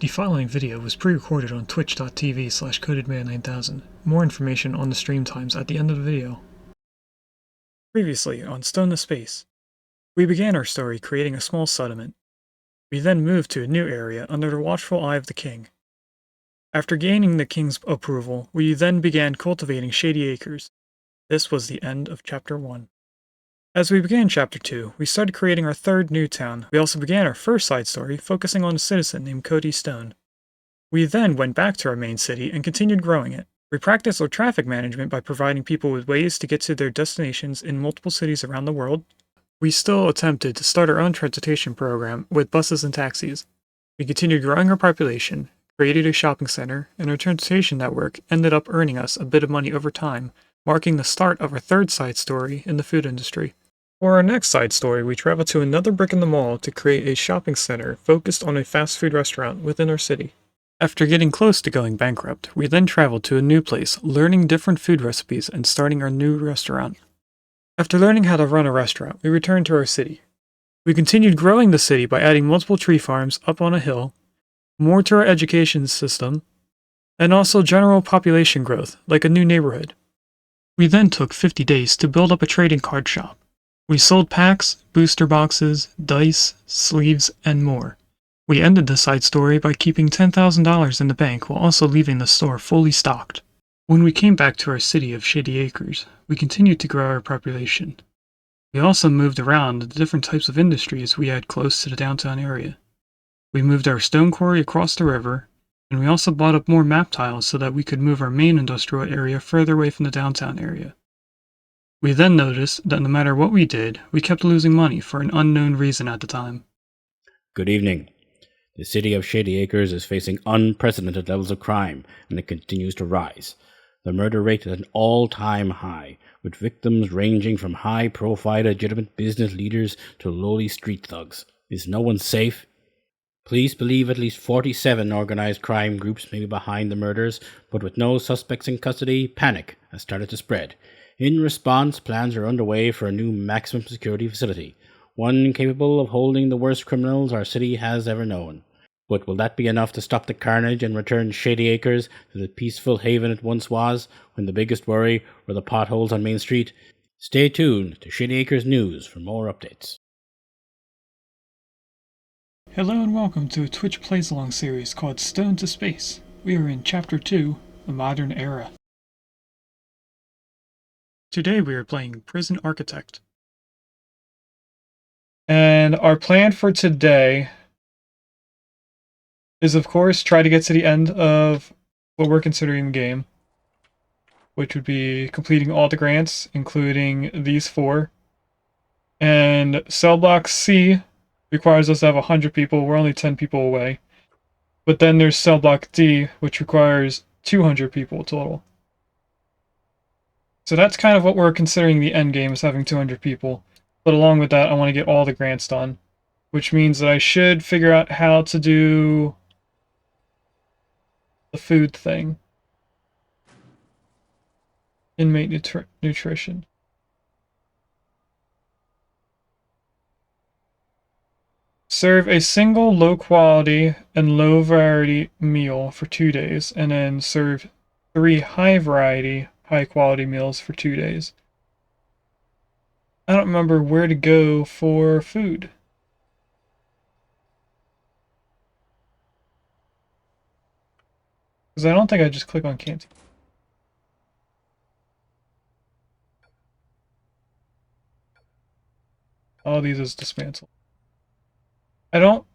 The following video was pre-recorded on twitch.tv/codedman9000. More information on the stream times at the end of the video. Previously on Stone to Space, we began our story creating a small settlement. We then moved to a new area under the watchful eye of the king. After gaining the king's approval, we then began cultivating Shady Acres. This was the end of Chapter 1. As we began Chapter 2, we started creating our third new town. We also began our first side story, focusing on a citizen named Cody Stone. We then went back to our main city and continued growing it. We practiced our traffic management by providing people with ways to get to their destinations in multiple cities around the world. We still attempted to start our own transportation program with buses and taxis. We continued growing our population, created a shopping center, and our transportation network ended up earning us a bit of money over time, marking the start of our third side story in the food industry. For our next side story, we traveled to another brick in the mall to create a shopping center focused on a fast food restaurant within our city. After getting close to going bankrupt, we then traveled to a new place, learning different food recipes and starting our new restaurant. After learning how to run a restaurant, we returned to our city. We continued growing the city by adding multiple tree farms up on a hill, more to our education system, and also general population growth, like a new neighborhood. We then took 50 days to build up a trading card shop. We sold packs, booster boxes, dice, sleeves, and more. We ended the side story by keeping $10,000 in the bank while also leaving the store fully stocked. When we came back to our city of Shady Acres, we continued to grow our population. We also moved around the different types of industries we had close to the downtown area. We moved our stone quarry across the river, and we also bought up more map tiles so that we could move our main industrial area further away from the downtown area. We then noticed that no matter what we did, we kept losing money for an unknown reason at the time. Good evening. The city of Shady Acres is facing unprecedented levels of crime, and it continues to rise. The murder rate is at an all-time high, with victims ranging from high-profile legitimate business leaders to lowly street thugs. Is no one safe? Police believe at least 47 organized crime groups may be behind the murders, but with no suspects in custody, panic has started to spread. In response, plans are underway for a new maximum security facility, one capable of holding the worst criminals our city has ever known. But will that be enough to stop the carnage and return Shady Acres to the peaceful haven it once was, when the biggest worry were the potholes on Main Street? Stay tuned to Shady Acres News for more updates. Hello and welcome to a Twitch Plays Along series called Stone to Space. We are in Chapter 2, The Modern Era. Today we are playing Prison Architect. And our plan for today is, of course, try to get to the end of what we're considering the game, which would be completing all the grants, including these 4. And cell block C requires us to have 100 people. We're only 10 people away. But then there's cell block D, which requires 200 people total. So that's kind of what we're considering the end game, is having 200 people. But along with that, I want to get all the grants done, which means that I should figure out how to do the food thing. Inmate nutrition. Serve a single low-quality and low-variety meal for 2 days, and then serve 3 high-variety, high-quality meals for 2 days. I don't remember where to go for food. Because I don't think I just click on canteen. All these is dismantle. I don't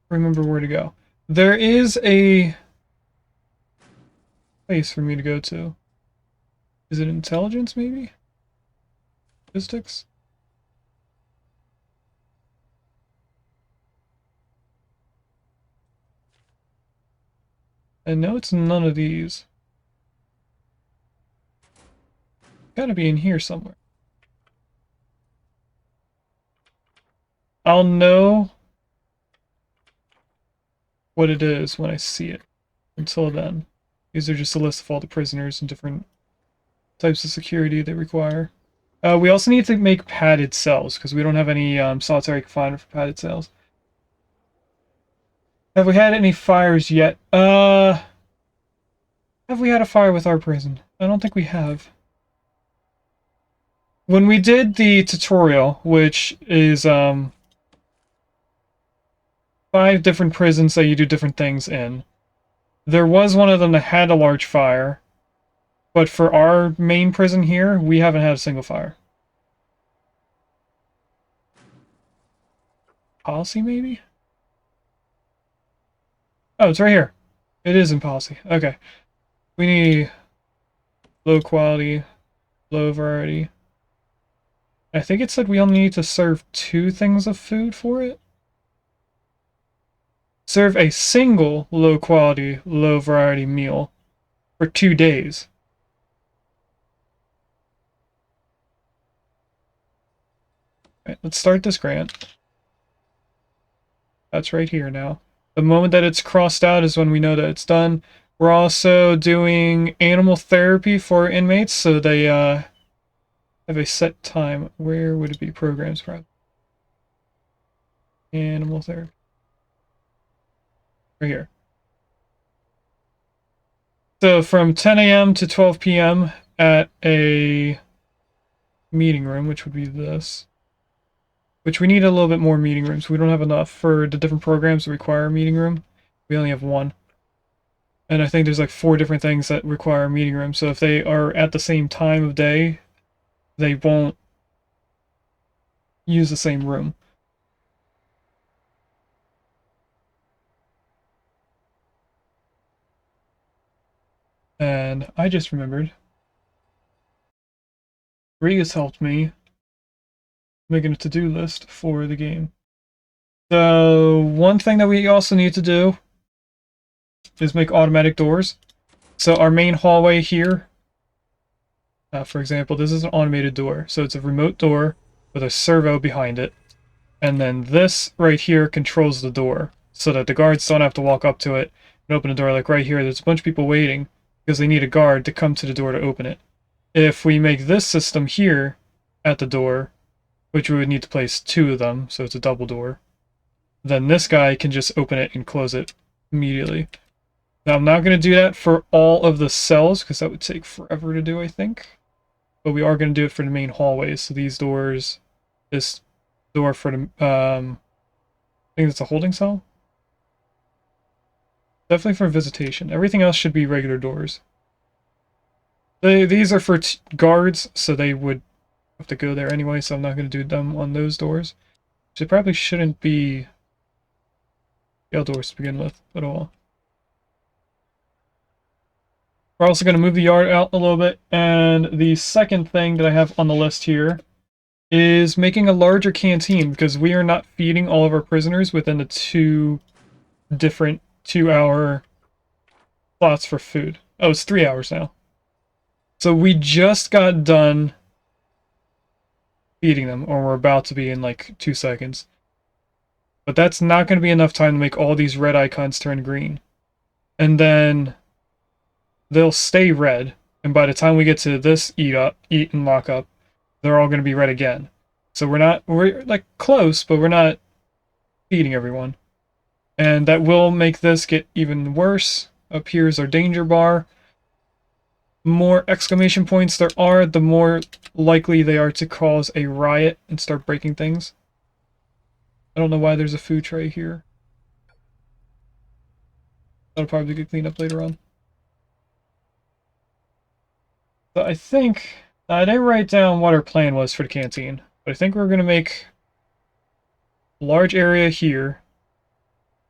remember where to go. There is a place for me to go to. Is it intelligence, maybe? Statistics? I know it's none of these. Gotta be in here somewhere. I'll know what it is when I see it. Until then, these are just a list of all the prisoners and different types of security they require. We also need to make padded cells, because we don't have any solitary confinement for padded cells. Have we had any fires yet? Have we had a fire with our prison? I don't think we have. When we did the tutorial, which is, 5 different prisons that you do different things in, there was one of them that had a large fire, but for our main prison here, we haven't had a single fire. Policy, maybe? Oh, it's right here. It is in policy. Okay. We need low quality, low variety. I think it said we only need to serve 2 things of food for it. Serve a single low quality, low variety meal for 2 days. Alright, let's start this grant. That's right here now. The moment that it's crossed out is when we know that it's done. We're also doing animal therapy for inmates, so they have a set time. Where would it be? Programs, probably. Animal therapy. Right here. So from 10 a.m. to 12 p.m. at a meeting room, which would be this. Which we need a little bit more meeting rooms. We don't have enough for the different programs that require a meeting room. We only have 1. And I think there's like 4 different things that require a meeting room. So if they are at the same time of day, they won't use the same room. And I just remembered, Rigas helped me making a to-do list for the game. So one thing that we also need to do is make automatic doors. So our main hallway here, for example, this is an automated door. So it's a remote door with a servo behind it. And then this right here controls the door so that the guards don't have to walk up to it and open the door. Like right here, there's a bunch of people waiting because they need a guard to come to the door to open it. If we make this system here at the door, which we would need to place 2 of them, so it's a double door, then this guy can just open it and close it immediately. Now, I'm not going to do that for all of the cells, because that would take forever to do, I think. But we are going to do it for the main hallways. So these doors, this door for the, I think it's a holding cell? Definitely for visitation. Everything else should be regular doors. These are for guards, so they would have to go there anyway, so I'm not going to do them on those doors. So it probably shouldn't be jail doors to begin with at all. We're also going to move the yard out a little bit, and the second thing that I have on the list here is making a larger canteen, because we are not feeding all of our prisoners within the 2 different 2-hour slots for food. Oh, it's 3 hours now. So we just got done feeding them, or we're about to be in like 2 seconds. But that's not going to be enough time to make all these red icons turn green. And then they'll stay red, and by the time we get to this eat and lock up, they're all going to be red again. So we're like close, but we're not feeding everyone. And that will make this get even worse. Up here is our danger bar. More exclamation points there are, the more likely they are to cause a riot and start breaking things. I don't know why there's a food tray here. That'll probably get cleaned up later on. So I think, I didn't write down what our plan was for the canteen, but I think we're going to make a large area here,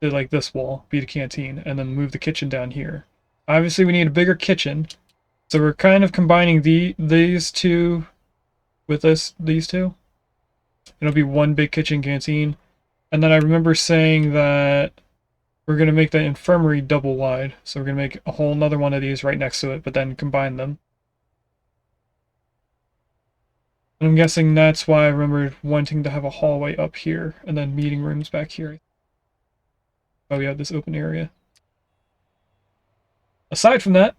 to like this wall, be the canteen, and then move the kitchen down here. Obviously we need a bigger kitchen, so we're kind of combining these 2 with these 2. It'll be one big kitchen canteen. And then I remember saying that we're going to make the infirmary double wide. So we're going to make a whole nother one of these right next to it, but then combine them. And I'm guessing that's why I remember wanting to have a hallway up here, and then meeting rooms back here. Oh, we have this open area. Aside from that,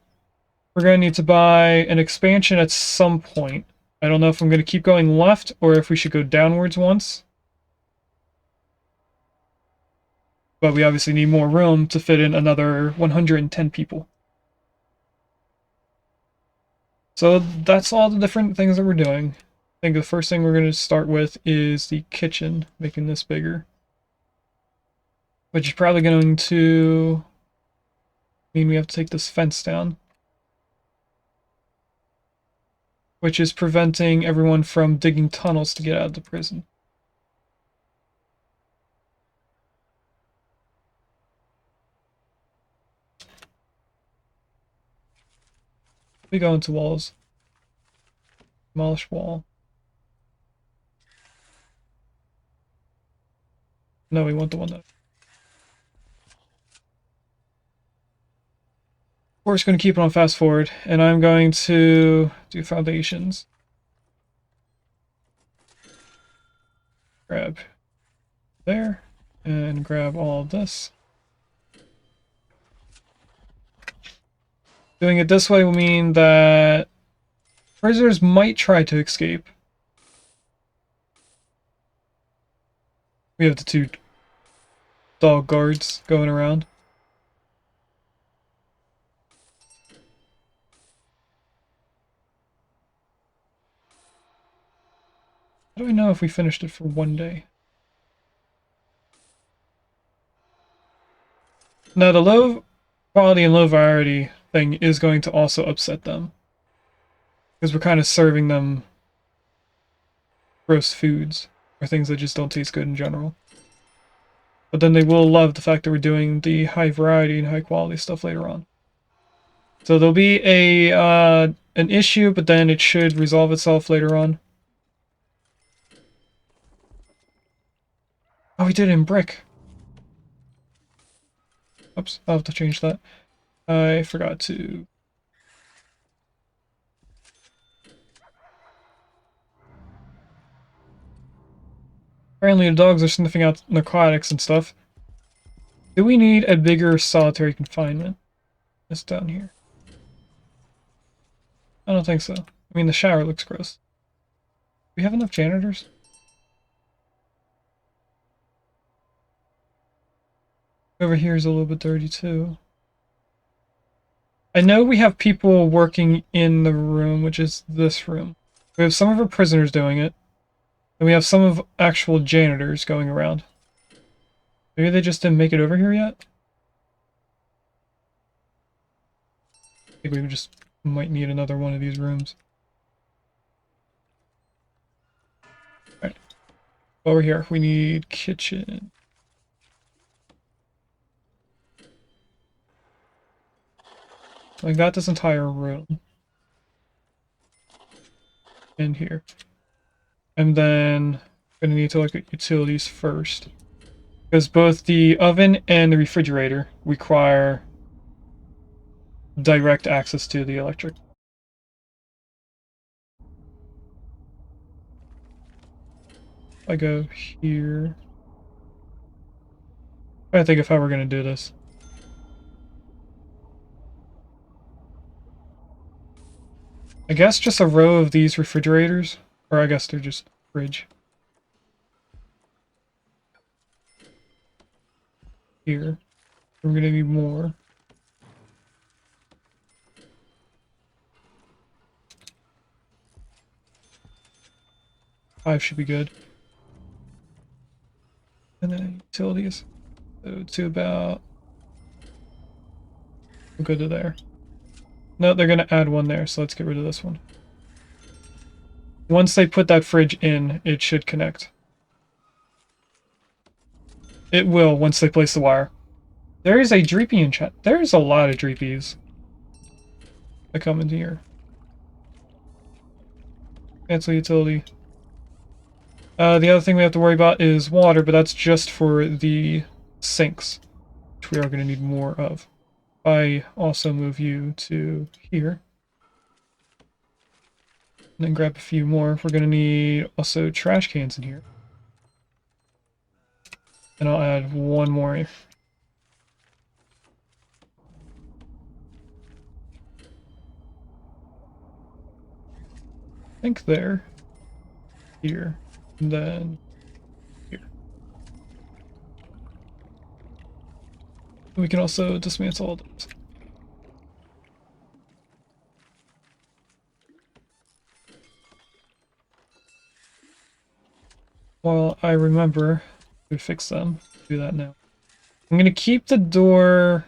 we're going to need to buy an expansion at some point. I don't know if I'm going to keep going left, or if we should go downwards once. But we obviously need more room to fit in another 110 people. So that's all the different things that we're doing. I think the first thing we're going to start with is the kitchen, making this bigger. Which is probably going to mean we have to take this fence down. Which is preventing everyone from digging tunnels to get out of the prison. We go into walls. Demolish wall. No, we want the one that... Of course, going to keep it on fast forward, and I'm going to do foundations. Grab there, and grab all of this. Doing it this way will mean that prisoners might try to escape. We have the two dog guards going around. How do I know if we finished it for one day? Now, the low quality and low variety thing is going to also upset them. Because we're kind of serving them gross foods, or things that just don't taste good in general. But then they will love the fact that we're doing the high variety and high quality stuff later on. So there'll be an issue, but then it should resolve itself later on. Oh, we did it in brick. Oops, I'll have to change that. I forgot to... Apparently the dogs are sniffing out narcotics and stuff. Do we need a bigger solitary confinement? It's down here. I don't think so. I mean, the shower looks gross. Do we have enough janitors? Over here is a little bit dirty too. I know we have people working in the room, which is this room. We have some of our prisoners doing it. And we have some of actual janitors going around. Maybe they just didn't make it over here yet? I think we just might need another one of these rooms. Alright. Over here, we need kitchen. So I got this entire room. In here. And then I'm gonna need to look at utilities first. Because both the oven and the refrigerator require direct access to the electric. I go here. I think of how we're gonna do this. I guess just a row of these refrigerators, or I guess they're just fridge. Here. We're gonna need more. Five should be good. And then utilities. So to about... We'll go to there. No, they're gonna add one there, so let's get rid of this one. Once they put that fridge in, it should connect. It will, once they place the wire. There is a Dreepy in chat. There's a lot of Dreepies that come into here. Cancel utility. The other thing we have to worry about is water, but that's just for the sinks, which we are going to need more of. I also move you to here. And then grab a few more. We're going to need also trash cans in here. And I'll add one more. I think there. Here. And then here. We can also dismantle all those. Well, I remember to fix them. Do that now. I'm gonna keep the door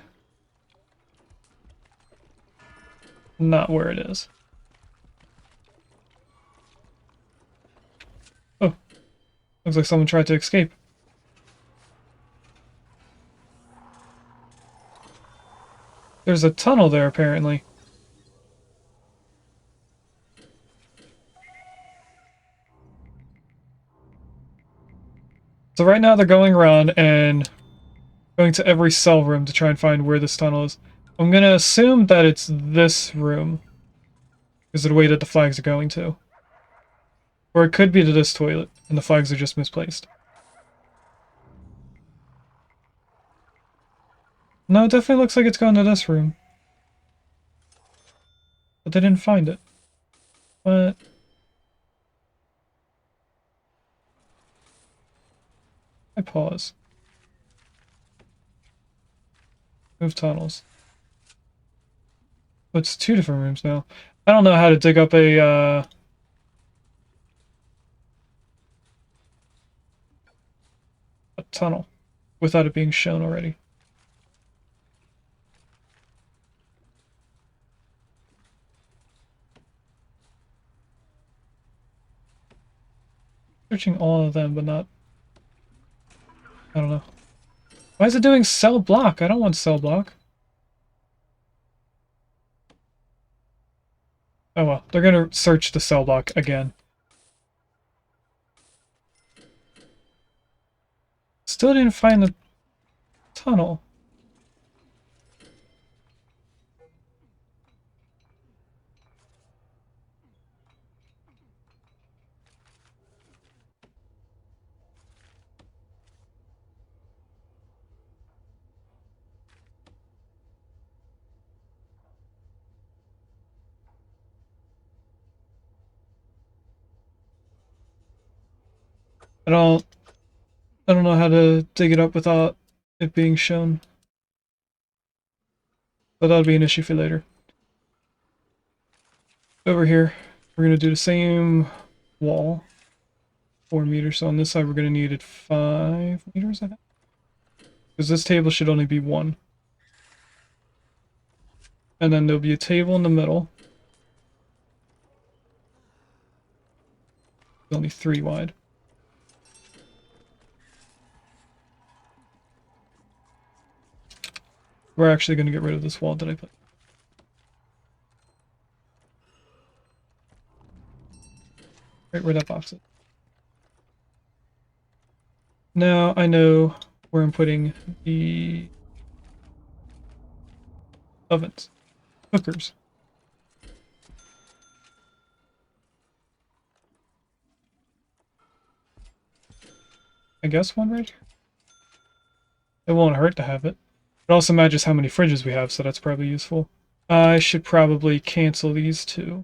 not where it is. Oh, looks like someone tried to escape. There's a tunnel there, apparently. So right now they're going around and going to every cell room to try and find where this tunnel is. I'm gonna assume that it's this room, because of the way that the flags are going to. Or it could be to this toilet, and the flags are just misplaced. No, it definitely looks like it's going to this room. But they didn't find it. But I pause. Move tunnels. Oh, it's two different rooms now. I don't know how to dig up a tunnel without it being shown already. Searching all of them, but not... I don't know. Why is it doing cell block? I don't want cell block. Oh well, they're gonna search the cell block again. Still didn't find the tunnel. I don't I don't know how to dig it up without it being shown. But that'll be an issue for later. Over here, we're gonna do the same wall. 4 meters. So on this side we're gonna need it 5 meters, I think. Because this table should only be 1. And then there'll be a table in the middle. It's only 3 wide. We're actually going to get rid of this wall that I put. Right where that box is. Now I know where I'm putting the ovens. Cookers. I guess one right here. It won't hurt to have it. It also matches how many fridges we have, so that's probably useful. I should probably cancel these 2.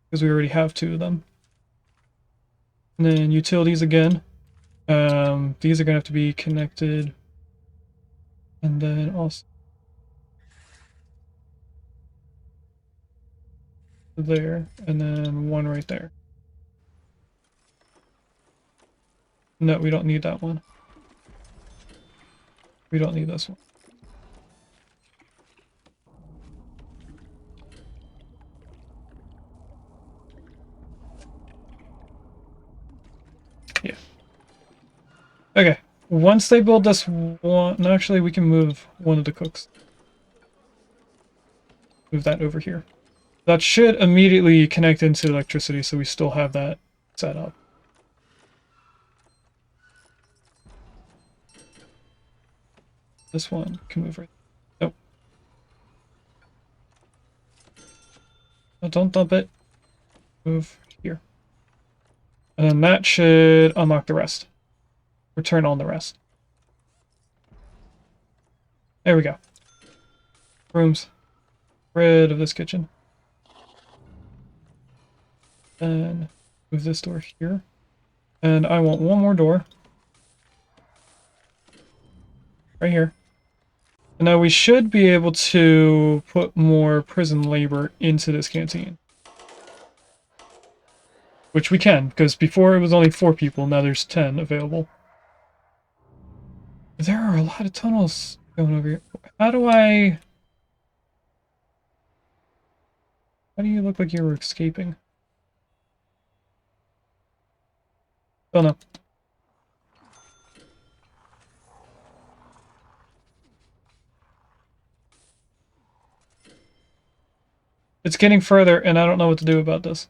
Because we already have 2 of them. And then utilities again. These are going to have to be connected. And then also there. And then one right there. No, we don't need that one. We don't need this one. Yeah. Okay. Once they build this one... No, actually, we can move one of the cooks. Move that over here. That should immediately connect into electricity, so we still have that set up. This one can move right... Nope. No, don't dump it. Move here. And then that should unlock the rest. Or turn on the rest. There we go. Rooms. Rid of this kitchen. And move this door here. And I want one more door. Right here. Now we should be able to put more prison labor into this canteen. Which we can, because before it was only 4 people, now there's 10 available. There are a lot of tunnels going over here. How do you look like you were escaping? Oh no. It's getting further, and I don't know what to do about this.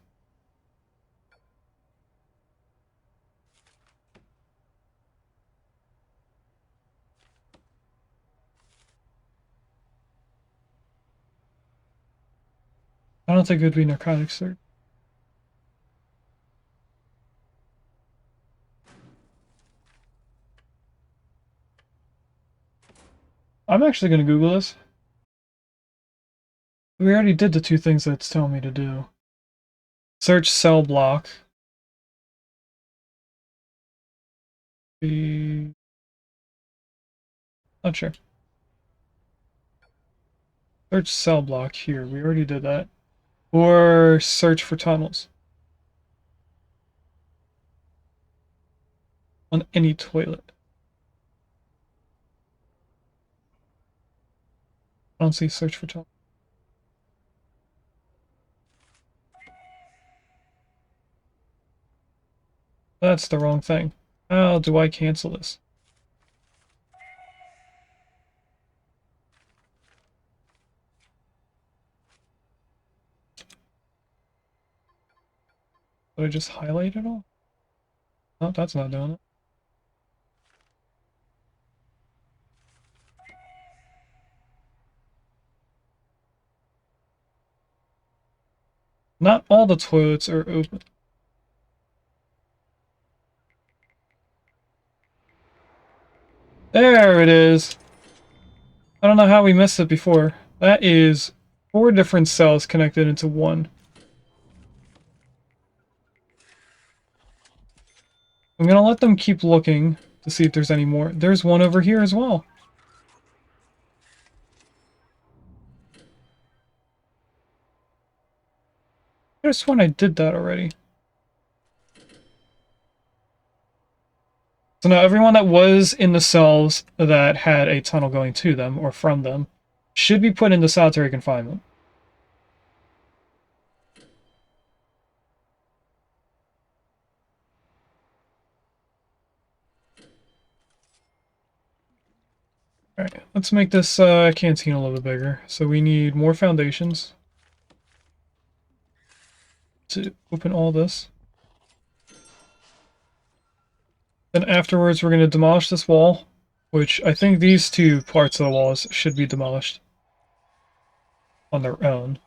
I don't think it would be narcotics search. I'm actually going to Google this. We already did the 2 things that it's telling me to do. Search cell block. Not sure. Search cell block here. We already did that. Or search for tunnels. On any toilet. I don't see search for tunnels. That's the wrong thing. How do I cancel this? Did I just highlight it all? No, that's not doing it. Not all the toilets are open. There it is. I don't know how we missed it before. That is 4 different cells connected into one. I'm gonna let them keep looking to see if there's any more. There's one over here as well. I just sworn I did that already. So now everyone that was in the cells that had a tunnel going to them or from them should be put into solitary confinement. Alright, let's make this canteen a little bit bigger. So we need more foundations to open all this. Then afterwards we're going to demolish this wall, which I think these 2 parts of the walls should be demolished on their own.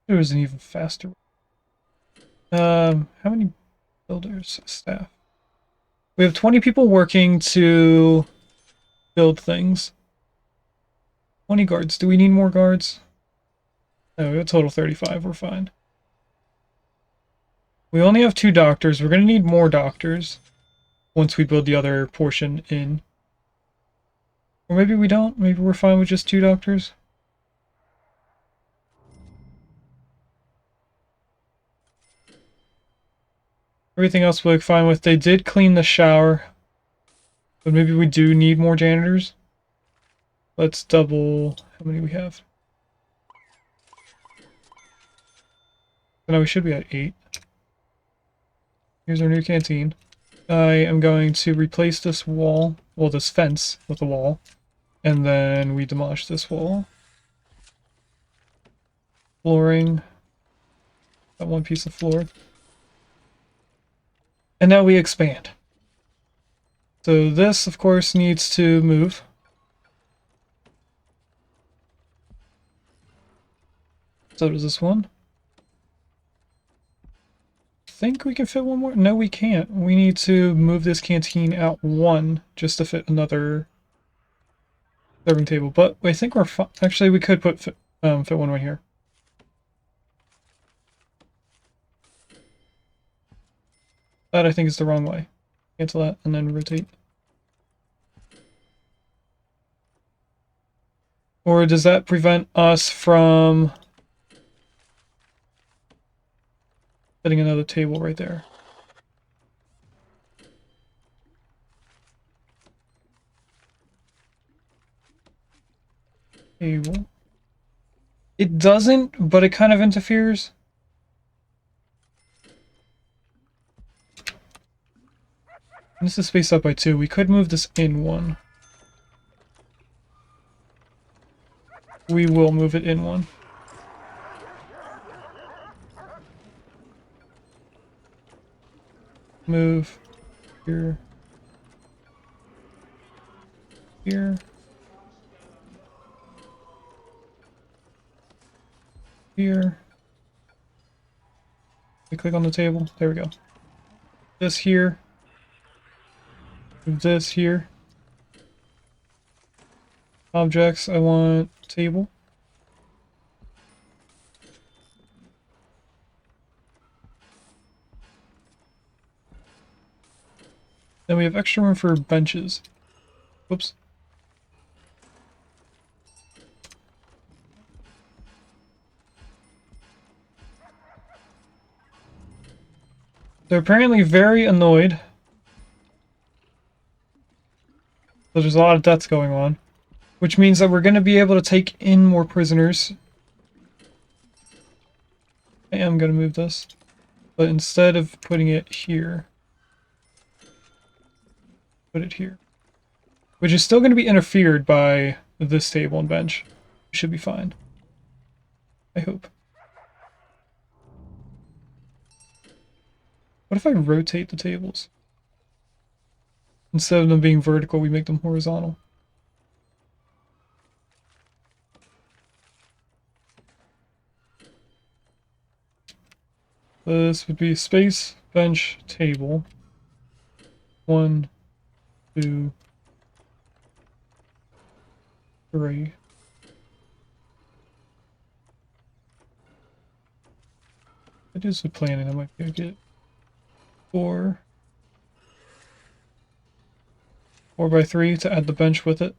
It was an even faster. How many builders? Staff. We have 20 people working to build things. 20 guards. Do we need more guards? No, we have a total 35. We're fine. We only have 2 doctors. We're going to need more doctors once we build the other portion in. Or maybe we don't. Maybe we're fine with just 2 doctors. Everything else we're fine with. They did clean the shower. But maybe we do need more janitors. Let's double how many we have. So now we should be at 8. Here's our new canteen. I am going to replace this wall, well, this fence with a wall. And then we demolish this wall. Flooring. Got 1 piece of floor. And now we expand. So this, of course, needs to move. So does this one. Think we can fit 1 more? No, we can't. We need to move this canteen out 1 just to fit another serving table. But I think we're fine. Actually, we could fit 1 right here. That I think is the wrong way. Cancel that and then rotate. Or does that prevent us from setting another table right there? Table. It doesn't, but it kind of interferes. This is spaced out by 2. We could move this in 1. We will move it in 1. Move here. Here. Here. We click on the table. There we go. This here. Move this here. Objects, I want table. Then we have extra room for benches. Whoops. They're apparently very annoyed. So there's a lot of deaths going on. Which means that we're going to be able to take in more prisoners. I am going to move this. But instead of putting it here, put it here. Which is still going to be interfered by this table and bench. We should be fine. I hope. What if I rotate the tables? Instead of them being vertical, we make them horizontal. This would be space, bench, table. 1, 2, 3. I do some planning, I might be able to get 4. 4x3 to add the bench with it.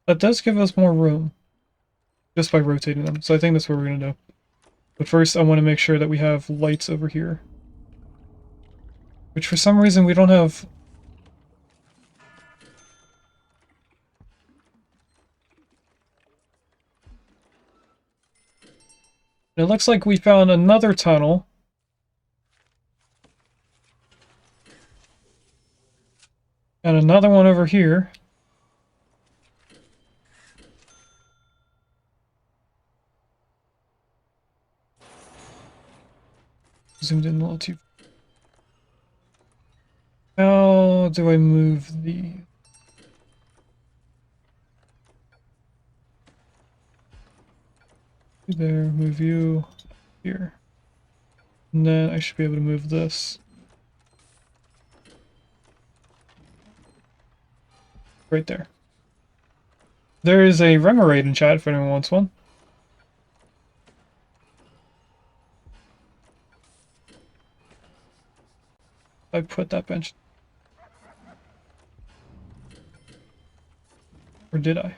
That does give us more room, just by rotating them, so I think that's what we're going to do. But first I want to make sure that we have lights over here. Which for some reason we don't have... It looks like we found another tunnel. And another one over here. Zoomed in a little too. How do I move the... There, move you here. And then I should be able to move this. Right there. There is a Remoraid in chat if anyone wants one. I put that bench. Or did I?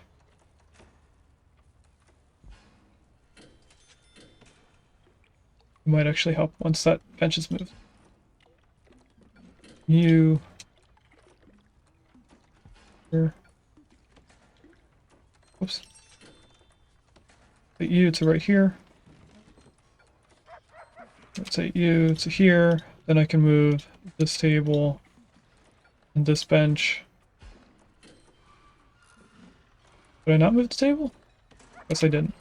It might actually help once that bench is moved. You... Here. Whoops. Put you to right here. Rotate you to here. Then I can move this table and this bench. Did I not move the table? Guess I didn't.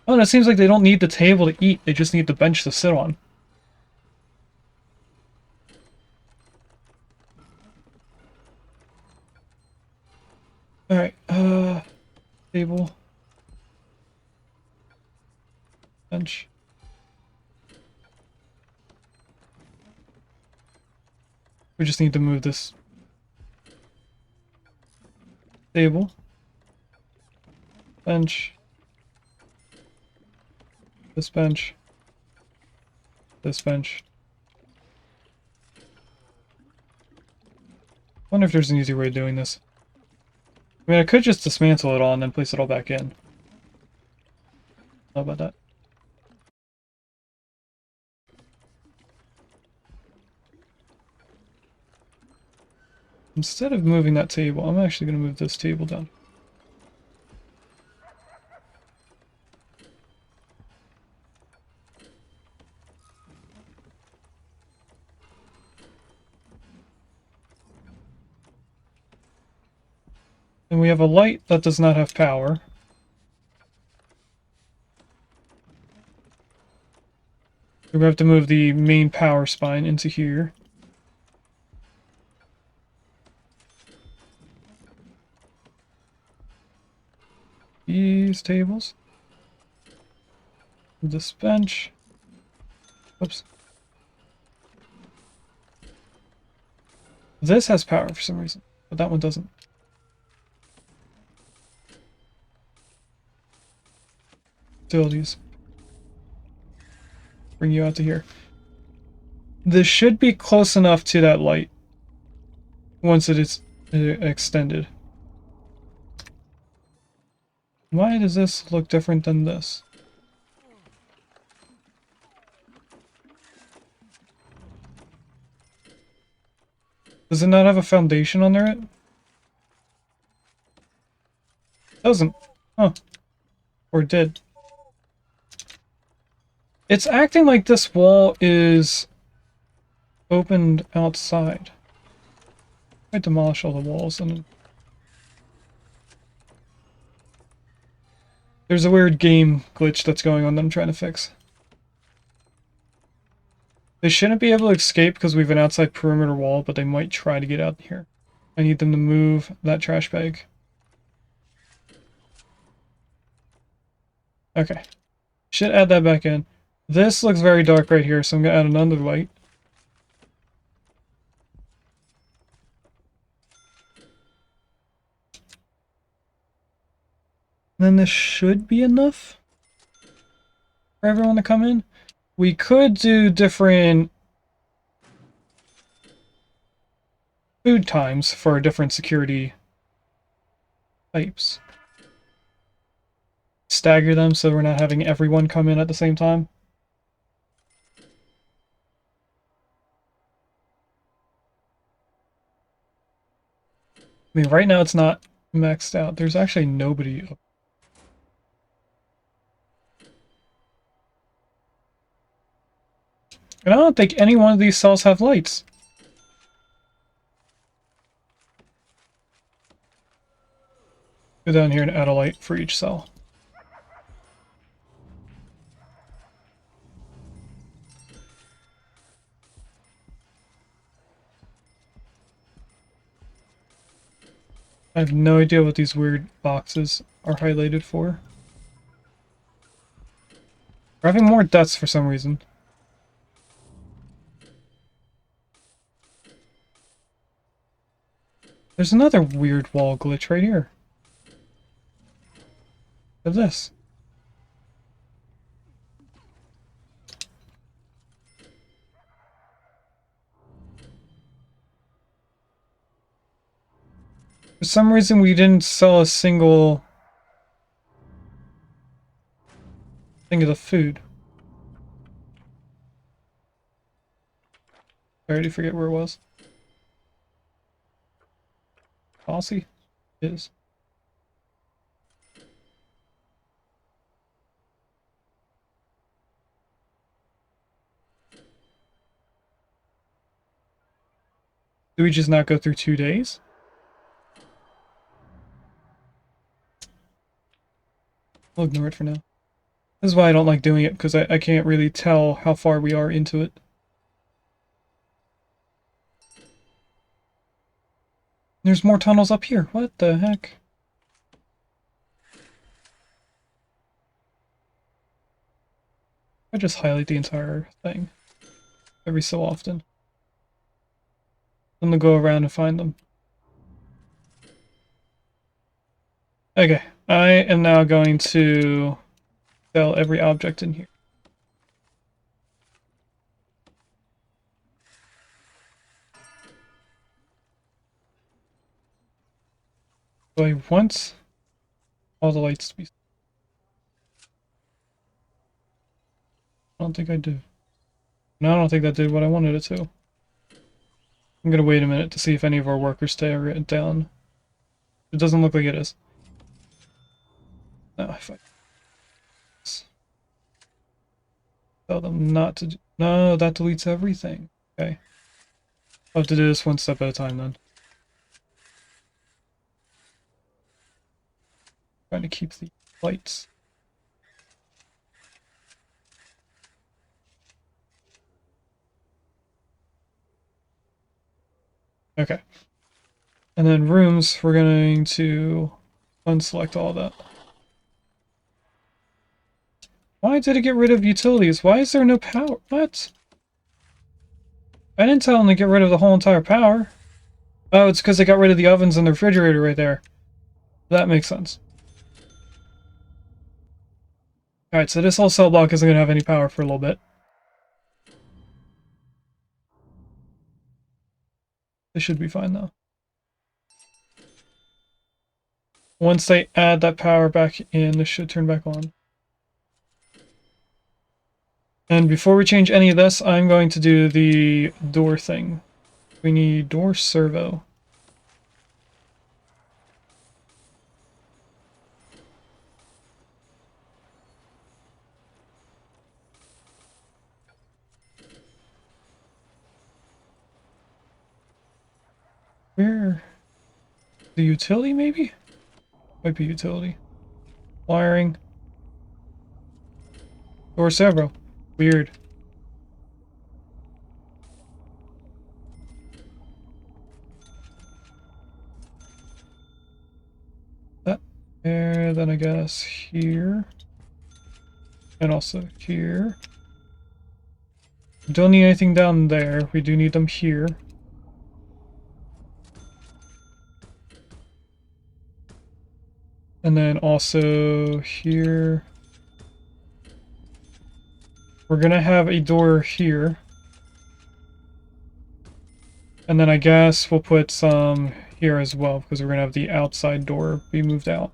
Oh, and it seems like they don't need the table to eat, they just need the bench to sit on. Alright, table. Bench. We just need to move this. Table. Bench. This bench. This bench. I wonder if there's an easier way of doing this. I mean, I could just dismantle it all and then place it all back in. How about that? Instead of moving that table, I'm actually going to move this table down. And we have a light that does not have power. We have to move the main power spine into here. These tables. This bench. Oops. This has power for some reason, but that one doesn't. Utilities. Bring you out to here. This should be close enough to that light once it is extended. Why does this look different than this? Does it not have a foundation under it? Doesn't. Huh. Or did. It's acting like this wall is opened outside. I demolish all the walls and there's a weird game glitch that's going on that I'm trying to fix. They shouldn't be able to escape because we have an outside perimeter wall, but they might try to get out here. I need them to move that trash bag. Okay. Should add that back in. This looks very dark right here, so I'm going to add another light. Then this should be enough for everyone to come in. We could do different food times for different security types. Stagger them so we're not having everyone come in at the same time. I mean, right now it's not maxed out. There's actually nobody up. And I don't think any one of these cells have lights. Go down here and add a light for each cell. I have no idea what these weird boxes are highlighted for. We're having more deaths for some reason. There's another weird wall glitch right here. Look at this. For some reason we didn't sell a single thing of the food. I already forget where it was. Posse? Is. Do we just not go through 2 days? I'll ignore it for now. This is why I don't like doing it, because I can't really tell how far we are into it. There's more tunnels up here. What the heck? I just highlight the entire thing every so often. I'm gonna go around and find them. Okay, I am now going to sell every object in here. Do I want all the lights to be... I don't think I do. No, I don't think that did what I wanted it to. I'm gonna wait a minute to see if any of our workers stay written down. It doesn't look like it is. No, if I tell them not to do... No, that deletes everything. Okay. I'll have to do this one step at a time then. Trying to keep the lights. Okay. And then rooms, we're going to unselect all that. Why did it get rid of utilities? Why is there no power? What? I didn't tell them to get rid of the whole entire power. Oh, it's because they got rid of the ovens and the refrigerator right there. That makes sense. Alright, so this whole cell block isn't going to have any power for a little bit. This should be fine though. Once they add that power back in, this should turn back on. And before we change any of this, I'm going to do the door thing. We need door servo. Where? The utility, maybe? Might be utility. Wiring. Door servo. Weird. That there, then I guess here. And also here. Don't need anything down there. We do need them here. And then also here. We're gonna have a door here. And then I guess we'll put some here as well, because we're gonna have the outside door be moved out.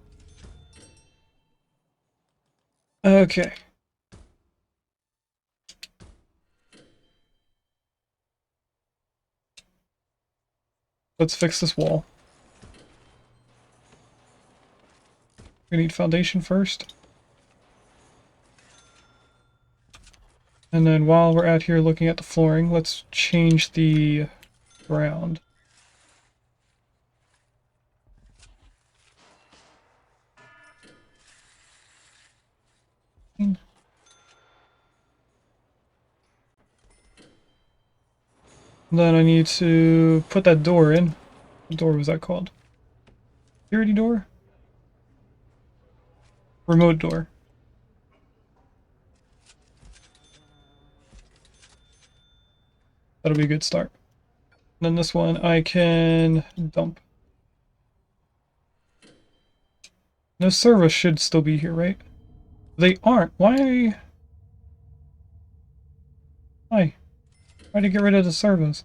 Okay. Let's fix this wall. We need foundation first. And then while we're out here looking at the flooring, let's change the ground. Then I need to put that door in. What door was that called? Security door? Remote door. That'll be a good start. And then this one I can dump. No servos should still be here, right? They aren't. Why? Why? Why to get rid of the servos?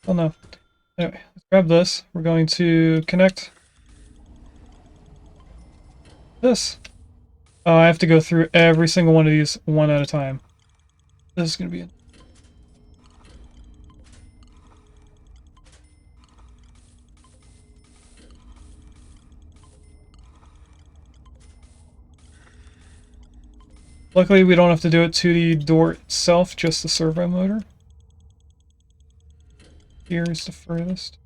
Oh no. Anyway, let's grab this. We're going to connect this. Oh, I have to go through every single one of these one at a time. This is going to be it. Luckily, we don't have to do it to the door itself, just the servo motor. Here is the furthest.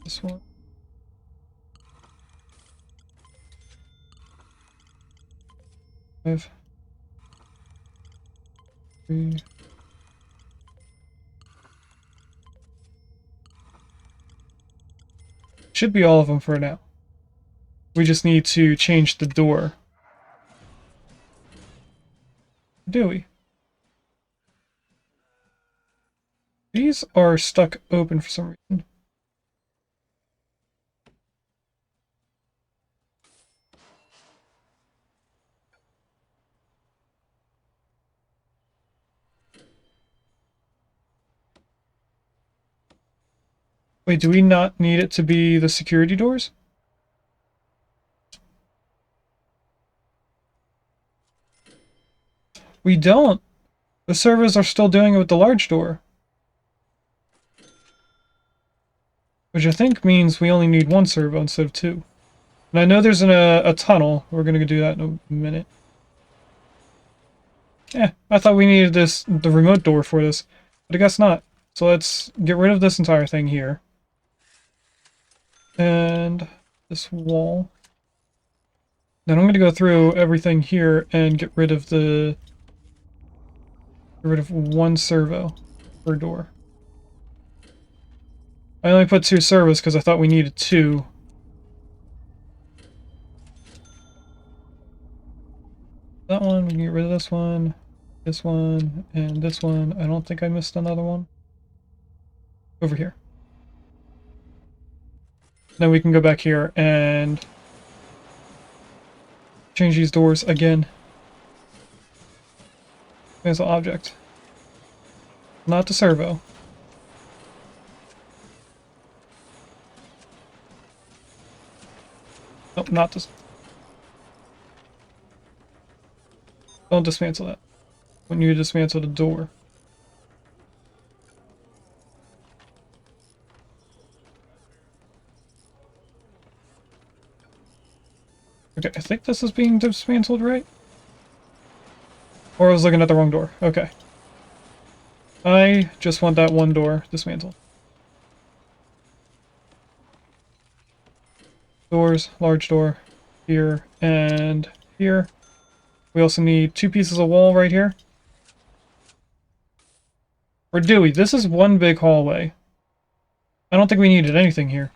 This one. Five. 3. Should be all of them for now. We just need to change the door. Do we? These are stuck open for some reason. Wait, do we not need it to be the security doors? We don't. The servers are still doing it with the large door. Which I think means we only need one servo instead of two. And I know there's a tunnel. We're going to do that in a minute. Yeah, I thought we needed the remote door for this. But I guess not. So let's get rid of this entire thing here. And this wall. Then I'm going to go through everything here and get rid of one servo per door. I only put two servos because I thought we needed two. That one, we can get rid of this one, and this one. I don't think I missed another one. Over here. Then we can go back here and change these doors again. There's an object. Not the servo. Nope, not this. Don't dismantle that. When you dismantle the door. Okay, I think this is being dismantled, right? Or I was looking at the wrong door. Okay. I just want that one door dismantled. Doors, large door, here, and here. We also need two pieces of wall right here. Or do we? This is one big hallway. I don't think we needed anything here.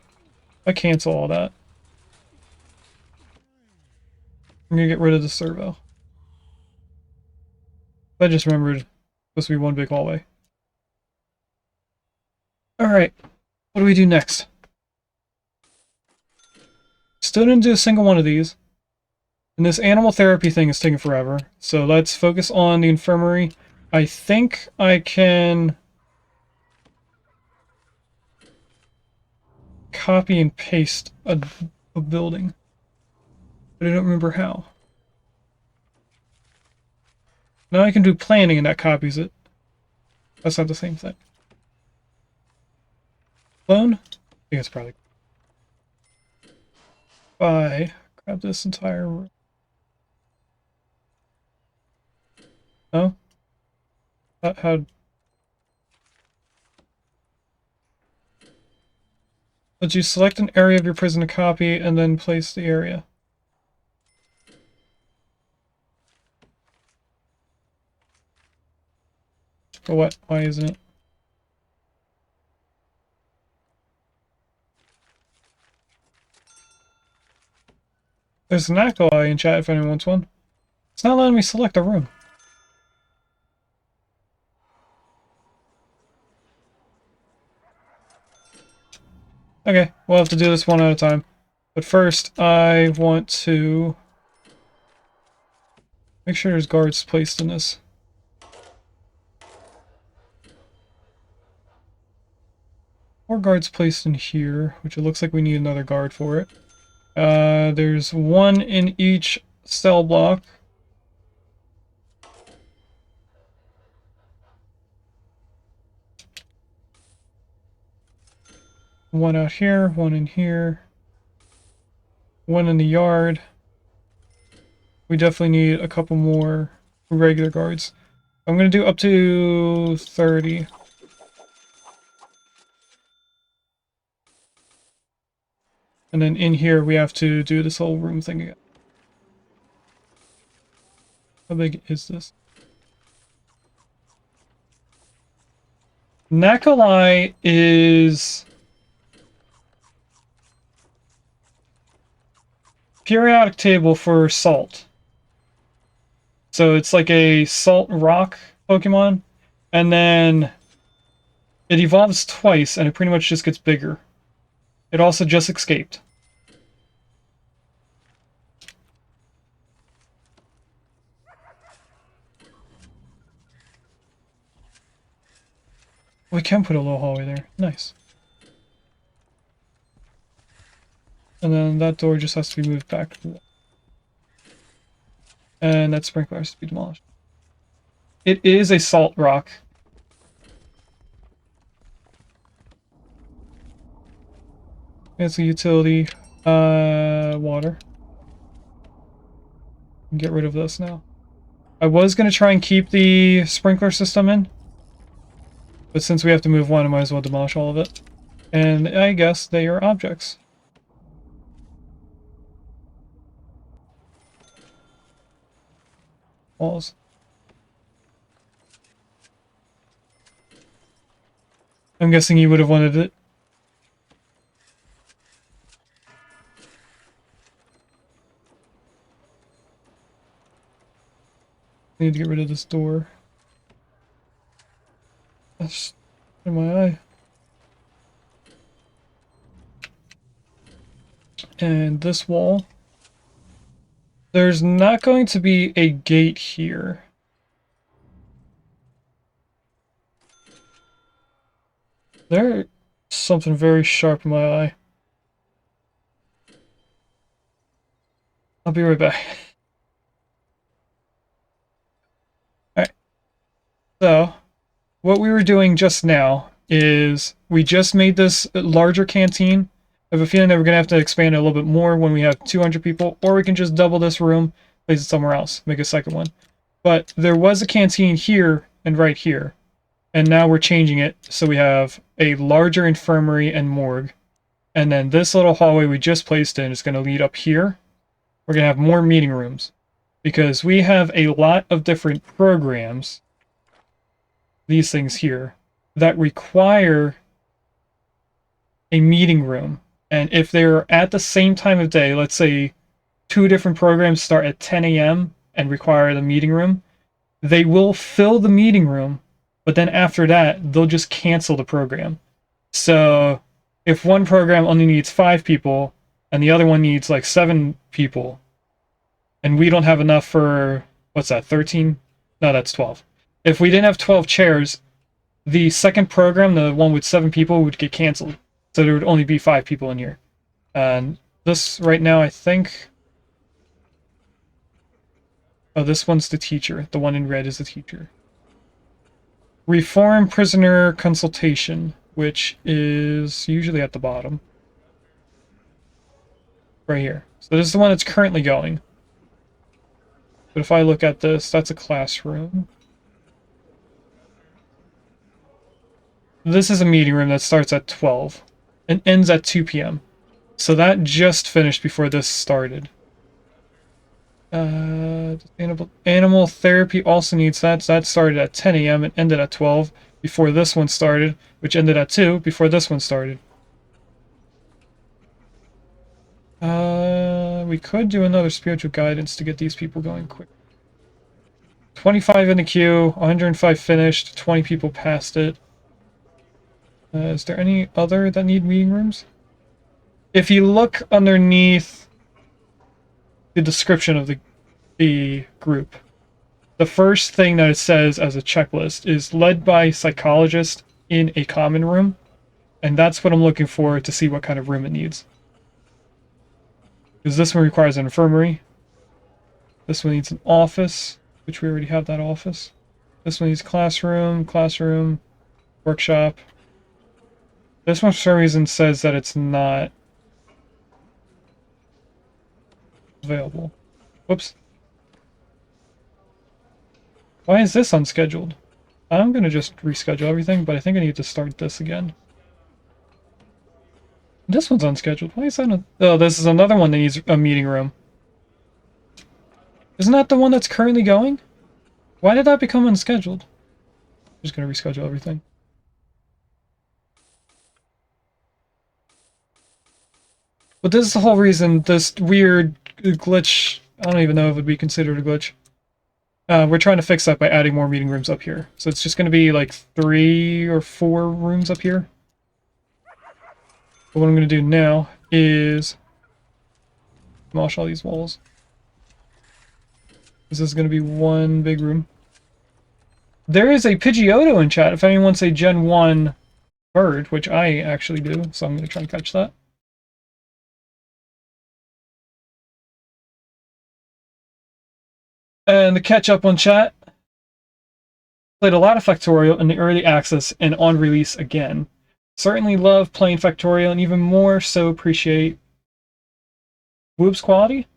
I cancel all that. I'm gonna get rid of the servo. I just remembered it's supposed to be one big hallway. Alright, what do we do next? Still didn't do a single one of these. And this animal therapy thing is taking forever. So let's focus on the infirmary. I think I can copy and paste a building. But I don't remember how. Now I can do planning and that copies it. That's not the same thing. Clone? I think it's probably... Bye. Grab this entire room. No? How... But you select an area of your prison to copy and then place the area. For what? Why isn't it? There's an acolyte in chat if anyone wants one. It's not letting me select a room. Okay, we'll have to do this one at a time. But first, I want to make sure there's guards placed in this. More guards placed in here, which it looks like we need another guard for it. There's one in each cell block. One out here, one in here. One in the yard. We definitely need a couple more regular guards. I'm going to do up to 30. And then in here we have to do this whole room thing again. How big is this? Nakalai is... periodic table for salt. So it's like a salt rock Pokemon, and then it evolves twice, and it pretty much just gets bigger. It also just escaped. We can put a little hallway there. Nice. And then that door just has to be moved back to the wall. And that sprinkler has to be demolished. It is a salt rock. It's a utility. Water. Get rid of this now. I was going to try and keep the sprinkler system in. But since we have to move one, I might as well demolish all of it. And I guess they are objects. Walls. I'm guessing you would have wanted it. I need to get rid of this door. That's in my eye. And this wall. There's not going to be a gate here. There's something very sharp in my eye. I'll be right back. Alright. So, what we were doing just now is we just made this larger canteen. I have a feeling that we're going to have to expand it a little bit more when we have 200 people, or we can just double this room, place it somewhere else, make a second one. But there was a canteen here and right here, and now we're changing it so we have a larger infirmary and morgue. And then this little hallway we just placed in is going to lead up here. We're going to have more meeting rooms because we have a lot of different programs, these things here, that require a meeting room. And if they're at the same time of day, let's say 2 different programs start at 10 a.m. and require the meeting room, they will fill the meeting room, but then after that, they'll just cancel the program. So if one program only needs 5 people and the other one needs like 7 people, and we don't have enough for, what's that, 13? No, that's 12. If we didn't have 12 chairs, the second program, the one with 7 people, would get canceled. So there would only be 5 people in here. And this right now, I think... Oh, this one's the teacher. The one in red is the teacher. Reform prisoner consultation, which is usually at the bottom. Right here. So this is the one that's currently going. But if I look at this, that's a classroom. This is a meeting room that starts at 12 and ends at 2 p.m. So that just finished before this started. Animal therapy also needs that. So that started at 10 a.m. and ended at 12 before this one started, which ended at 2 before this one started. We could do another spiritual guidance to get these people going quick. 25 in the queue, 105 finished, 20 people passed it. Is there any other that need meeting rooms? If you look underneath the description of the group, the first thing that it says as a checklist is led by psychologist in a common room, and that's what I'm looking for to see what kind of room it needs. Because this one requires an infirmary. This one needs an office, which we already have that office. This one needs classroom, workshop. This one for some reason says that it's not available. Whoops. Why is this unscheduled? I'm gonna just reschedule everything, but I think I need to start this again. This one's unscheduled. Why is that not... Oh, this is another one that needs a meeting room. Isn't that the one that's currently going? Why did that become unscheduled? I'm just gonna reschedule everything. But this is the whole reason this weird glitch. I don't even know if it would be considered a glitch. We're trying to fix that by adding more meeting rooms up here. So it's just going to be like 3 or 4 rooms up here. But what I'm going to do now is demolish all these walls. This is going to be one big room. There is a Pidgeotto in chat if anyone wants a Gen 1 bird, which I actually do, so I'm going to try and catch that. And the catch up on chat. Played a lot of Factorial in the early access and on release again. Certainly love playing Factorial and even more so appreciate Whoop's quality?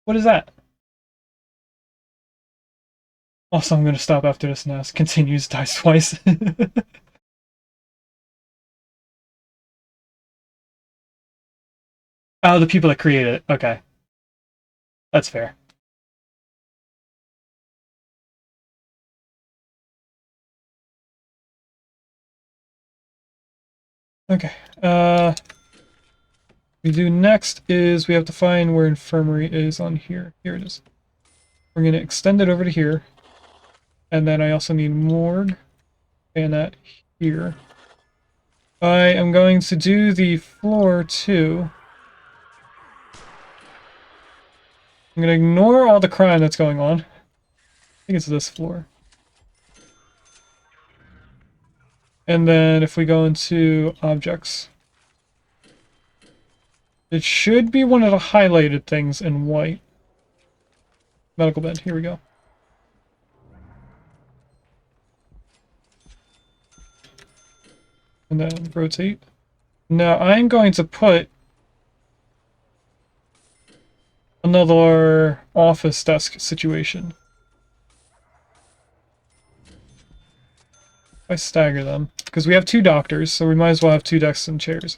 What is that? Also, I'm going to stop after this and ask. Continues, dies twice. Oh, the people that created it. Okay. That's fair. Okay. We do next is we have to find where infirmary is on here. Here it is. We're going to extend it over to here. And then I also need morgue. And that here. I am going to do the floor too. I'm going to ignore all the crime that's going on. I think it's this floor. And then if we go into objects, it should be one of the highlighted things in white. Medical bed, here we go. And then rotate. Now I'm going to put another office desk situation. I stagger them, because we have 2 doctors, so we might as well have 2 desks and chairs.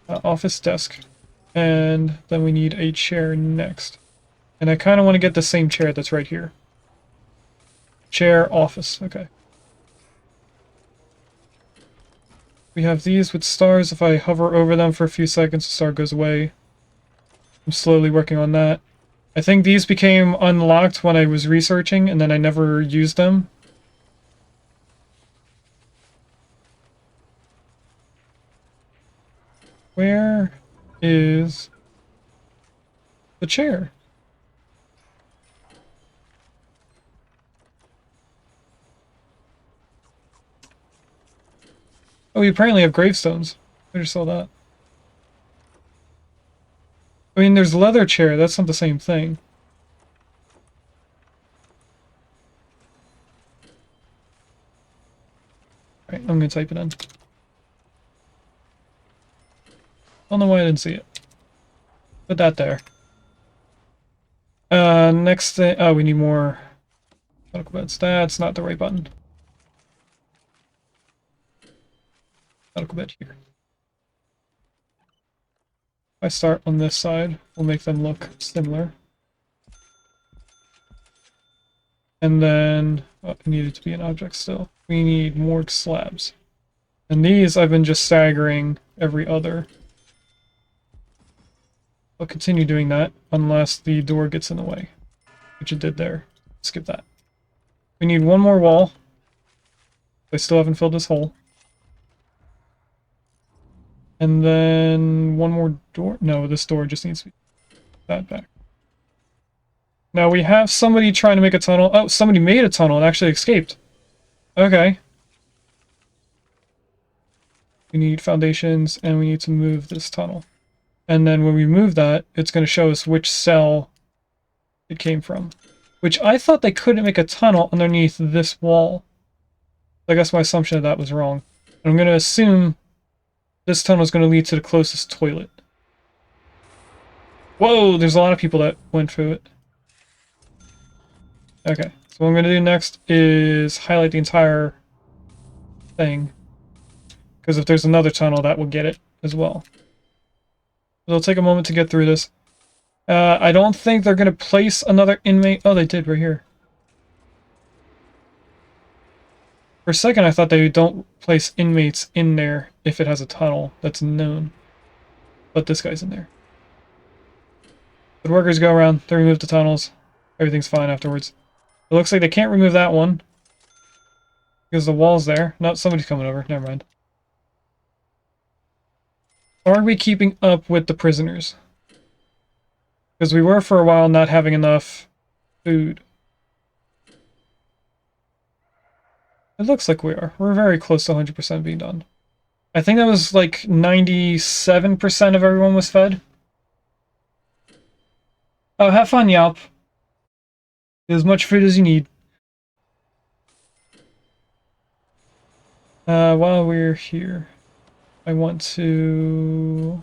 Office desk, and then we need a chair next. And I kind of want to get the same chair that's right here. Chair, office, okay. We have these with stars. If I hover over them for a few seconds, the star goes away. I'm slowly working on that. I think these became unlocked when I was researching, and then I never used them. Where is the chair? Oh, we apparently have gravestones. I just saw that. I mean, there's leather chair. That's not the same thing. Alright, I'm gonna type it in. Don't know why I didn't see it. Put that there. Next thing... Oh, we need more medical beds. That's not the right button. Medical bed here. If I start on this side, we'll make them look similar. And then... Oh, it needed to be an object still. We need more slabs. And these I've been just staggering every other. I'll continue doing that unless the door gets in the way, which it did there. Skip that. We need one more wall. I still haven't filled this hole. And then one more door. No, this door just needs to be that back. Now we have somebody trying to make a tunnel. Oh, somebody made a tunnel and actually escaped. Okay. We need foundations and we need to move this tunnel. And then when we move that, it's going to show us which cell it came from. Which I thought they couldn't make a tunnel underneath this wall. I guess my assumption of that was wrong. And I'm going to assume this tunnel is going to lead to the closest toilet. Whoa, there's a lot of people that went through it. Okay, so what I'm going to do next is highlight the entire thing. Because if there's another tunnel, that will get it as well. It'll take a moment to get through this. I don't think they're going to place another inmate. Oh, they did right here. For a second, I thought they don't place inmates in there if it has a tunnel that's known. But this guy's in there. The workers go around, they remove the tunnels. Everything's fine afterwards. It looks like they can't remove that one. Because the wall's there. No, somebody's coming over. Never mind. Are we keeping up with the prisoners? Because we were for a while not having enough food. It looks like we are. We're very close to 100% being done. I think that was like 97% of everyone was fed. Oh, have fun, Yelp. Get as much food as you need. While we're here, I want to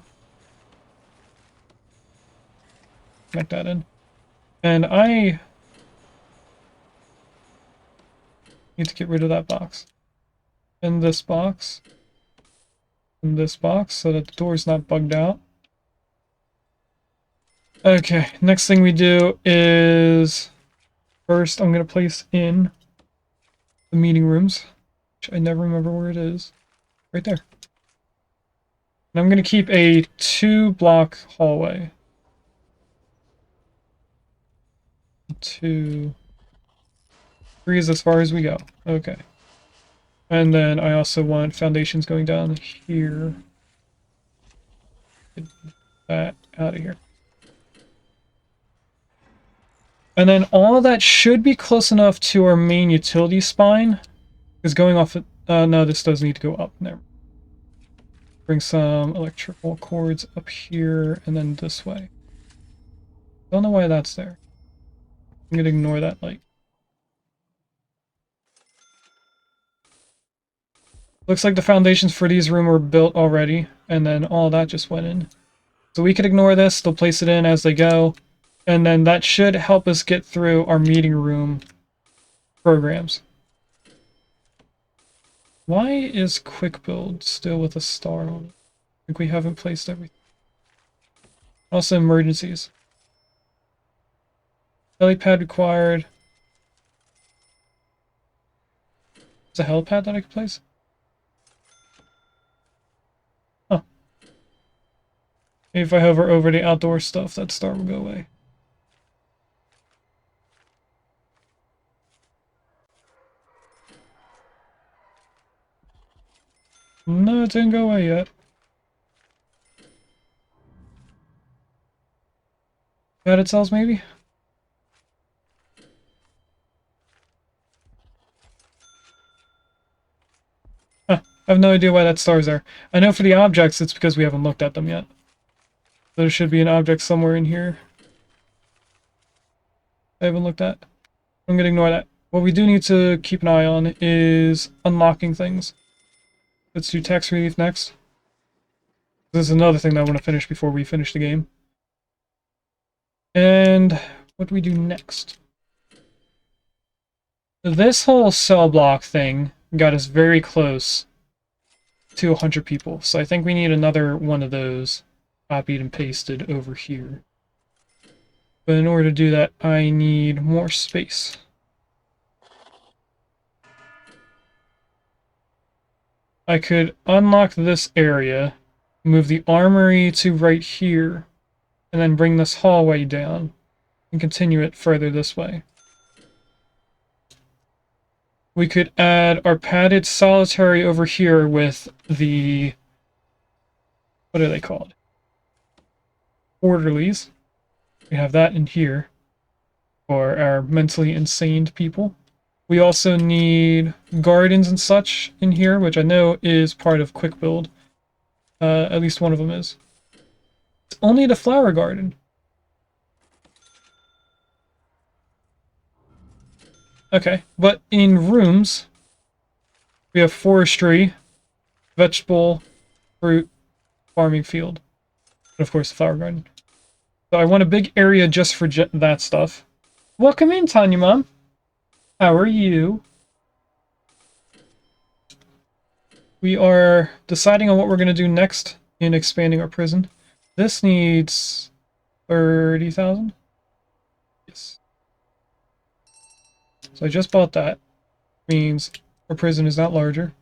connect that in. And I need to get rid of that box. And this box. And this box, so that the door's not bugged out. Okay, next thing we do is... First, I'm going to place in the meeting rooms, which I never remember where it is. Right there. And I'm going to keep a 2-block hallway. 2... 3 is as far as we go. Okay. And then I also want foundations going down here. Get that out of here. And then all that should be close enough to our main utility spine. Because going off... no, this does need to go up there. Bring some electrical cords up here and then this way. Don't know why that's there. I'm gonna ignore that light. Looks like the foundations for these rooms were built already, and then all that just went in. So we could ignore this, they'll place it in as they go, and then that should help us get through our meeting room programs. Why is quick build still with a star on it? I think we haven't placed everything. Also emergencies. Helipad required. Is a helipad that I could place? Huh. Maybe if I hover over the outdoor stuff, that star will go away. No, it didn't go away yet. Got it cells, maybe? Huh. I have no idea why that star's there. I know for the objects, it's because we haven't looked at them yet. There should be an object somewhere in here I haven't looked at. I'm gonna ignore that. What we do need to keep an eye on is unlocking things. Let's do tax relief next. This is another thing that I want to finish before we finish the game. And what do we do next? This whole cell block thing got us very close to 100 people, so I think we need another one of those copied and pasted over here. But in order to do that, I need more space. I could unlock this area, move the armory to right here, and then bring this hallway down and continue it further this way. We could add our padded solitary over here with the... what are they called? Orderlies. We have that in here for our mentally insane people. We also need gardens and such in here, which I know is part of quick build. At least one of them is. It's only the flower garden. Okay, but in rooms, we have forestry, vegetable, fruit, farming field, and of course the flower garden. So I want a big area just for that stuff. Welcome in, Tanya Mom. How are you? We are deciding on what we're going to do next in expanding our prison. This needs 30,000. Yes. So I just bought that. Means our prison is not larger.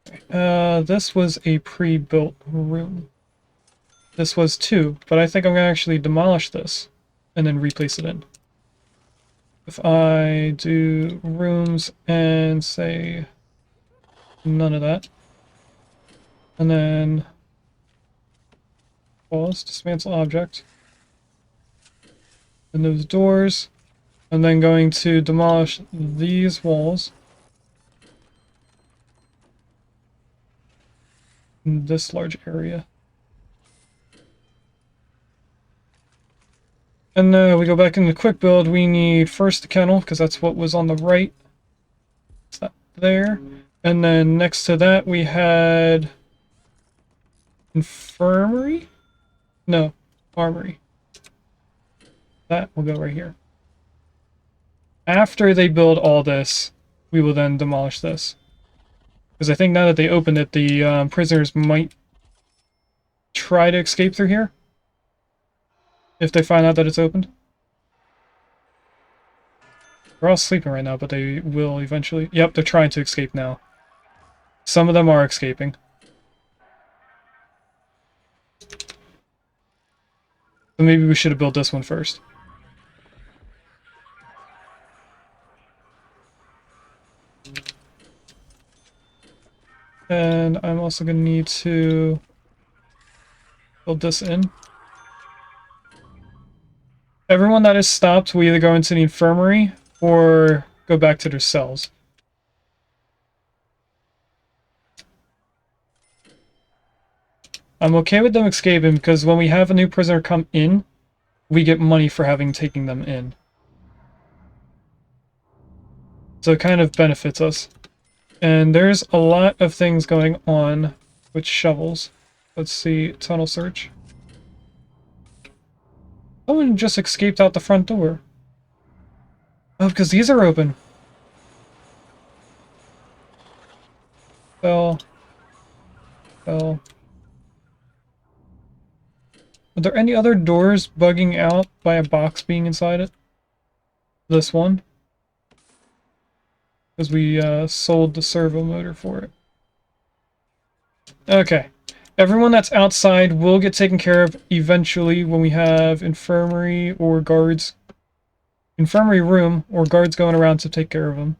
Okay. This was a pre-built room. This was too, but I think I'm gonna actually demolish this and then replace it in. If I do rooms and say none of that, and then pause, dismantle object, and those doors, and then going to demolish these walls, in this large area. And we go back into quick build, we need first the kennel, because that's what was on the right. It's that there. And then next to that we had infirmary? No, armory. That will go right here. After they build all this, we will then demolish this. Because I think now that they opened it, the prisoners might try to escape through here. If they find out that it's opened. They're all sleeping right now, but they will eventually... Yep, they're trying to escape now. Some of them are escaping. So maybe we should have built this one first. And I'm also going to need to build this in. Everyone that is stopped will either go into the infirmary or go back to their cells. I'm okay with them escaping because when we have a new prisoner come in, we get money for having taken them in. So it kind of benefits us. And there's a lot of things going on with shovels. Let's see, tunnel search. Someone just escaped out the front door. Oh, because these are open. Fell. Fell. Are there any other doors bugging out by a box being inside it? This one. Because we sold the servo motor for it. Okay. Everyone that's outside will get taken care of eventually when we have infirmary or guards. Infirmary room or guards going around to take care of them.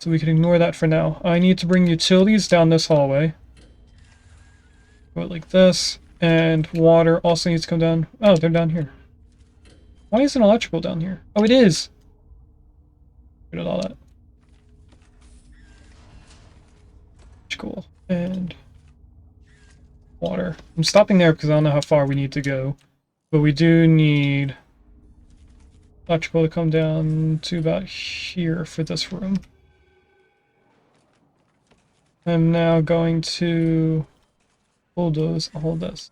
So we can ignore that for now. I need to bring utilities down this hallway. Go like this. And water also needs to come down. Oh, they're down here. Why isn't electrical down here? Oh, it is! Look at all that. Cool. And water. I'm stopping there because I don't know how far we need to go. But we do need electrical to come down to about here for this room. I'm now going to bulldoze all this.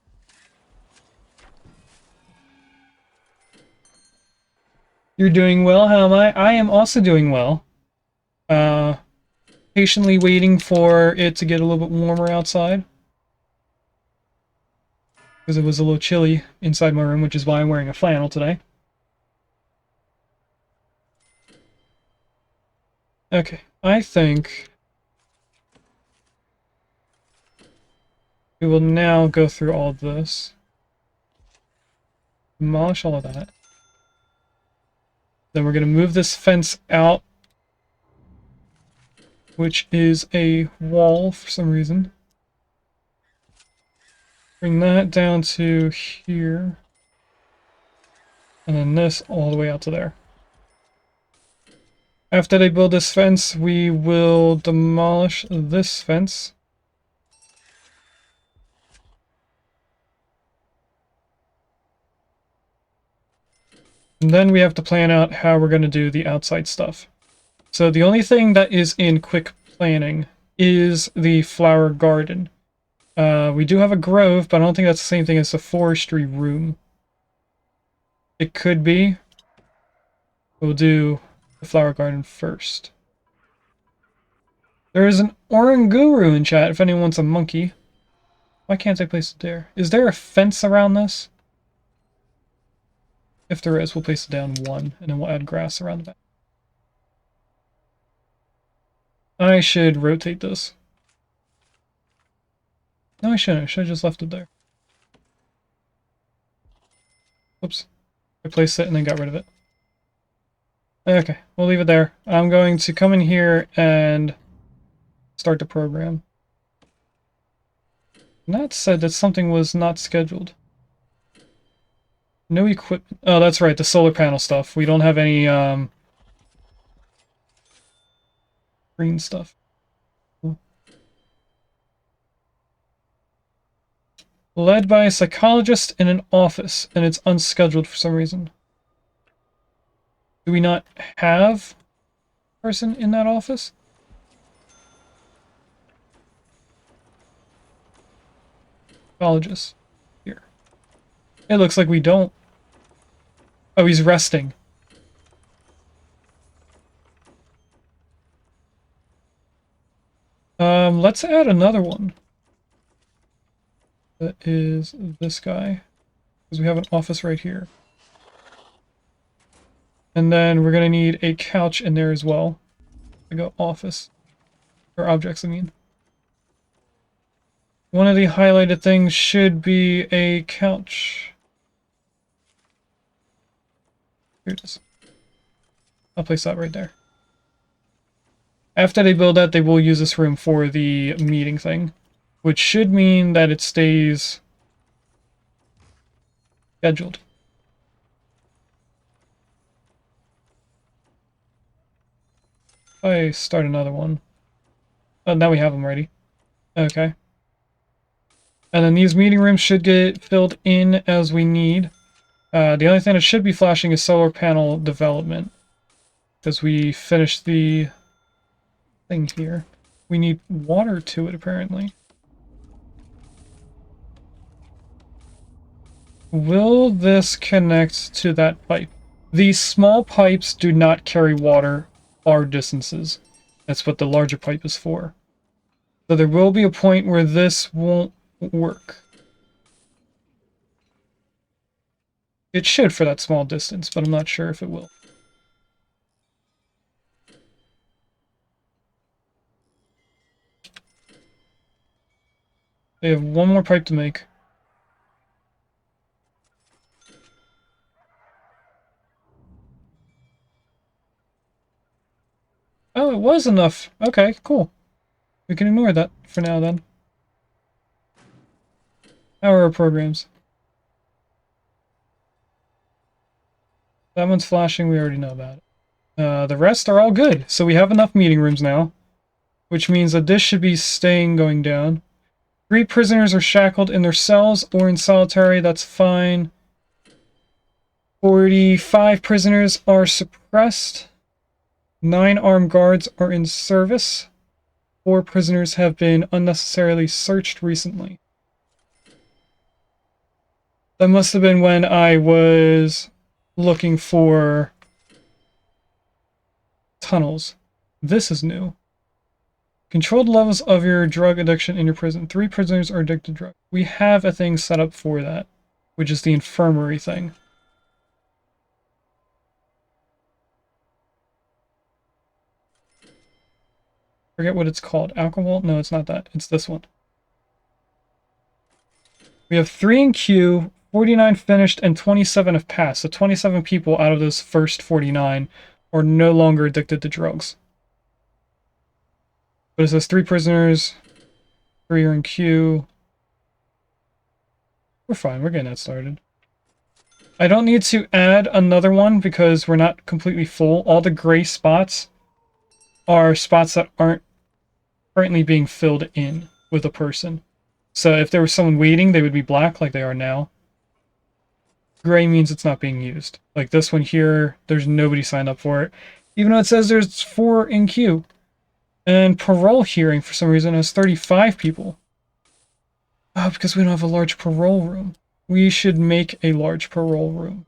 You're doing well, how am I? I am also doing well. Patiently waiting for it to get a little bit warmer outside. Because it was a little chilly inside my room, which is why I'm wearing a flannel today. Okay, I think we will now go through all of this. Demolish all of that. Then we're going to move this fence out, which is a wall for some reason. Bring that down to here. And then this all the way out to there. After they build this fence, we will demolish this fence. And then we have to plan out how we're going to do the outside stuff. So the only thing that is in quick planning is the flower garden. We do have a grove, but I don't think that's the same thing as a forestry room. It could be. We'll do the flower garden first. There is an oranguru in chat if anyone wants a monkey. Why can't I place it there? Is there a fence around this? If there is, we'll place it down one, and then we'll add grass around the back. I should rotate this. No, I shouldn't. I should have just left it there. Oops. I placed it and then got rid of it. Okay, we'll leave it there. I'm going to come in here and start the program. And that said that something was not scheduled. No equipment. Oh, that's right, the solar panel stuff. We don't have any, green stuff. Led by a psychologist in an office, and it's unscheduled for some reason. Do we not have a person in that office? Psychologist. Here. It looks like we don't. Oh, he's resting. Let's add another one. That is this guy. Because we have an office right here. And then we're gonna need a couch in there as well. I go office. Or objects, I mean. One of the highlighted things should be a couch. Here it is. I'll place that right there. After they build that, they will use this room for the meeting thing. Which should mean that it stays scheduled. I start another one. Oh, now we have them ready. Okay. And then these meeting rooms should get filled in as we need. The only thing that should be flashing is solar panel development. Because we finished the thing here. We need water to it, apparently. Will this connect to that pipe? These small pipes do not carry water far distances. That's what the larger pipe is for. So there will be a point where this won't work. It should for that small distance, but I'm not sure if it will. They have one more pipe to make. Oh, it was enough. Okay, cool. We can ignore that for now then. How are our programs? That one's flashing, we already know about it. The rest are all good, so we have enough meeting rooms now. Which means that this should be staying going down. 3 prisoners are shackled in their cells or in solitary, that's fine. 45 prisoners are suppressed. 9 armed guards are in service. 4 prisoners have been unnecessarily searched recently. That must have been when I was looking for tunnels. This is new. Control the levels of your drug addiction in your prison. 3 prisoners are addicted to drugs. We have a thing set up for that, which is the infirmary thing. Forget what it's called. Alcohol? No, it's not that. It's this one. We have 3 in queue, 49 finished, and 27 have passed. So 27 people out of those first 49 are no longer addicted to drugs. But it says 3 prisoners, 3 are in queue. We're fine, we're getting that started. I don't need to add another one because we're not completely full. All the gray spots are spots that aren't currently being filled in with a person. So if there was someone waiting, they would be black like they are now. Gray means it's not being used. Like this one here, there's nobody signed up for it. Even though it says there's 4 in queue. And parole hearing, for some reason, has 35 people. Oh, because we don't have a large parole room. We should make a large parole room.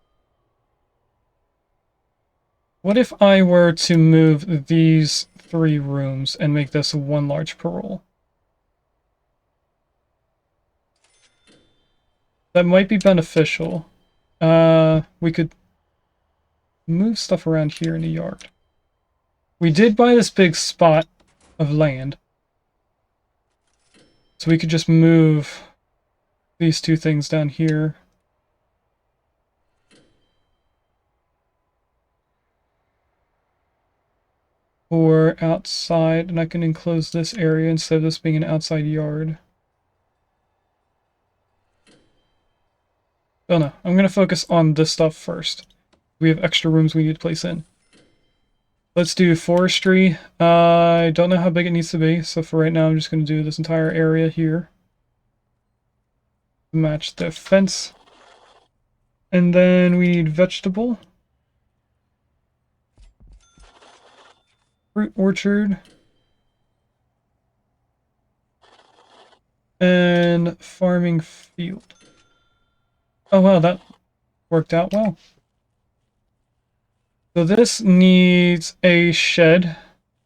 What if I were to move these 3 rooms and make this one large parole? That might be beneficial. We could move stuff around here in the yard. We did buy this big spot of land. So we could just move these two things down here. Or outside, and I can enclose this area instead of this being an outside yard. Oh no, I'm going to focus on this stuff first. We have extra rooms we need to place in. Let's do forestry. I don't know how big it needs to be, so for right now I'm just going to do this entire area here. Match the fence. And then we need vegetable. Fruit orchard. And farming field. Oh wow, that worked out well. So this needs a shed.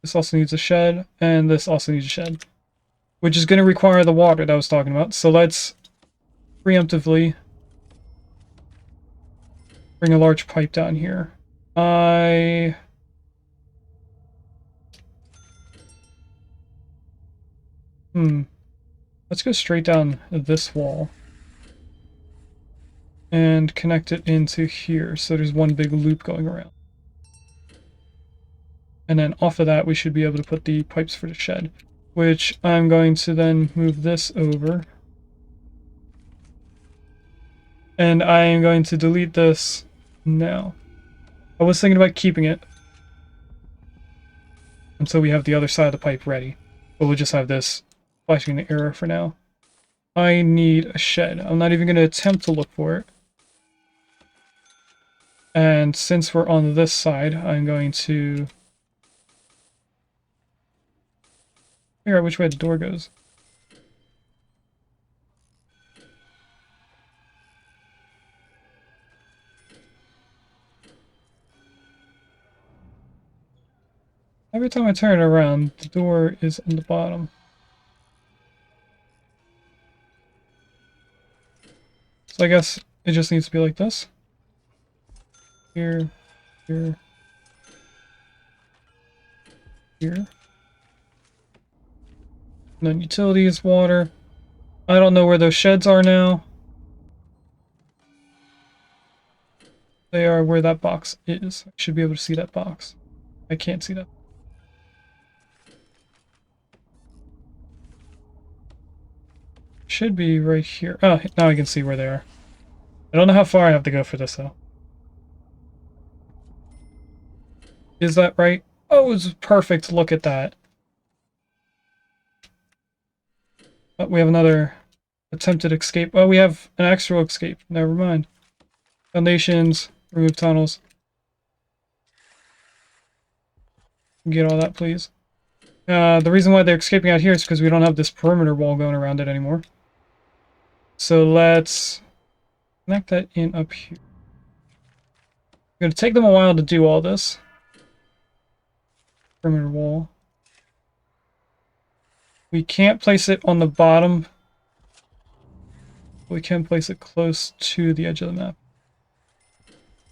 This also needs a shed, and this also needs a shed. Which is going to require the water that I was talking about. So let's preemptively bring a large pipe down here. Let's go straight down this wall. And connect it into here, so there's one big loop going around. And then off of that, we should be able to put the pipes for the shed. Which I'm going to then move this over. And I am going to delete this now. I was thinking about keeping it until we have the other side of the pipe ready. But we'll just have this flashing the arrow for now. I need a shed. I'm not even going to attempt to look for it. And since we're on this side, I'm going to figure out which way the door goes. Every time I turn it around, the door is on the bottom. So I guess it just needs to be like this. Here, here, here. And then utilities, water. I don't know where those sheds are now. They are where that box is. I should be able to see that box. I can't see that. Should be right here. Oh, now I can see where they are. I don't know how far I have to go for this, though. Is that right? Oh, it's perfect. Look at that. Oh, we have another attempted escape. Oh, we have an actual escape. Never mind. Foundations. Remove tunnels. Get all that, please. The reason why they're escaping out here is because we don't have this perimeter wall going around it anymore. So let's connect that in up here. It's going to take them a while to do all this. Perimeter wall. We can't place it on the bottom. But we can place it close to the edge of the map.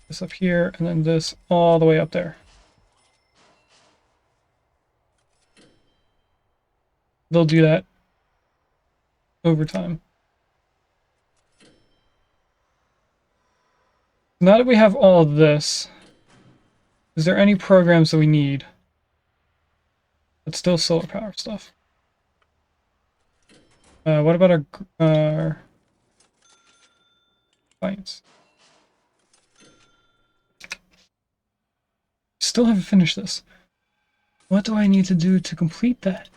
This up here, and then this all the way up there. They'll do that over time. Now that we have all of this, is there any programs that we need? It's still solar power stuff. What about our science? Still haven't finished this. What do I need to do to complete that?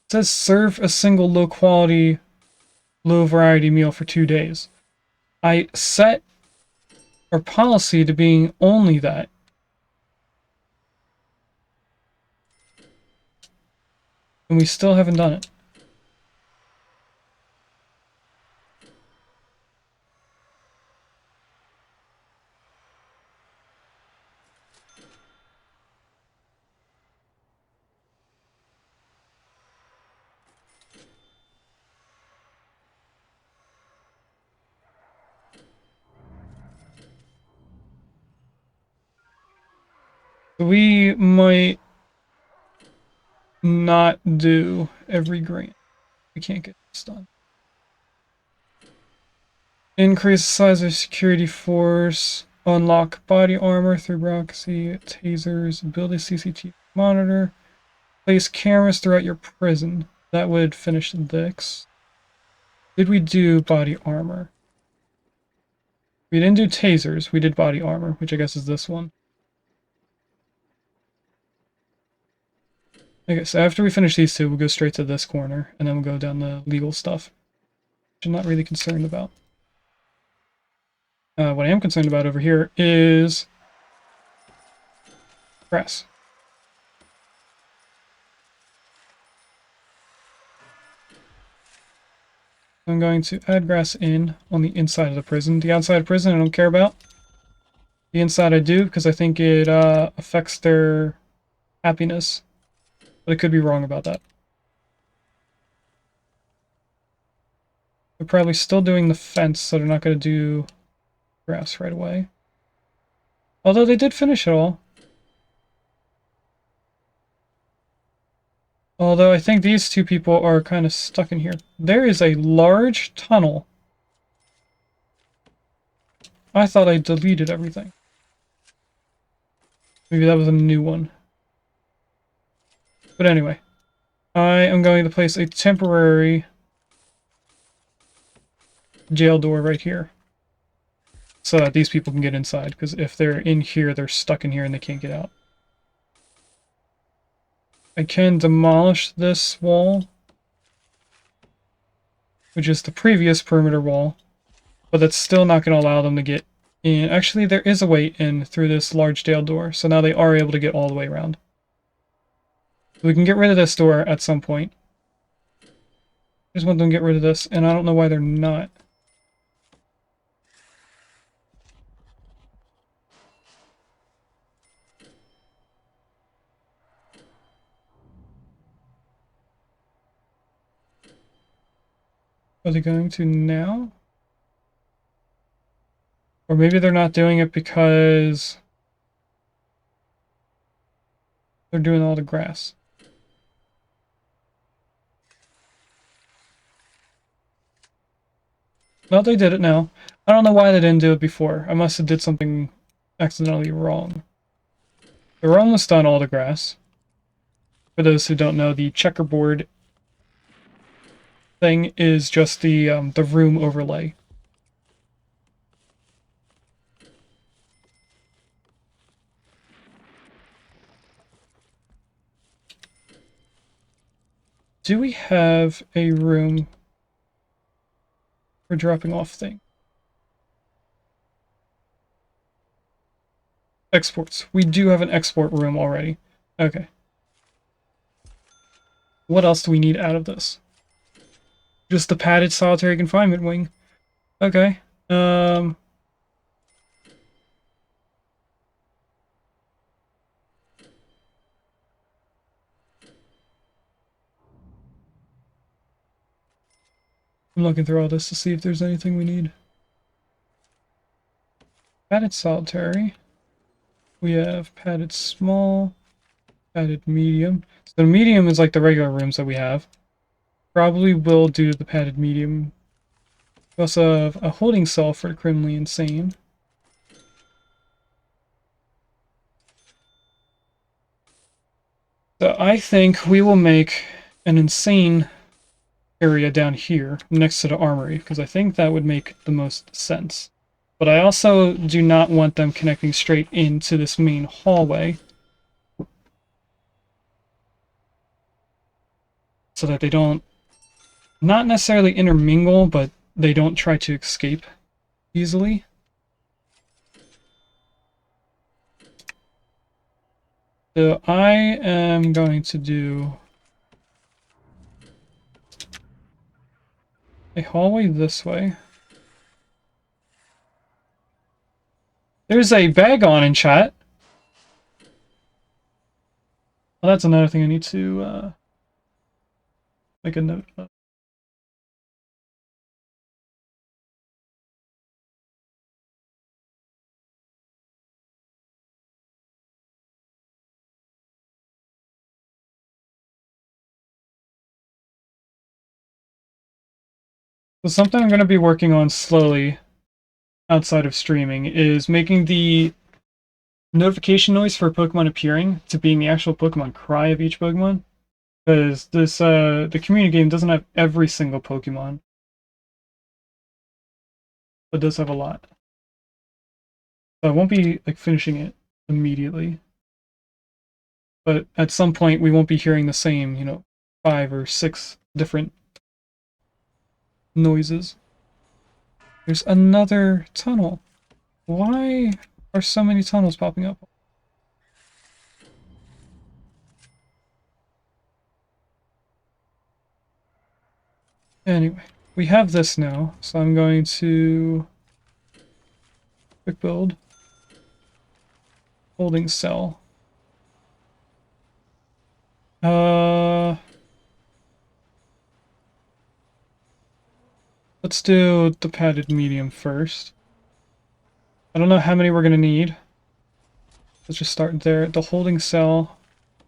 It says serve a single low quality, low variety meal for 2 days. I set our policy to being only that. And we still haven't done it. We might not do every grant. We can't get this done. Increase the size of security force. Unlock body armor through bureaucracy, tasers, build a CCTV monitor. Place cameras throughout your prison. That would finish this. Did we do body armor? We didn't do tasers. We did body armor, which I guess is this one. Okay, so after we finish these two, we'll go straight to this corner, and then we'll go down the legal stuff, which I'm not really concerned about. What I am concerned about over here is grass. I'm going to add grass in on the inside of the prison. The outside of prison I don't care about. The inside I do, because I think it affects their happiness. But I could be wrong about that. They're probably still doing the fence, so they're not going to do grass right away. Although they did finish it all. Although I think these two people are kind of stuck in here. There is a large tunnel. I thought I deleted everything. Maybe that was a new one. But anyway, I am going to place a temporary jail door right here. So that these people can get inside, because if they're in here, they're stuck in here and they can't get out. I can demolish this wall, which is the previous perimeter wall, but that's still not going to allow them to get in. Actually, there is a way in through this large jail door, so now they are able to get all the way around. We can get rid of this door at some point. I just want them to get rid of this, and I don't know why they're not. Are they going to now? Or maybe they're not doing it because they're doing all the grass. No, they did it now. I don't know why they didn't do it before. I must have did something accidentally wrong. They're almost done all the grass. For those who don't know, the checkerboard thing is just the room overlay. Do we have a room for dropping off thing? Exports. We do have an export room already. Okay. What else do we need out of this? Just the padded solitary confinement wing. Okay. I'm looking through all this to see if there's anything we need. Padded solitary. We have padded small, padded medium. So the medium is like the regular rooms that we have. Probably will do the padded medium. We also have a holding cell for the criminally insane. So I think we will make an insane area down here next to the armory, because I think that would make the most sense. But I also do not want them connecting straight into this main hallway, so that they don't, not necessarily intermingle, but they don't try to escape easily. So I am going to do a hallway this way. There's a bag on in chat. Well, that's another thing I need to make a note of. So something I'm going to be working on slowly outside of streaming is making the notification noise for Pokemon appearing to being the actual Pokemon cry of each Pokemon. Because this the community game doesn't have every single Pokemon, but does have a lot. So I won't be like finishing it immediately. But at some point we won't be hearing the same, 5 or 6 different noises. There's another tunnel. Why are so many tunnels popping up? Anyway, we have this now, so I'm going to quick build holding cell. Let's do the padded medium first. I don't know how many we're gonna need. Let's just start there. The holding cell,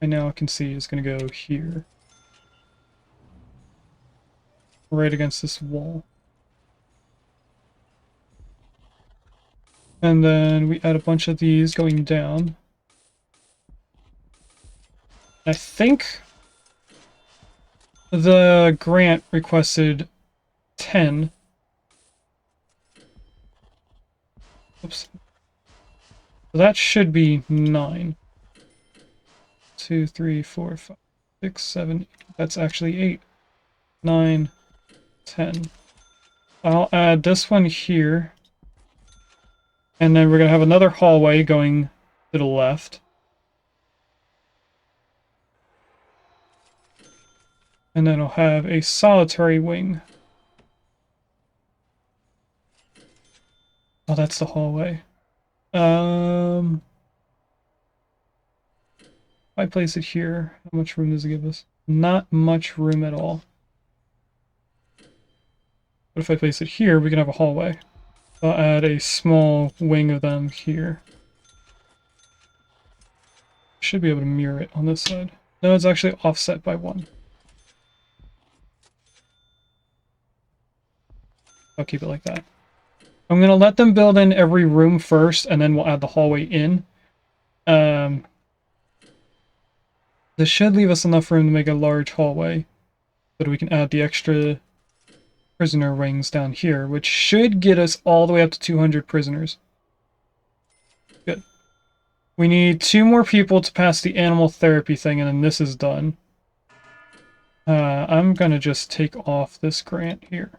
I now can see, is gonna go here. Right against this wall. And then we add a bunch of these going down. I think the grant requested 10. Oops. So that should be 9. 2, 3, 4, 5, 6, 7, 8. That's actually 8. 9, 10. I'll add this one here. And then we're going to have another hallway going to the left. And then I'll have a solitary wing. Oh, that's the hallway. If I place it here, how much room does it give us? Not much room at all. But if I place it here, we can have a hallway. I'll add a small wing of them here. Should be able to mirror it on this side. No, it's actually offset by 1. I'll keep it like that. I'm going to let them build in every room first, and then we'll add the hallway in. This should leave us enough room to make a large hallway, so that we can add the extra prisoner wings down here, which should get us all the way up to 200 prisoners. Good. We need 2 more people to pass the animal therapy thing, and then this is done. I'm going to just take off this grant here.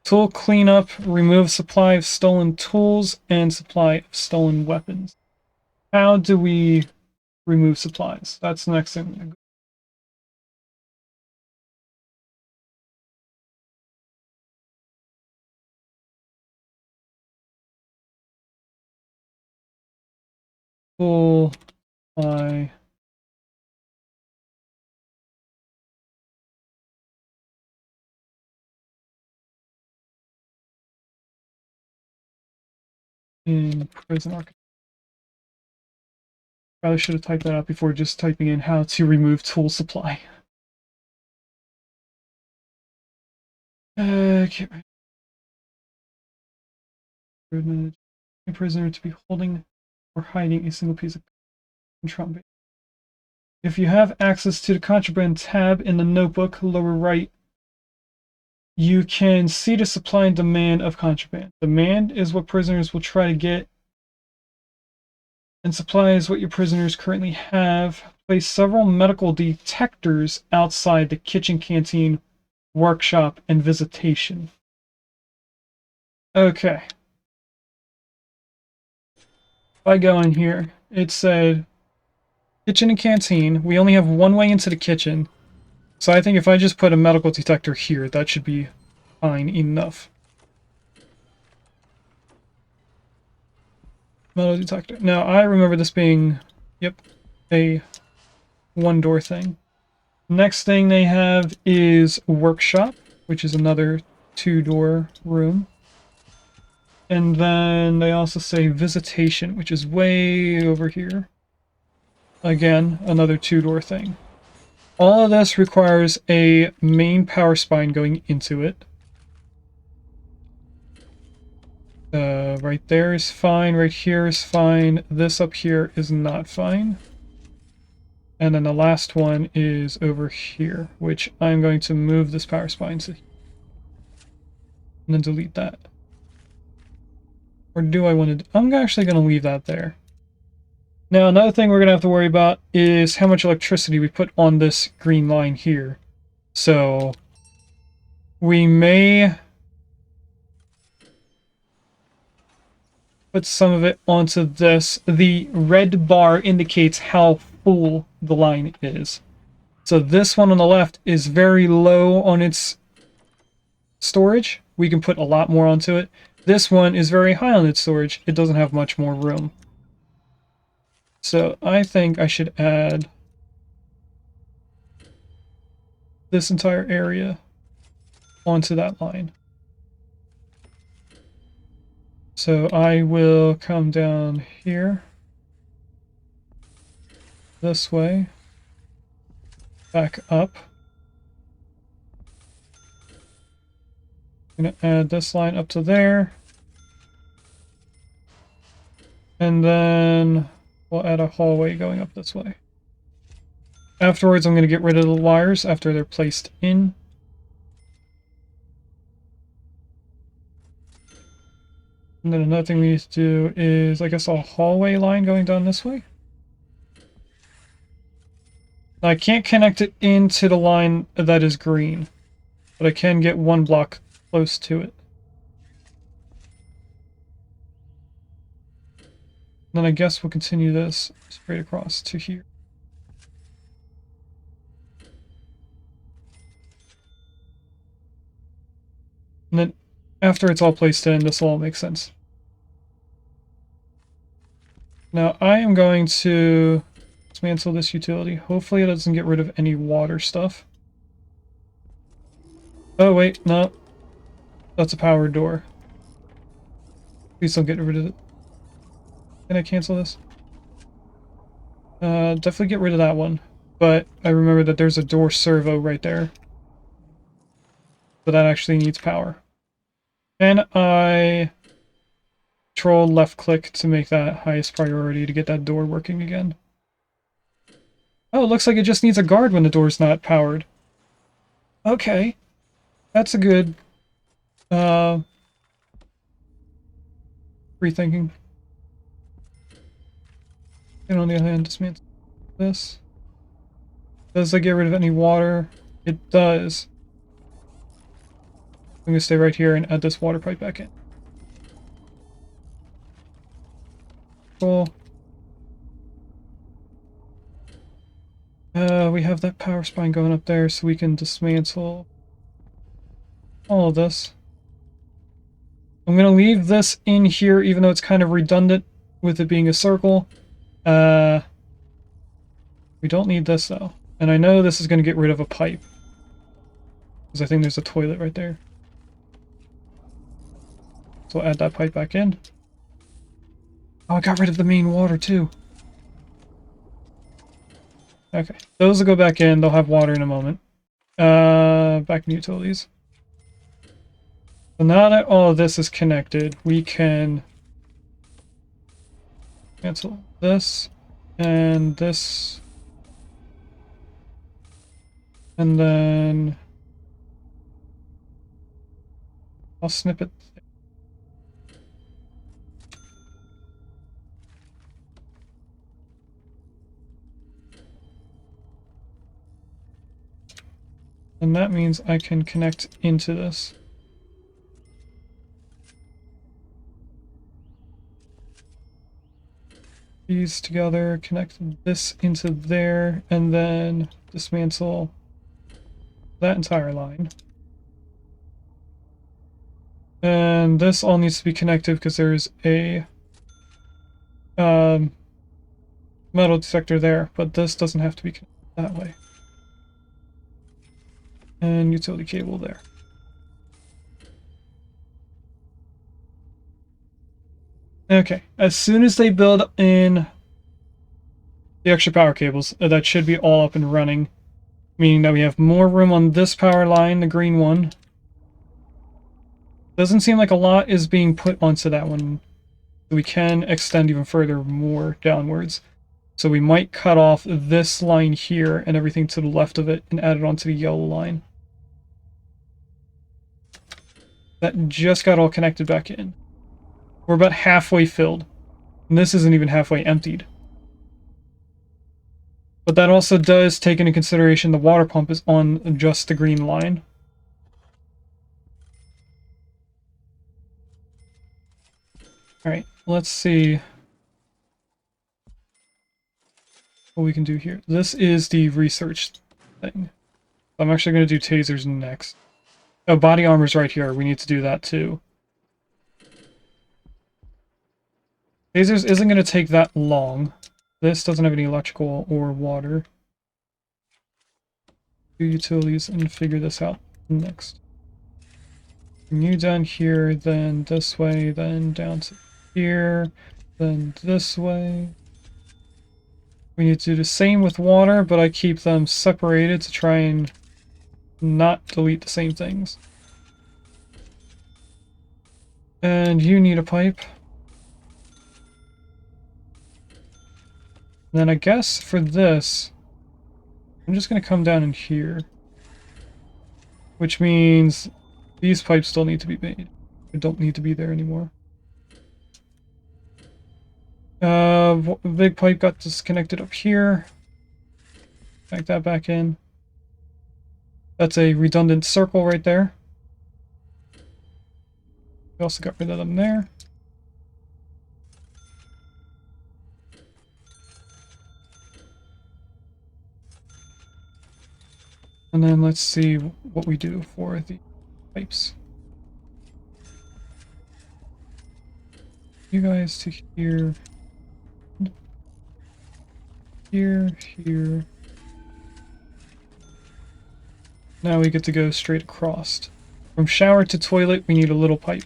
Tool cleanup, remove supply of stolen tools, and supply of stolen weapons. How do we remove supplies? That's the next thing. Tool, supply. In prison architecture. Probably should have typed that out before just typing in how to remove tool supply. Okay. A prisoner to be holding or hiding a single piece of contraband. If you have access to the contraband tab in the notebook, lower right, you can see the supply and demand of contraband. Demand is what prisoners will try to get, and supply is what your prisoners currently have. Place several medical detectors outside the kitchen, canteen, workshop, and visitation. Okay. If I go in here, it said kitchen and canteen. We only have one way into the kitchen. So I think if I just put a medical detector here, that should be fine enough. Metal detector. Now, I remember this being, yep, a one-door thing. Next thing they have is workshop, which is another 2-door room. And then they also say visitation, which is way over here. Again, another 2-door thing. All of this requires a main power spine going into it. Right there is fine, right here is fine, this up here is not fine. And then the last one is over here, which I'm going to move this power spine to, and then delete that. Or do I want to... I'm actually going to leave that there. Now, another thing we're going to have to worry about is how much electricity we put on this green line here. So, we may put some of it onto this. The red bar indicates how full the line is. So this one on the left is very low on its storage. We can put a lot more onto it. This one is very high on its storage. It doesn't have much more room. So I think I should add this entire area onto that line. So I will come down here, this way, back up. I'm going to add this line up to there. And then we'll add a hallway going up this way. Afterwards, I'm going to get rid of the wires after they're placed in. And then another thing we need to do is, I guess, a hallway line going down this way. Now, I can't connect it into the line that is green, but I can get one block close to it. And then I guess we'll continue this straight across to here. And then after it's all placed in, this will all make sense. Now I am going to dismantle this utility. Hopefully it doesn't get rid of any water stuff. Oh wait, no. That's a power door. Please don't get rid of it. Can I cancel this? Definitely get rid of that one. But I remember that there's a door servo right there. So that actually needs power. Can I control left click to make that highest priority to get that door working again? Oh, it looks like it just needs a guard when the door's not powered. Okay. That's a good rethinking. And on the other hand, dismantle this. Does it get rid of any water? It does. I'm gonna stay right here and add this water pipe back in. Cool. We have that power spine going up there, so we can dismantle all of this. I'm gonna leave this in here, even though it's kind of redundant with it being a circle. We don't need this though. And I know this is gonna get rid of a pipe, because I think there's a toilet right there. So I'll add that pipe back in. Oh, I got rid of the main water too. Okay, those will go back in. They'll have water in a moment. Back in utilities. So now that all of this is connected, we can cancel this and this. And then I'll snip it. And that means I can connect into this. These together, connect this into there, and then dismantle that entire line. And this all needs to be connected because there's a metal detector there, but this doesn't have to be connected that way. And utility cable there. Okay, as soon as they build in the extra power cables, that should be all up and running. meaning that we have more room on this power line, the green one. Doesn't seem like a lot is being put onto that one. We can extend even further more downwards. So we might cut off this line here and everything to the left of it and add it onto the yellow line. That just got all connected back in. We're about halfway filled. And this isn't even halfway emptied. But that also does take into consideration the water pump is on just the green line. Alright, let's see what we can do here. This is the research thing. I'm actually going to do tasers next. Oh, body armor's right here. We need to do that too. Tasers isn't going to take that long. This doesn't have any electrical or water. Do utilities and figure this out next. Bring you down here, then this way, then down to here, then this way. We need to do the same with water, but I keep them separated to try and not delete the same things. And you need a pipe. And then I guess for this, I'm just going to come down in here. Which means these pipes still need to be made. They don't need to be there anymore. Big pipe got disconnected up here. Back that back in. That's a redundant circle right there. We also got rid of them there. And then let's see what we do for the pipes. You guys to here. Here, here. Now we get to go straight across. From shower to toilet, we need a little pipe.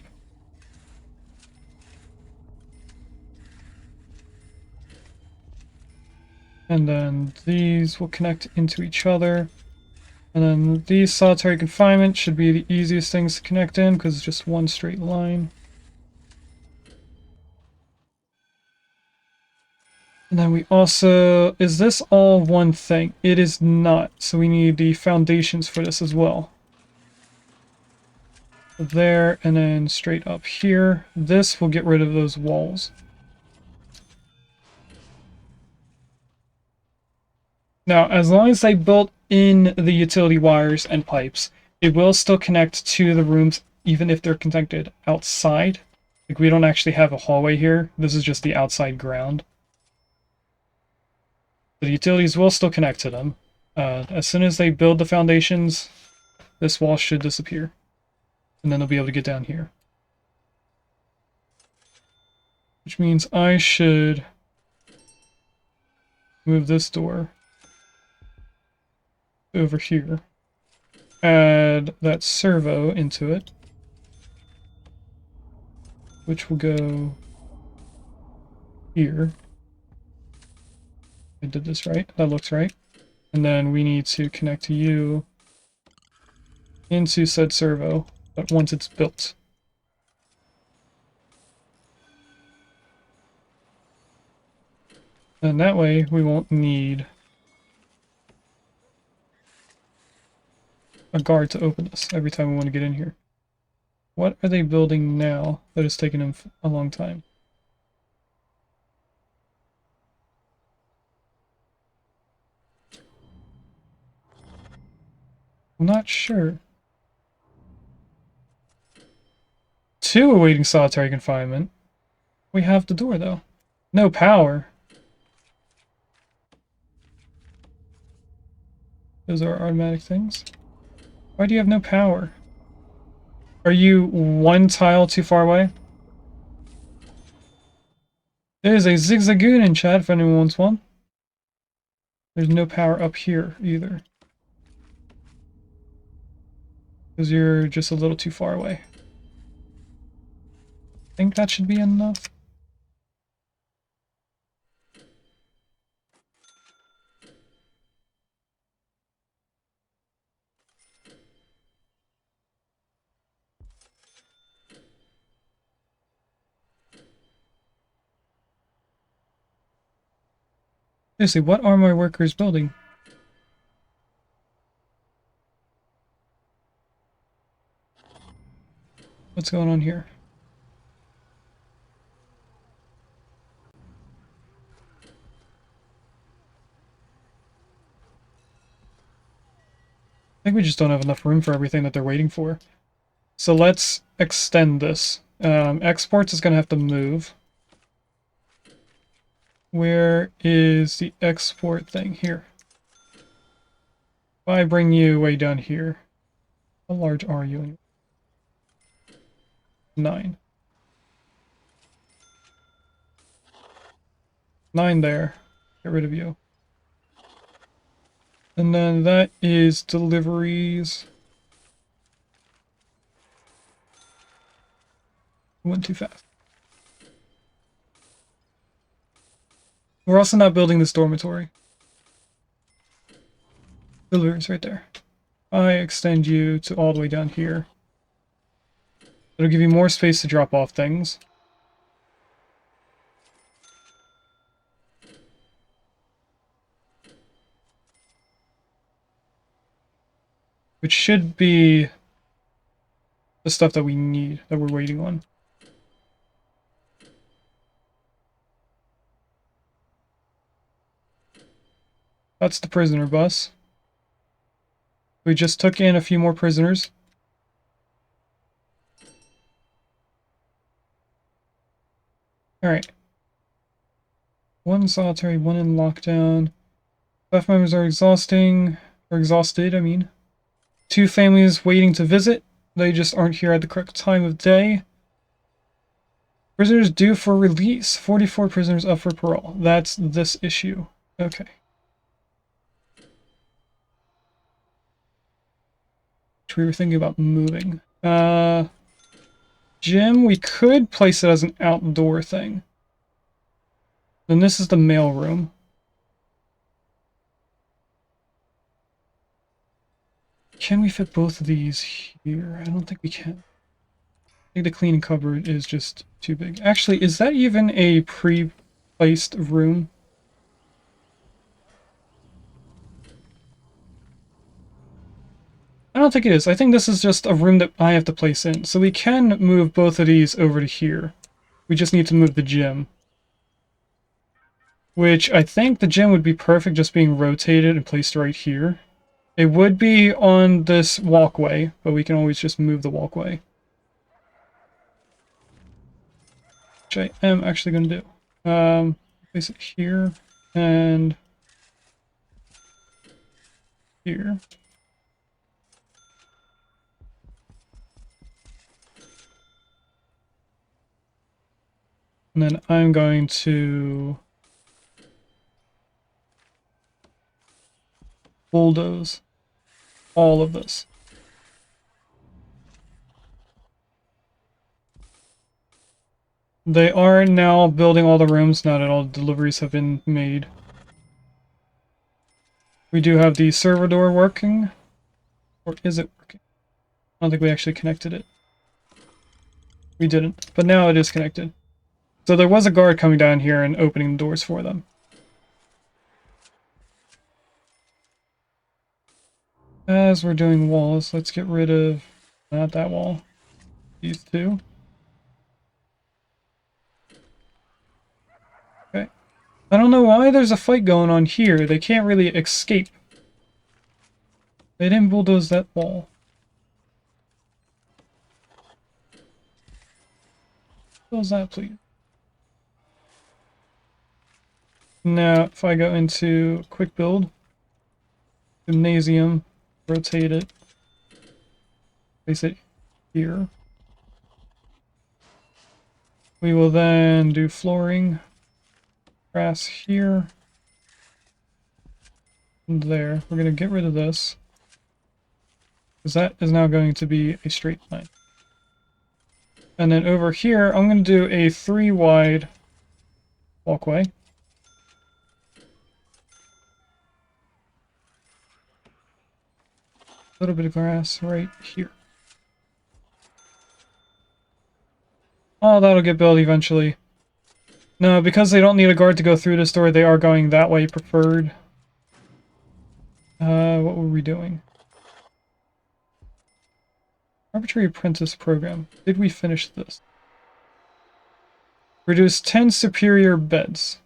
And then these will connect into each other. And then these solitary confinement should be the easiest things to connect in because it's just one straight line. And then we also... Is this all one thing? It is not. So we need the foundations for this as well. There, and then straight up here. This will get rid of those walls. Now, as long as they built in the utility wires and pipes, it will still connect to the rooms even if they're connected outside. Like, we don't actually have a hallway here. This is just the outside ground. The utilities will still connect to them. As soon as they build the foundations, this wall should disappear. And then they'll be able to get down here. Which means I should move this door over here. Add that servo into it. Which will go here. I did this right. That looks right. And then we need to connect you into said servo, but once it's built. And that way we won't need a guard to open this every time we want to get in here. What are they building now that is taking them a long time? I'm not sure. 2 awaiting solitary confinement. We have the door though. No power. Those are automatic things. Why do you have no power? Are you 1 tile too far away? There's a zigzagoon in chat if anyone wants one. There's no power up here either. Because you're just a little too far away. I think that should be enough. Seriously, what are my workers building? What's going on here? I think we just don't have enough room for everything that they're waiting for. So let's extend this. Exports is going to have to move. Where is the export thing? Here. If I bring you way down here, how large are you? 9. 9 there. Get rid of you. And then that is deliveries. Went too fast. We're also not building this dormitory. Deliveries right there. I extend you to all the way down here. It'll give you more space to drop off things. Which should be the stuff that we need, that we're waiting on. That's the prisoner bus. We just took in a few more prisoners. Alright. 1 solitary, 1 in lockdown. Staff members are exhausted, I mean. 2 families waiting to visit. They just aren't here at the correct time of day. Prisoners due for release. 44 prisoners up for parole. That's this issue. Okay. Which we were thinking about moving. Gym, we could place it as an outdoor thing. Then this is the mail room. Can we fit both of these here? I don't think we can. I think the cleaning cupboard is just too big. Actually, is that even a pre-placed room? I don't think it is. I think this is just a room that I have to place in. So we can move both of these over to here. We just need to move the gym. Which I think the gym would be perfect just being rotated and placed right here. It would be on this walkway, but we can always just move the walkway. Which I am actually going to do. Place it here and here. And then I'm going to bulldoze all of this. They are now building all the rooms now that all the deliveries have been made. We do have the server door working. Or is it working? I don't think we actually connected it. We didn't, but now it is connected. So there was a guard coming down here and opening the doors for them. As we're doing walls, let's get rid of, not that wall, these two. Okay. I don't know why there's a fight going on here. They can't really escape. They didn't bulldoze that wall. Bulldoze that, please. Now, if I go into quick build, gymnasium, rotate it, place it here. We will then do flooring, grass here, and there. We're going to get rid of this, because that is now going to be a straight line. And then over here, I'm going to do a 3 wide walkway. A little bit of grass right here. Oh, that'll get built eventually. No, because they don't need a guard to go through this door, they are going that way preferred. What were we doing? Arbitrary Apprentice Program. Did we finish this? Reduce 10 superior beds.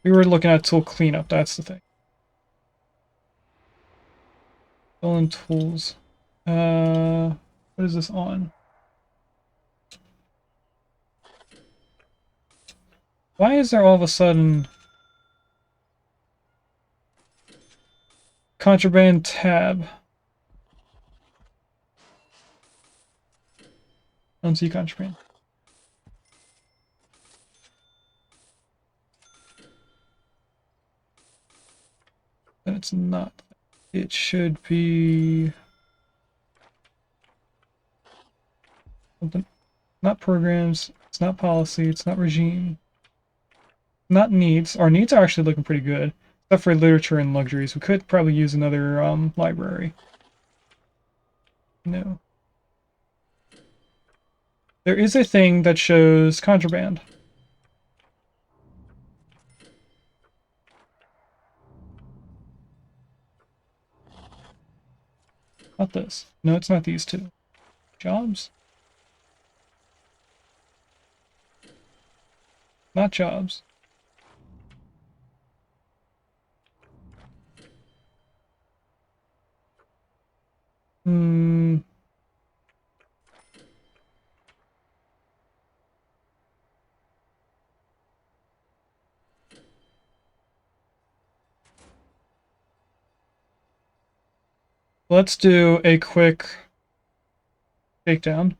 We were looking at tool cleanup, that's the thing. Fill in tools. What is this on? Why is there all of a sudden contraband tab? I don't see contraband. Then it's not. It should be something. Not programs. It's not policy. It's not regime. Not needs. Our needs are actually looking pretty good, except for literature and luxuries. We could probably use another library. No. There is a thing that shows contraband. Not this. No, it's not these two. Jobs? Not jobs. Hmm. Let's do a quick shakedown.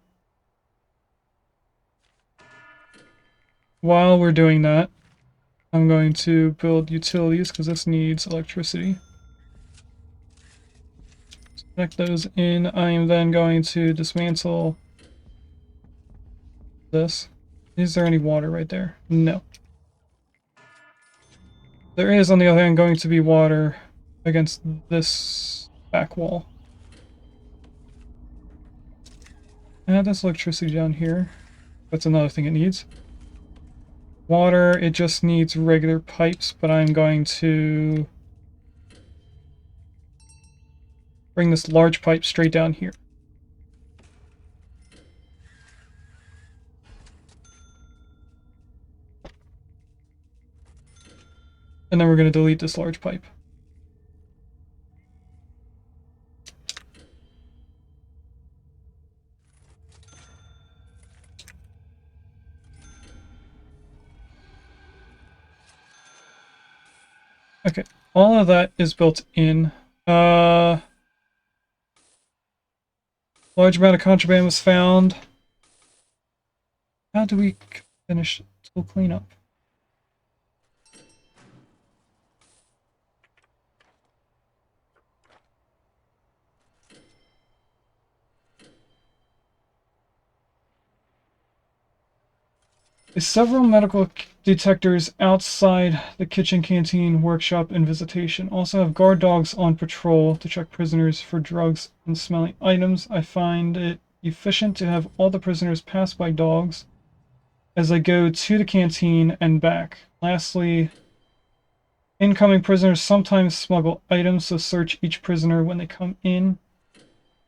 While we're doing that, I'm going to build utilities because this needs electricity. Connect those in. I am then going to dismantle this. Is there any water right there? No. There is, on the other hand, going to be water against this back wall. Add this electricity down here. That's another thing it needs. Water, it just needs regular pipes, but I'm going to bring this large pipe straight down here. And then we're going to delete this large pipe. Okay, all of that is built in. Large amount of contraband was found. How do we finish tool cleanup? There's several medical detectors outside the kitchen, canteen, workshop, and visitation. Also have guard dogs on patrol to check prisoners for drugs and smelly items. I find it efficient to have all the prisoners pass by dogs as they go to the canteen and back. Lastly, incoming prisoners sometimes smuggle items, so search each prisoner when they come in,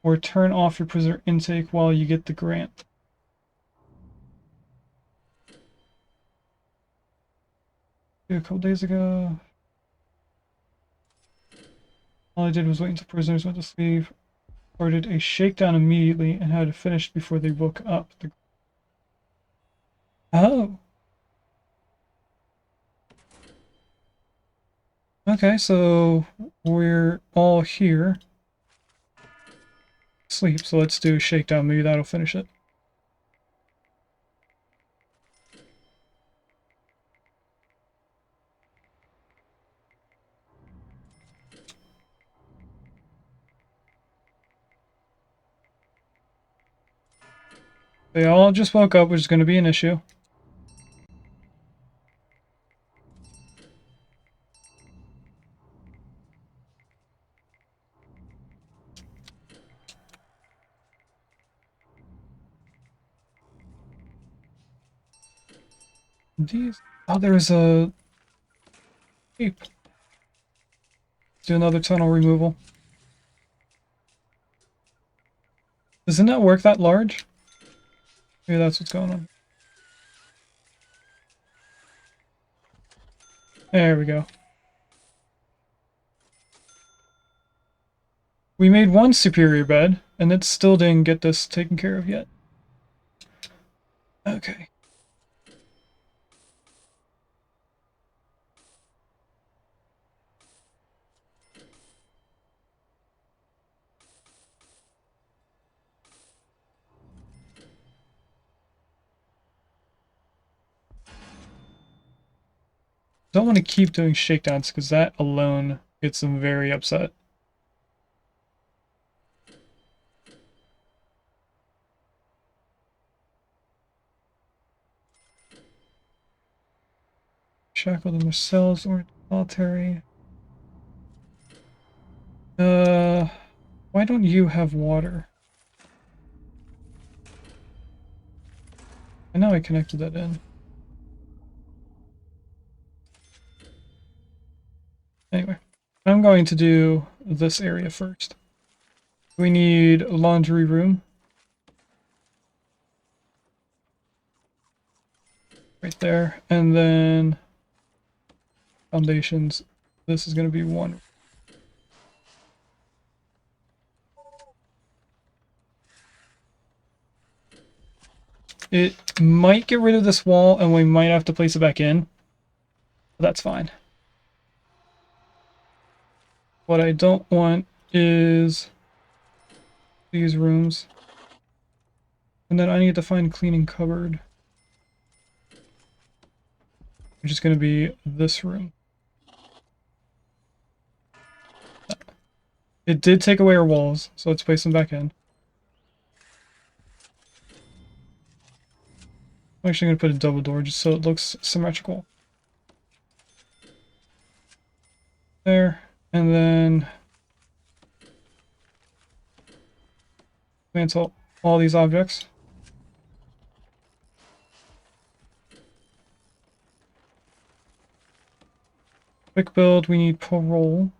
or turn off your prisoner intake while you get the grant. A couple days ago, all I did was wait until prisoners went to sleep, ordered a shakedown immediately, and had it finished before they woke up. Oh. Okay, so we're all here. Sleep, so let's do a shakedown. Maybe that'll finish it. They all just woke up, which is going to be an issue. These... Oh, there's a... Cape. Do another tunnel removal. Does it not work that large? Maybe that's what's going on. There we go. We made one superior bed, and it still didn't get this taken care of yet. Okay. Don't want to keep doing shakedowns because that alone gets them very upset. Shackle them with cells or solitary. Why don't you have water? I know I connected that in. Anyway, I'm going to do this area first. We need a laundry room. Right there. And then foundations. This is going to be one. It might get rid of this wall and we might have to place it back in. But that's fine. What I don't want is these rooms. And then I need to find cleaning cupboard. Which is going to be this room. It did take away our walls, so let's place them back in. I'm actually going to put a double door just so it looks symmetrical. There, and then cancel all these objects. Quick build, we need parole.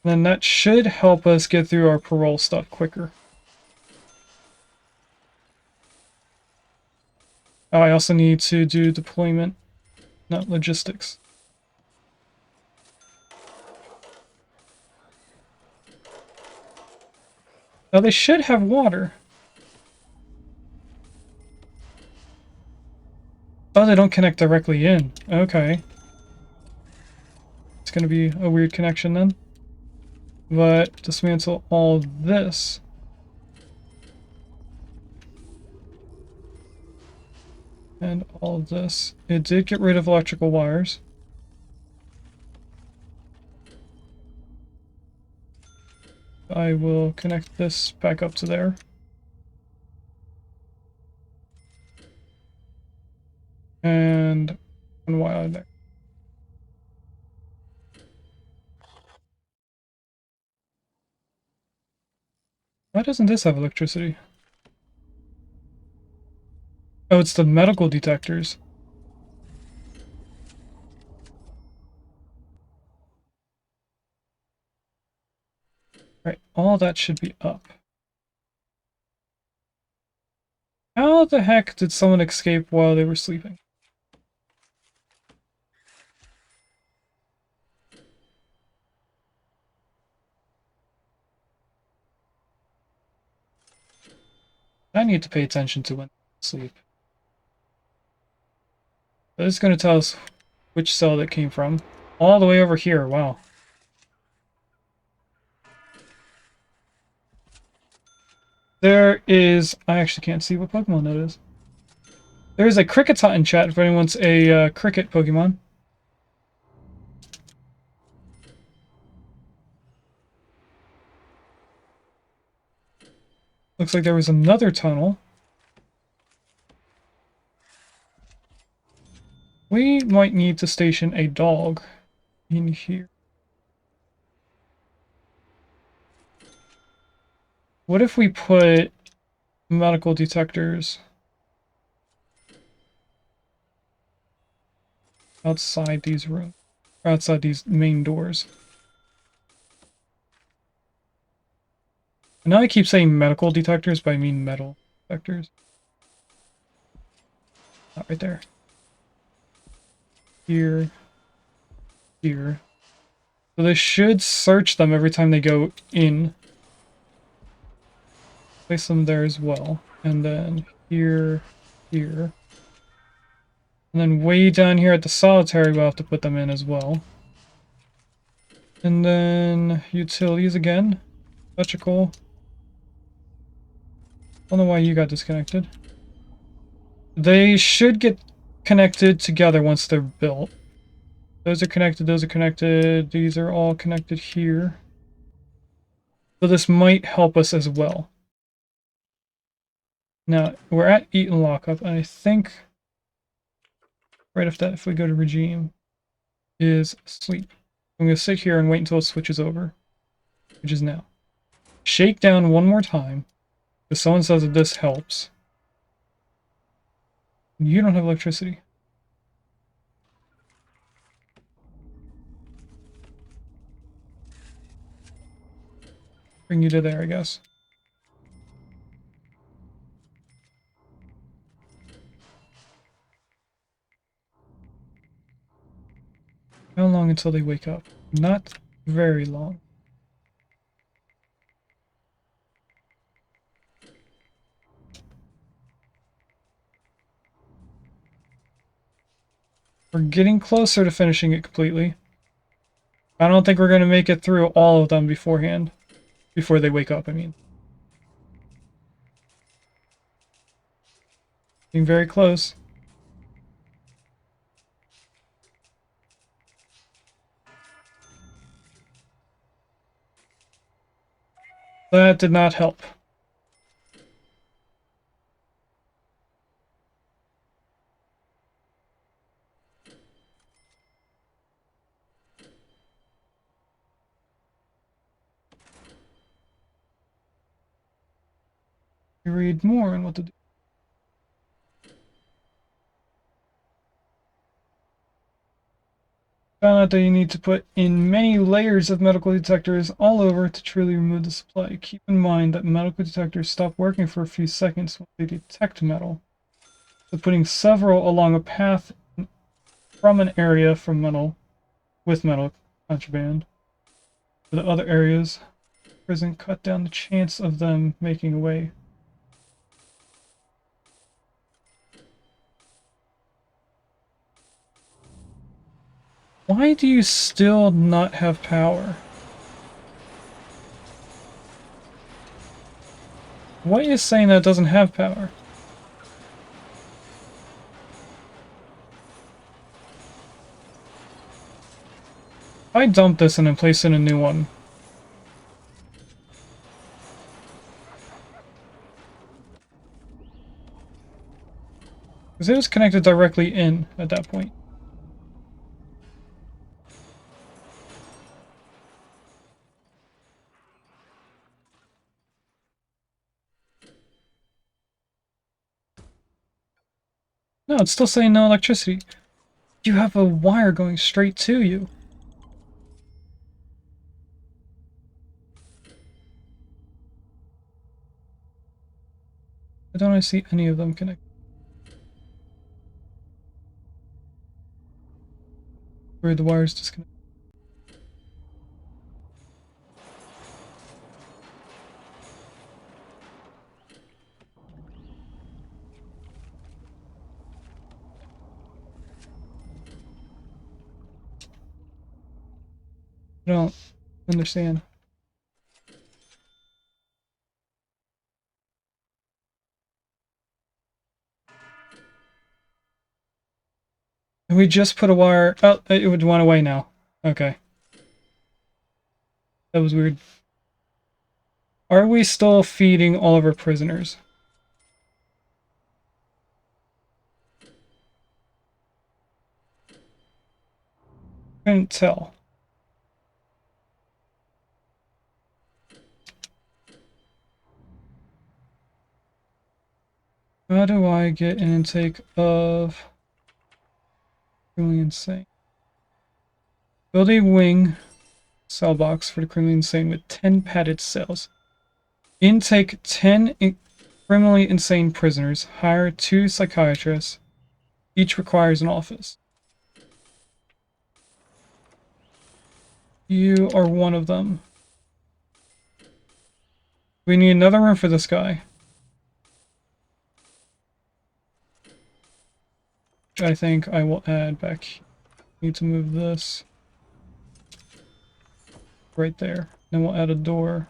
Then that should help us get through our parole stuff quicker. Oh, I also need to do deployment, not logistics. Now they should have water. Oh, they don't connect directly in. Okay. It's going to be a weird connection then. But dismantle all this. And all of this. It did get rid of electrical wires. I will connect this back up to there. And one wire there. Why doesn't this have electricity? Oh, it's the medical detectors. Right, all that should be up. How the heck did someone escape while they were sleeping? I need to pay attention to when they sleep. But it's going to tell us which cell that came from. All the way over here, wow. There is... I actually can't see what Pokemon that is. There is a Crickettot in chat if anyone wants a cricket Pokemon. Looks like there was another tunnel. We might need to station a dog in here. What if we put medical detectors outside these rooms, outside these main doors? And now I keep saying medical detectors, but I mean metal detectors. Not right there. Here. Here. So they should search them every time they go in. Place them there as well. And then here, here. And then way down here at the solitary, we'll have to put them in as well. And then utilities again. Electrical. I don't know why you got disconnected. They should get connected together once they're built. Those are connected, those are connected. These are all connected here. So this might help us as well. Now, we're at Eat and Lockup, and I think right after that, if we go to Regime, is Sleep. I'm going to sit here and wait until it switches over, which is now. Shake down one more time, because someone says that this helps. You don't have electricity. Bring you to there, I guess. How long until they wake up? Not very long. We're getting closer to finishing it completely. I don't think we're going to make it through all of them beforehand. Before they wake up, I mean. Being very close. That did not help. You read more on what to do. Found out that you need to put in many layers of medical detectors all over to truly remove the supply. Keep in mind that medical detectors stop working for a few seconds when they detect metal. So putting several along a path from an area from metal, with metal contraband, to the other areas, prison cut down the chance of them making away. Why do you still not have power? What is saying that it doesn't have power? If I dump this and then place in a new one. Because it was connected directly in at that point. No, it's still saying no electricity. You have a wire going straight to you. I don't see any of them connected. Where the wires disconnect. I don't understand. And we just put a wire. Oh, it would went away now. Okay. That was weird. Are we still feeding all of our prisoners? Couldn't tell. How do I get an intake of criminally insane? Build a wing cell box for the criminally insane with 10 padded cells. Intake 10 criminally insane prisoners. Hire 2 psychiatrists. Each requires an office. You are one of them. We need another room for this guy. Which I think I will add back. Need to move this right there. Then we'll add a door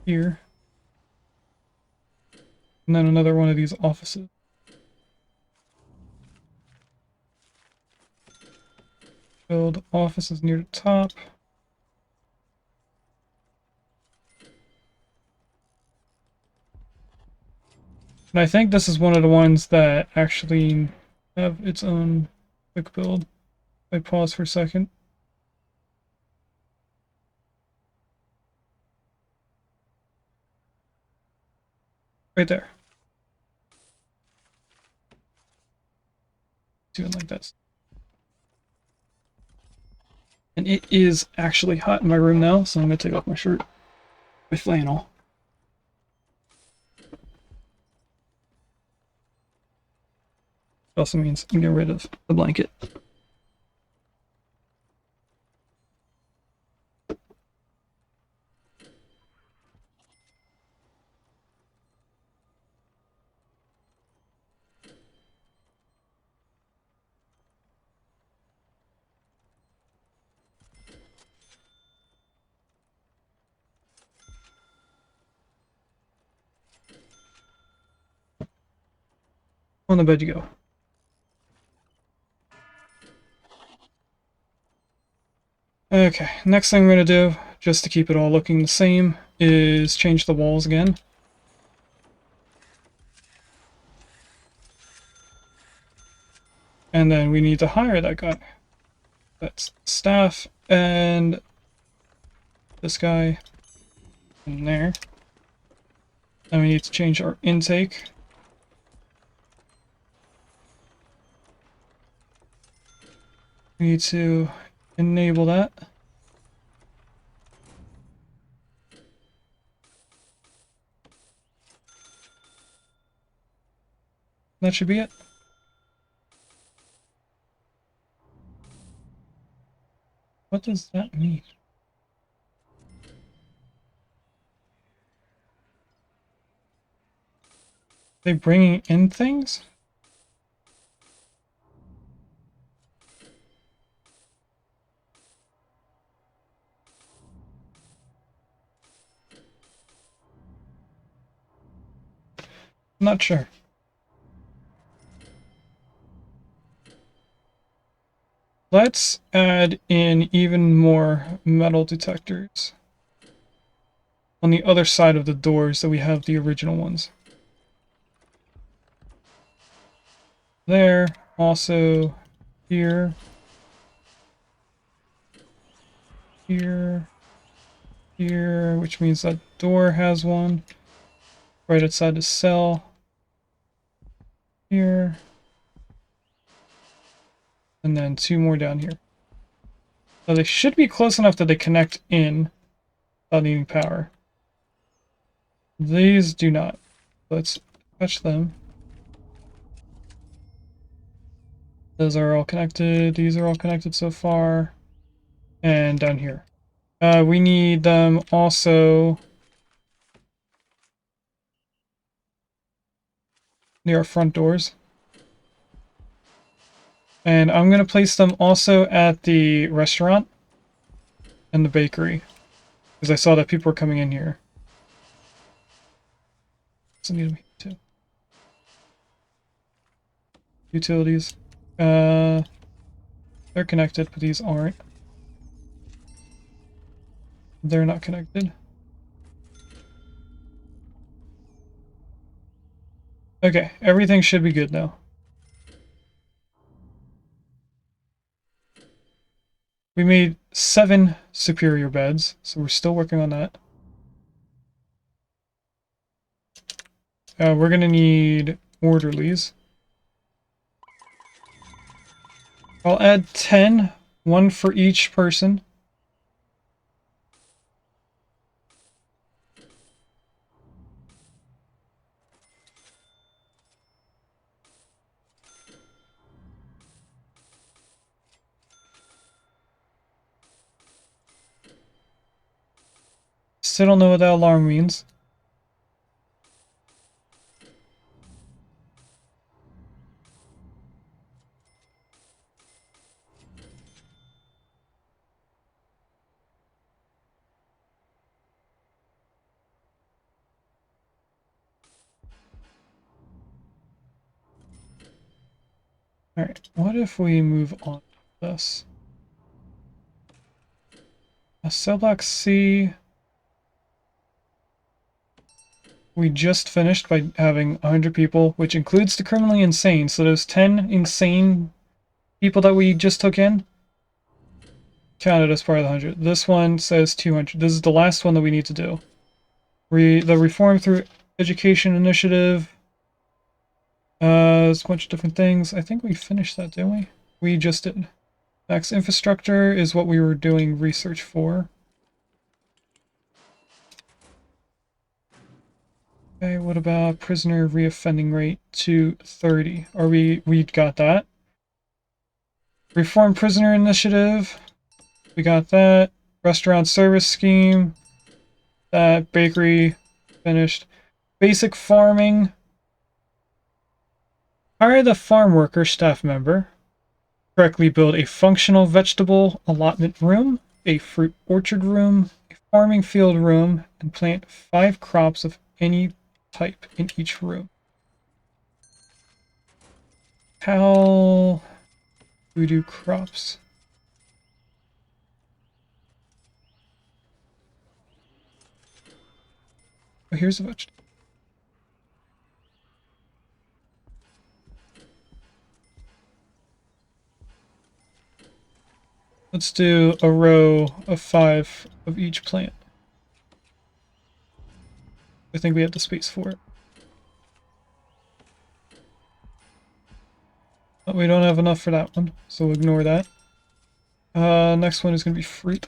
here. And then another one of these offices. Build offices near the top. And I think this is one of the ones that actually have its own quick build. I pause for a second. Right there. Do it like this. And it is actually hot in my room now, so I'm going to take off my shirt. My flannel. Also means I'm getting rid of the blanket. On the bed you go. Okay, next thing I'm going to do, just to keep it all looking the same, is change the walls again. And then we need to hire that guy. That's staff, and this guy in there. And we need to change our intake. We need to enable that. That should be it. What does that mean? Are they bringing in things? I'm not sure. Let's add in even more metal detectors on the other side of the doors that we have the original ones. There, also here, here, here, which means that door has one right outside the cell. Here. And then 2 more down here. Now they should be close enough that they connect in without needing power. These do not. Let's touch them. Those are all connected. These are all connected so far. And down here. We need them also near our front doors. And I'm going to place them also at the restaurant and the bakery. Because I saw that people were coming in here. So I need them here too. Utilities. They're connected, but these aren't. They're not connected. Okay, everything should be good now. We made 7 superior beds, so we're still working on that. We're gonna need orderlies. I'll add 10, one for each person. Still don't know what that alarm means. Alright, what if we move on to this? A cell block C. We just finished by having 100 people, which includes the criminally insane. So those 10 insane people that we just took in counted as part of the 100. This one says 200. This is the last one that we need to do. The Reform Through Education Initiative. There's a bunch of different things. I think we finished that, didn't we? We just did. Max Infrastructure is what we were doing research for. Okay, what about prisoner reoffending rate to 30? We got that. Reform Prisoner Initiative. We got that. Restaurant Service Scheme. That. Bakery. Finished. Basic Farming. Hire the farm worker staff member. Correctly build a functional vegetable allotment room, a fruit orchard room, a farming field room, and plant 5 crops of any type in each room. How do we do crops? Oh, here's a vegetable. Let's do a row of 5 of each plant. I think we have the space for it. But we don't have enough for that one, so we'll ignore that. Next one is going to be fruit.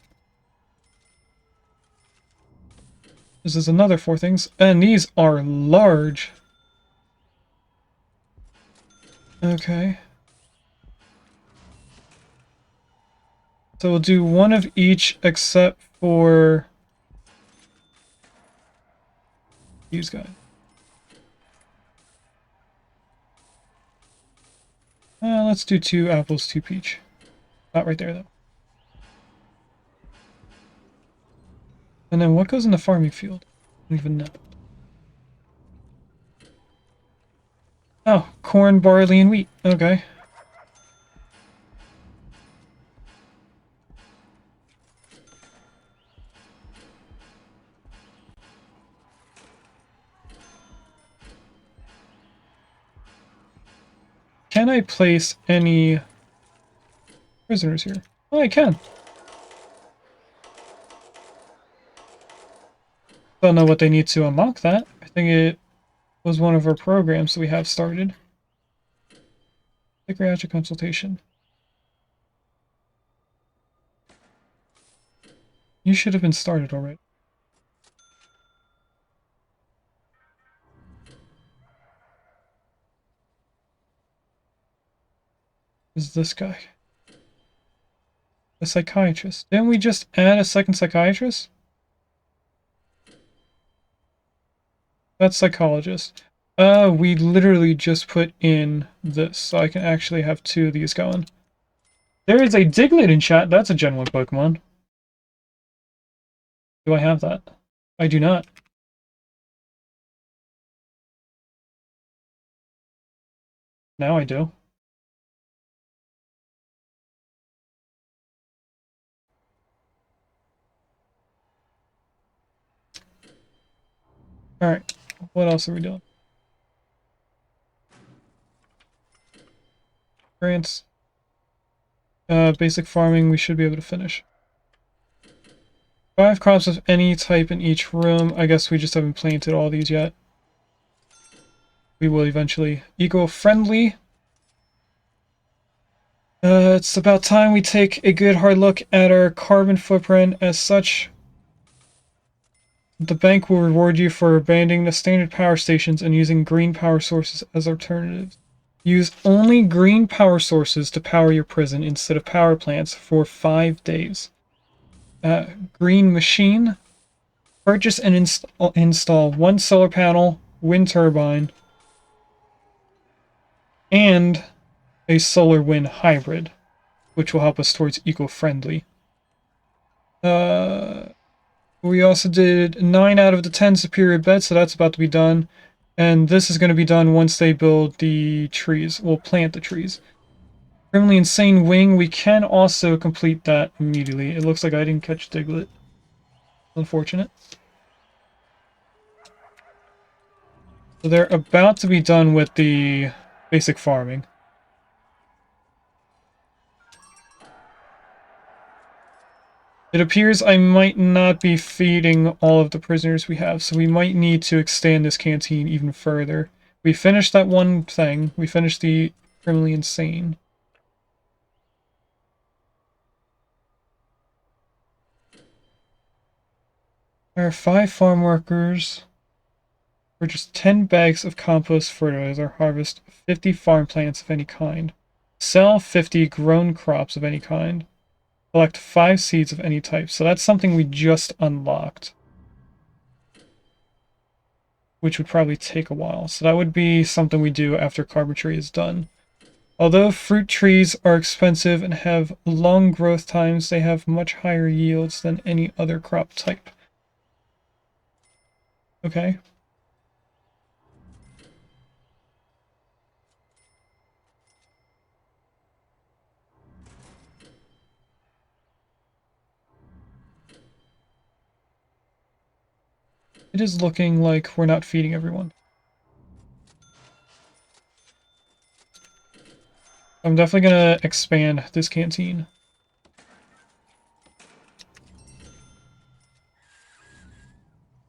This is another 4 things, and these are large. Okay. So we'll do 1 of each except for these guys. Let's do 2 apples, 2 peach. Not right there, though. And then what goes in the farming field? I don't even know. Oh, corn, barley, and wheat. Okay. Can I place any prisoners here? Oh, I can. Don't know what they need to unlock that. I think it was one of our programs that we have started. Psychiatric consultation. You should have been started already. Is this guy? A psychiatrist. Didn't we just add a second psychiatrist? That's psychologist. We literally just put in this, so I can actually have 2 of these going. There is a Diglett in chat. That's a Gen 1 Pokemon. Do I have that? I do not. Now I do. Alright, what else are we doing? Grants. Basic farming we should be able to finish. 5 crops of any type in each room. I guess we just haven't planted all these yet. We will eventually. Eco-friendly. It's about time we take a good hard look at our carbon footprint. As such, the bank will reward you for abandoning the standard power stations and using green power sources as alternatives. Use only green power sources to power your prison instead of power plants for 5 days. Green machine. Purchase and install 1 solar panel, wind turbine, and a solar wind hybrid, which will help us towards eco-friendly. We also did 9 out of the 10 superior beds, so that's about to be done. And this is going to be done once they build the trees. We'll plant the trees. Criminally Insane Wing, we can also complete that immediately. It looks like I didn't catch Diglett. Unfortunate. So they're about to be done with the basic farming. It appears I might not be feeding all of the prisoners we have, so we might need to extend this canteen even further. We finished that one thing. We finished the Criminally Insane. There are 5 farm workers. Purchase 10 bags of compost fertilizer. Harvest 50 farm plants of any kind. Sell 50 grown crops of any kind. Collect 5 seeds of any type. So that's something we just unlocked, which would probably take a while. So that would be something we do after carpentry is done. Although fruit trees are expensive and have long growth times, they have much higher yields than any other crop type. Okay. It is looking like we're not feeding everyone. I'm definitely going to expand this canteen.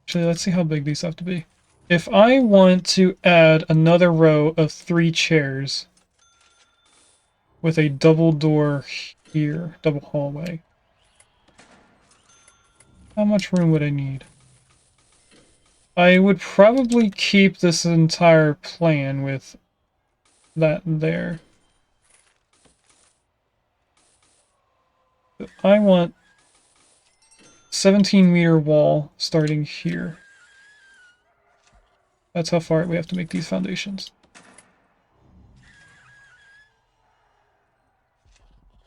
Actually, let's see how big these have to be. If I want to add another row of 3 chairs with a double door here, double hallway, how much room would I need? I would probably keep this entire plan with that there. But I want 17-meter wall starting here. That's how far we have to make these foundations.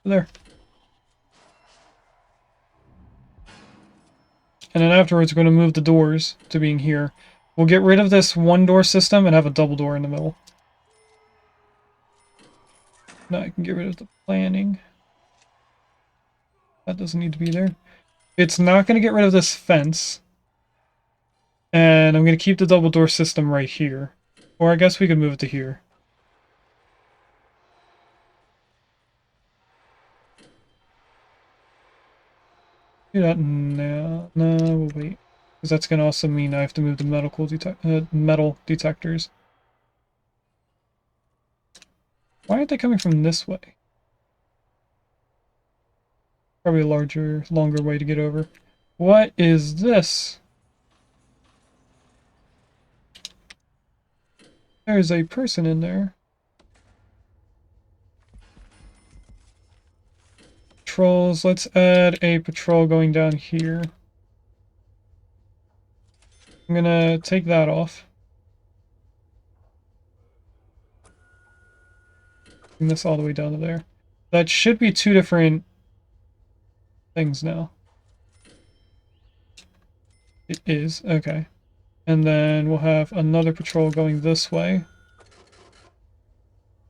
There. And then afterwards, we're going to move the doors to being here. We'll get rid of this one door system and have a double door in the middle. Now I can get rid of the planning. That doesn't need to be there. It's not going to get rid of this fence. And I'm going to keep the double door system right here. Or I guess we could move it to here. Do that now. No, we'll wait. Because that's going to also mean I have to move the metal detectors. Why aren't they coming from this way? Probably a longer way to get over. What is this? There's a person in there. Patrols. Let's add a patrol going down here. I'm gonna take that off. Bring this all the way down to there. That should be 2 different things now. It is. Okay. And then we'll have another patrol going this way.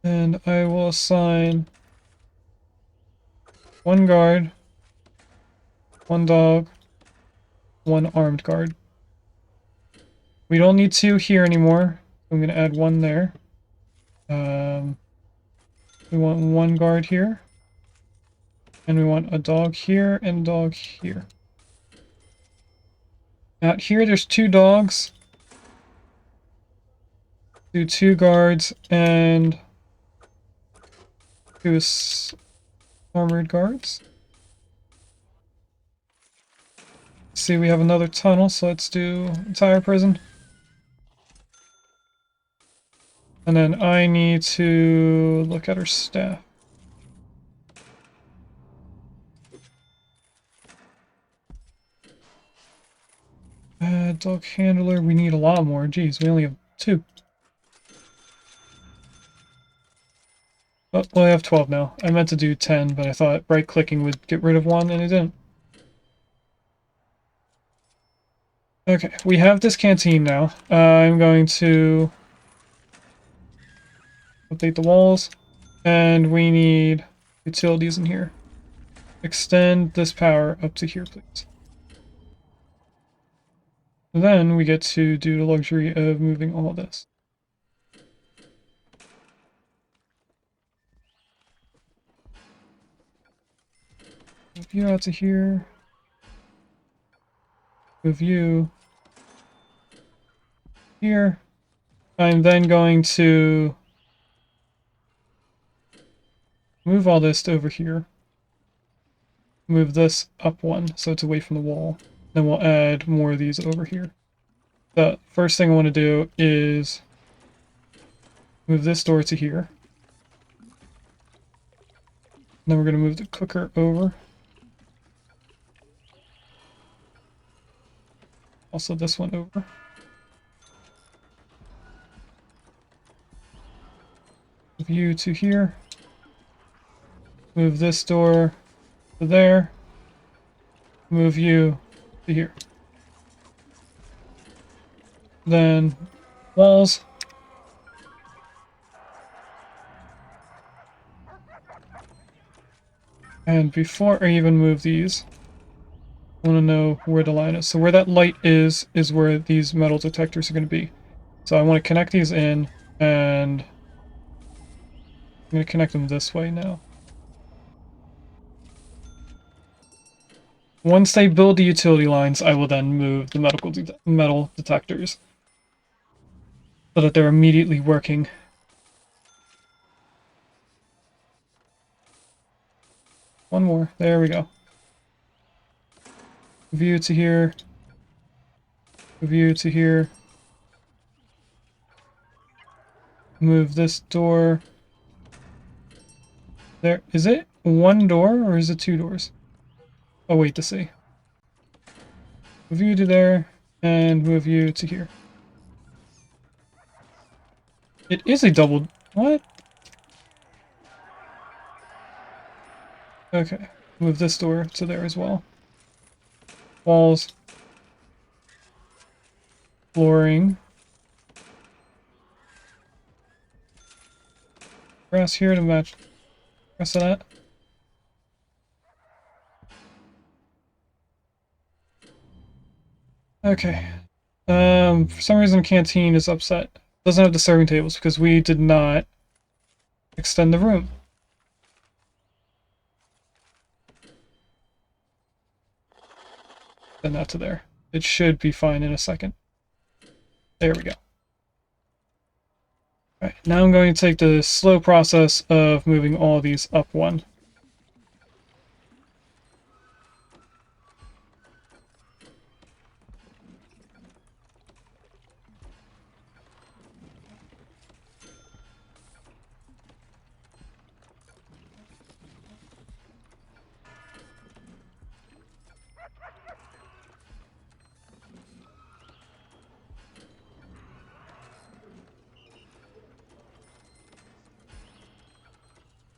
And I will assign 1 guard, 1 dog, 1 armed guard. We don't need 2 here anymore. I'm going to add 1 there. We want 1 guard here. And we want a dog here and a dog here. Out here, there's 2 dogs. Do 2 guards and 2 armored guards. See, we have another tunnel, so let's do entire prison. And then I need to look at her staff. Dog handler, we need a lot more. Jeez, we only have 2. Oh, well, I have 12 now. I meant to do 10, but I thought right-clicking would get rid of 1, and it didn't. Okay, we have this canteen now. I'm going to update the walls, and we need utilities in here. Extend this power up to here, please. Then we get to do the luxury of moving all this. Move you out to here. Move you here. I'm then going to move all this to over here. Move this up 1 so it's away from the wall. Then we'll add more of these over here. The first thing I want to do is move this door to here. Then we're going to move the cooker over. Also this one over. Move you to here. Move this door to there. Move you to here. Then walls. And before I even move these, I want to know where the line is. So where that light is where these metal detectors are going to be. So I want to connect these in, and I'm going to connect them this way now. Once they build the utility lines, I will then move the metal detectors so that they're immediately working. One more. There we go. View to here. View to here. Move this door. There. Is it 1 door or is it 2 doors? Oh, wait to see. Move you to there and move you to here. It is a double. What? Okay. Move this door to there as well. Walls. Flooring. Grass here to match the rest of that. Okay. For some reason, canteen is upset. Doesn't have the serving tables because we did not extend the room. Send that to there. It should be fine in a second. There we go. Alright, now I'm going to take the slow process of moving all these up 1.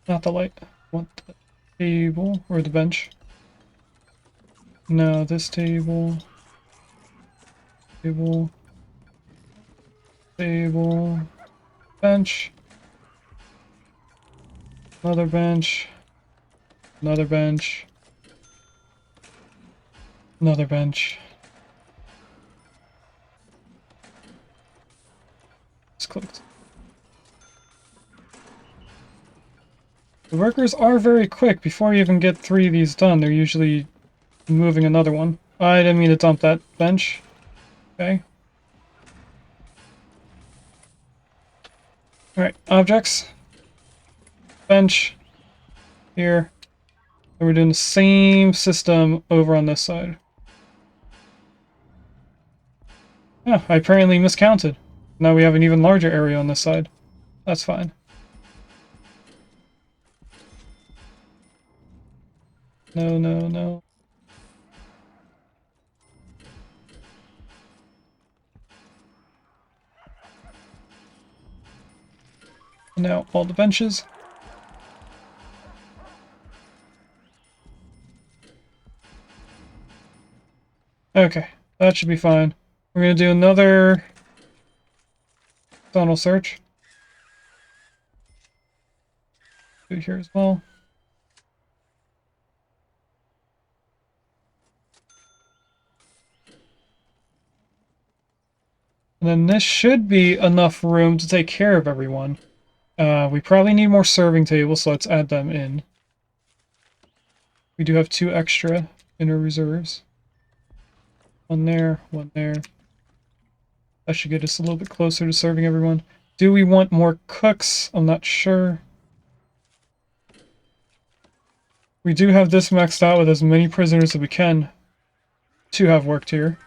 Not the light. I want the table or the bench. No, this table. Table. Table. Bench. Another bench. Another bench. Another bench. It's clicked. The workers are very quick. Before you even get 3 of these done, they're usually moving another one. I didn't mean to dump that bench. Okay. Alright, objects. Bench. Here. And we're doing the same system over on this side. Yeah, I apparently miscounted. Now we have an even larger area on this side. That's fine. No, no, no. Now all the benches. Okay, that should be fine. We're gonna do another tunnel search. Do it here as well. And then this should be enough room to take care of everyone. We probably need more serving tables, so let's add them in. We do have 2 extra in our reserves. One there, one there. That should get us a little bit closer to serving everyone. Do we want more cooks? I'm not sure. We do have this maxed out with as many prisoners as we can to have worked here.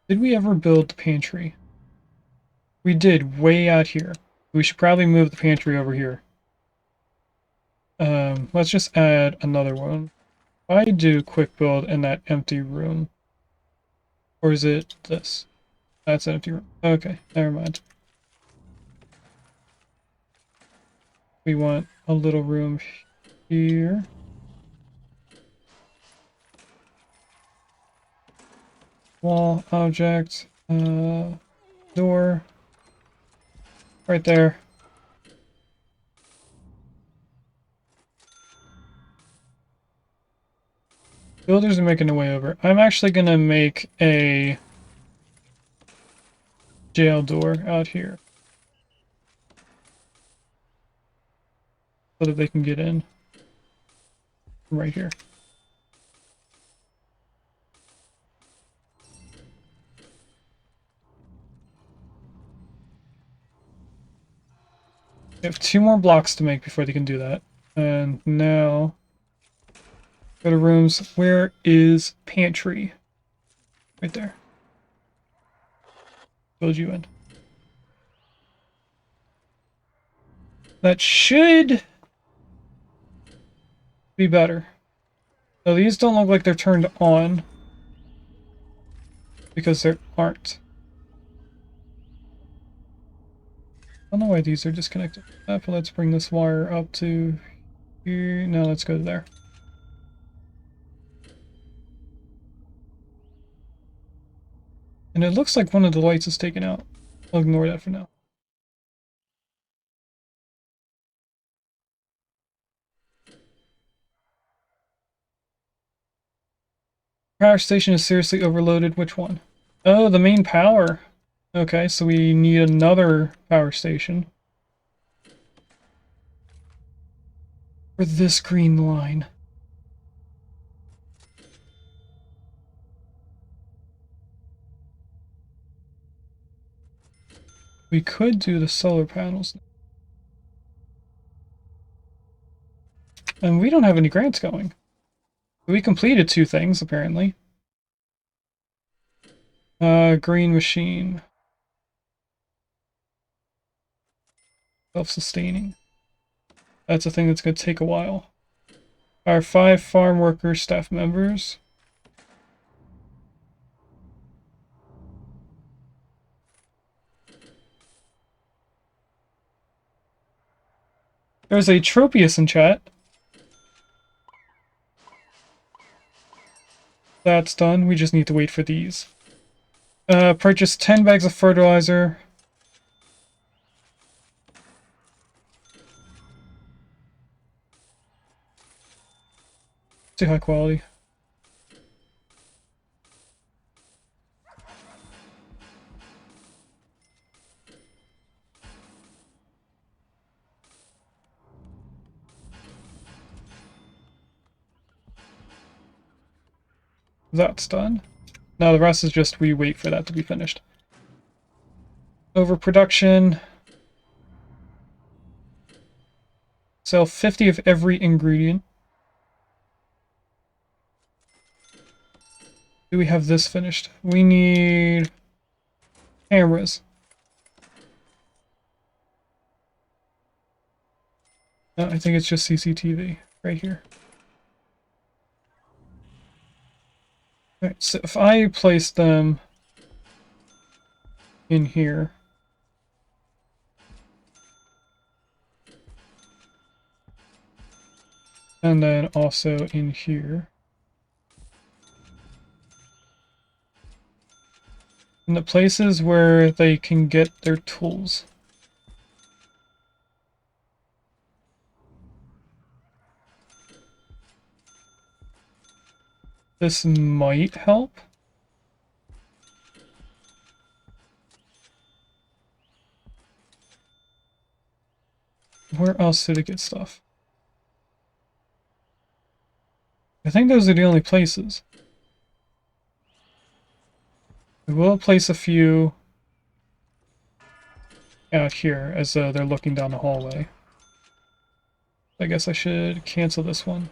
Did we ever build the pantry? We did, way out here. We should probably move the pantry over here. Let's just add another one. I do quick build in that empty room. Or is it this? That's an empty room. Okay, never mind. We want a little room here. Wall, object, door. Right there. Builders are making their way over. I'm actually gonna make a jail door out here. So that they can get in. Right here. We have 2 more blocks to make before they can do that. And now... go to rooms. Where is pantry? Right there. Build you in. That should be better. So these don't look like they're turned on. Because they aren't. I don't know why these are disconnected. But let's bring this wire up to here. No, let's go there. And it looks like one of the lights is taken out. I'll ignore that for now. Power station is seriously overloaded. Which one? Oh, the main power. Okay, so we need another power station. For this green line. We could do the solar panels. And we don't have any grants going. We completed 2 things, apparently. Green machine. Self-sustaining. That's a thing that's going to take a while. Our 5 farm workers, staff members. There's a Tropius in chat. That's done. We just need to wait for these. Purchase 10 bags of fertilizer. Too high quality. That's done. Now the rest is just we wait for that to be finished. Overproduction. Sell 50 of every ingredient. Do we have this finished? We need cameras. No, I think it's just CCTV right here. Alright, so if I place them in here, and then also in here, in the places where they can get their tools. This might help. Where else did it get stuff? I think those are the only places. We will place a few out here as they're looking down the hallway. I guess I should cancel this one.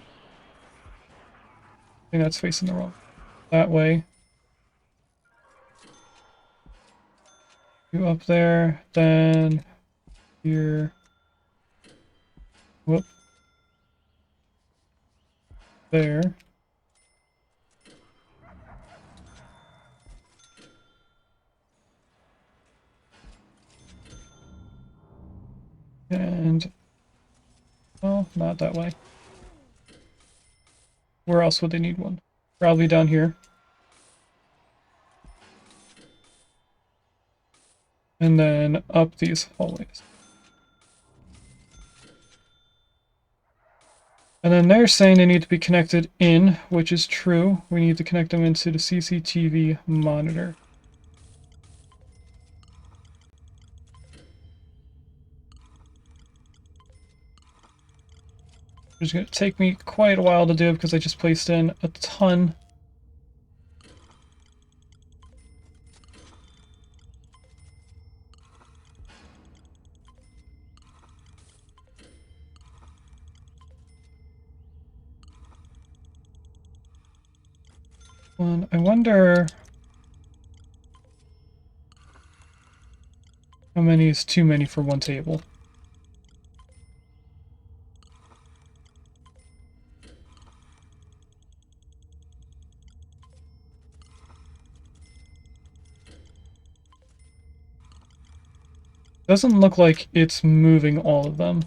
I think that's facing the wrong. That way. You up there, then here. Whoop. There. And, well, not that way. Where else would they need one? Probably down here. And then up these hallways. And then they're saying they need to be connected in, which is true. We need to connect them into the CCTV monitor. It's going to take me quite a while to do because I just placed in a ton. I wonder how many is too many for one table. Doesn't look like it's moving all of them.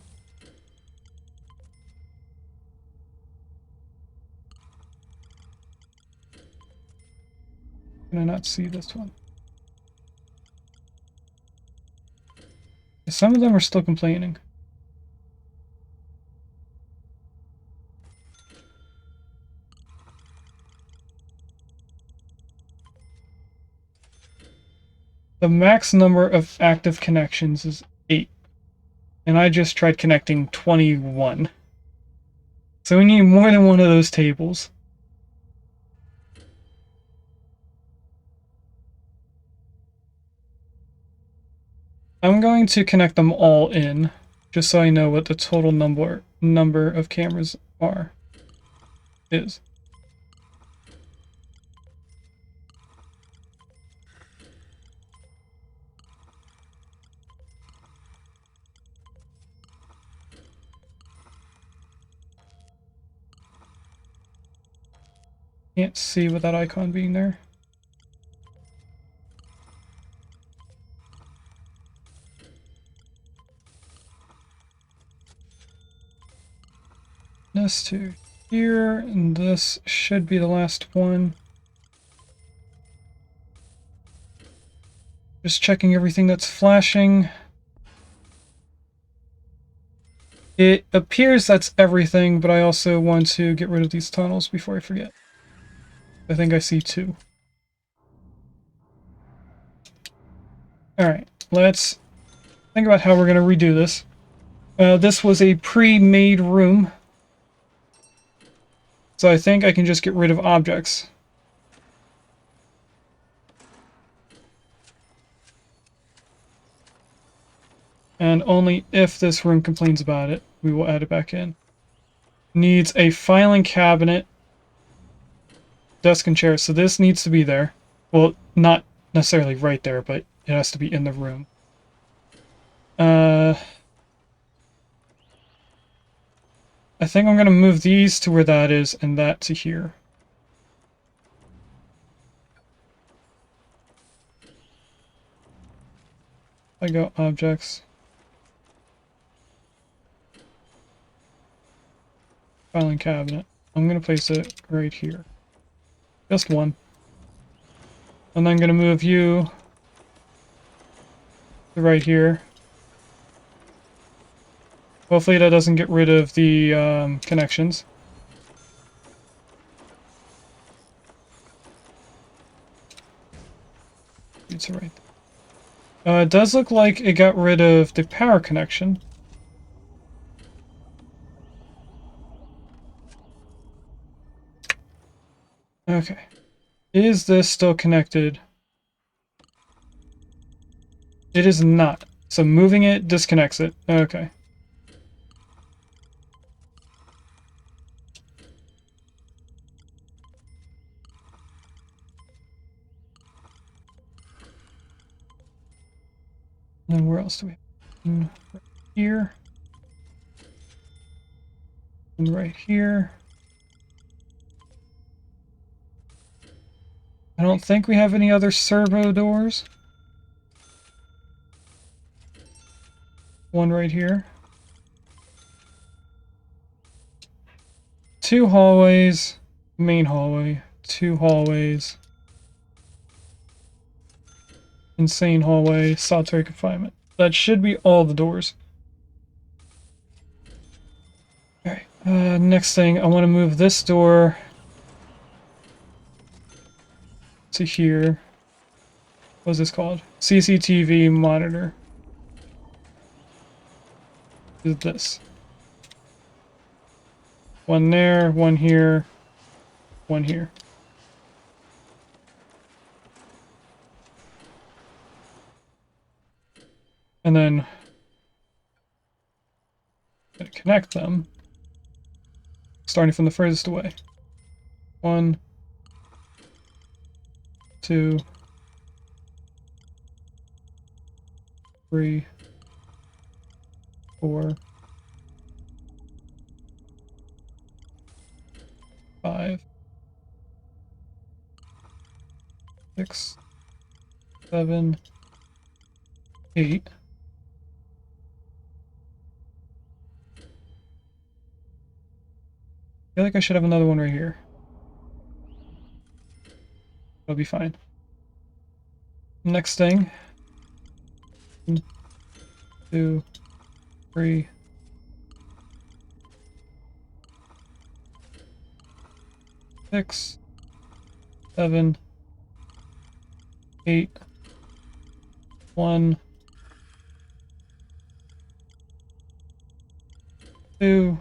Can I not see this one? Some of them are still complaining. The max number of active connections is 8. And I just tried connecting 21. So we need more than one of those tables. I'm going to connect them all in, just so I know what the total number of cameras is. Can't see with that icon being there. This to here, and this should be the last one. Just checking everything that's flashing. It appears that's everything, but I also want to get rid of these tunnels before I forget. I think I see 2. Alright, let's think about how we're going to redo this. This was a pre-made room. So I think I can just get rid of objects. And only if this room complains about it, we will add it back in. Needs a filing cabinet, desk and chair. So this needs to be there. Well, not necessarily right there, but it has to be in the room. I think I'm going to move these to where that is and that to here. I go objects. Filing cabinet. I'm going to place it right here. Just one. And I'm going to move you to right here. Hopefully that doesn't get rid of the connections. It's right there. It does look like it got rid of the power connection. Okay. Is this still connected? It is not. So moving it disconnects it. Okay. And then where else do we have? Right here. And right here. I don't think we have any other servo doors. One right here. 2 hallways. Main hallway. 2 hallways. Insane hallway. Solitary confinement. That should be all the doors. Alright. Next thing, I want to move this door to here. What's this called? CCTV monitor. Is this. One there, one here, one here. And then I'm going to connect them, starting from the furthest away. 1, 2, 3, 4, 5, 6, 7, 8. I feel like I should have another one right here. That'll be fine. Next thing. 1, 2, 3. 6, 7, 8. 1, 2,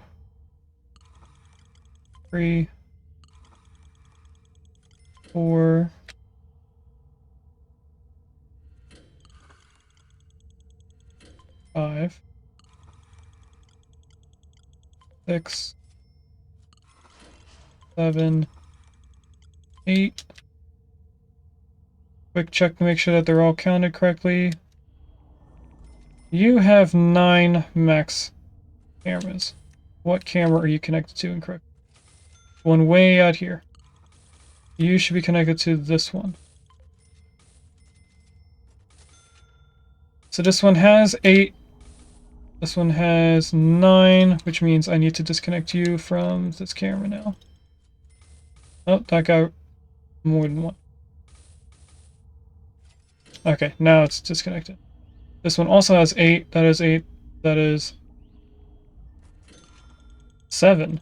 3, 4, 5, 6, 7, 8. Quick check to make sure that they're all counted correctly. You have 9 max cameras. What camera are you connected to incorrect? One way out here. You should be connected to this one. So this one has 8. This one has 9, which means I need to disconnect you from this camera now. Oh, that got more than one. Okay, now it's disconnected. This one also has 8. That is 8. That is 7.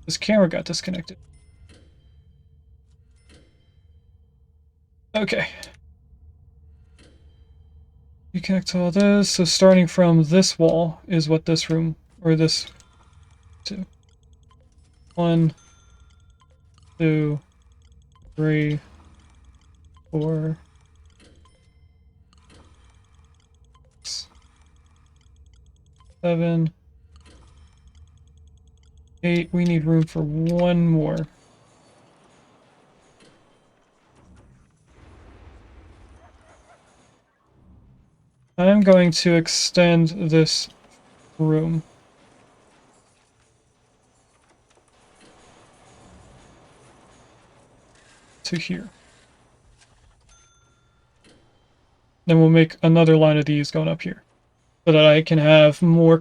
This camera got disconnected. Okay. You connect to all those. So starting from this wall is what this room, or this, 2. 1, 2, 3, 4, 7, 8. We need room for one more. I'm going to extend this room to here. Then we'll make another line of these going up here so that I can have more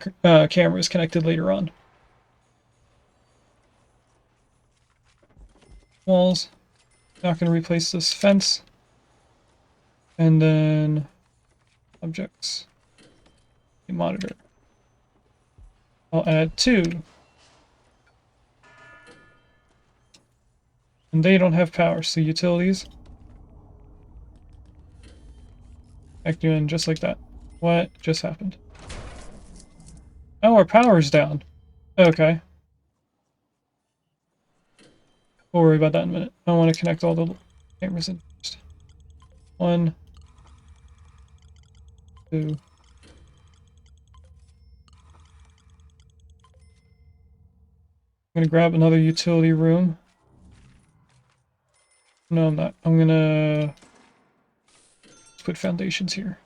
cameras connected later on. Walls. Not going to replace this fence. And then objects. Monitor. I'll add 2. And they don't have power, so utilities. Act you in just like that. What just happened? Oh, our power's down. Okay. We'll worry about that in a minute. I want to connect all the cameras in first. 1, 2. I'm going to grab another utility room. No, I'm not. I'm going to put foundations here.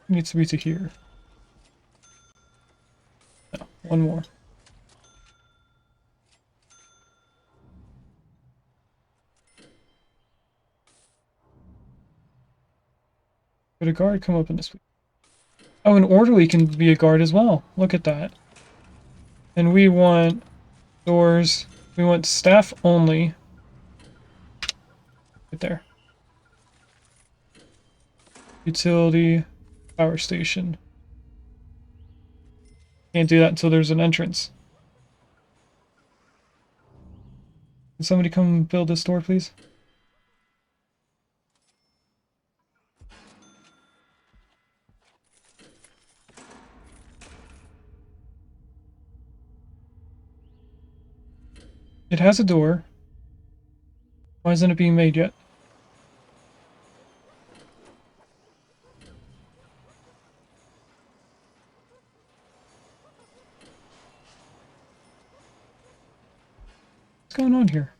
Needs to be to here. No, one more. Could a guard come up in this week? Oh, an orderly can be a guard as well. Look at that. And we want doors. We want staff only. Right there. Utility, power station. Can't do that until there's an entrance. Can somebody come build this door, please? It has a door. Why isn't it being made yet? What's going on here?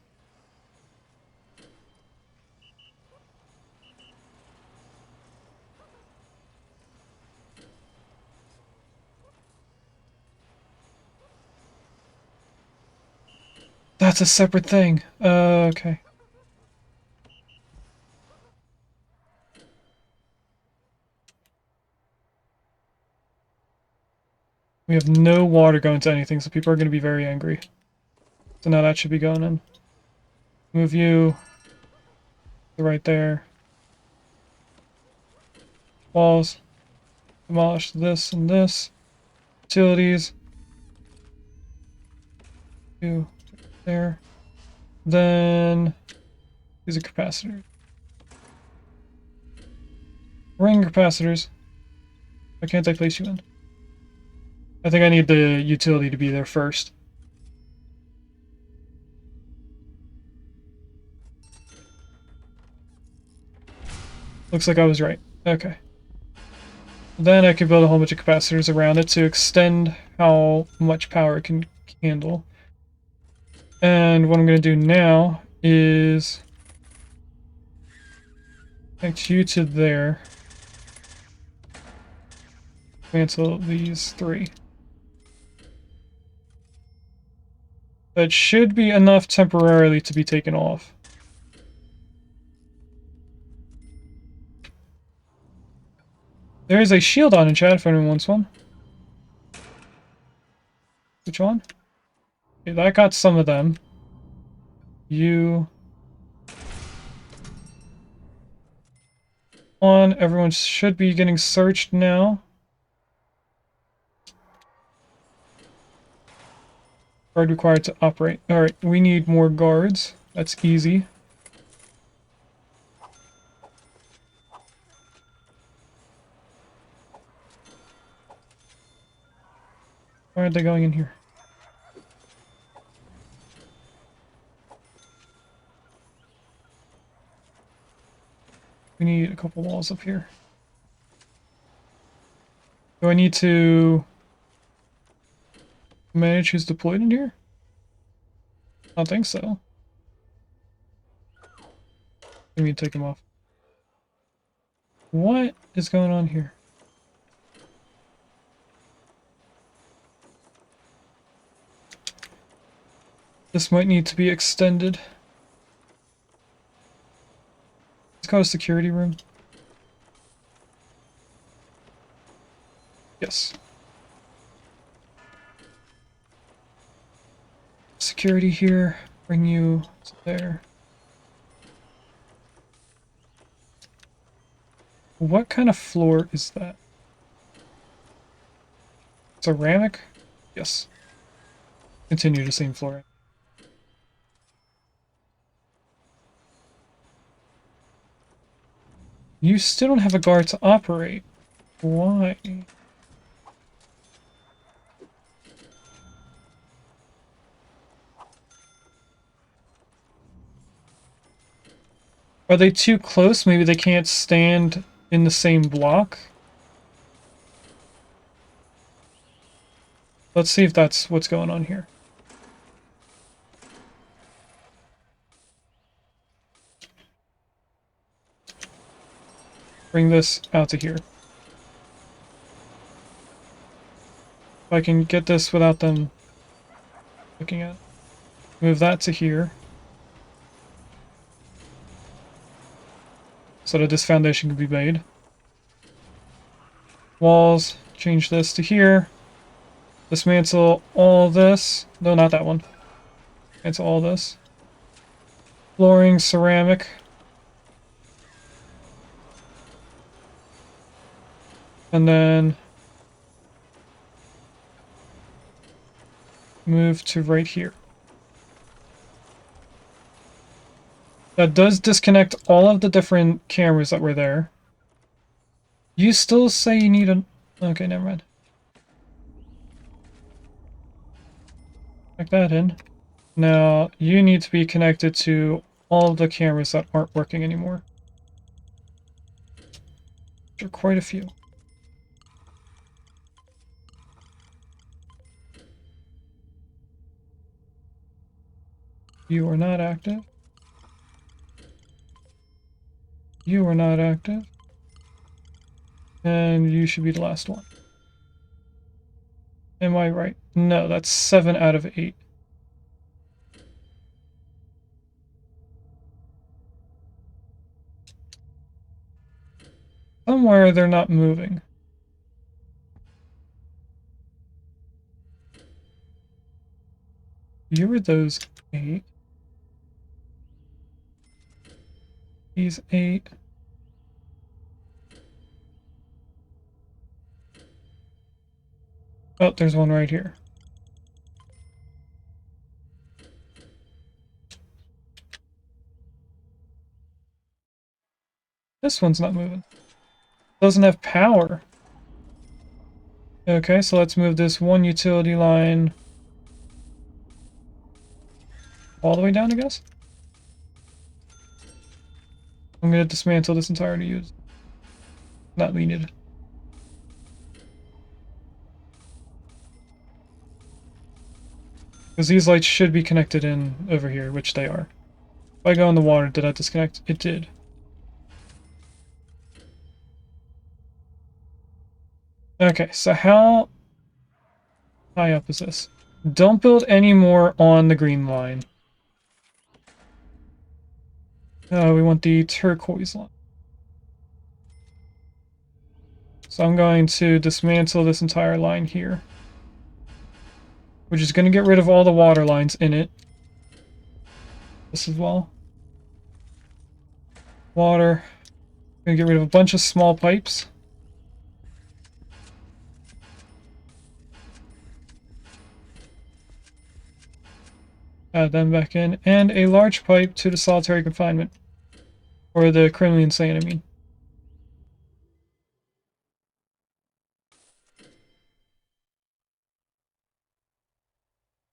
That's a separate thing. Okay. We have no water going to anything, so people are going to be very angry. So now that should be going in. Move you to right there. Walls. Demolish this and this. Utilities. You there. Then these are capacitors. Ring capacitors. Why can't I place you in? I think I need the utility to be there first. Looks like I was right. Okay. Then I can build a whole bunch of capacitors around it to extend how much power it can handle. And what I'm going to do now is connect you to there. Cancel these 3. That should be enough temporarily to be taken off. There is a shield on in chat if anyone wants one. Which one? Okay, that got some of them. You... on. Everyone should be getting searched now. Guard required to operate. Alright, we need more guards. That's easy. Why aren't they going in here? We need a couple walls up here. Do I need to manage who's deployed in here? I don't think so. Let me take him off. What is going on here? This might need to be extended. It's called a security room. Yes. Security here. Bring you to there. What kind of floor is that? Ceramic? Yes. Continue the same floor. You still don't have a guard to operate. Why? Are they too close? Maybe they can't stand in the same block? Let's see if that's what's going on here. Bring this out to here. If I can get this without them looking at it. Move that to here. So that this foundation can be made. Walls, change this to here. Dismantle all this. No, not that one. Dismantle all this. Flooring, ceramic. And then move to right here. That does disconnect all of the different cameras that were there. You still say you need a... Okay, never mind. Plug that in. Now, you need to be connected to all of the cameras that aren't working anymore. There are quite a few. You are not active. You are not active. And you should be the last one. Am I right? No, that's 7 out of 8. Somewhere they're not moving. You were those 8. These 8. Oh, there's one right here. This one's not moving. Doesn't have power. Okay, so let's move this one utility line all the way down, I guess. I'm gonna dismantle this entire use. Not needed. Because these lights should be connected in over here, which they are. If I go in the water, did I disconnect? It did. Okay, so how high up is this? Don't build any more on the green line. We want the turquoise line. So I'm going to dismantle this entire line here. Which is going to get rid of all the water lines in it. This as well. Water. Going to get rid of a bunch of small pipes. Add them back in. And a large pipe to the solitary confinement. Or the criminally insane, I mean.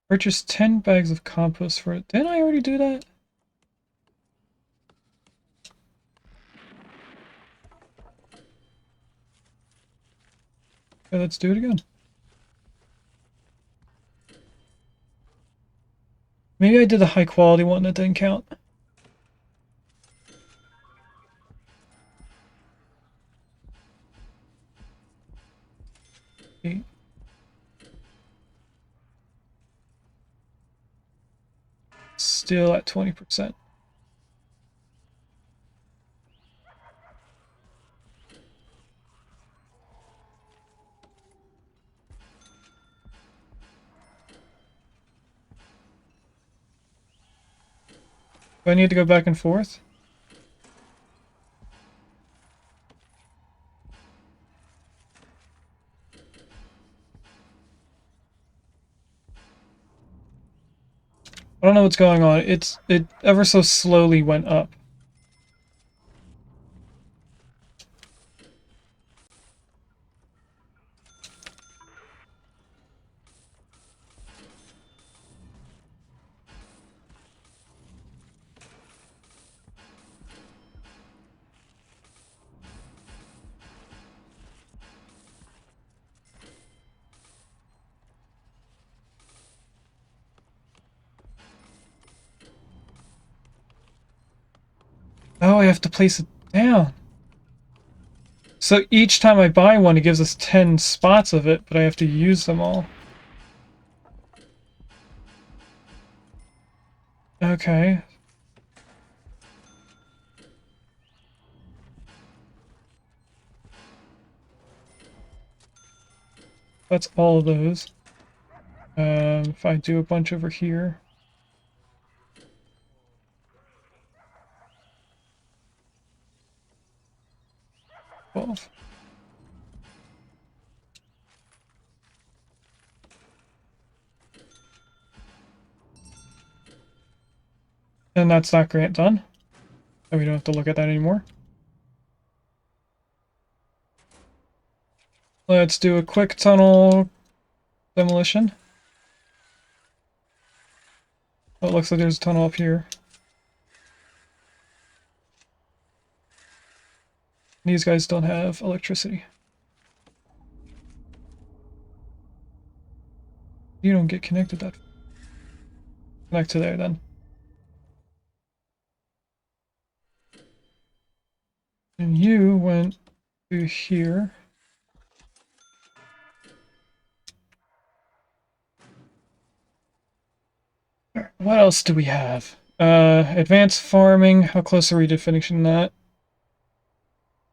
Purchase 10 bags of compost for it. Didn't I already do that? Okay, let's do it again. Maybe I did the high quality one that didn't count. Okay. Still at 20%. Do I need to go back and forth? I don't know what's going on. It ever so slowly went up. Oh, I have to place it down. So each time I buy one, it gives us 10 spots of it, but I have to use them all. Okay. That's all of those. If I do a bunch over here. 12. And that's that grant done. So we don't have to look at that anymore. Let's do a quick tunnel demolition. Oh, it looks like there's a tunnel up here. These guys don't have electricity. You don't get connected that. Connect to there then. And you went to here. What else do we have? Advanced farming. How close are we to finishing that?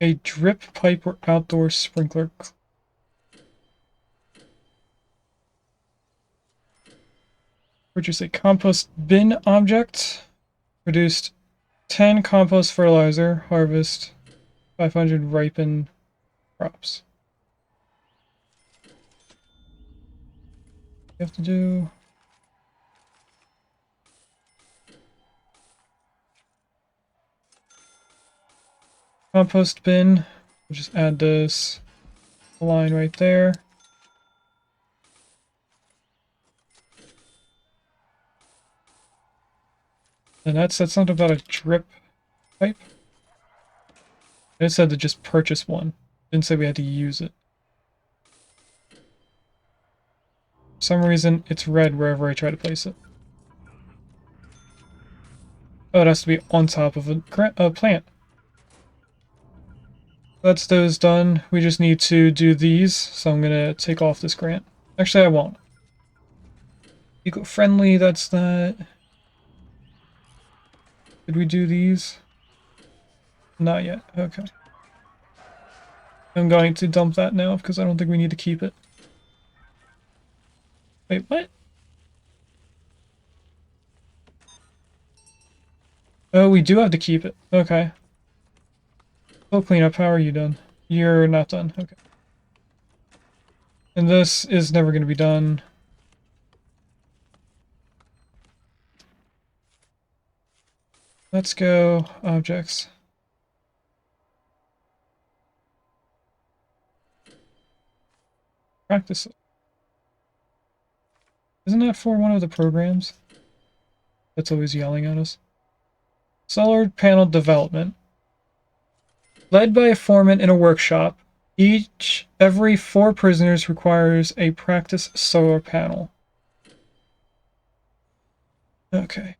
A drip pipe or outdoor sprinkler. Purchase a compost bin object. Produced 10 compost fertilizer. Harvest 500 ripen crops. You have to do... compost bin. We'll just add this line right there. And that said something about a drip pipe. It said to just purchase one. Didn't say we had to use it. For some reason, it's red wherever I try to place it. Oh, it has to be on top of a plant. That's those done. We just need to do these, so I'm gonna take off this grant. Actually, I won't. Eco-friendly, that's that. Did we do these? Not yet, okay. I'm going to dump that now because I don't think we need to keep it. Wait, what? Oh, we do have to keep it. Okay. Full cleanup, how are you done? You're not done, okay. And this is never going to be done. Let's go objects. Practice. Isn't that for one of the programs that's always yelling at us? Solar panel development. Led by a foreman in a workshop, Every 4 prisoners requires a practice solar panel. Okay.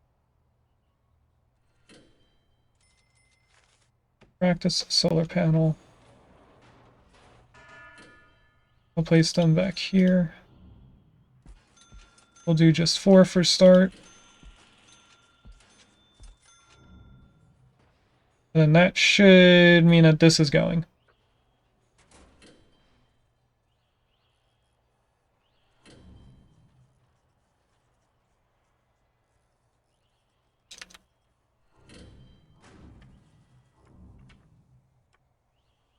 Practice solar panel. I'll place them back here. We'll do just 4 for start. And then that should mean that this is going.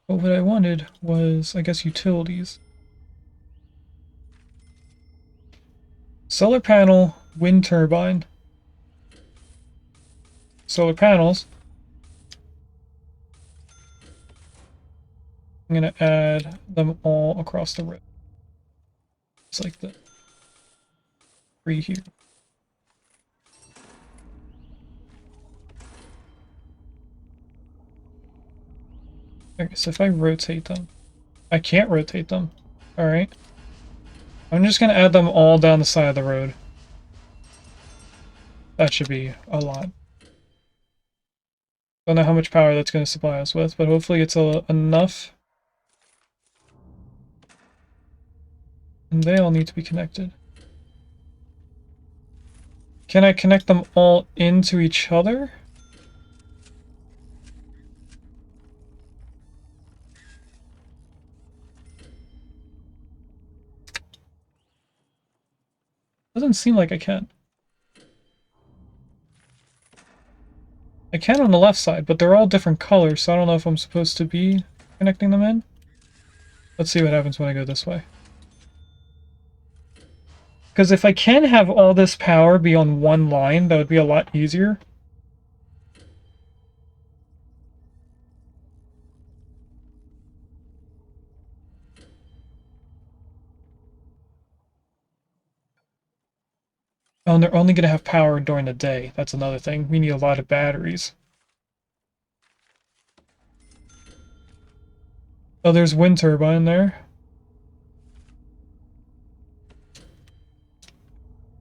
But what I wanted was, I guess, utilities. Solar panel, wind turbine. Solar panels. I'm going to add them all across the road. Just like the 3 here. Okay, so if I rotate them, I can't rotate them. Alright. I'm just going to add them all down the side of the road. That should be a lot. Don't know how much power that's going to supply us with, but hopefully it's enough. And they all need to be connected. Can I connect them all into each other? Doesn't seem like I can. I can on the left side, but they're all different colors, so I don't know if I'm supposed to be connecting them in. Let's see what happens when I go this way. Because if I can have all this power be on one line, that would be a lot easier. Oh, and they're only going to have power during the day. That's another thing. We need a lot of batteries. Oh, there's wind turbine there.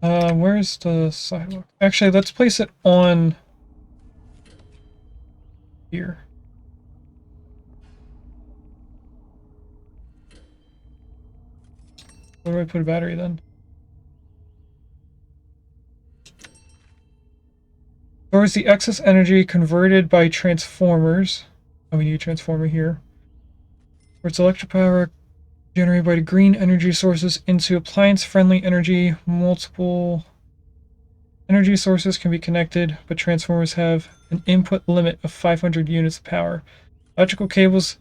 Where's the sidewalk? Actually, let's place it on here. Where do I put a battery then? Stores the excess energy converted by transformers. Oh, we need a transformer here. For its electric power generated by the green energy sources into appliance-friendly energy. Multiple energy sources can be connected, but transformers have an input limit of 500 units of power. Electrical cables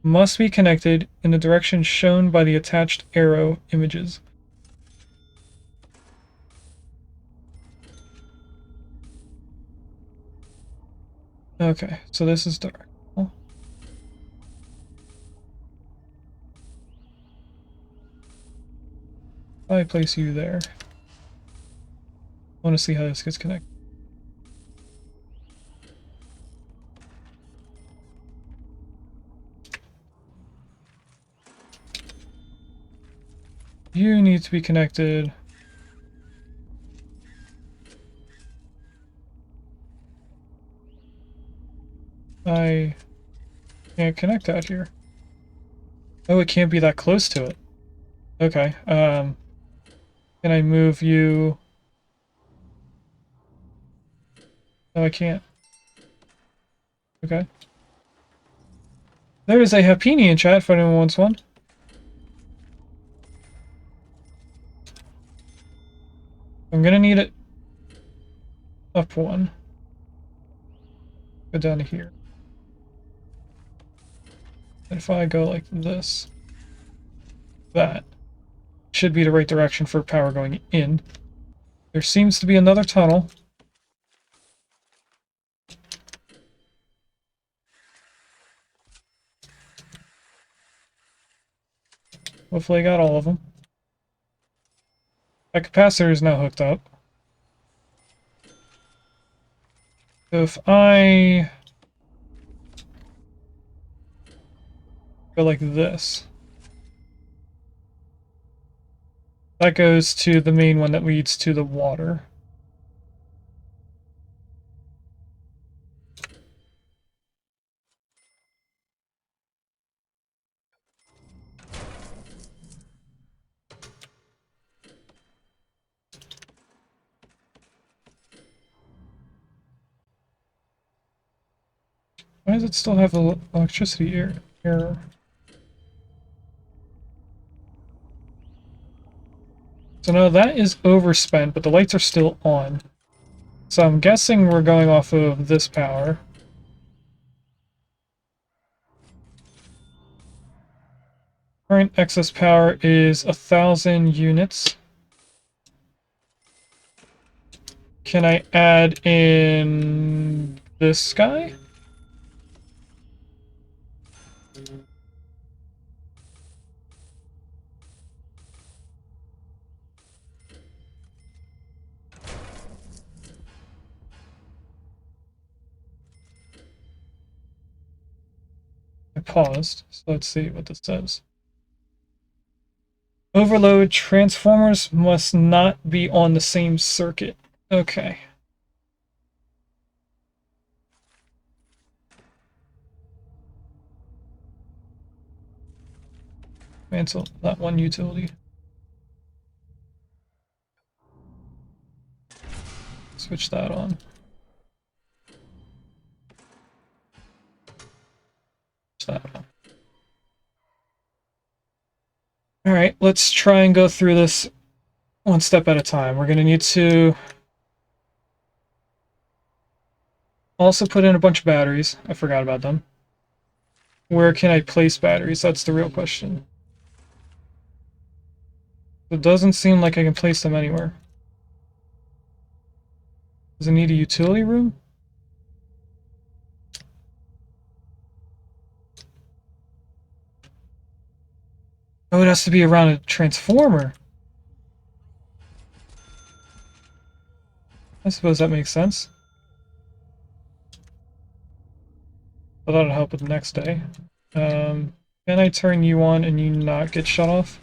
must be connected in the direction shown by the attached arrow images. Okay, so this is dark. I place you there. I want to see how this gets connected. You need to be connected. I can't connect out here. Oh, it can't be that close to it. Okay, can I move you? No, I can't. Okay. There is a Happini in chat if anyone wants one. I'm gonna need it up one. Go down to here. And if I go like this, that should be the right direction for power going in. There seems to be another tunnel. Hopefully I got all of them. That capacitor is now hooked up. So if I go like this. That goes to the main one that leads to the water. Why does it still have electricity error? So no, that is overspent, but the lights are still on. So I'm guessing we're going off of this power. Current excess power is 1,000 units. Can I add in this guy? I paused, so let's see what this says. Overload transformers must not be on the same circuit. Okay. Cancel that one utility. Switch that on. Switch that on. Alright, let's try and go through this one step at a time. We're going to need to also put in a bunch of batteries. I forgot about them. Where can I place batteries? That's the real question. It doesn't seem like I can place them anywhere. Does it need a utility room? Oh, it has to be around a transformer. I suppose that makes sense. But that'll help with the next day. Can I turn you on and you not get shut off?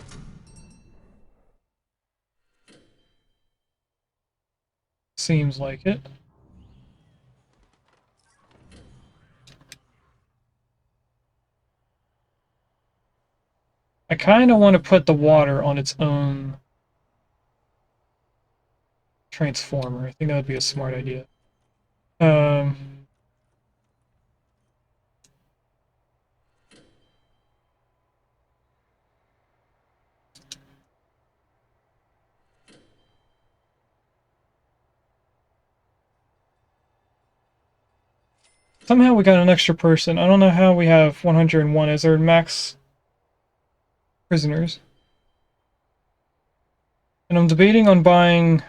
Seems like it. I kind of want to put the water on its own transformer. I think that would be a smart idea. Somehow we got an extra person. I don't know how we have 101 as our max prisoners. And I'm debating on buying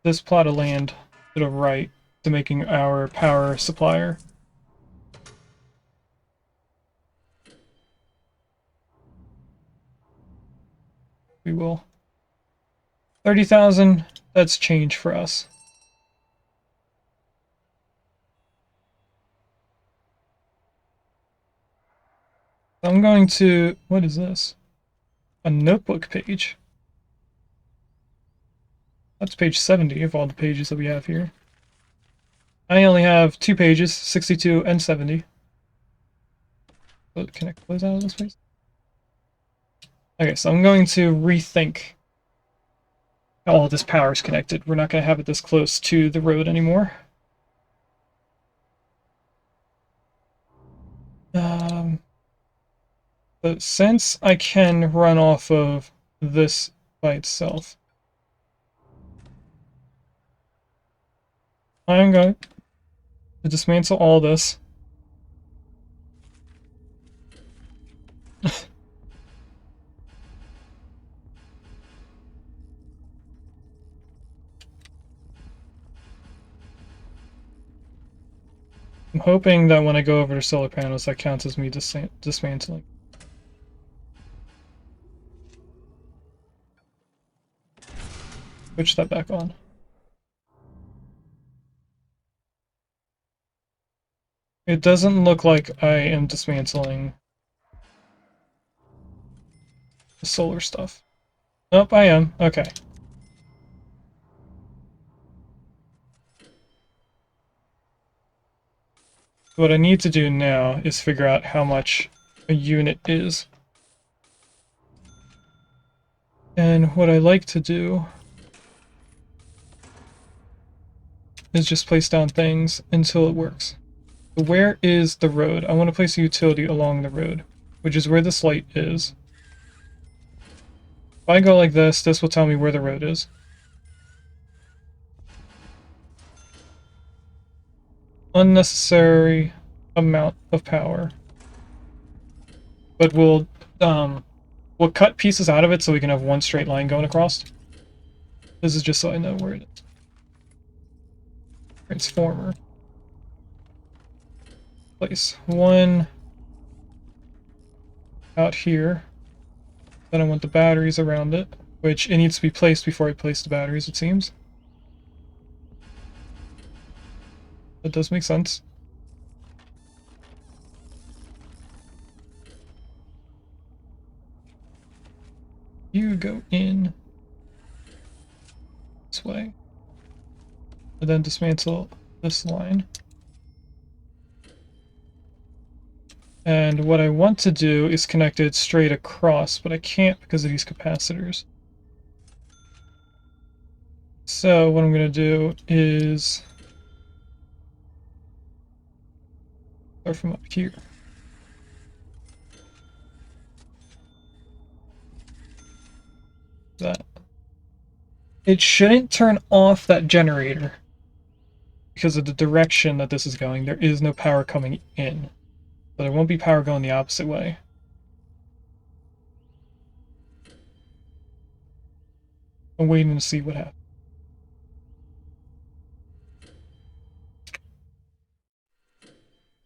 this plot of land to the right to making our power supplier. We will. 30,000, that's change for us. I'm going to, what is this? A notebook page. That's page 70 of all the pages that we have here. I only have 2 pages, 62 and 70. Can I close out of this place? Okay, so I'm going to rethink how all this power is connected. We're not going to have it this close to the road anymore. But since I can run off of this by itself, I'm going to dismantle all this. I'm hoping that when I go over to solar panels, that counts as me dismantling. Switch that back on. It doesn't look like I am dismantling the solar stuff. Nope, I am. Okay. What I need to do now is figure out how much a unit is. And what I like to do is just place down things until it works. So where is the road? I want to place a utility along the road, which is where this light is. If I go like this will tell me where the road is. Unnecessary amount of power. But we'll cut pieces out of it so we can have one straight line going across. This is just so I know where it is. Transformer. Place one out here. Then I want the batteries around it, which it needs to be placed before I place the batteries, it seems. That does make sense. You go in this way. And then dismantle this line. And what I want to do is connect it straight across, but I can't because of these capacitors. So what I'm going to do is start from up here. That. It shouldn't turn off that generator because of the direction that this is going. There is no power coming in. So there won't be power going the opposite way. I'm waiting to see what happens.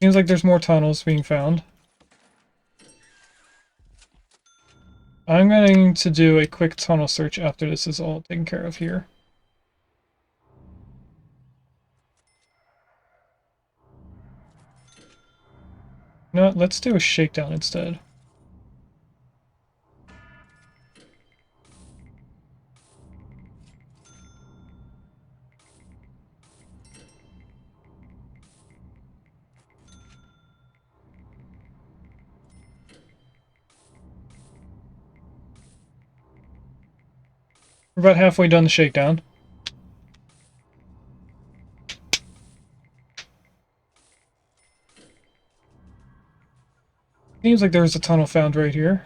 Seems like there's more tunnels being found. I'm going to do a quick tunnel search after this is all taken care of here. No, let's do a shakedown instead. We're about halfway done the shakedown. Seems like there's a tunnel found right here.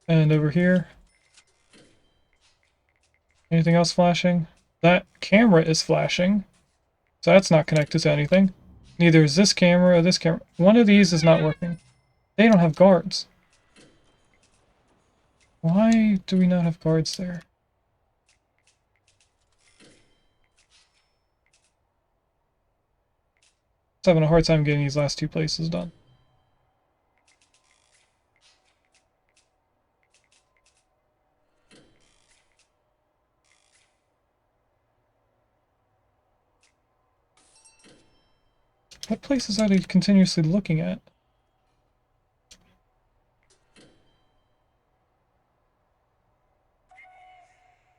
And over here. Anything else flashing? That camera is flashing. So that's not connected to anything. Neither is this camera or this camera. One of these is not working. They don't have guards. Why do we not have guards there? Just having a hard time getting these last two places done. What places are they continuously looking at?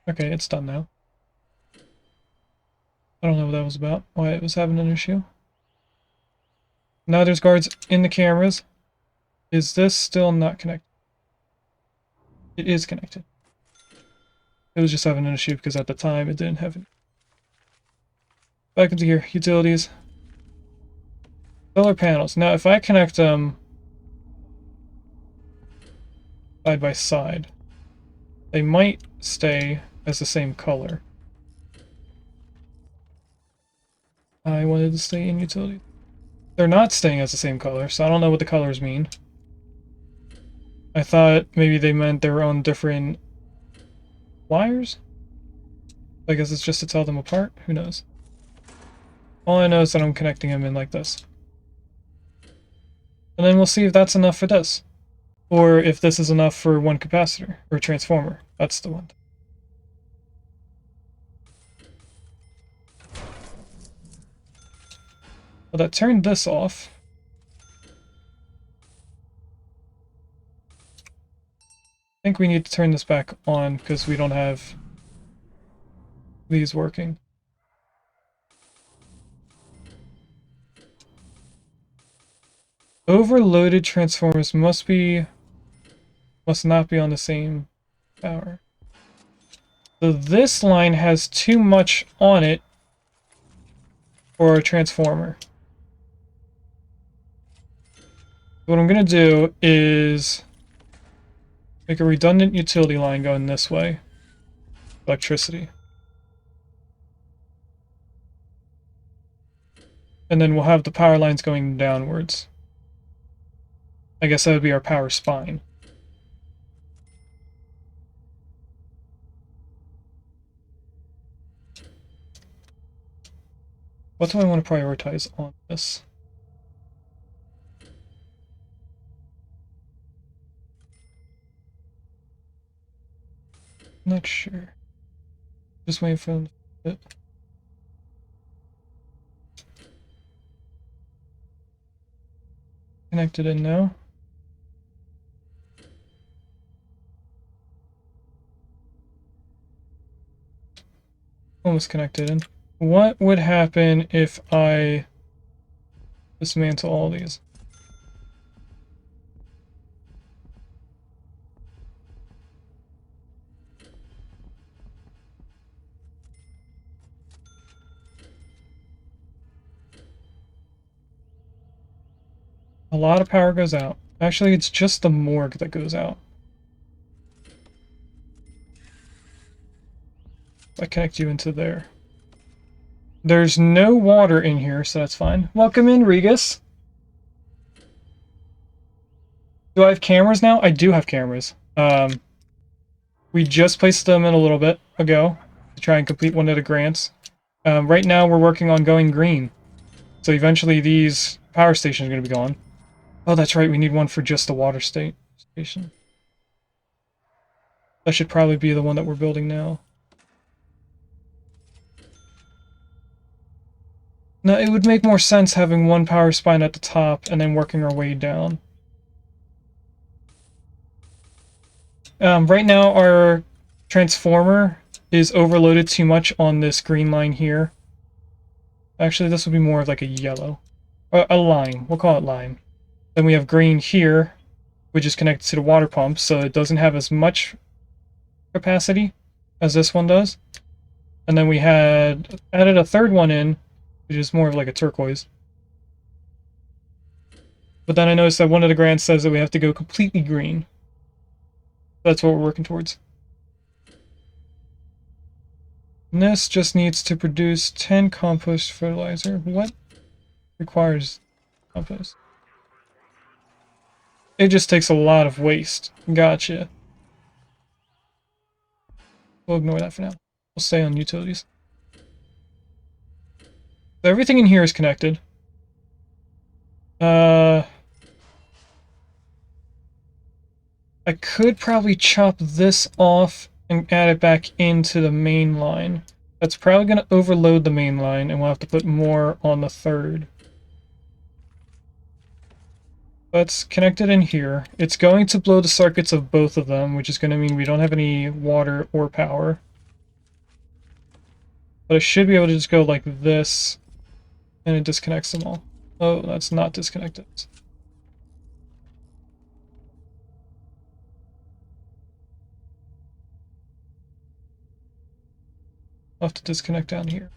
Okay, it's done now. I don't know what that was about, why it was having an issue. Now there's guards in the cameras. Is this still not connected? It is connected. It was just having an issue because at the time it didn't have it. Back into here, utilities. Solar panels. Now if I connect them side by side, they might stay as the same color. I wanted to stay in utility. They're not staying as the same color, so I don't know what the colors mean. I thought maybe they meant their own different wires? I guess it's just to tell them apart? Who knows? All I know is that I'm connecting them in like this. And then we'll see if that's enough for this. Or if this is enough for one capacitor, or transformer. That's the one. Well, that turned this off. think we need to turn this back on because we don't have these working. Overloaded transformers must not be on the same power. So this line has too much on it for a transformer. What I'm going to do is make a redundant utility line going this way. Electricity. And then we'll have the power lines going downwards. I guess that would be our power spine. What do I want to prioritize on this? Not sure. Just waiting for them to fit. Connected in now. Almost connected in. What would happen if I dismantle all these? A lot of power goes out. Actually, it's just the morgue that goes out. I connect you into there. There's no water in here, so that's fine. Welcome in, Rigas. Do I have cameras now? I do have cameras. We just placed them in a little bit ago to try and complete one of the grants. Right now we're working on going green. So eventually these power stations are going to be gone. Oh, that's right, we need one for just the water station. That should probably be the one that we're building now. No, it would make more sense having one power spine at the top and then working our way down. Right now our transformer is overloaded too much on this green line here. Actually, this would be more of like a yellow. A line. We'll call it line. Then we have green here, which is connected to the water pump, so it doesn't have as much capacity as this one does. And then we had added a third one in, which is more of like a turquoise. But then I noticed that one of the grants says that we have to go completely green. That's what we're working towards. And this just needs to produce 10 compost fertilizer. What requires compost? It just takes a lot of waste. Gotcha. We'll ignore that for now. We'll stay on utilities. So everything in here is connected. I could probably chop this off and add it back into the main line. That's probably going to overload the main line, and we'll have to put more on the third. That's connected in here. It's going to blow the circuits of both of them, which is going to mean we don't have any water or power. But I should be able to just go like this, and it disconnects them all. Oh, that's not disconnected. I'll have to disconnect down here.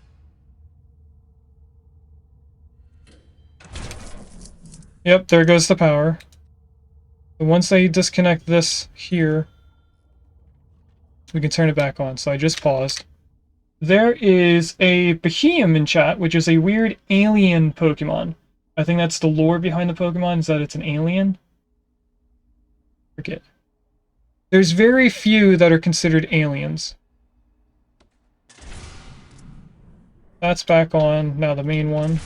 Yep, there goes the power. But once I disconnect this here, we can turn it back on. So I just paused. There is a Behemoth in chat, which is a weird alien Pokemon. I think that's the lore behind the Pokemon, is that it's an alien. Forget. There's very few that are considered aliens. That's back on, now the main one.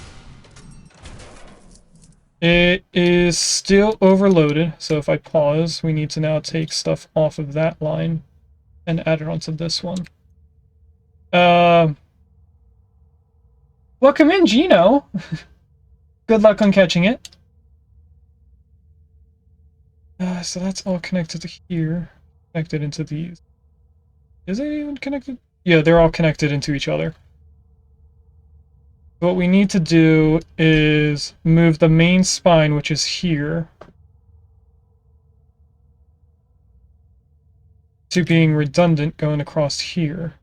It is still overloaded, so if I pause, we need to now take stuff off of that line and add it onto this one. Welcome in, Gino! Good luck on catching it. So that's all connected to here. connected into these. Is it even connected? Yeah, they're all connected into each other. What we need to do is move the main spine, which is here, to being redundant going across here.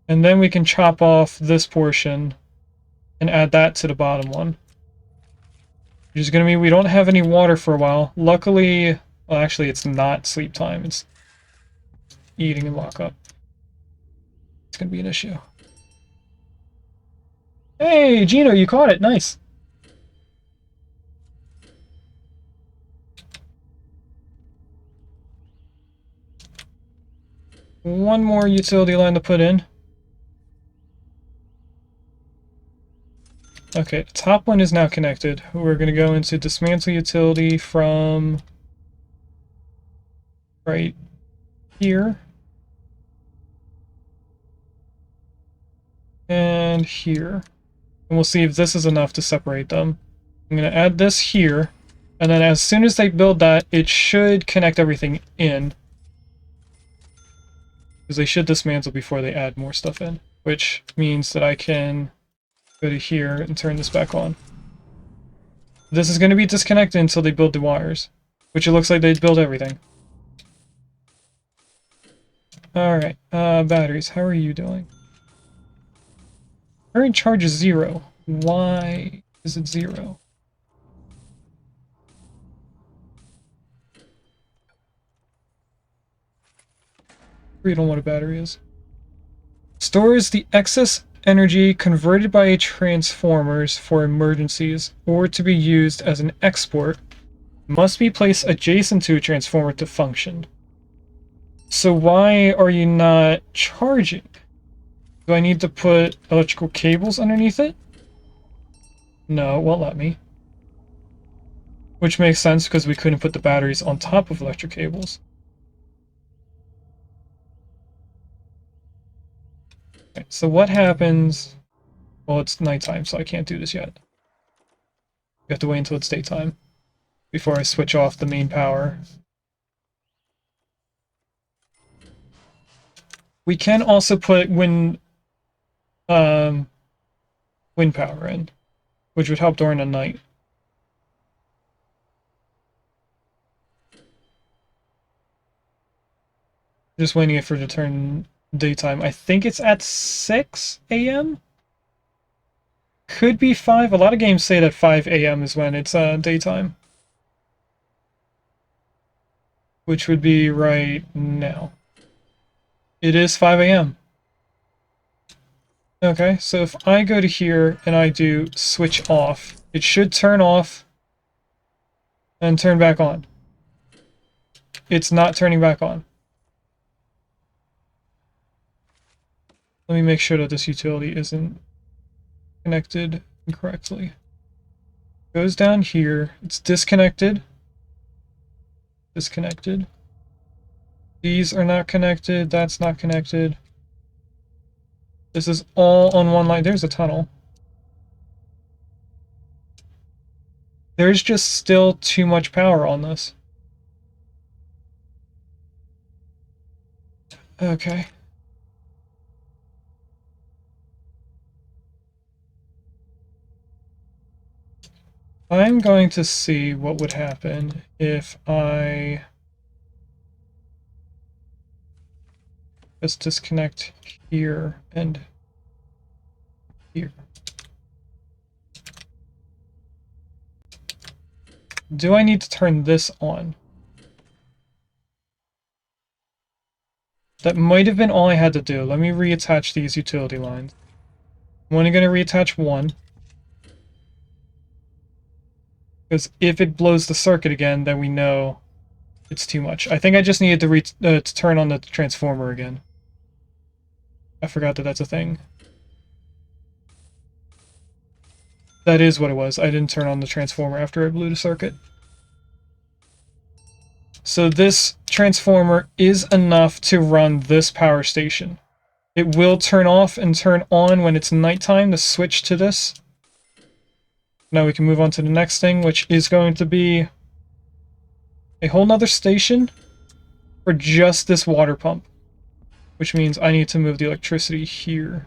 And then we can chop off this portion and add that to the bottom one. Which is going to mean we don't have any water for a while. Luckily, well, actually, it's not sleep time. It's eating and lock up. It's going to be an issue. Hey, Gino, you caught it. Nice. One more utility line to put in. Okay, the top one is now connected. We're going to go into dismantle utility from right here. And here. And we'll see if this is enough to separate them. I'm going to add this here. And then as soon as they build that, it should connect everything in. Because they should dismantle before they add more stuff in. Which means that I can go to here and turn this back on. This is going to be disconnected until they build the wires. Which it looks like they'd build everything. Alright, batteries, how are you doing? Current charge is 0. Why is it 0? We don't know what a battery is. Stores the excess energy converted by transformers for emergencies or to be used as an export must be placed adjacent to a transformer to function. So why are you not charging? Do I need to put electrical cables underneath it? No, it won't let me. Which makes sense because we couldn't put the batteries on top of electric cables. Okay, so what happens... Well, it's nighttime, so I can't do this yet. We have to wait until it's daytime before I switch off the main power. We can also put wind power in, which would help during the night. Just waiting for it to turn daytime. I think it's at 6 a.m.? Could be 5. A lot of games say that 5 a.m. is when it's daytime. Which would be right now. It is 5 a.m. Okay, so if I go to here and I do switch off, it should turn off and turn back on. It's not turning back on. Let me make sure that this utility isn't connected incorrectly. Goes down here, it's disconnected. Disconnected. These are not connected, that's not connected. This is all on one line. There's a tunnel. There's just still too much power on this. Okay. I'm going to see what would happen if I just disconnect here and here. Do I need to turn this on? That might have been all I had to do. Let me reattach these utility lines. I'm only going to reattach one. Because if it blows the circuit again, then we know it's too much. I think I just needed to turn on the transformer again. I forgot that that's a thing. That is what it was. I didn't turn on the transformer after I blew the circuit. So this transformer is enough to run this power station. It will turn off and turn on when it's nighttime to switch to this. Now we can move on to the next thing, which is going to be a whole nother station for just this water pump, which means I need to move the electricity here.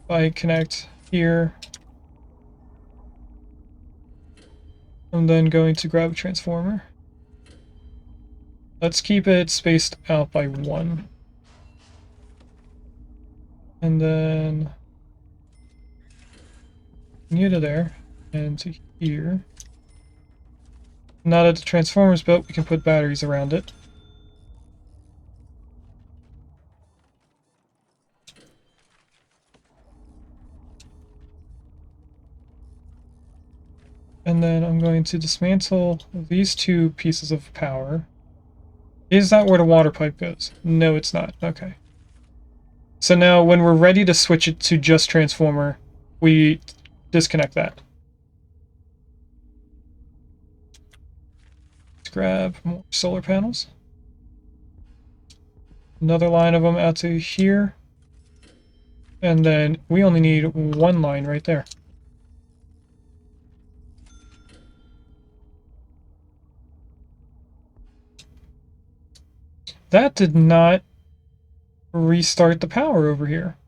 If I connect here, I'm then going to grab a transformer. Let's keep it spaced out by 1. And then near to there and to here. Now that the transformer's built, we can put batteries around it. And then I'm going to dismantle these 2 pieces of power. Is that where the water pipe goes? No, it's not. Okay. So now when we're ready to switch it to just transformer, we disconnect that. Let's grab more solar panels. Another line of them out to here. And then we only need 1 line right there. That did not restart the power over here.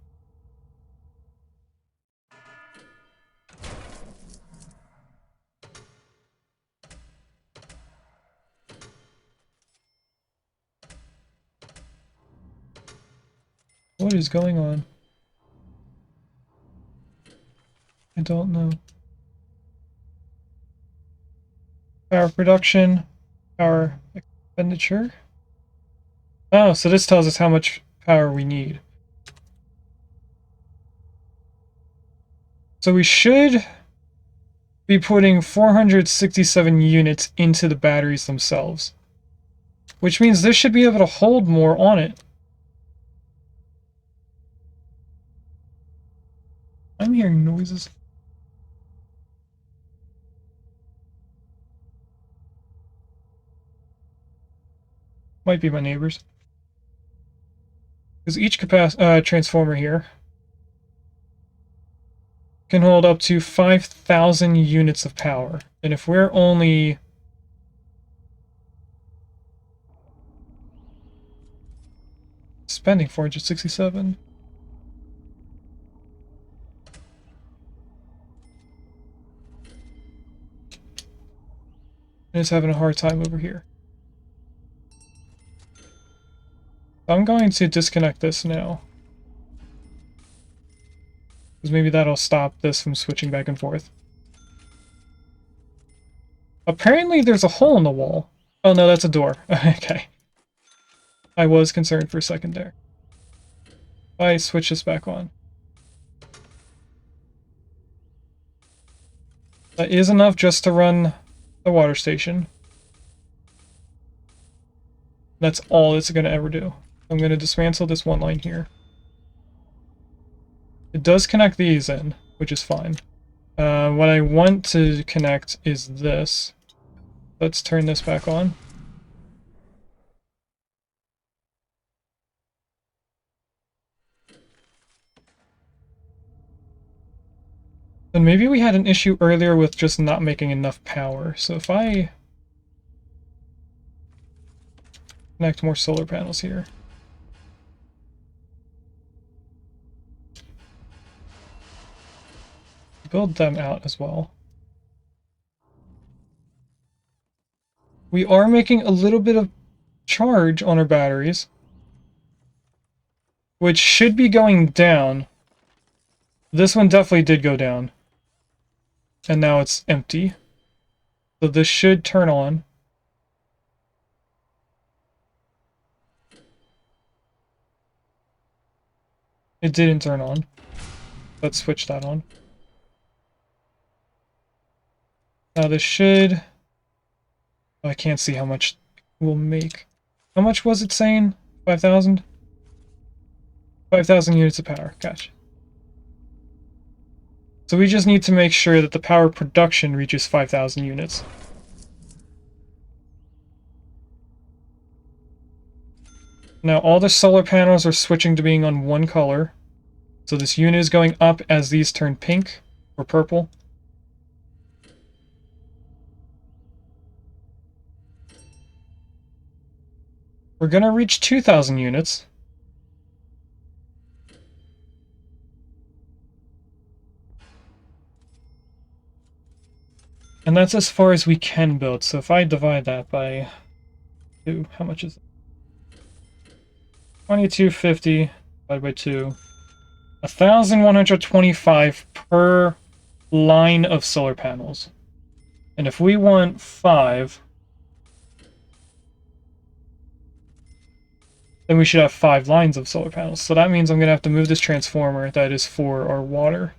What is going on? I don't know. Power production, power expenditure. Oh, so this tells us how much power we need. So we should be putting 467 units into the batteries themselves, which means this should be able to hold more on it. I'm hearing noises. Might be my neighbors. Because each transformer here can hold up to 5,000 units of power. And if we're only spending 467, and it's having a hard time over here. I'm going to disconnect this now, because maybe that'll stop this from switching back and forth. Apparently there's a hole in the wall. Oh no, that's a door. Okay. I was concerned for a second there. I switch this back on. That is enough just to run the water station. That's all it's going to ever do. I'm going to dismantle this 1 line here. It does connect these in, which is fine. What I want to connect is this. Let's turn this back on. And maybe we had an issue earlier with just not making enough power. So if I connect more solar panels here. Build them out as well. We are making a little bit of charge on our batteries, which should be going down. This one definitely did go down. And now it's empty. So this should turn on. It didn't turn on. Let's switch that on. Now this should... Oh, I can't see how much we'll make. How much was it saying? 5,000? 5,000 units of power. Gotcha. So we just need to make sure that the power production reaches 5,000 units. Now all the solar panels are switching to being on 1 color. So this unit is going up as these turn pink or purple. We're gonna reach 2,000 units. And that's as far as we can build. So if I divide that by 2, how much is it? 2250 divided by 2. 1,125 per line of solar panels. And if we want 5, then we should have 5 lines of solar panels. So that means I'm going to have to move this transformer that is for our water.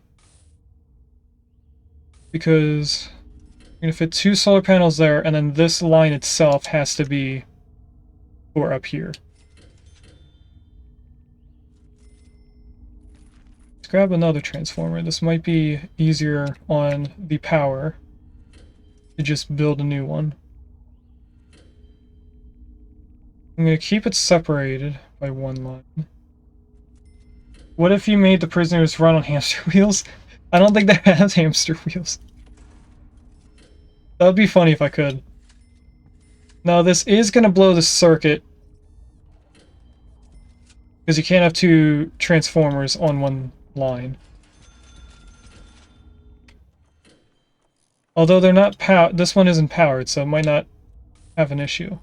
Because I'm going to fit 2 solar panels there, and then this line itself has to be for up here. Let's grab another transformer. This might be easier on the power to just build a new one. I'm going to keep it separated by 1 line. What if you made the prisoners run on hamster wheels? I don't think that has hamster wheels. That would be funny if I could. Now this is going to blow the circuit, because you can't have 2 transformers on 1 line. Although they're not this one isn't powered, so it might not have an issue.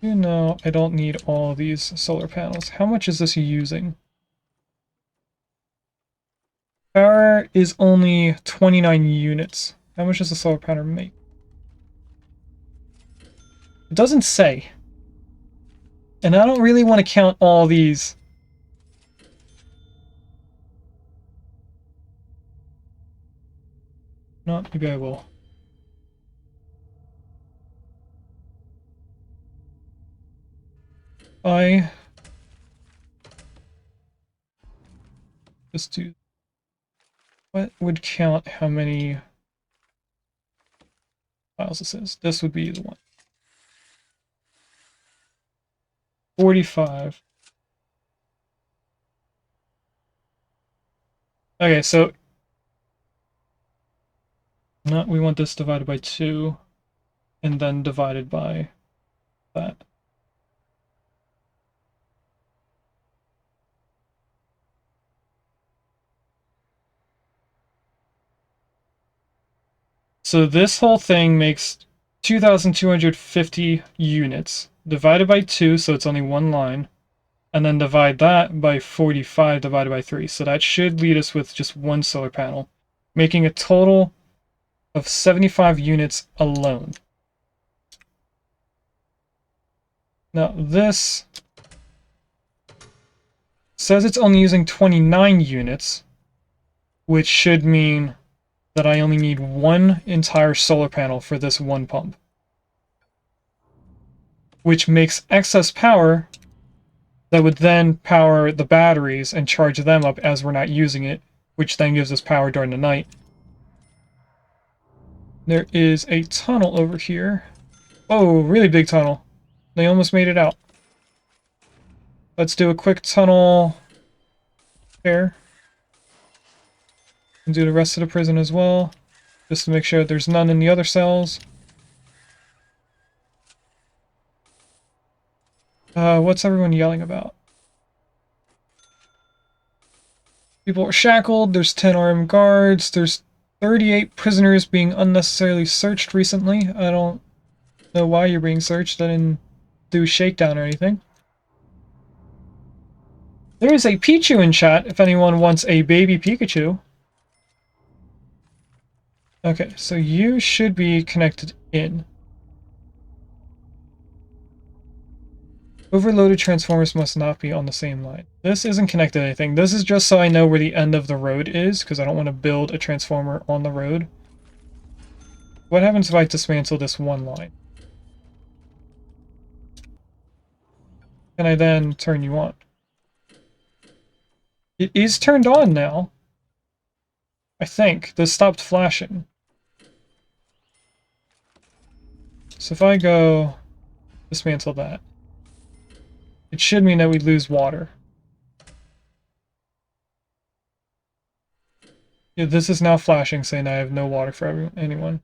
You know, I don't need all these solar panels. How much is this using? Power is only 29 units. How much does the solar panel make? It doesn't say. And I don't really want to count all these. No, maybe I will. I just do what would count how many files this is. This would be the one. 45. Okay, so no, we want this divided by 2 and then divided by that. So this whole thing makes 2,250 units divided by 2, so it's only 1 line, and then divide that by 45 divided by 3. So that should lead us with just 1 solar panel, making a total of 75 units alone. Now this says it's only using 29 units, which should mean that I only need 1 entire solar panel for this 1 pump. Which makes excess power that would then power the batteries and charge them up as we're not using it, which then gives us power during the night. There is a tunnel over here. Oh, really big tunnel. They almost made it out. Let's do a quick tunnel repair. And do the rest of the prison as well, just to make sure there's none in the other cells. What's everyone yelling about? People are shackled, there's 10 armed guards, there's 38 prisoners being unnecessarily searched recently. I don't know why you're being searched. I didn't do a shakedown or anything. There is a Pichu in chat if anyone wants a baby Pikachu. Okay, so you should be connected in. Overloaded transformers must not be on the same line. This isn't connected to anything. This is just so I know where the end of the road is, because I don't want to build a transformer on the road. What happens if I dismantle this 1 line? Can I then turn you on? It is turned on now. I think. This stopped flashing. So if I go dismantle that, it should mean that we lose water. Yeah, this is now flashing saying I have no water for anyone.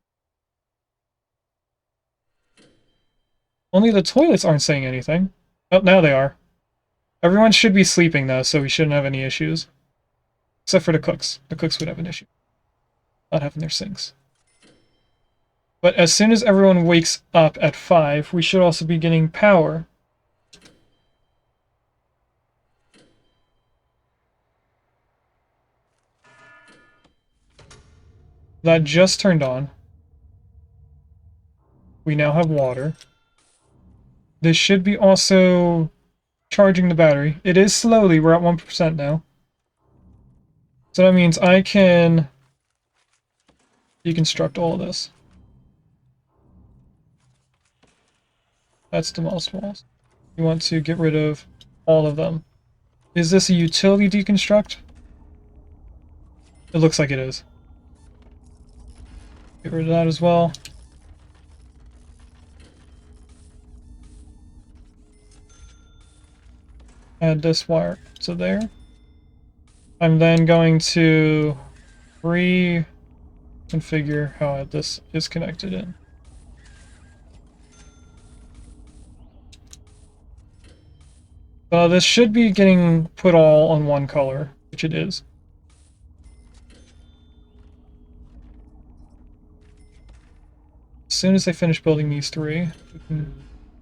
Only the toilets aren't saying anything. Oh, now they are. Everyone should be sleeping though, so we shouldn't have any issues. Except for the cooks. The cooks would have an issue. Not having their sinks. But as soon as everyone wakes up at 5, we should also be getting power. That just turned on. We now have water. This should be also charging the battery. It is slowly, we're at 1% now. So that means I can deconstruct all of this. That's demolished walls. You want to get rid of all of them. Is this a utility deconstruct? It looks like it is. Get rid of that as well. Add this wire to there. I'm then going to reconfigure how this is connected in. This should be getting put all on one color, which it is. As soon as I finish building these 3, we can get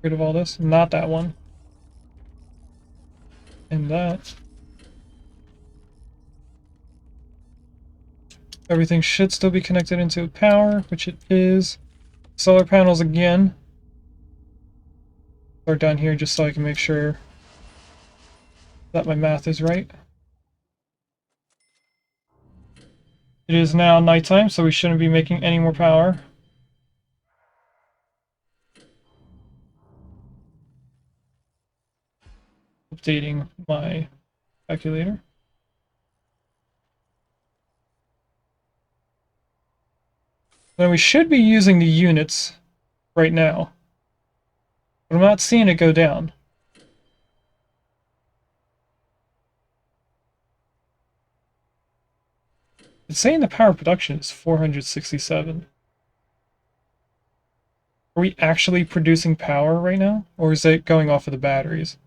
rid of all this. Not that one. And that. Everything should still be connected into power, which it is. Solar panels again. Start down here just so I can make sure that my math is right. It is now nighttime, so we shouldn't be making any more power. Updating my calculator. Then we should be using the units right now, but I'm not seeing it go down. It's saying the power production is 467. Are we actually producing power right now, or is it going off of the batteries?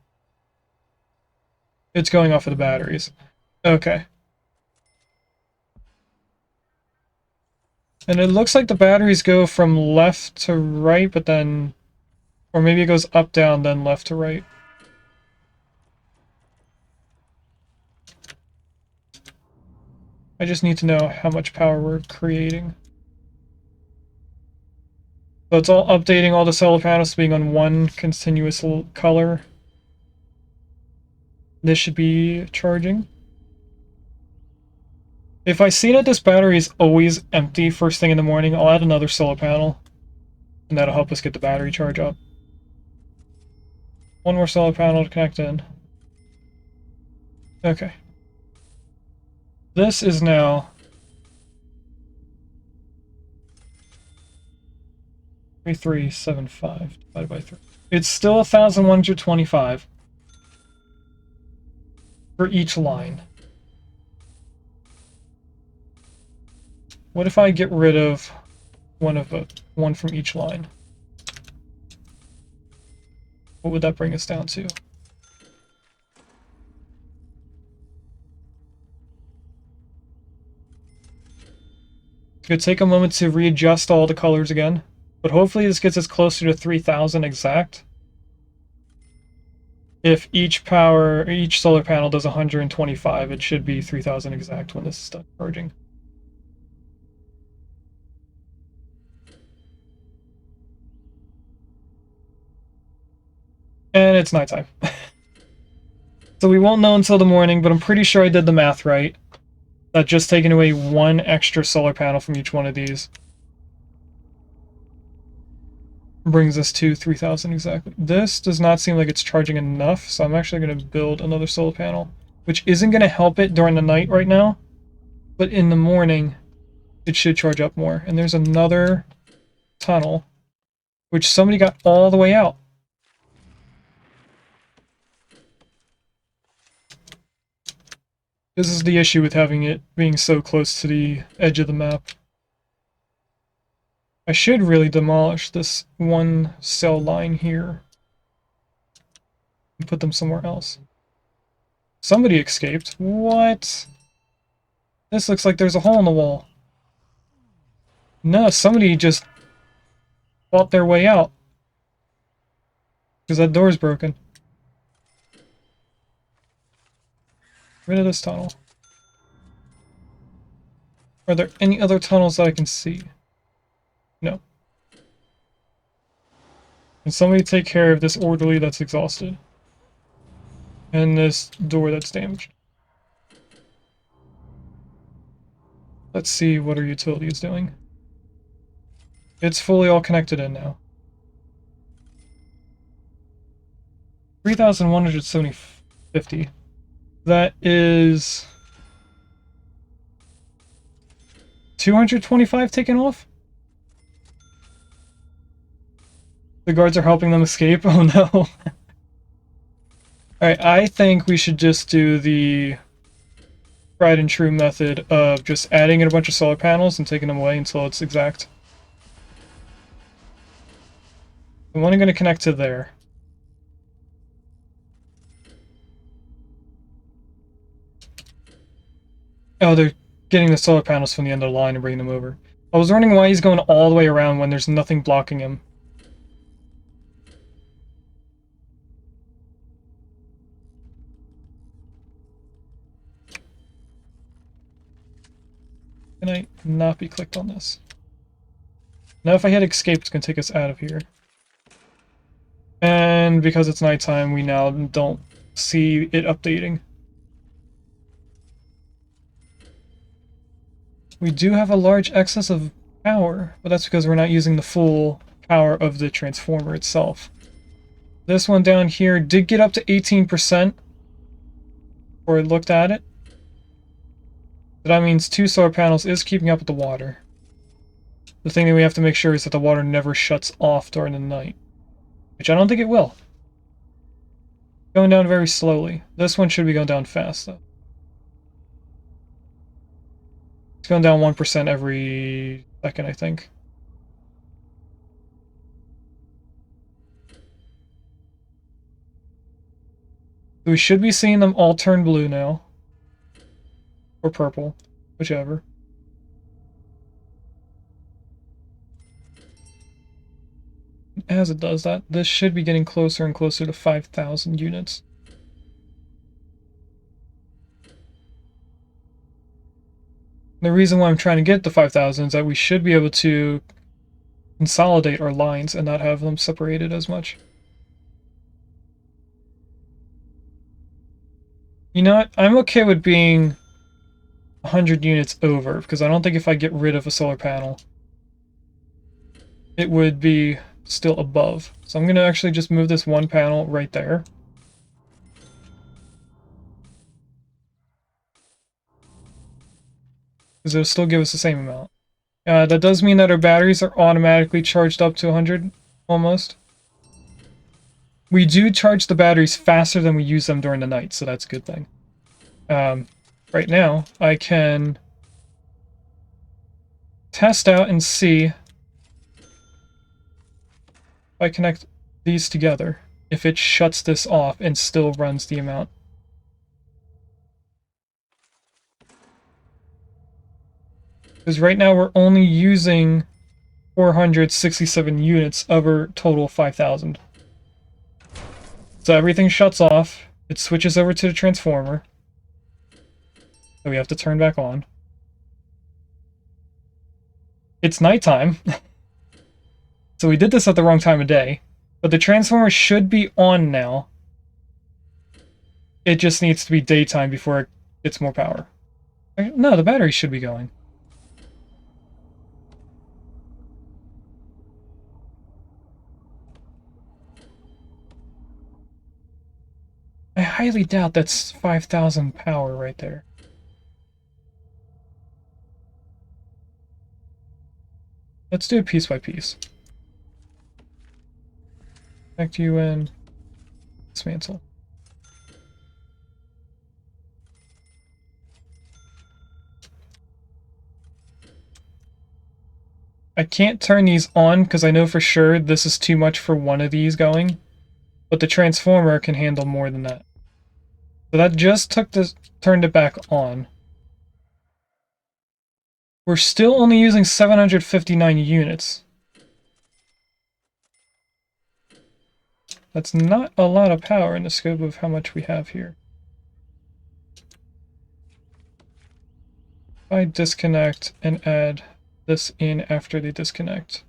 It's going off of the batteries. Okay. And it looks like the batteries go from left to right, but then... Or maybe it goes up, down, then left to right. I just need to know how much power we're creating. So it's all updating all the solar panels being on one continuous color. This should be charging. If I see that this battery is always empty first thing in the morning, I'll add another solar panel. And that'll help us get the battery charge up. One more solar panel to connect in. Okay. This is now 3375 divided by 3. It's still 1,125 for each line. What if I get rid of one from each line? What would that bring us down to? It's going to take a moment to readjust all the colors again, but hopefully this gets us closer to 3,000 exact. If each solar panel does 125, it should be 3,000 exact when this is done charging. And it's nighttime. So we won't know until the morning, but I'm pretty sure I did the math right. That just taking away one extra solar panel from each one of these brings us to 3,000 exactly. This does not seem like it's charging enough, so I'm actually going to build another solar panel, which isn't going to help it during the night right now, but in the morning it should charge up more. And there's another tunnel, which somebody got all the way out. This is the issue with having it being so close to the edge of the map. I should really demolish this one cell line here and put them somewhere else. Somebody escaped. What? This looks like there's a hole in the wall. No, somebody just fought their way out. Because that door's broken. Rid of this tunnel. Are there any other tunnels that I can see? No. Can somebody take care of this orderly that's exhausted? And this door that's damaged? Let's see what our utility is doing. It's fully all connected in now. 3,150. That is 225 taken off? The guards are helping them escape? Oh no. Alright, I think we should just do the tried and true method of just adding in a bunch of solar panels and taking them away until it's exact. I'm only going to connect to there. Oh, they're getting the solar panels from the end of the line and bringing them over. I was wondering why he's going all the way around when there's nothing blocking him. Can I not be clicked on this? Now if I hit escape, it's going to take us out of here. And because it's nighttime, we now don't see it updating. We do have a large excess of power, but that's because we're not using the full power of the transformer itself. This one down here did get up to 18% before I looked at it. So that means 2 solar panels is keeping up with the water. The thing that we have to make sure is that the water never shuts off during the night. Which I don't think it will. Going down very slowly. This one should be going down fast, though. It's going down 1% every second, I think. We should be seeing them all turn blue now. Or purple. Whichever. As it does that, this should be getting closer and closer to 5,000 units. The reason why I'm trying to get to 5,000 is that we should be able to consolidate our lines and not have them separated as much. You know what? I'm okay with being 100 units over, because I don't think if I get rid of a solar panel, it would be still above. So I'm going to actually just move this one panel right there. Because it'll still give us the same amount. That does mean that our batteries are automatically charged up to 100, almost. We do charge the batteries faster than we use them during the night, so that's a good thing. Right now, I can test out and see if I connect these together, if it shuts this off and still runs the amount. Because right now we're only using 467 units of our total 5,000. So everything shuts off, it switches over to the transformer, that we have to turn back on. It's nighttime, so we did this at the wrong time of day, but the transformer should be on now. It just needs to be daytime before it gets more power. No, the battery should be going. I highly doubt that's 5,000 power right there. Let's do it piece by piece. Connect you in. Dismantle. I can't turn these on because I know for sure this is too much for one of these going, but the transformer can handle more than that. So that just turned it back on. We're still only using 759 units. That's not a lot of power in the scope of how much we have here. If I disconnect and add this in after they disconnect.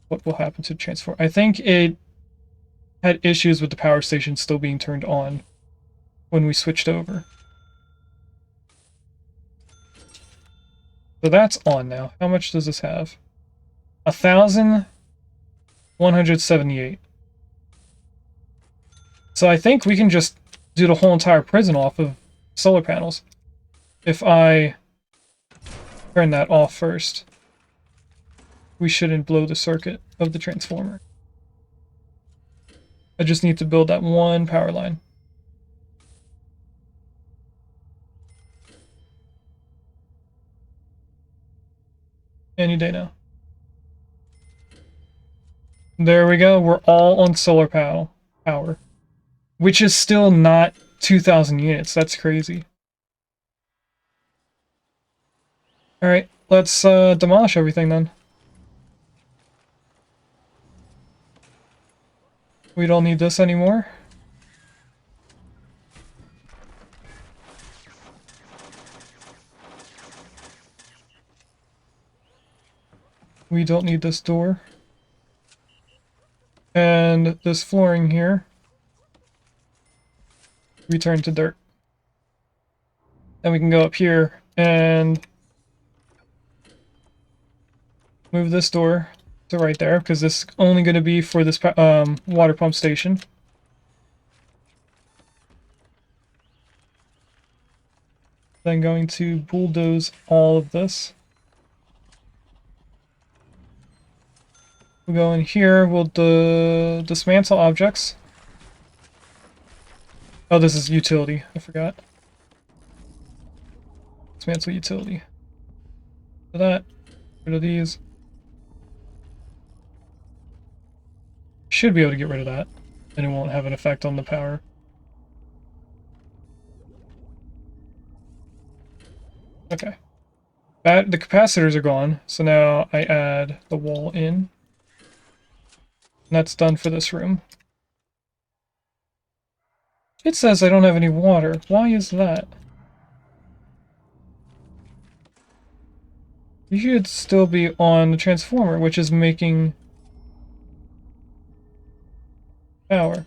What will happen to the transformer? I think it had issues with the power station still being turned on when we switched over. So that's on now. How much does this have? 1,178. So I think we can just do the whole entire prison off of solar panels. If I turn that off first, we shouldn't blow the circuit of the transformer. I just need to build that one power line. Any day now. There we go. We're all on solar power, which is still not 2,000 units. That's crazy. All right, let's demolish everything then. We don't need this anymore. We don't need this door. And this flooring here. Return to dirt. Then we can go up here and move this door to right there, because this is only going to be for this water pump station. Then going to bulldoze all of this. We'll go in here, we'll dismantle objects. Oh, this is utility, I forgot. Dismantle utility. For that, rid of these. Should be able to get rid of that, and it won't have an effect on the power. Okay. The capacitors are gone, so now I add the wall in. And that's done for this room. It says I don't have any water. Why is that? You should still be on the transformer, which is making power.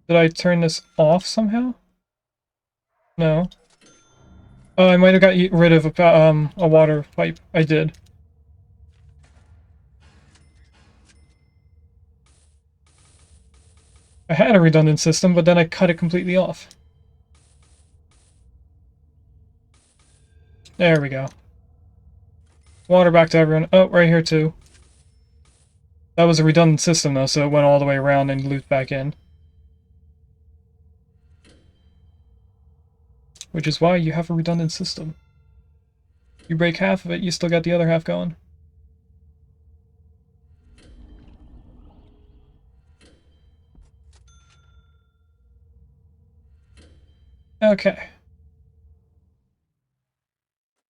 Did I turn this off somehow? No. Oh, I might have got rid of a water pipe. I did. I had a redundant system, but then I cut it completely off. There we go. Water back to everyone. Oh, right here too. That was a redundant system though, so it went all the way around and looped back in. Which is why you have a redundant system. You break half of it, you still got the other half going. Okay.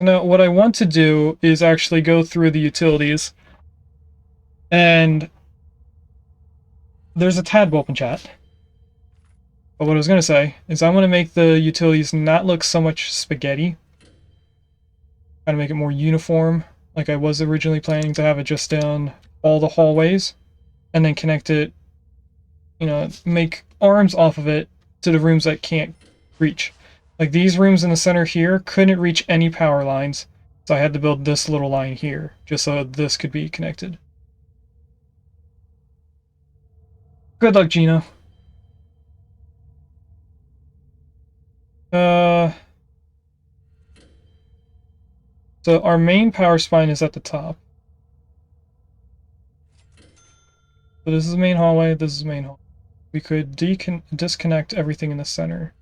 Now, what I want to do is actually go through the utilities. And there's a tadpole in chat. But what I was going to say is I want to make the utilities not look so much spaghetti. Kind of make it more uniform, like I was originally planning to have it just down all the hallways. And then connect it, you know, make arms off of it to the rooms that can't reach. Like these rooms in the center here couldn't reach any power lines, so I had to build this little line here, just so this could be connected. Good luck, Gino. So our main power spine is at the top. So this is the main hallway, this is the main hallway. We could disconnect everything in the center.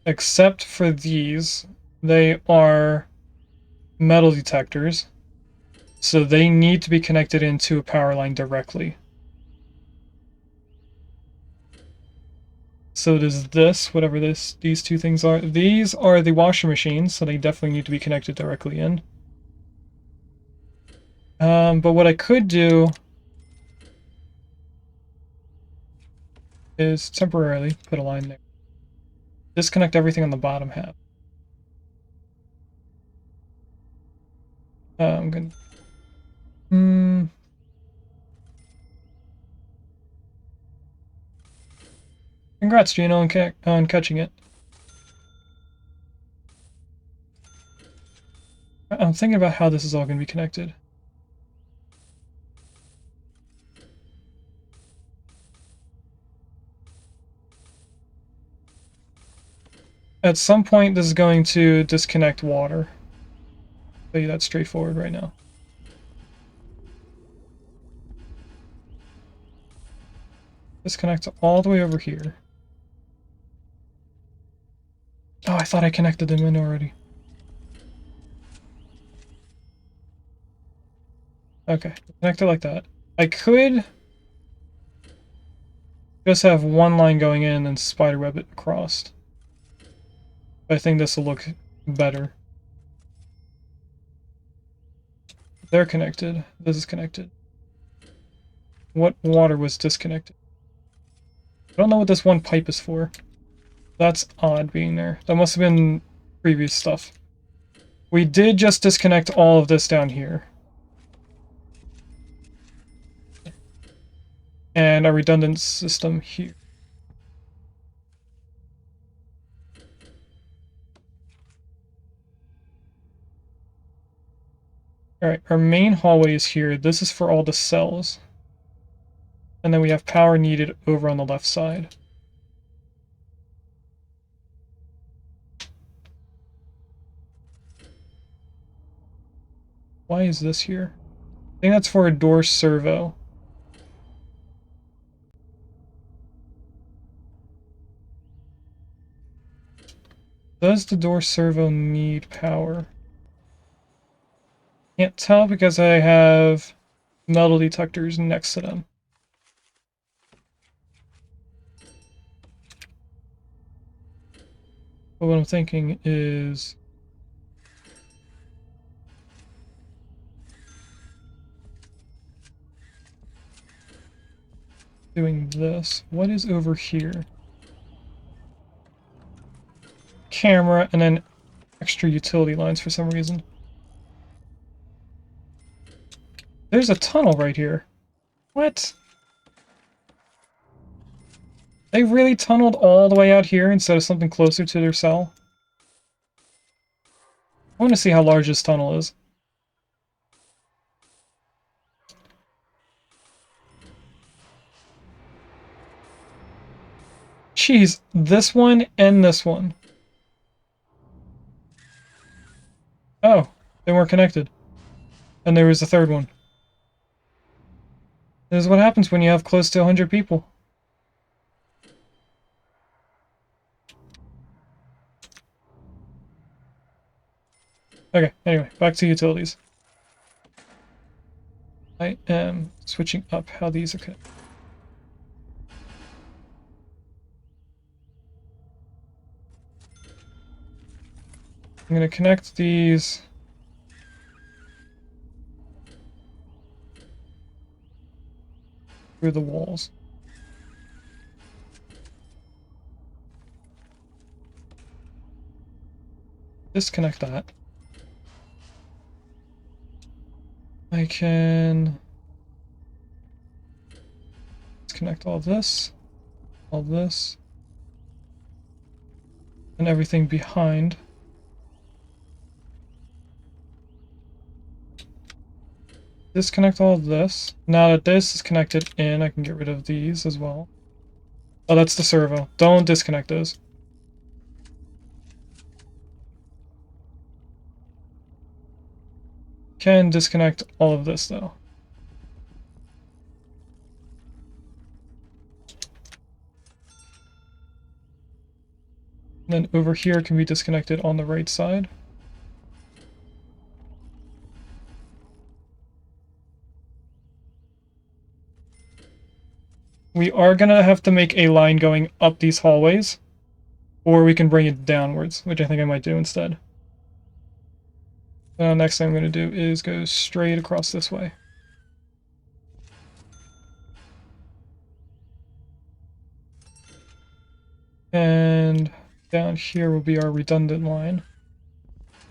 except for these. They are metal detectors, so they need to be connected into a power line directly. So does this, whatever these two things are. These are the washer machines, so they definitely need to be connected directly in. But what I could do is temporarily put a line there. Disconnect everything on the bottom half. I'm gonna... Congrats, Gino, on catching it. I'm thinking about how this is all going to be connected. At some point, this is going to disconnect water. I'll tell you that's straightforward right now. Disconnect all the way over here. Oh, I thought I connected them in already. Okay, connect it like that. I could just have one line going in and spiderweb it across. I think this will look better. They're connected. This is connected. What water was disconnected? I don't know what this one pipe is for. That's odd being there. That must have been previous stuff. We did just disconnect all of this down here. And a redundant system here. Alright, our main hallway is here. This is for all the cells. And then we have power needed over on the left side. Why is this here? I think that's for a door servo. Does the door servo need power? Can't tell because I have metal detectors next to them. But what I'm thinking is... doing this. What is over here? Camera and then extra utility lines for some reason. There's a tunnel right here. What? They really tunneled all the way out here instead of something closer to their cell? I want to see how large this tunnel is. Jeez, this one and this one. Oh, they weren't connected. And there was a third one. This is what happens when you have close to 100 people. Okay, anyway, back to utilities. I am switching up how these are connected. I'm going to connect these through the walls. Disconnect that. I can disconnect all this, and everything behind. Disconnect all of this. Now that this is connected in, I can get rid of these as well. Oh, that's the servo. Don't disconnect those. Can disconnect all of this though. And then over here can be disconnected on the right side. We are gonna have to make a line going up these hallways, or we can bring it downwards, which I think I might do instead. Next thing I'm gonna do is go straight across this way. And down here will be our redundant line,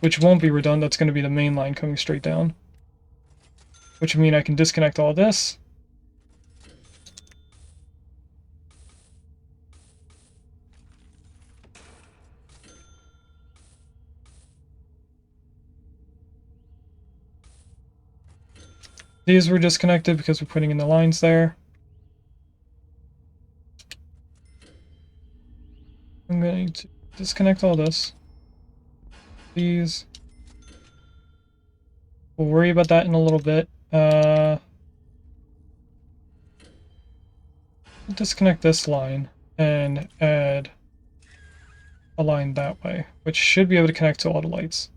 which won't be redundant, that's going to be the main line coming straight down. Which will mean I can disconnect all this. These were disconnected because we're putting in the lines there. I'm going to disconnect all this. These. We'll worry about that in a little bit. Disconnect this line and add a line that way, which should be able to connect to all the lights.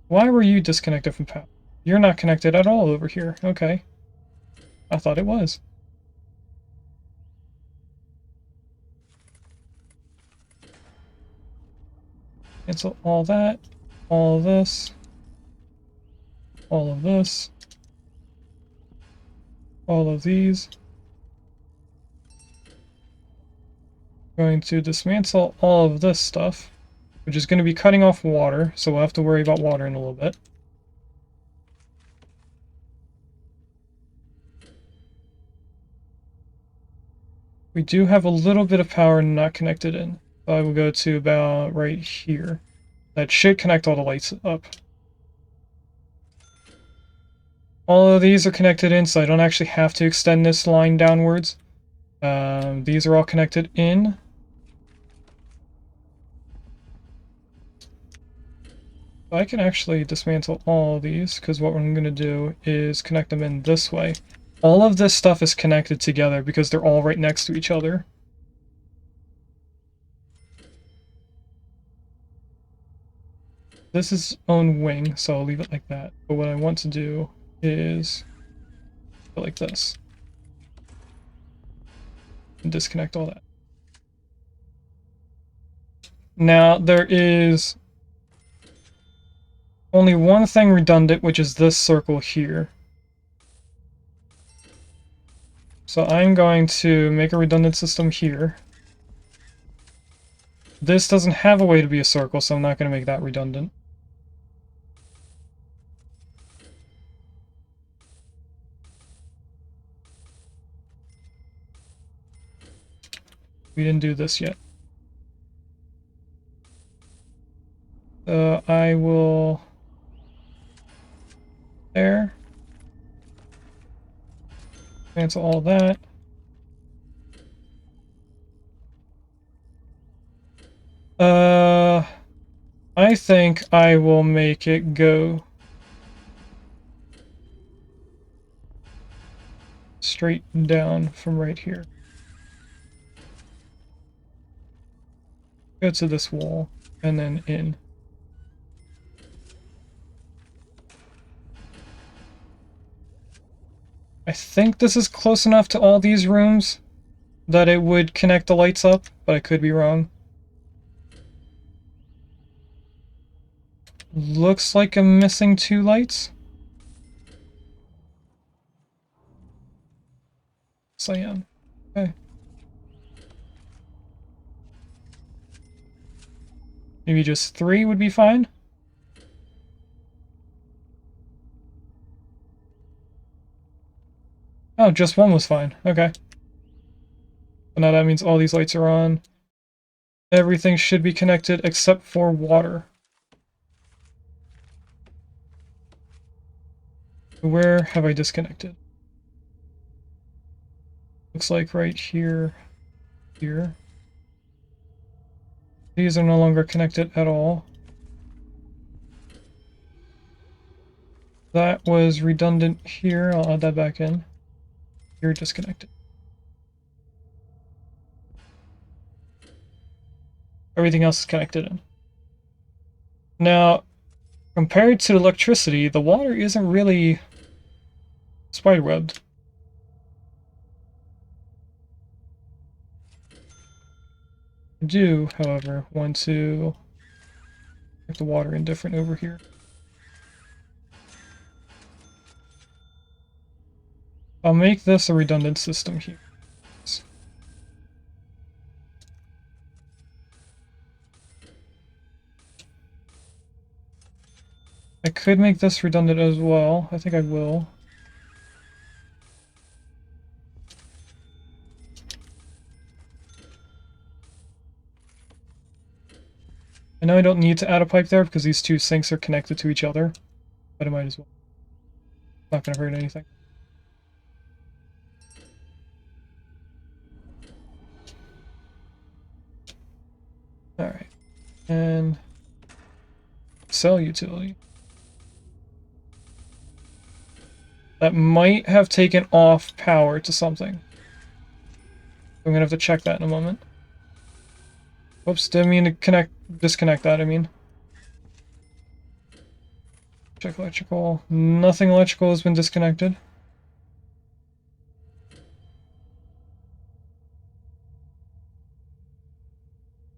Why were you disconnected from power? You're not connected at all over here. Okay. I thought it was. Cancel all that, all of this, all of this, all of these. Going to dismantle all of this stuff, which is going to be cutting off water, so we'll have to worry about water in a little bit. We do have a little bit of power not connected in. So I will go to about right here. That should connect all the lights up. All of these are connected in, so I don't actually have to extend this line downwards. These are all connected in. I can actually dismantle all of these, because what I'm going to do is connect them in this way. All of this stuff is connected together because they're all right next to each other. This is its own wing, so I'll leave it like that. But what I want to do is go like this. And disconnect all that. Now, there is only one thing redundant, which is this circle here. So I'm going to make a redundant system here. This doesn't have a way to be a circle, so I'm not going to make that redundant. We didn't do this yet. I will... There. Cancel all that. I think I will make it go straight down from right here. Go to this wall, and then in. I think this is close enough to all these rooms that it would connect the lights up, but I could be wrong. Looks like I'm missing 2 lights. Yes, I am. Okay. Maybe just 3 would be fine. Oh, just 1 was fine. Okay. So now that means all these lights are on. Everything should be connected except for water. Where have I disconnected? Looks like right here, here. These are no longer connected at all. That was redundant here. I'll add that back in. You're disconnected. Everything else is connected in. Now, compared to electricity, the water isn't really spiderwebbed. I do, however, want to make the water indifferent over here. I'll make this a redundant system here. I could make this redundant as well. I think I will. I know I don't need to add a pipe there because these two sinks are connected to each other, but I might as well. Not gonna hurt anything. Alright. And cell utility. That might have taken off power to something. I'm gonna have to check that in a moment. Whoops, didn't mean to disconnect that, I mean. Check electrical. Nothing electrical has been disconnected.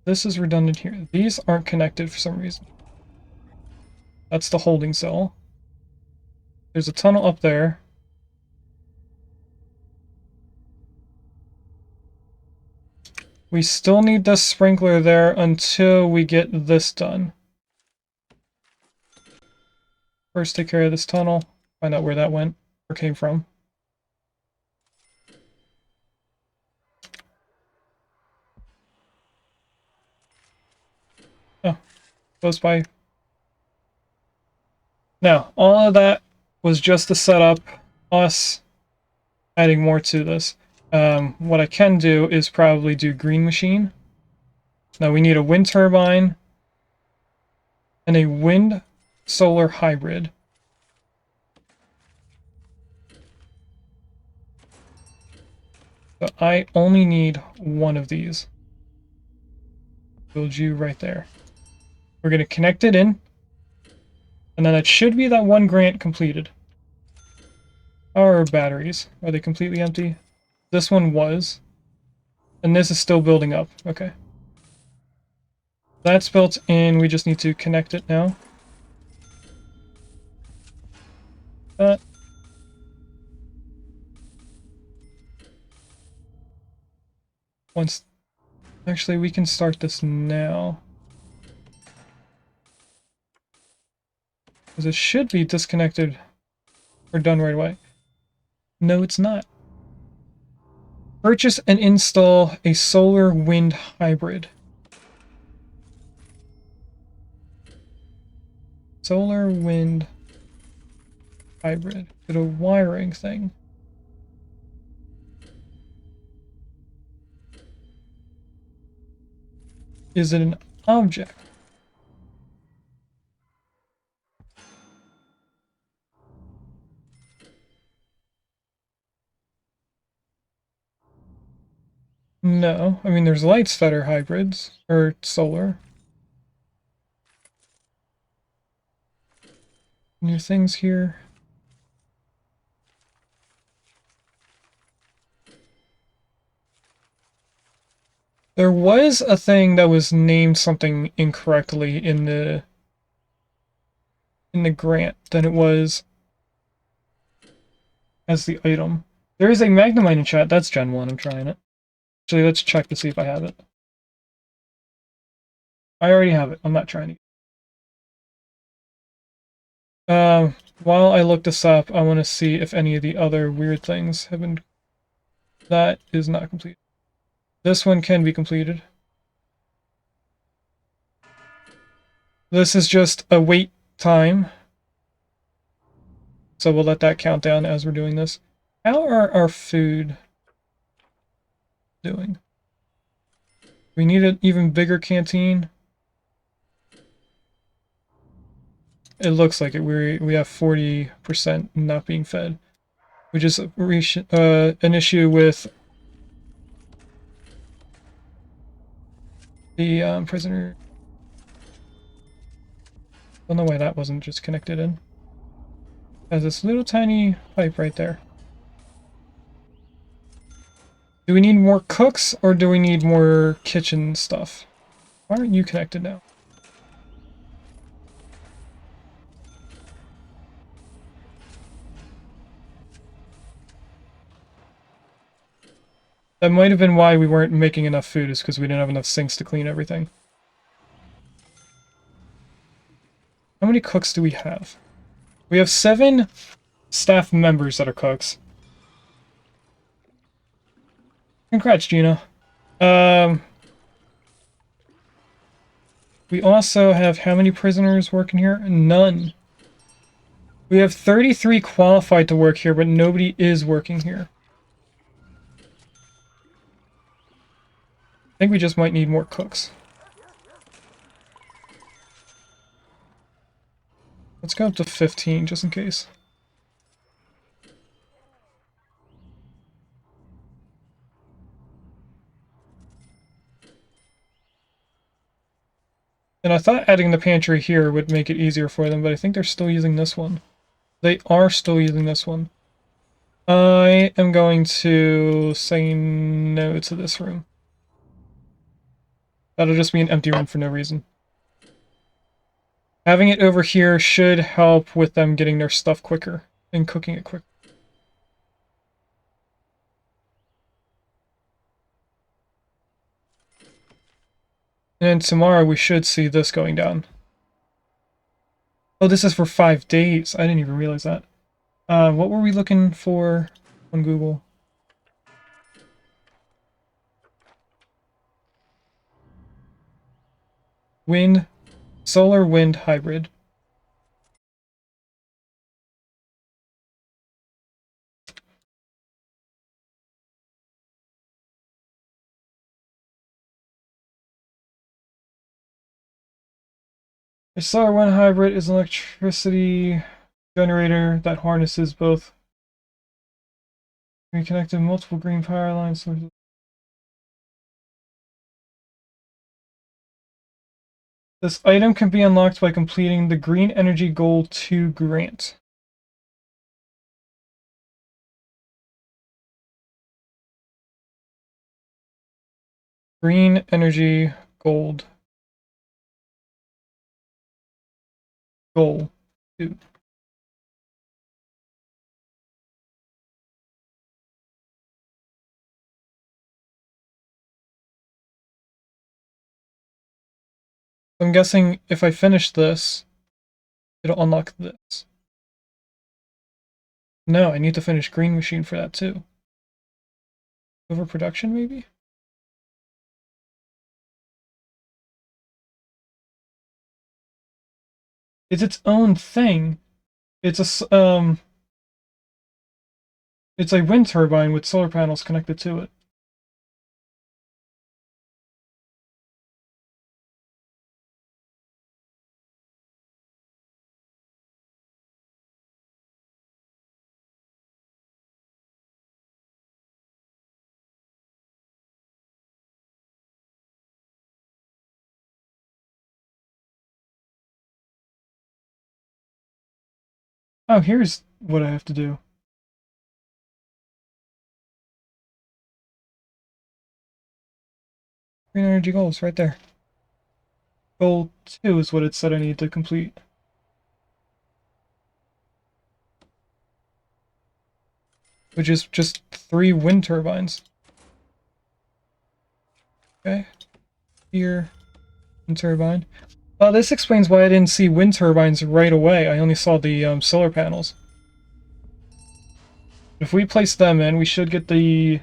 This is redundant here. These aren't connected for some reason. That's the holding cell. There's a tunnel up there. We still need this sprinkler there until we get this done. First take care of this tunnel. Find out where that went or came from. Oh, close by. Now, all of that was just to set up us adding more to this. What I can do is probably do green machine. Now we need a wind turbine and a wind solar hybrid. So I only need one of these. Build you right there. We're going to connect it in. And then it should be that one grant completed. Our batteries. Are they completely empty? This one was. And this is still building up. Okay. That's built in. We just need to connect it now. That. Once... Actually, we can start this now. Because it should be disconnected or done right away. No, it's not. Purchase and install a solar wind hybrid. Solar wind hybrid. Get a wiring thing. Is it an object? No. I mean, there's lights that are hybrids, or solar. New things here. There was a thing that was named something incorrectly in the grant than it was as the item. There is a Magnemite in chat. That's Gen 1. I'm trying it. Actually, let's check to see if I have it. I already have it. I'm not trying to. While I look this up, I want to see if any of the other weird things have been... That is not complete. This one can be completed. This is just a wait time. So we'll let that count down as we're doing this. How are our food doing? We need an even bigger canteen. It looks like it. We have 40% not being fed, which is an issue with The prisoner. Don't know why that wasn't just connected in. Has this little tiny pipe right there. Do we need more cooks or do we need more kitchen stuff? Why aren't you connected now? That might have been why we weren't making enough food, is because we didn't have enough sinks to clean everything. How many cooks do we have? We have 7 staff members that are cooks. Congrats, Gina. We also have how many prisoners working here? None. We have 33 qualified to work here, but nobody is working here. I think we just might need more cooks. Let's go up to 15, just in case. And I thought adding the pantry here would make it easier for them, but I think they're still using this one. They are still using this one. I am going to say no to this room. That'll just be an empty room for no reason. Having it over here should help with them getting their stuff quicker and cooking it quicker. And tomorrow we should see this going down. Oh, this is for 5 days. I didn't even realize that. What were we looking for on Google? Wind, solar wind hybrid. A solar wind hybrid is an electricity generator that harnesses both. We connected multiple green power lines. This item can be unlocked by completing the Green Energy Goal 2 grant. Green Energy Gold. Goal 2. I'm guessing if I finish this, it'll unlock this. No, I need to finish Green Machine for that too. Overproduction, maybe? It's its own thing. It's a it's a wind turbine with solar panels connected to it. Oh, here's what I have to do. Green energy goals right there. Goal 2 is what it said I need to complete. Which is just 3 wind turbines. Okay. Here. Wind turbine. This explains why I didn't see wind turbines right away. I only saw the solar panels. If we place them in, we should get the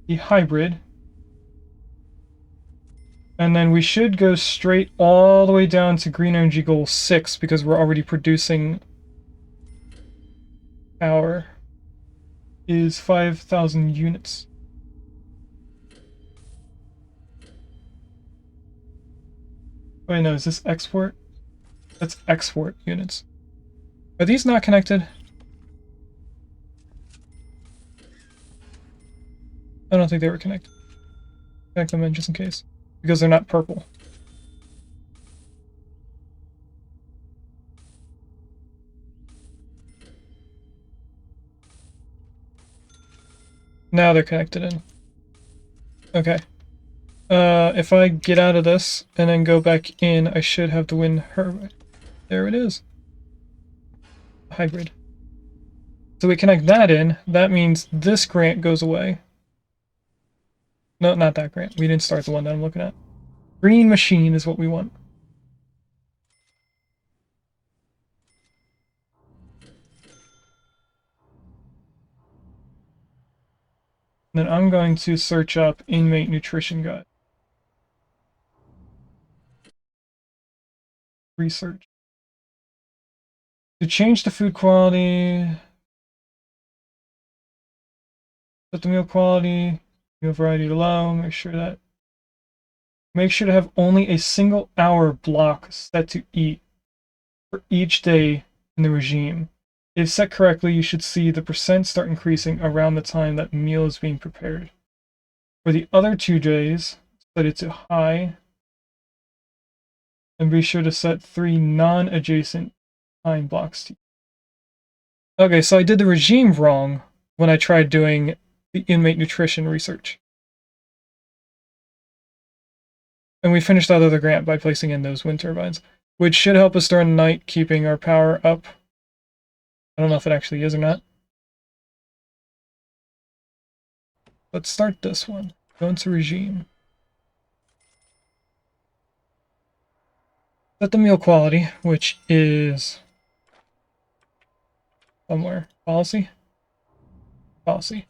hybrid. And then we should go straight all the way down to Green Energy Goal 6 because we're already producing power. Is 5,000 units. Wait, no, is this export? That's export units. Are these not connected? I don't think they were connected. Connect them in just in case. Because they're not purple. Now they're connected in. Okay. If I get out of this and then go back in, I should have the wind her. There it is. Hybrid. So we connect that in. That means this grant goes away. No, not that grant. We didn't start the one that I'm looking at. Green machine is what we want. Then I'm going to search up inmate nutrition guide. Research. To change the food quality, set the meal quality, meal variety to low, make sure to have only a single hour block set to eat for each day in the regime. If set correctly, you should see the percent start increasing around the time that meal is being prepared. For the other 2 days, set it to high, and be sure to set 3 non-adjacent time blocks to. Okay, so I did the regime wrong when I tried doing the inmate nutrition research. And we finished that other grant by placing in those wind turbines, which should help us during the night, keeping our power up. I don't know if it actually is or not. Let's start this one. Go into regime. Set the meal quality, which is somewhere. Policy? Policy.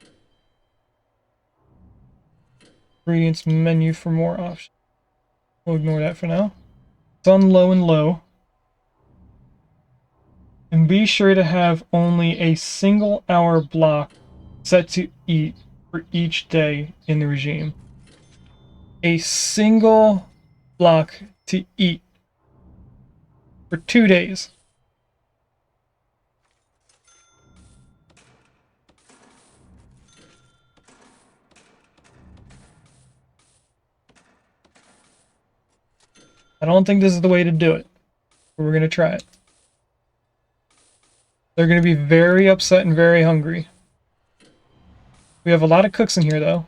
Ingredients menu for more options. We'll ignore that for now. Sun low and low. And be sure to have only a single hour block set to eat for each day in the regime. A single block to eat for 2 days. I don't think this is the way to do it, but we're going to try it. They're going to be very upset and very hungry. We have a lot of cooks in here, though.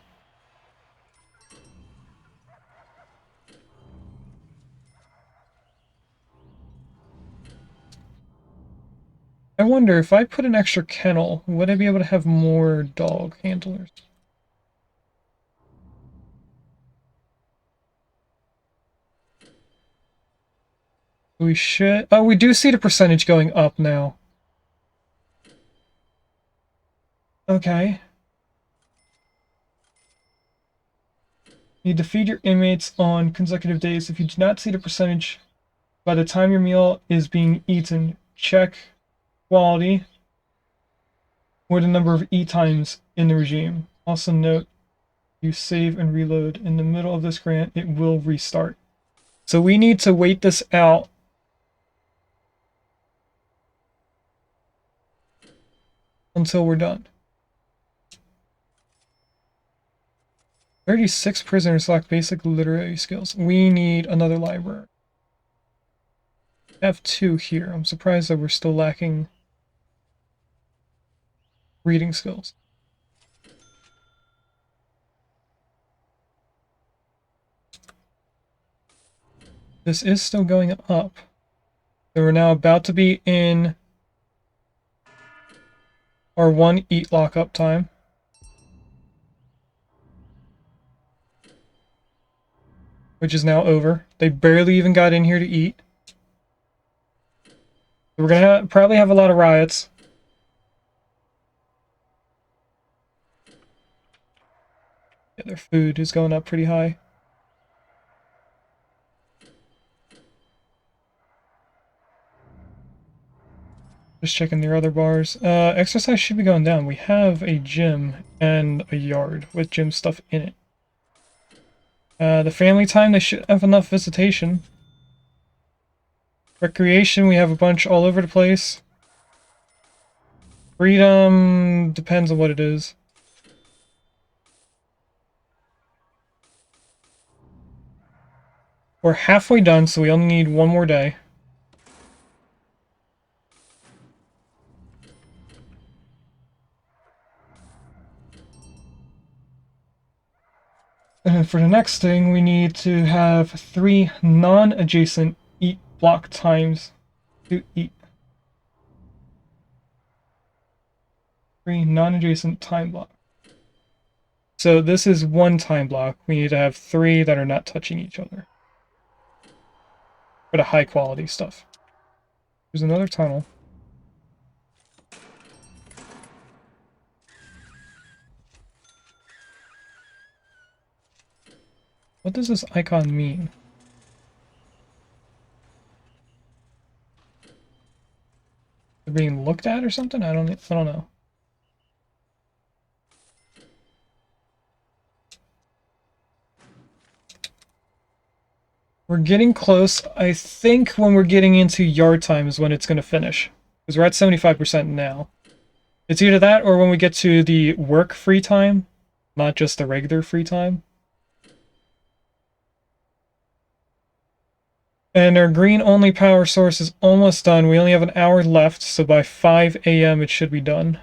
I wonder, if I put an extra kennel, would I be able to have more dog handlers? We should... Oh, we do see the percentage going up now. Okay. Need to feed your inmates on consecutive days. If you do not see the percentage by the time your meal is being eaten, check quality or the number of eat times in the regime. Also note, you save and reload in the middle of this grant, it will restart. So we need to wait this out until we're done. 36 prisoners lack basic literary skills. We need another library. I have 2 here. I'm surprised that we're still lacking reading skills. This is still going up. So we're now about to be in our 1 eat lockup time. Which is now over. They barely even got in here to eat. We're gonna probably have a lot of riots. Yeah, their food is going up pretty high. Just checking their other bars. Exercise should be going down. We have a gym and a yard with gym stuff in it. The family time, they should have enough visitation. Recreation, we have a bunch all over the place. Freedom depends on what it is. We're halfway done, so we only need one more day. And for the next thing, we need to have 3 non-adjacent eat block times to eat. 3 non-adjacent time blocks. So this is one time block. We need to have 3 that are not touching each other. For the high quality stuff. There's another tunnel. What does this icon mean? They're being looked at or something? I don't know. We're getting close. I think when we're getting into yard time is when it's going to finish. Because we're at 75% now. It's either that or when we get to the work free time, not just the regular free time. And our green only power source is almost done. We only have an hour left, so by 5 a.m. it should be done.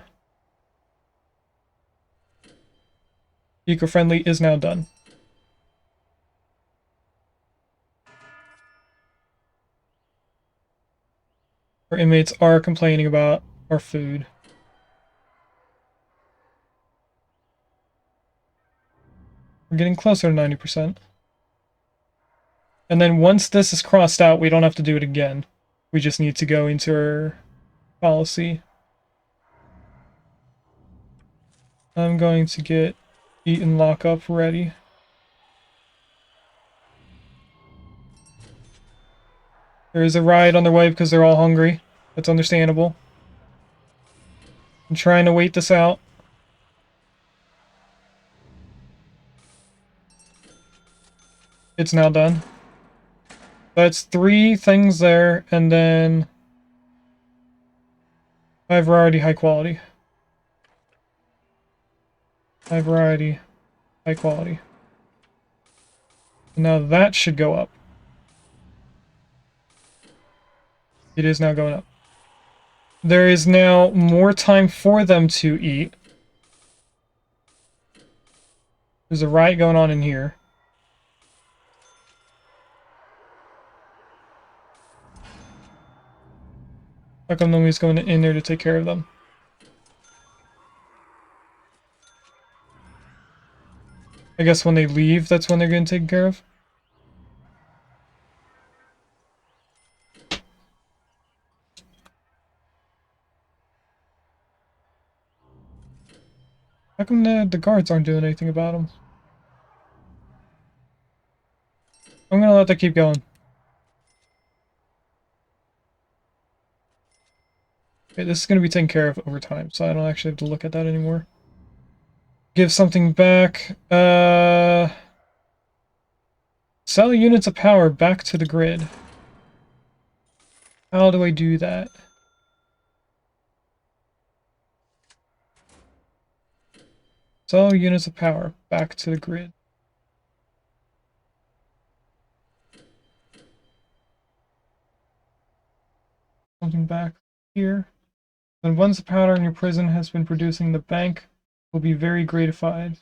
Eco-friendly is now done. Our inmates are complaining about our food. We're getting closer to 90%. And then once this is crossed out, we don't have to do it again. We just need to go into our policy. I'm going to get eat and lock up ready. There is a riot on their way because they're all hungry. That's understandable. I'm trying to wait this out. It's now done. That's 3 things there, and then 5 variety, high quality. 5 variety, high quality. And now that should go up. It is now going up. There is now more time for them to eat. There's a riot going on in here. How come nobody's going in there to take care of them? I guess when they leave, that's when they're getting taken care of. How come the guards aren't doing anything about them? I'm gonna let that keep going. Okay, this is gonna be taken care of over time, so I don't actually have to look at that anymore. Give something back. Sell units of power back to the grid. How do I do that? Sell units of power back to the grid. Something back here. When once the powder in your prison has been producing, the bank will be very gratified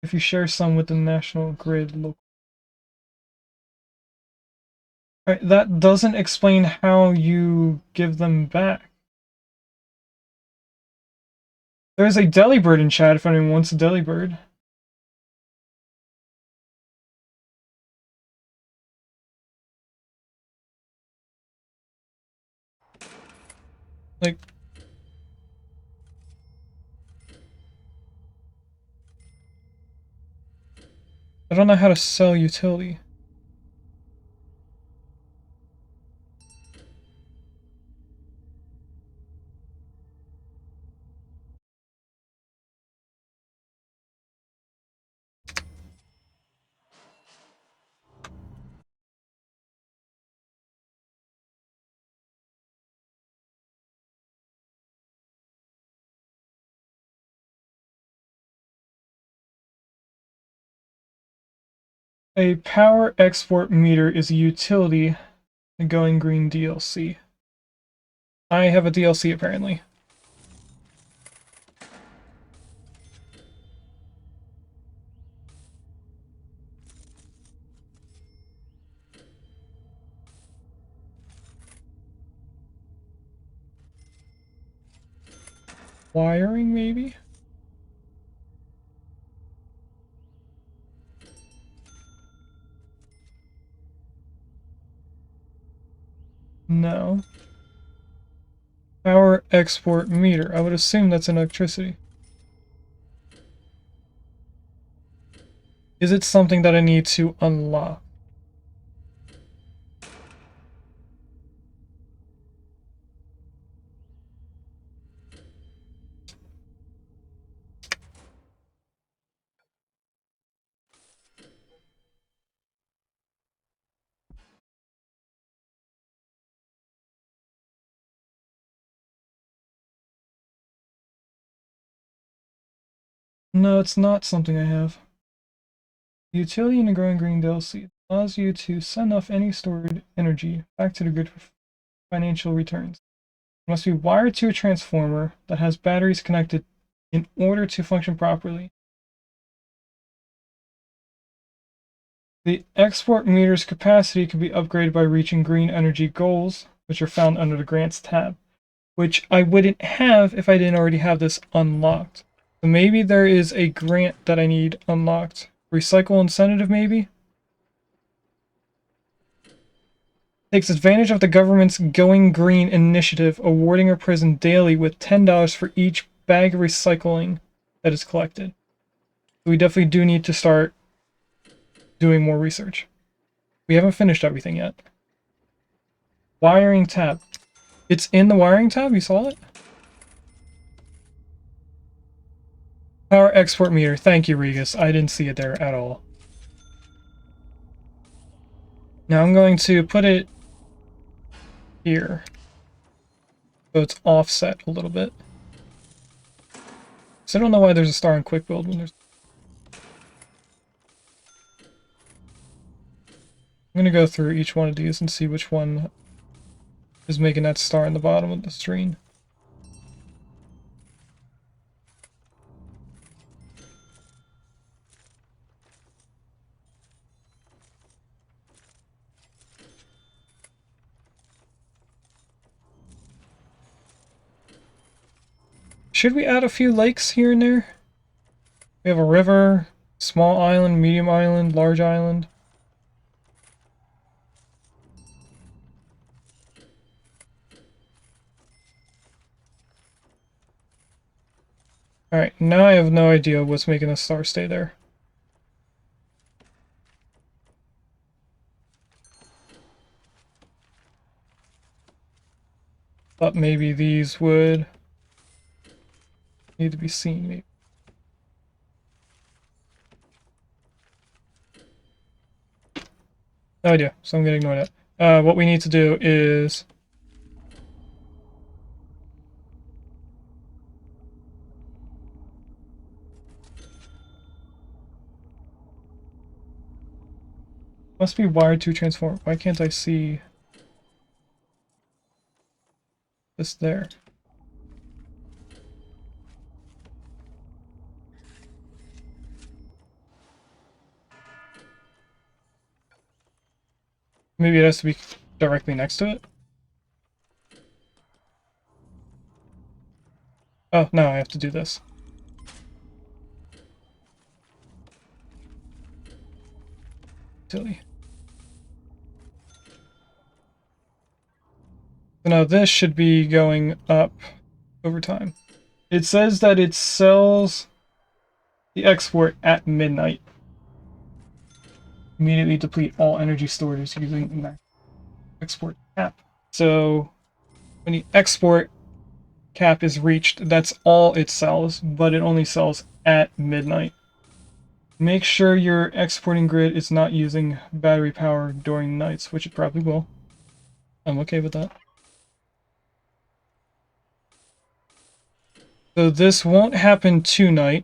if you share some with the national grid local. Alright, that doesn't explain how you give them back. There's a Delibird in chat if anyone wants a Delibird. Like, I don't know how to sell utility. A power export meter is a utility in Going Green DLC. I have a DLC apparently. Wiring, maybe? No. Power export meter. I would assume that's an electricity. Is it something that I need to unlock? No, it's not something I have. Utility in a Growing Green DLC allows you to send off any stored energy back to the grid for financial returns. It must be wired to a transformer that has batteries connected in order to function properly. The export meter's capacity can be upgraded by reaching green energy goals, which are found under the Grants tab, which I wouldn't have if I didn't already have this unlocked. So maybe there is a grant that I need unlocked. Recycle incentive, maybe? Takes advantage of the government's Going Green initiative, awarding a prison daily with $10 for each bag of recycling that is collected. We definitely do need to start doing more research. We haven't finished everything yet. Wiring tab. It's in the wiring tab? You saw it? Power export meter. Thank you, Rigas. I didn't see it there at all. Now I'm going to put it here. So it's offset a little bit. So I don't know why there's a star in quick build when there's... I'm going to go through each one of these and see which one is making that star in the bottom of the screen. Should we add a few lakes here and there? We have a river, small island, medium island, large island. Alright, now I have no idea what's making the star stay there. Thought maybe these would need to be seen, maybe. No idea, so I'm gonna ignore that. What we need to do is... Must be wired to transform. Why can't I see this there? Maybe it has to be directly next to it? Oh, no, I have to do this. Silly. So now this should be going up over time. It says that it sells the export at midnight. Immediately deplete all energy storage using the export cap. So when the export cap is reached, that's all it sells, but it only sells at midnight. Make sure your exporting grid is not using battery power during nights, which it probably will. I'm okay with that. So this won't happen tonight.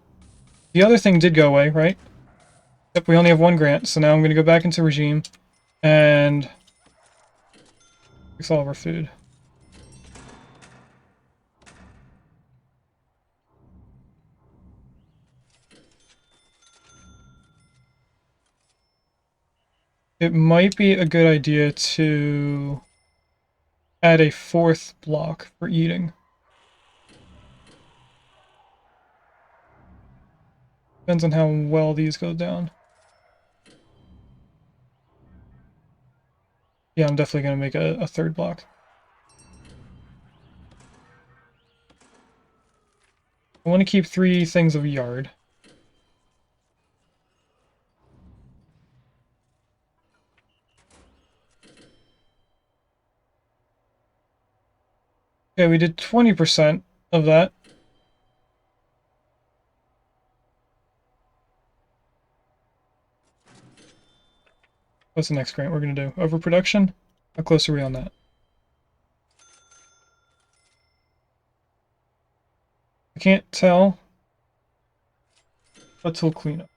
The other thing did go away, right? Yep, we only have one grant, so now I'm going to go back into regime and fix all of our food. It might be a good idea to add a fourth block for eating. Depends on how well these go down. Yeah, I'm definitely going to make a third block. I want to keep 3 things of yard. Okay, we did 20% of that. What's the next grant we're going to do? Overproduction? How close are we on that? I can't tell. Let's clean cleanup.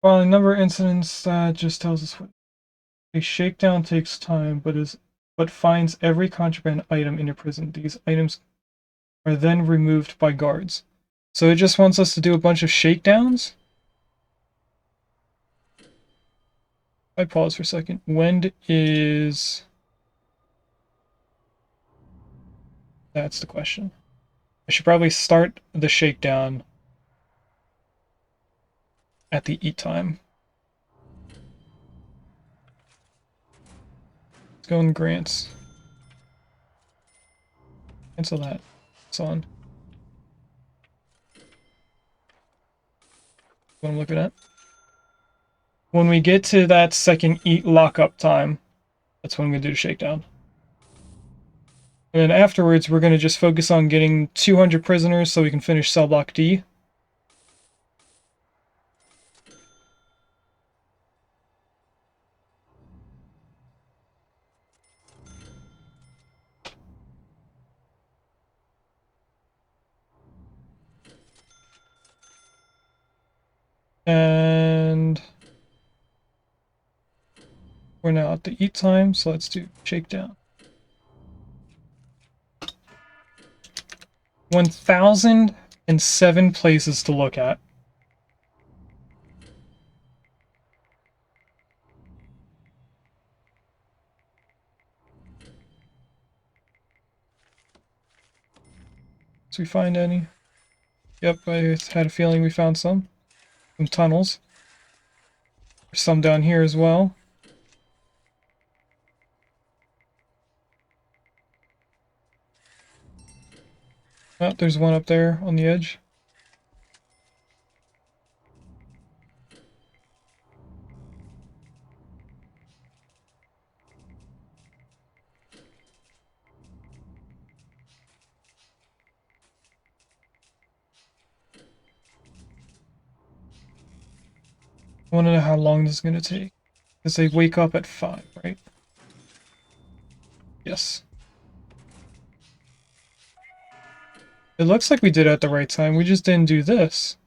Following number of incidents that just tells us what a shakedown takes time, but finds every contraband item in your prison. These items are then removed by guards. So it just wants us to do a bunch of shakedowns. I pause for a second. When is... That's the question. I should probably start the shakedown at the eat time. Let's go in grants. Cancel that. It's on. What I'm looking at. When we get to that second eat lockup time, that's when I'm going to do the shakedown. And then afterwards, we're going to just focus on getting 200 prisoners so we can finish cell block D. And we're now at the eat time, so let's do shakedown. 1,007 places to look at. Did we find any? Yep, I had a feeling we found some. Some tunnels. There's some down here as well. Oh, there's one up there on the edge. I want to know how long this is going to take. Because they wake up at 5, right? Yes. It looks like we did it at the right time. We just didn't do this.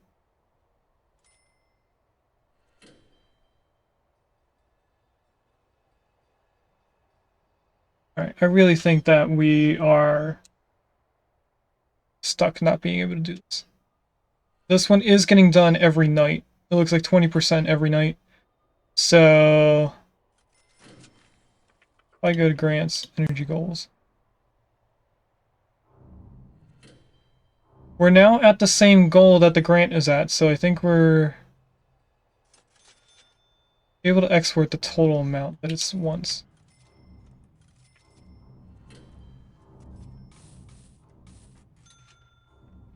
Alright, I really think that we are stuck not being able to do this. This one is getting done every night. It looks like 20% every night. So... if I go to grants, energy goals. We're now at the same goal that the grant is at, so I think we're able to export the total amount that it's once.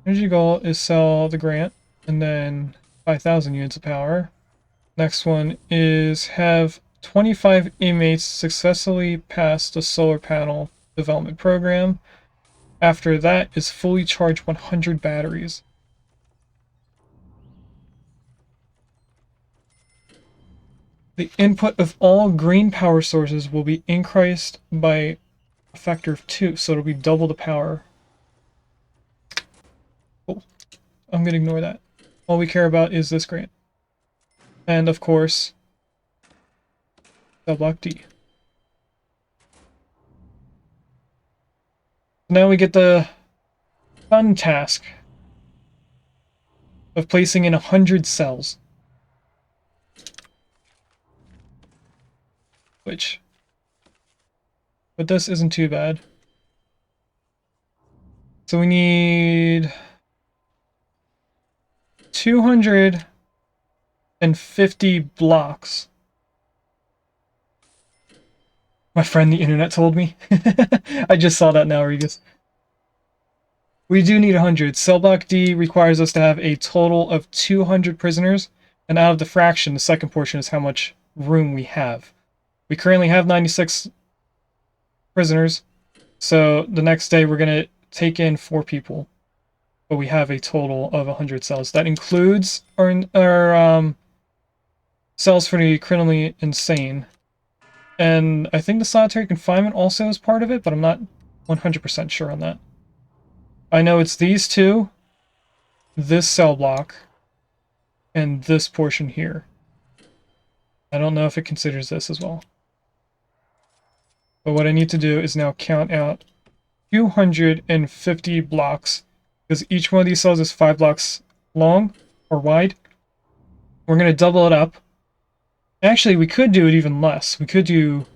Energy goal is sell the grant, and then 5,000 units of power. Next one is have 25 inmates successfully pass the solar panel development program. After that is fully charge 100 batteries. The input of all green power sources will be increased by a factor of 2, so it'll be double the power. Cool. I'm gonna ignore that. All we care about is this grant. And of course, cell block D. Now we get the fun task of placing in 100 cells. But this isn't too bad. So we need 250 blocks. My friend the internet told me. I just saw that now, Rigas. We do need 100. Cell block D requires us to have a total of 200 prisoners, and out of the fraction, the second portion is how much room we have. We currently have 96 prisoners, so the next day we're going to take in 4 people, but we have a total of 100 cells. That includes our cells for the criminally insane. And I think the solitary confinement also is part of it, but I'm not 100% sure on that. I know it's these two, this cell block, and this portion here. I don't know if it considers this as well. But what I need to do is now count out 250 blocks, because each one of these cells is 5 blocks long, or wide. We're going to double it up. Actually, we could do it even less. We could do,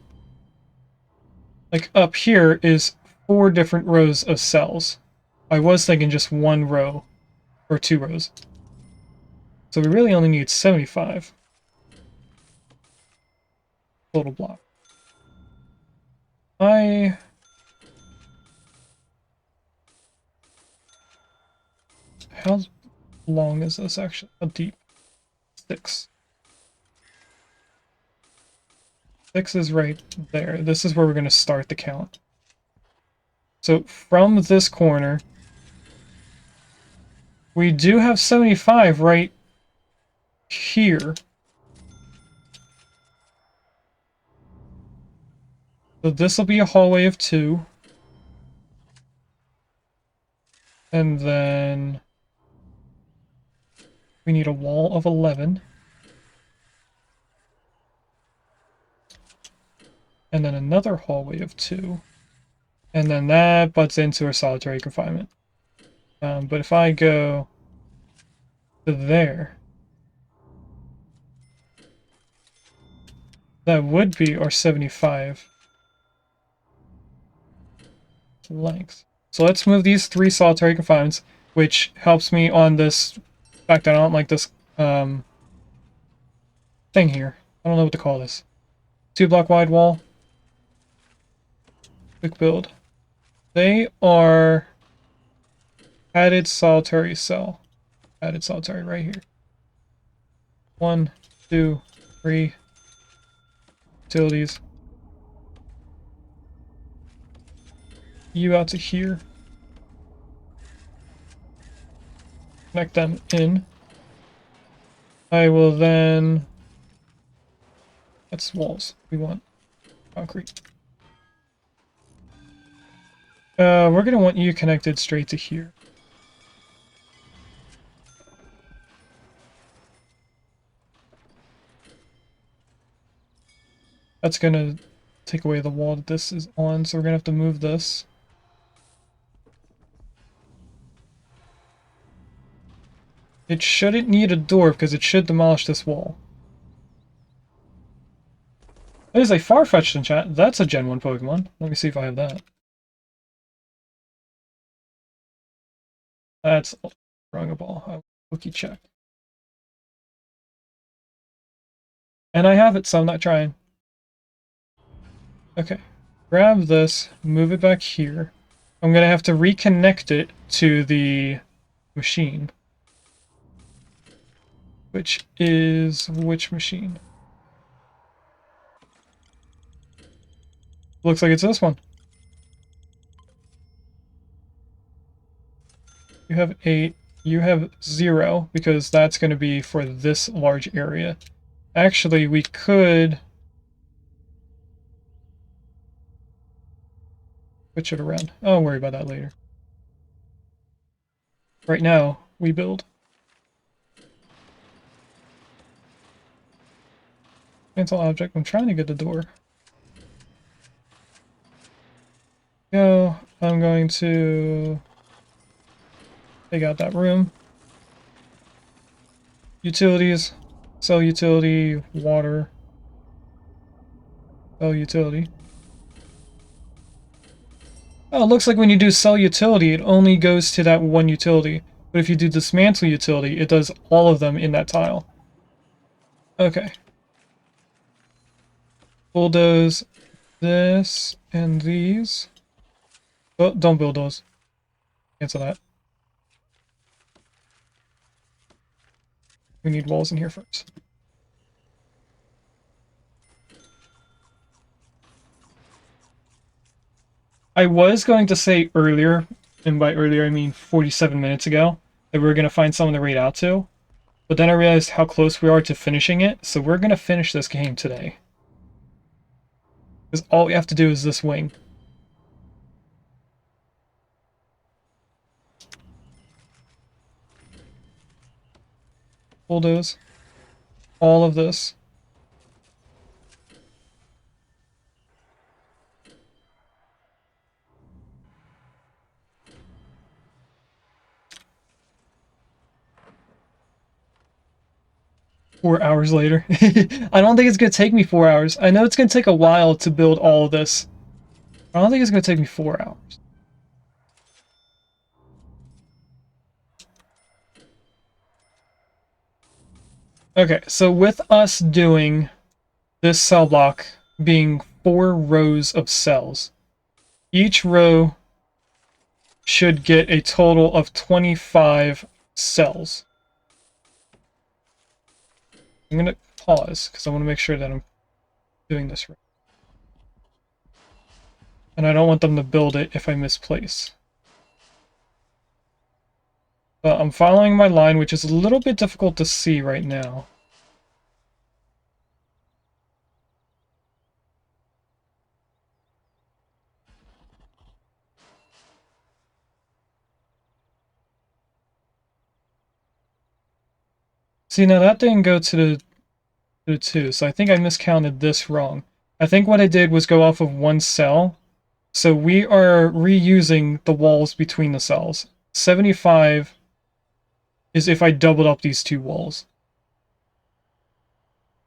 like, up here is 4 different rows of cells. I was thinking just 1 row, or 2 rows. So we really only need 75 total block. How long is this actually? How deep? 6. 6 is right there. This is where we're going to start the count. So from this corner, we do have 75 right here. So this will be a hallway of 2. And then we need a wall of 11. And then another hallway of 2. And then that butts into our solitary confinement. But if I go to there, that would be our 75 length. So let's move these 3 solitary confinements, which helps me on this fact that I don't like this thing here. I don't know what to call this. 2 block wide wall. Quick build. They are added solitary cell. Added solitary right here. 1, 2, 3. Utilities. You out to here. Connect them in. I will then... That's walls. We want concrete. We're going to want you connected straight to here. That's going to take away the wall that this is on, so we're going to have to move this. It shouldn't need a door because it should demolish this wall. That is a Farfetch'd in chat. That's a Gen 1 Pokemon. Let me see if I have that. That's wrong a ball. I'll wiki check. And I have it, so I'm not trying. Okay. Grab this, move it back here. I'm going to have to reconnect it to the machine. Which is which machine? Looks like it's this one. You have 8. You have 0, because that's going to be for this large area. Actually, we could... switch it around. I'll worry about that later. Right now, we build. Cancel object. I'm trying to get the door. Go. I'm going to take out that room. Utilities. Sell utility. Water. Sell utility. Oh, it looks like when you do sell utility, it only goes to that one utility. But if you do dismantle utility, it does all of them in that tile. Okay. Bulldoze this and these. Oh, don't bulldoze. Cancel that. We need walls in here first. I was going to say earlier, and by earlier I mean 47 minutes ago, that we were going to find someone to raid out to. But then I realized how close we are to finishing it, so we're going to finish this game today. Because all we have to do is this wing. Bulldoze. All of this. Four hours later. I don't think it's going to take me 4 hours. I know it's going to take a while to build all of this. I don't think it's going to take me 4 hours. Okay, so with us doing this cell block being 4 rows of cells, each row should get a total of 25 cells. I'm going to pause because I want to make sure that I'm doing this right. And I don't want them to build it if I misplace. But I'm following my line, which is a little bit difficult to see right now. See, now that didn't go to the 2, so I think I miscounted this wrong. I think what I did was go off of one cell. So we are reusing the walls between the cells. 75 is if I doubled up these 2 walls.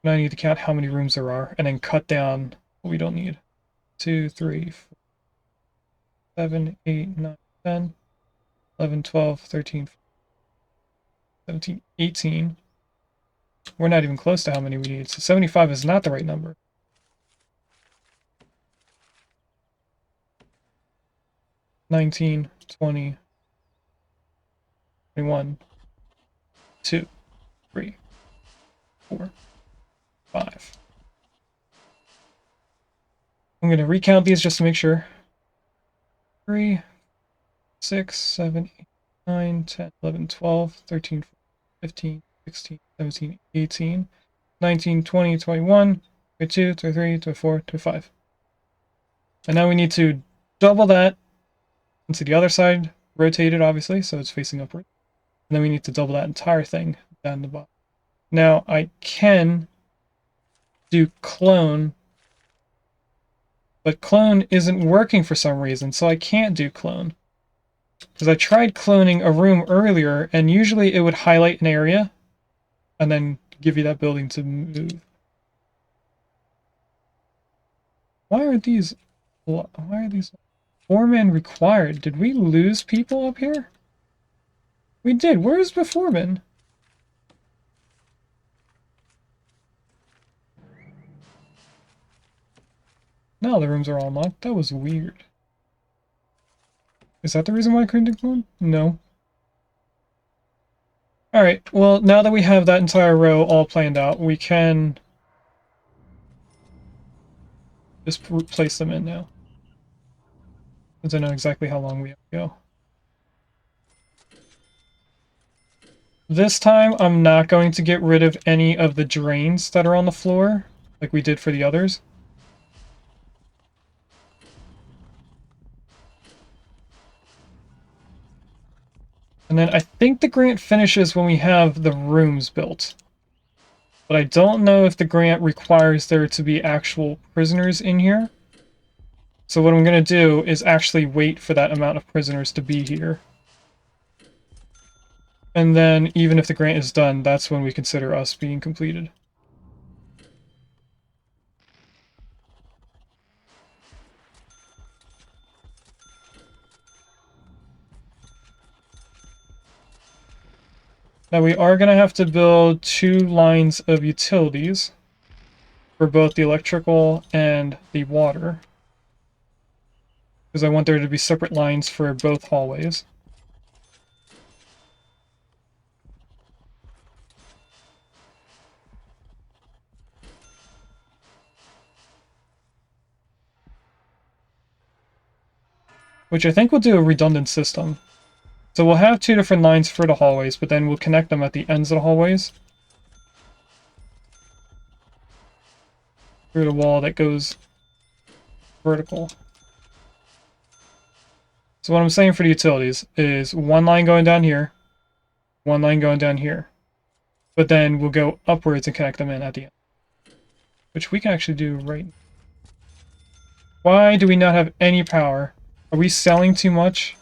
Now I need to count how many rooms there are, and then cut down what we don't need. 2, 3, 4, 7, 8, 9, 10, 11, 12, 13, 17, 18. We're not even close to how many we need, so 75 is not the right number. 19, 20, 21, 2, 3, 4, 5. I'm going to recount these just to make sure. 3, 6, 7, 8, 9, 10, 11, 12, 13, 15, 16, 17, 18, 19, 20, 21, 22, 23, 24, 25. And now we need to double that into the other side, rotate it obviously, so it's facing upward. And then we need to double that entire thing down the bottom. Now I can do clone, but clone isn't working for some reason, so I can't do clone. Because I tried cloning a room earlier, and usually it would highlight an area, and then give you that building to move. Why are these 4-man required? Did we lose people up here? We did. Where's the foreman? Now the rooms are all unlocked. That was weird. Is that the reason why I couldn't do clone? No. Alright, well, now that we have that entire row all planned out, we can just place them in now. Since I know exactly how long we have to go. This time, I'm not going to get rid of any of the drains that are on the floor, like we did for the others. And then I think the grant finishes when we have the rooms built. But I don't know if the grant requires there to be actual prisoners in here. So what I'm going to do is actually wait for that amount of prisoners to be here. And then even if the grant is done, that's when we consider us being completed. Now we are going to have to build 2 lines of utilities for both the electrical and the water, because I want there to be separate lines for both hallways. Which I think will do a redundant system. So we'll have 2 different lines for the hallways, but then we'll connect them at the ends of the hallways through the wall that goes vertical. So what I'm saying for the utilities is 1 line going down here, 1 line going down here. But then we'll go upwards and connect them in at the end. Which we can actually do right now. Why do we not have any power? Are we selling too much?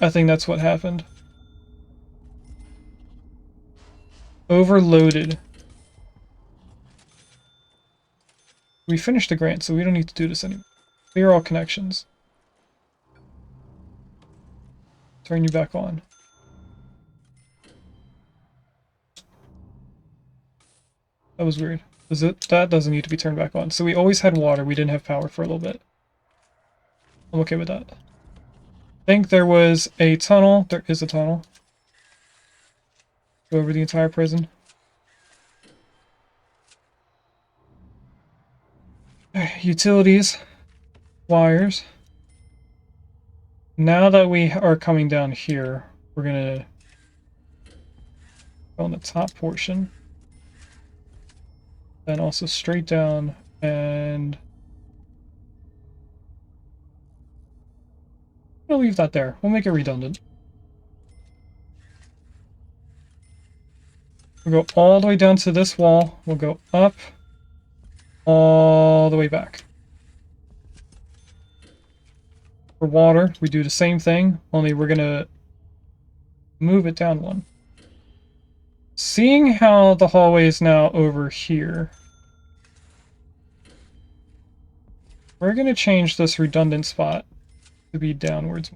I think that's what happened. Overloaded. We finished the grant, so we don't need to do this anymore. Clear all connections. Turn you back on. That was weird. That doesn't need to be turned back on. So we always had water, we didn't have power for a little bit. I'm okay with that. I think there was a tunnel. There is a tunnel. Go over the entire prison. Utilities. Wires. Now that we are coming down here, we're gonna go on the top portion. Then also straight down and we'll leave that there. We'll make it redundant. We'll go all the way down to this wall. We'll go up all the way back. For water, we do the same thing, only we're gonna move it down 1. Seeing how the hallway is now over here, we're gonna change this redundant spot to be downwards.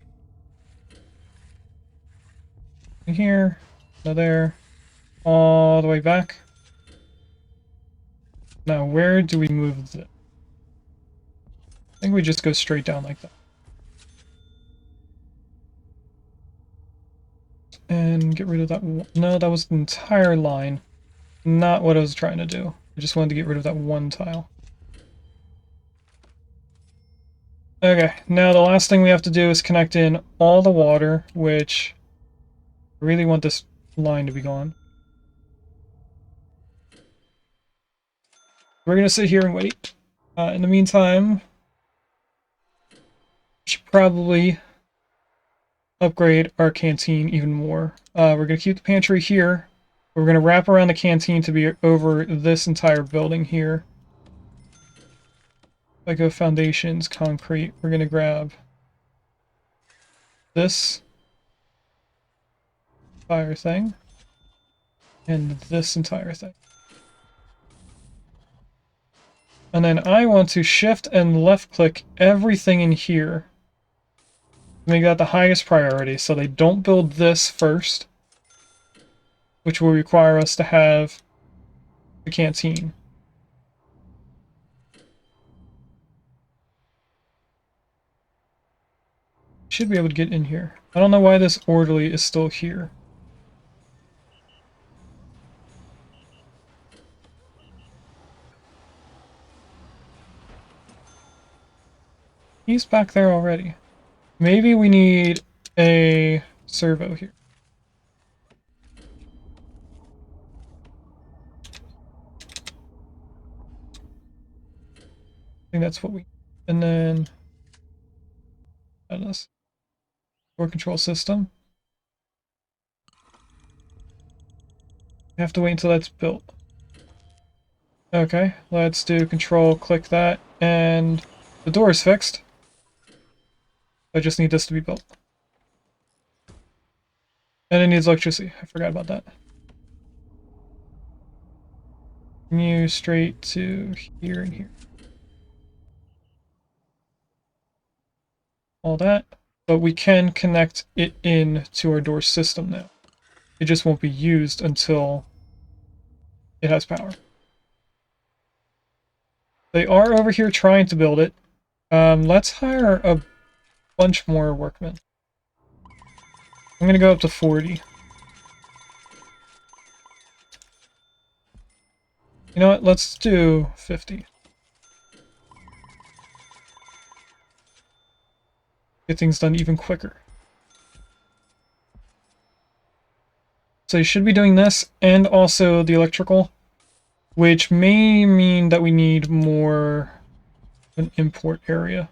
Here, now there, all the way back. Now where do we move this? I think we just go straight down like that. And get rid of that. No, that was the entire line. Not what I was trying to do. I just wanted to get rid of that 1 tile. Okay, now the last thing we have to do is connect in all the water, which I really want this line to be gone. We're going to sit here and wait. In the meantime, we should probably upgrade our canteen even more. We're going to keep the pantry here. We're going to wrap around the canteen to be over this entire building here. If I go foundations, concrete, we're going to grab this entire thing and this entire thing. And then I want to shift and left click everything in here. Make that the highest priority so they don't build this first, which will require us to have the canteen. Should be able to get in here. I don't know why this orderly is still here. He's back there already. Maybe we need a servo here. I think that's what we... And then This door control system. I have to wait until that's built. Okay, let's do control, click that, and the door is fixed. I just need this to be built. And it needs electricity. I forgot about that. Continue straight to here and here. All that. But we can connect it in to our door system now. It just won't be used until it has power. They are over here trying to build it. Let's hire a bunch more workmen. I'm gonna go up to 40. You know what? Let's do 50. Get things done even quicker. So you should be doing this and also the electrical, which may mean that we need more of an import area.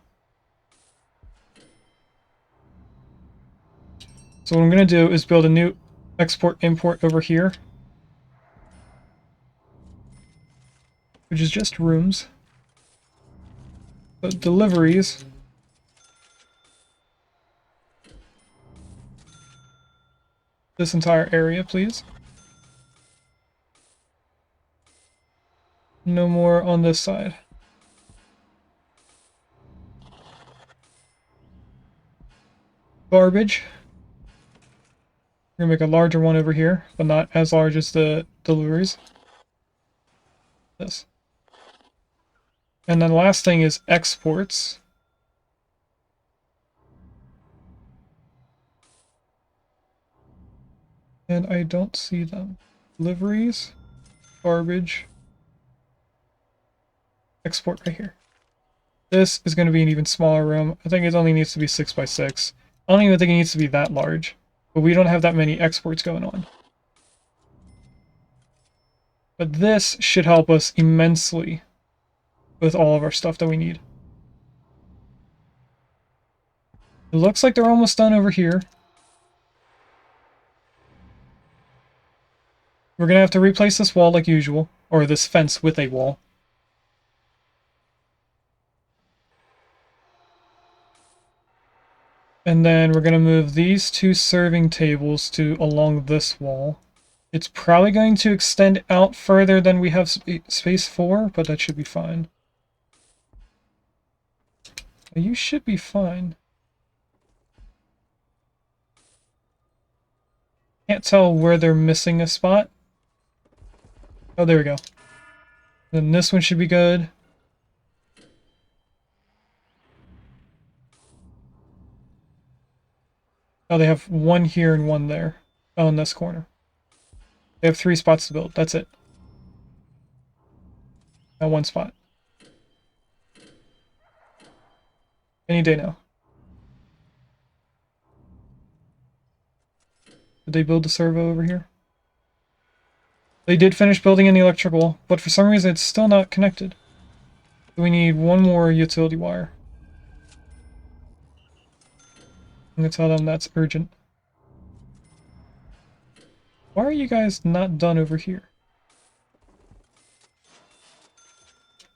So what I'm going to do is build a new export-import over here, which is just rooms. But deliveries. This entire area, please. No more on this side. Garbage. We're gonna make a larger one over here, but not as large as the deliveries. This. And then the last thing is exports. And I don't see them. Deliveries, garbage, export right here. This is going to be an even smaller room. I think it only needs to be 6 by 6. I don't even think it needs to be that large. But we don't have that many exports going on. But this should help us immensely with all of our stuff that we need. It looks like they're almost done over here. We're going to have to replace this wall like usual, or this fence with a wall. And then we're going to move these 2 serving tables to along this wall. It's probably going to extend out further than we have space for, but that should be fine. You should be fine. Can't tell where they're missing a spot. Oh, there we go. Then this one should be good. Oh, they have one here and one there. Oh, in this corner. They have 3 spots to build. That's it. Now 1 spot. Any day now. Did they build the servo over here? They did finish building in the electrical, but for some reason it's still not connected. We need 1 more utility wire. I'm gonna tell them that's urgent. Why are you guys not done over here?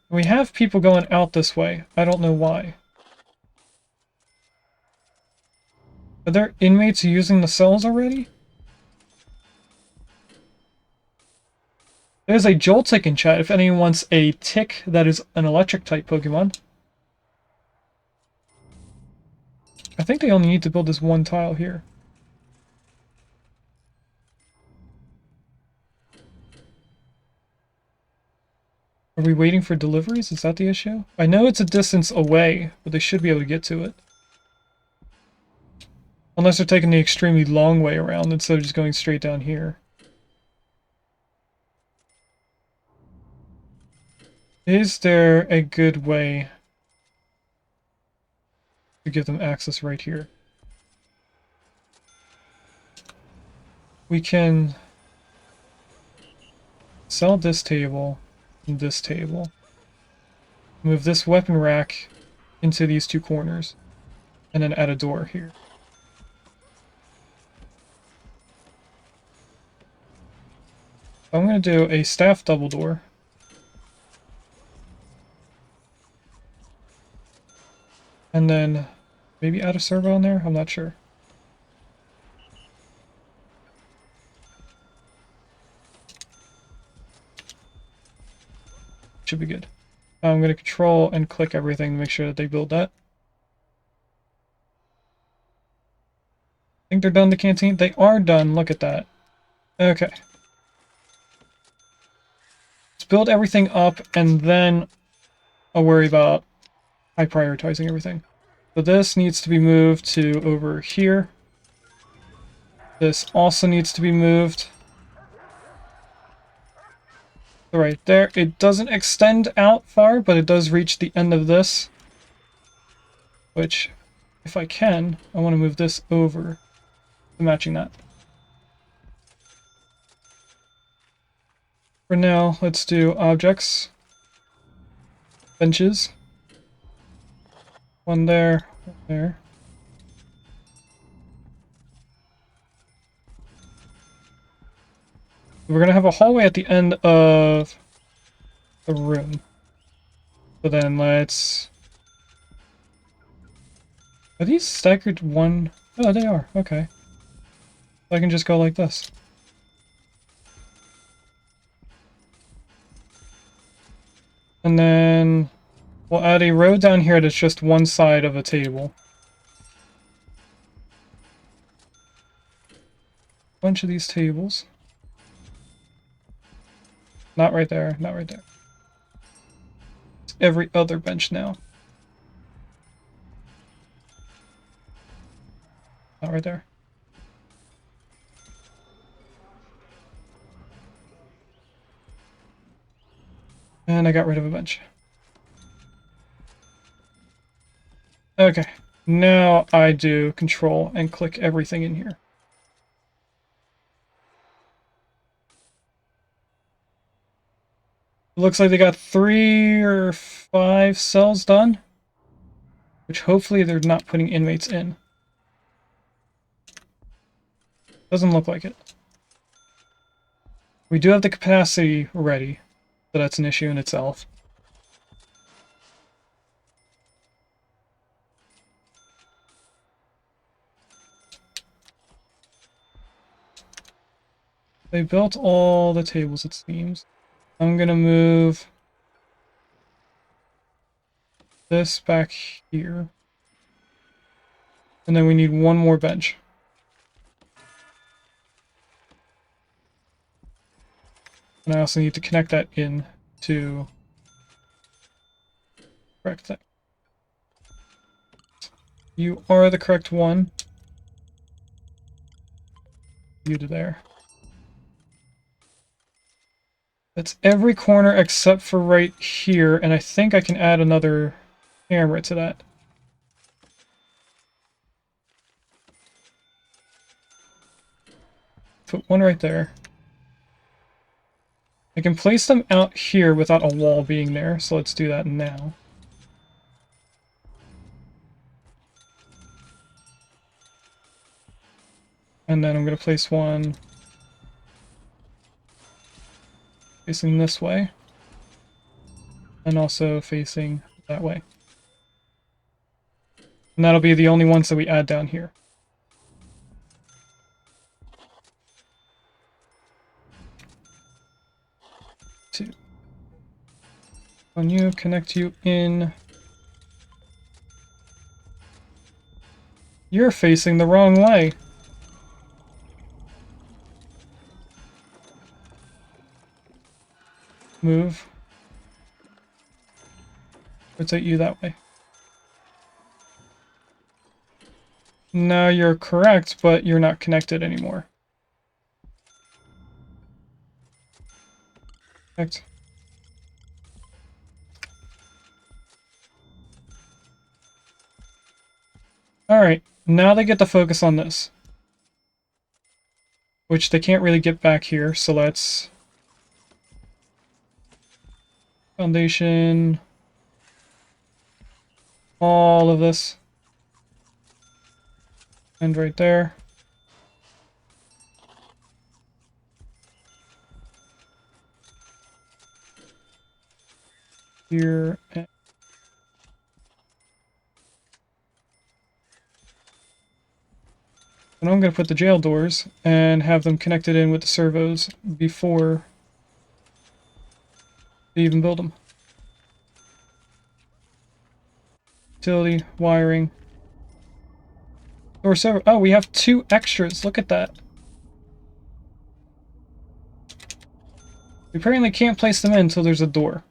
We have people going out this way. I don't know why. Are there inmates using the cells already? There's a Joltik in chat if anyone wants a tick that is an electric type Pokemon. I think they only need to build this 1 tile here. Are we waiting for deliveries? Is that the issue? I know it's a distance away, but they should be able to get to it. Unless they're taking the extremely long way around instead of just going straight down here. Is there a good way to give them access right here? We can sell this table and this table. Move this weapon rack into these 2 corners. and then add a door here. I'm going to do a staff double door. And then maybe add a servo in there? I'm not sure. Should be good. I'm going to control and click everything to make sure that they build that. Think they're done the canteen? They are done. Look at that. Okay. Let's build everything up and then I'll worry about high prioritizing everything. So this needs to be moved to over here. This also needs to be moved right there. It doesn't extend out far, but it does reach the end of this. Which, if I can, I want to move this over to matching that. For now, let's do objects, benches. One there, one there. We're going to have a hallway at the end of the room. So then let's... Are these staggered one? Oh, they are. Okay. I can just go like this. And then we'll add a row down here that's just one side of a table. Bunch of these tables. Not right there, not right there. It's every other bench now. Not right there. And I got rid of a bench. Okay, now I do control and click everything in here. It looks like they got 3 or 5 cells done, which hopefully they're not putting inmates in. Doesn't look like it. We do have the capacity ready, so that's an issue in itself. They built all the tables, it seems. I'm gonna move this back here. And then we need one more bench. And I also need to connect that in to the correct thing. You are the correct one. You to there. That's every corner except for right here, and I think I can add another camera to that. Put one right there. I can place them out here without a wall being there, so let's do that now. And then I'm going to place one facing this way, and also facing that way. And that'll be the only ones that we add down here. Two. On you, connect you in. You're facing the wrong way. Move. Rotate you that way. Now you're correct, but you're not connected anymore. Connect. Alright, now they get to focus on this. Which they can't really get back here, so let's... Foundation... all of this. And right there. Here. And I'm going to put the jail doors and have them connected in with the servos before we even build them. Utility, wiring. Door server. Oh, we have 2 extras. Look at that. We apparently can't place them in until there's a door.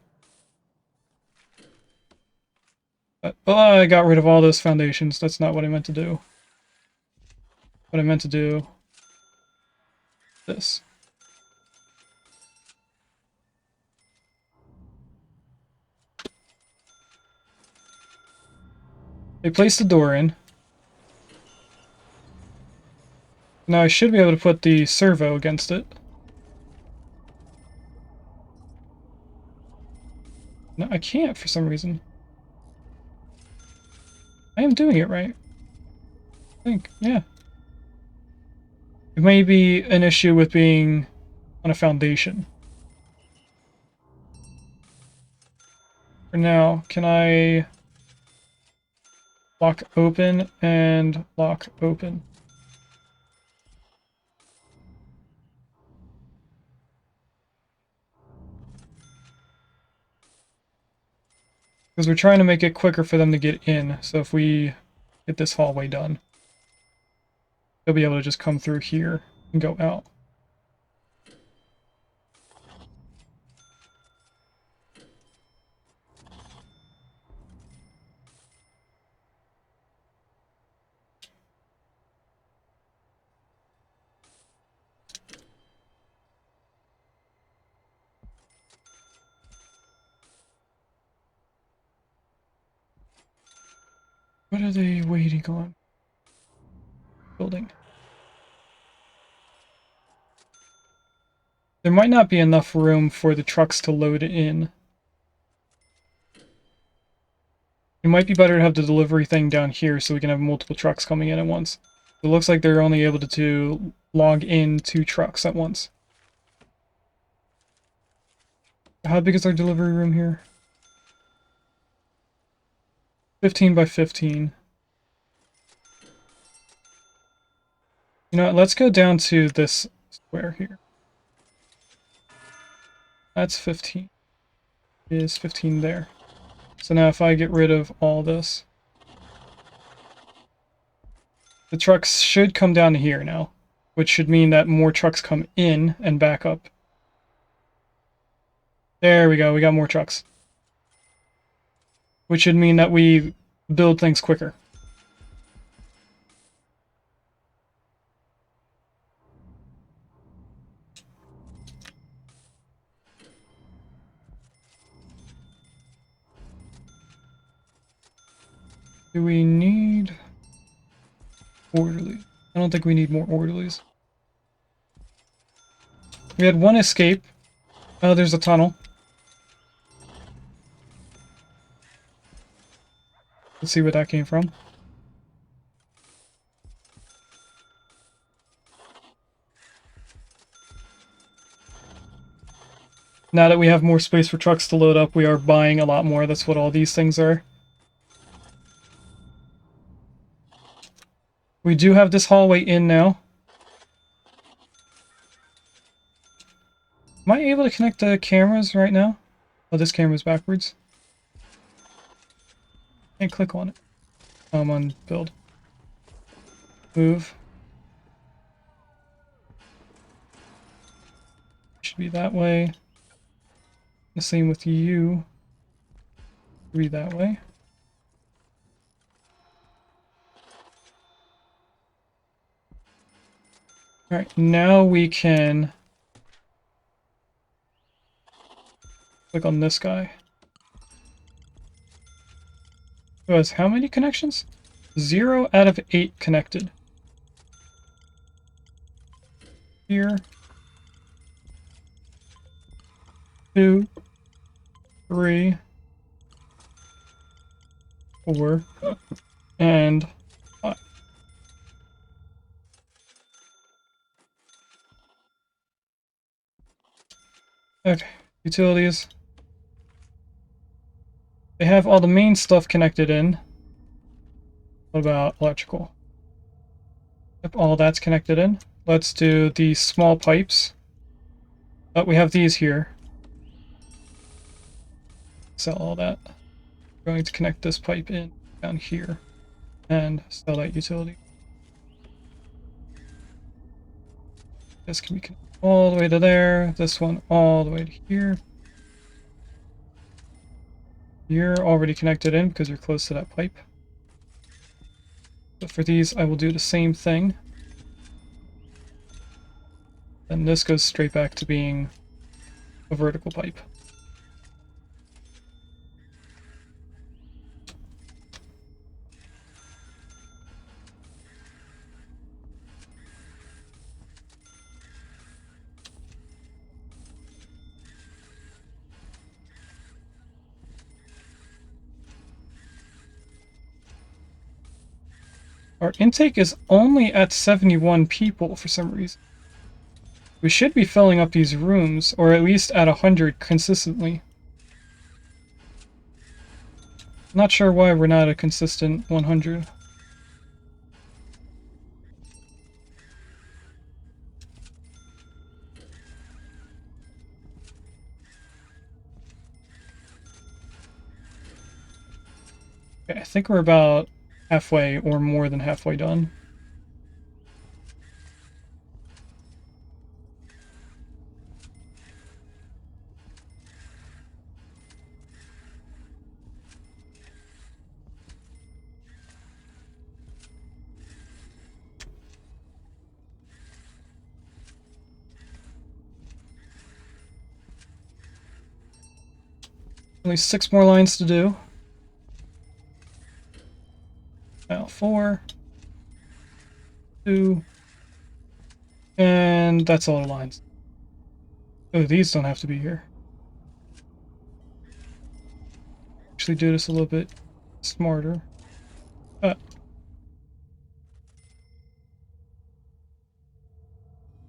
But, oh, I got rid of all those foundations. That's not what I meant to do. What I meant to do... this. They placed the door in. Now I should be able to put the servo against it. No, I can't for some reason. I am doing it right. I think, yeah. It may be an issue with being on a foundation. For now, can I lock open and lock open? Because we're trying to make it quicker for them to get in, so if we get this hallway done, they'll be able to just come through here and go out. What are they waiting on? Building. There might not be enough room for the trucks to load in. It might be better to have the delivery thing down here so we can have multiple trucks coming in at once. It looks like they're only able to log in 2 trucks at once. How big is our delivery room here? 15 by 15. You know what, let's go down to this square here. That's 15. It is 15 there. So now if I get rid of all this, the trucks should come down to here now, which should mean that more trucks come in and back up. There we go, we got more trucks. Which should mean that we build things quicker. Do we need orderly? I don't think we need more orderlies. We had 1 escape. Oh, there's a tunnel. Let's see where that came from. Now that we have more space for trucks to load up, we are buying a lot more. That's what all these things are. We do have this hallway in now. Am I able to connect the cameras right now? Oh, this camera's backwards. Can't click on it. Oh, I'm on build. Move. Should be that way. The same with you. Be that way. Alright, now we can click on this guy. Who has how many connections? 0 out of 8 connected. Here. 2, 3, 4, and 5. Okay, utilities. They have all the main stuff connected in. What about electrical? Yep, all that's connected in. Let's do the small pipes. Oh, we have these here. Sell all that. We're going to connect this pipe in down here and sell that utility. This can be connected all the way to there. This one all the way to here. You're already connected in because you're close to that pipe. But for these, I will do the same thing. Then this goes straight back to being a vertical pipe. Our intake is only at 71 people for some reason. We should be filling up these rooms, or at least at 100 consistently. Not sure why we're not a consistent 100. Okay, I think we're about halfway or more than halfway done. Only 6 more lines to do. Now 4, 2, and that's all the lines. Oh, these don't have to be here. Actually do this a little bit smarter.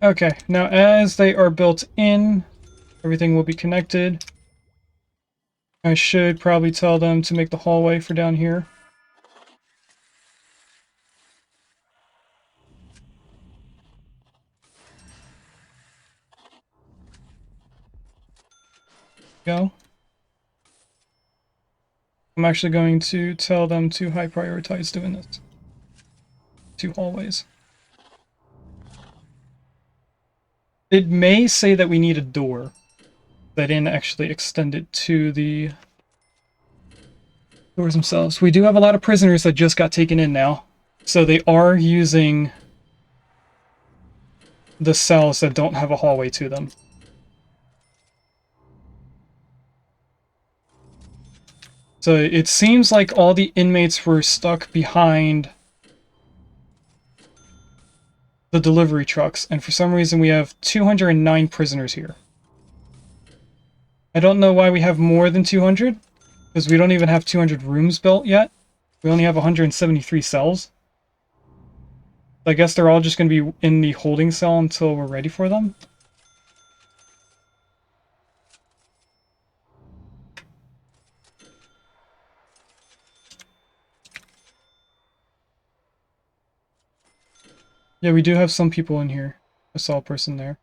Okay, now as they are built in, everything will be connected. I should probably tell them to make the hallway for down here. Go. I'm actually going to tell them to high prioritize doing this. 2 hallways. It may say that we need a door. I didn't actually extend it to the doors themselves. We do have a lot of prisoners that just got taken in now. So they are using the cells that don't have a hallway to them. So it seems like all the inmates were stuck behind the delivery trucks, and for some reason we have 209 prisoners here. I don't know why we have more than 200, because we don't even have 200 rooms built yet. We only have 173 cells. I guess they're all just going to be in the holding cell until we're ready for them. Yeah, we do have some people in here. I saw a person there.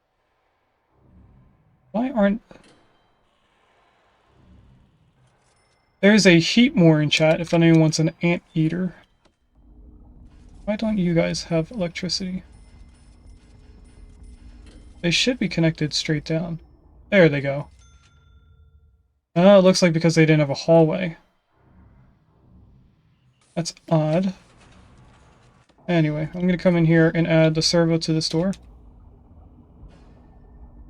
Why aren't... There's a Heatmore in chat if anyone wants an anteater. Why don't you guys have electricity? They should be connected straight down. There they go. Oh, it looks like because they didn't have a hallway. That's odd. Anyway, I'm gonna come in here and add the servo to this door.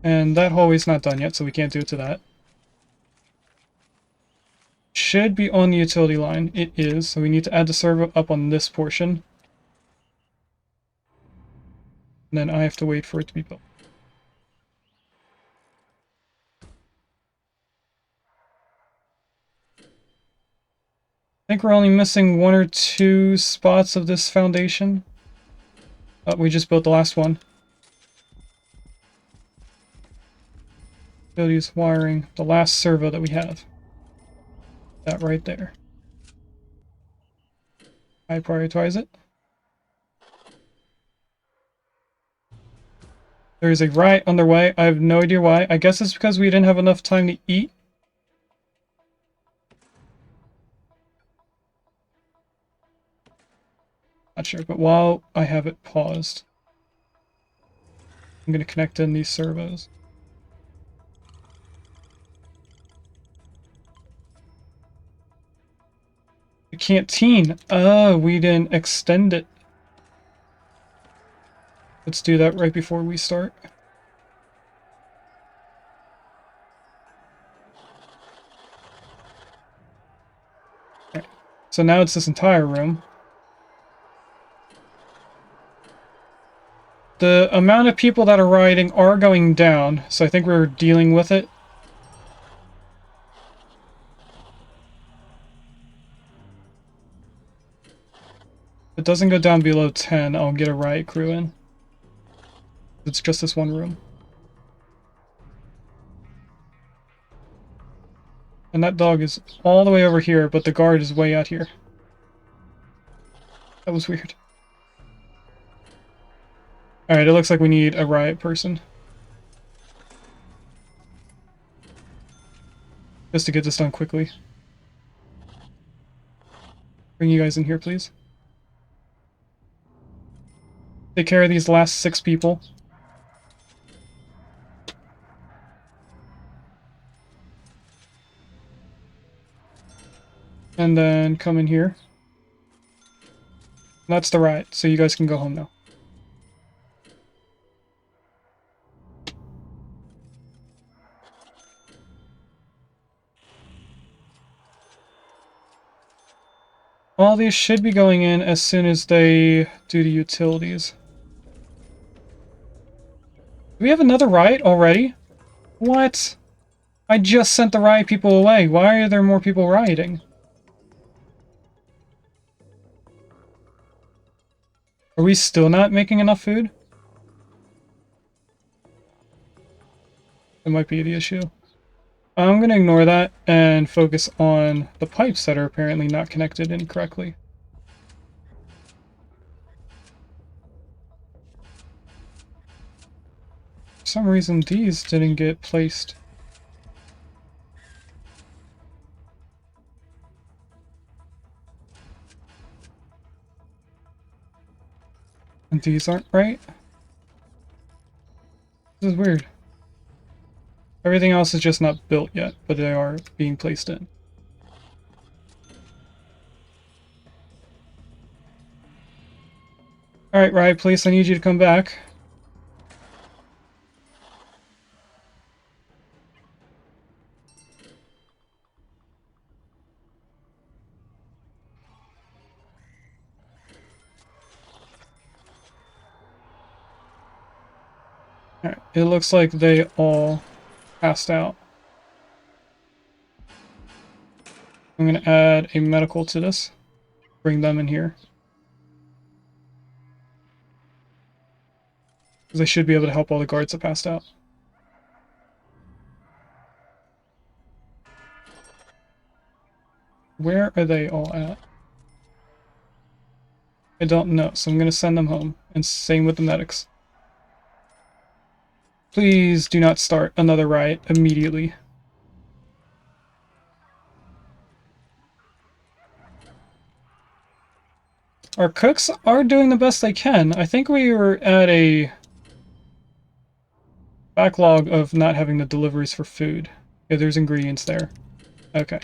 And that hallway's not done yet, so we can't do it to that. Should be on the utility line. It is, so we need to add the servo up on this portion. And then I have to wait for it to be built. I think we're only missing 1 or 2 spots of this foundation. We just built the last one. Utilities, wiring, the last servo that we have. That right there. I prioritize it. There's a riot underway. I have no idea why. I guess it's because we didn't have enough time to eat. Not sure, but while I have it paused, I'm going to connect in these servos. The canteen. Oh, we didn't extend it. Let's do that right before we start. Okay. So now it's this entire room. The amount of people that are rioting are going down, so I think we're dealing with it. If it doesn't go down below 10, I'll get a riot crew in. It's just this one room. And that dog is all the way over here, but the guard is way out here. That was weird. Alright, it looks like we need a riot person. Just to get this done quickly. Bring you guys in here, please. Take care of these last 6 people. And then come in here. That's the riot, so you guys can go home now. All these should be going in as soon as they do the utilities. Do we have another riot already? What? I just sent the riot people away. Why are there more people rioting? Are we still not making enough food? That might be the issue. I'm going to ignore that and focus on the pipes that are apparently not connected incorrectly. For some reason, these didn't get placed. And these aren't right? This is weird. Everything else is just not built yet, but they are being placed in. Alright, riot police, I need you to come back. Alright, it looks like they all passed out. I'm going to add a medical to this. Bring them in here. Because they should be able to help all the guards that passed out. Where are they all at? I don't know, so I'm going to send them home. And same with the medics. Please do not start another riot immediately. Our cooks are doing the best they can. I think we were at a backlog of not having the deliveries for food. Yeah, there's ingredients there. Okay.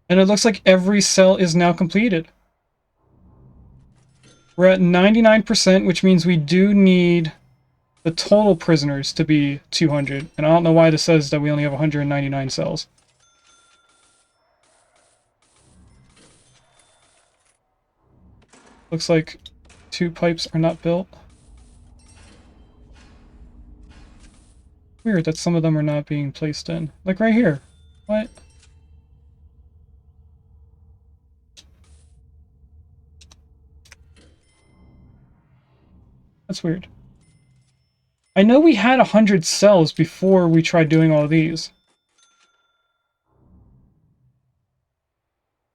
And it looks like every cell is now completed. We're at 99%, which means we do need the total prisoners to be 200. And I don't know why this says that we only have 199 cells. Looks like 2 pipes are not built. Weird that some of them are not being placed in. Like right here. What? That's weird. I know we had 100 cells before we tried doing all these.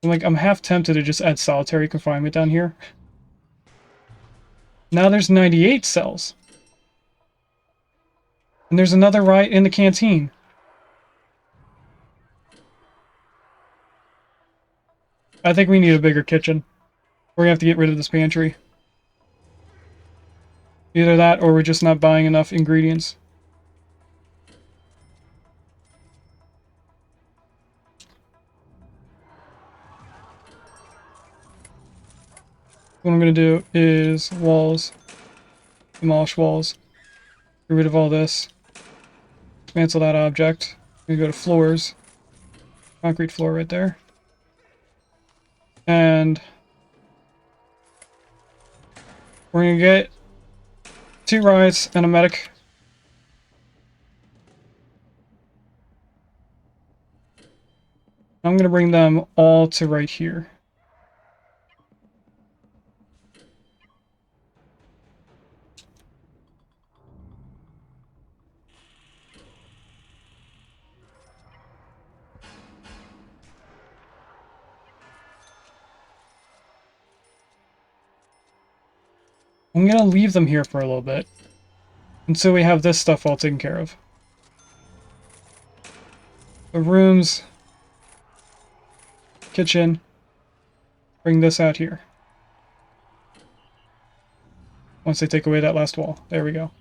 I'm half tempted to just add solitary confinement down here. Now there's 98 cells. And there's another right in the canteen. I think we need a bigger kitchen. We're gonna have to get rid of this pantry. Either that, or we're just not buying enough ingredients. What I'm gonna do is walls. Demolish walls. Get rid of all this. Cancel that object. I'm gonna go to floors. Concrete floor right there. And we're gonna get 2 riots and a medic. I'm gonna bring them all to right here. I'm gonna leave them here for a little bit until we have this stuff all taken care of. The rooms, kitchen, bring this out here. Once they take away that last wall. There we go.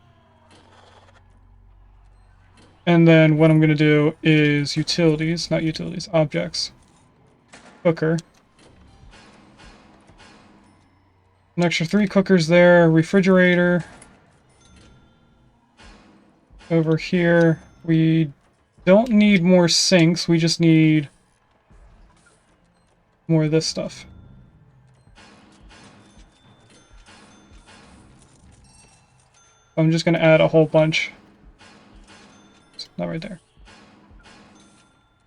And then what I'm gonna do is utilities, not utilities, objects. Cooker. An extra 3 cookers there, refrigerator. Over here, we don't need more sinks, we just need more of this stuff. I'm just gonna add a whole bunch. Not right there.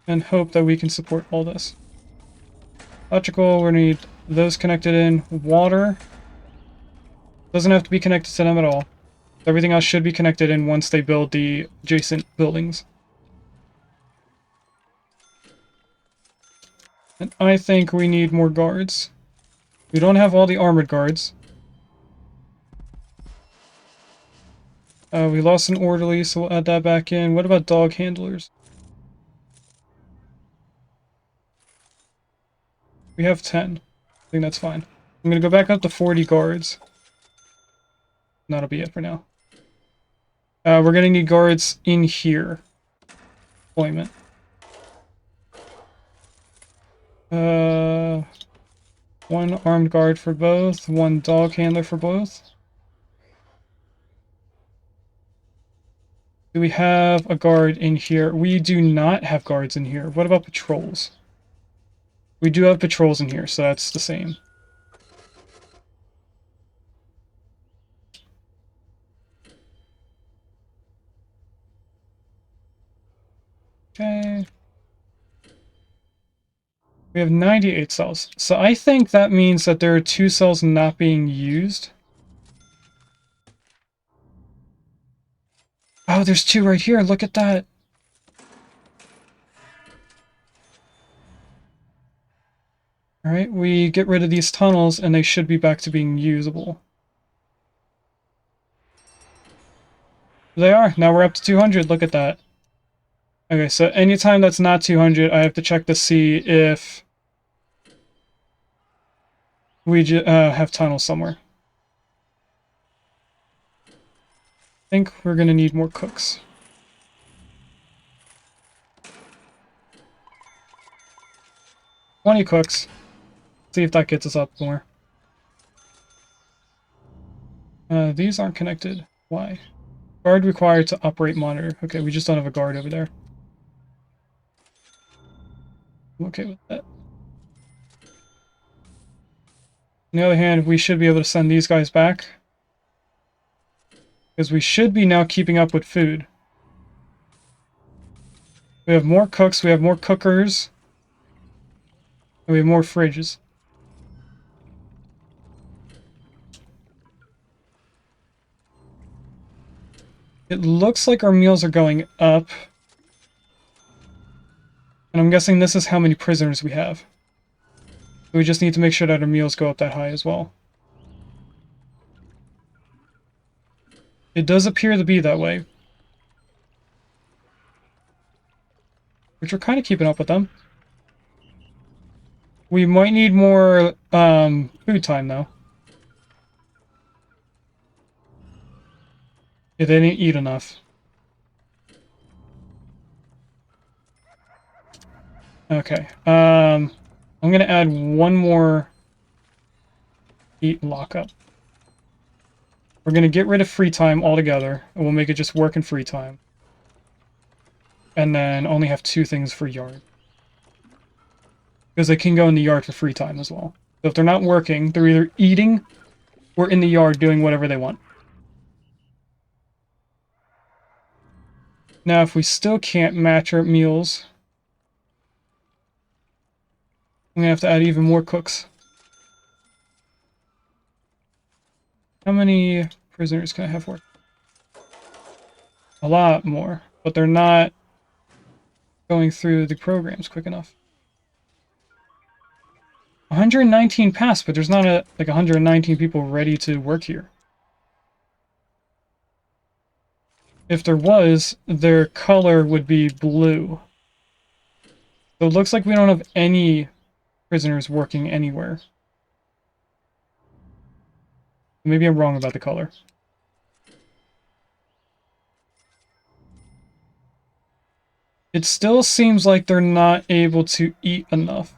And hope that we can support all this. Electrical, we're gonna need those connected in. Water. Doesn't have to be connected to them at all. Everything else should be connected in once they build the adjacent buildings. And I think we need more guards. We don't have all the armored guards. We lost an orderly, so we'll add that back in. What about dog handlers? We have 10. I think that's fine. I'm gonna go back up to 40 guards. That'll be it for now. We're gonna need guards in here. Deployment. One armed guard for both, one dog handler for both. Do we have a guard in here? We do not have guards in here. What about patrols? We do have patrols in here, so that's the same. Okay. We have 98 cells. So I think that means that there are 2 cells not being used. Oh, there's 2 right here. Look at that. Alright, we get rid of these tunnels and they should be back to being usable. They are. Now we're up to 200. Look at that. Okay, so anytime that's not 200, I have to check to see if we have tunnels somewhere. I think we're gonna need more cooks. "20 cooks. See if that gets us up more. These aren't connected. Why? Guard required to operate monitor. Okay, we just don't have a guard over there. I'm okay with that. On the other hand, we should be able to send these guys back. Because we should be now keeping up with food. We have more cooks, we have more cookers. And we have more fridges. It looks like our meals are going up. And I'm guessing this is how many prisoners we have. We just need to make sure that our meals go up that high as well. It does appear to be that way. Which we're kind of keeping up with them. We might need more food time, though. Yeah, they didn't eat enough. Okay. I'm gonna add one more eat lockup. We're gonna get rid of free time altogether, and we'll make it just work in free time. And then only have 2 things for yard. Because they can go in the yard for free time as well. So if they're not working, they're either eating or in the yard doing whatever they want. Now, if we still can't match our meals, I'm gonna have to add even more cooks. How many prisoners can I have work? A lot more, but they're not going through the programs quick enough. 119 passed, but there's not like 119 people ready to work here. If there was, their color would be blue. So it looks like we don't have any prisoners working anywhere. Maybe I'm wrong about the color. It still seems like they're not able to eat enough.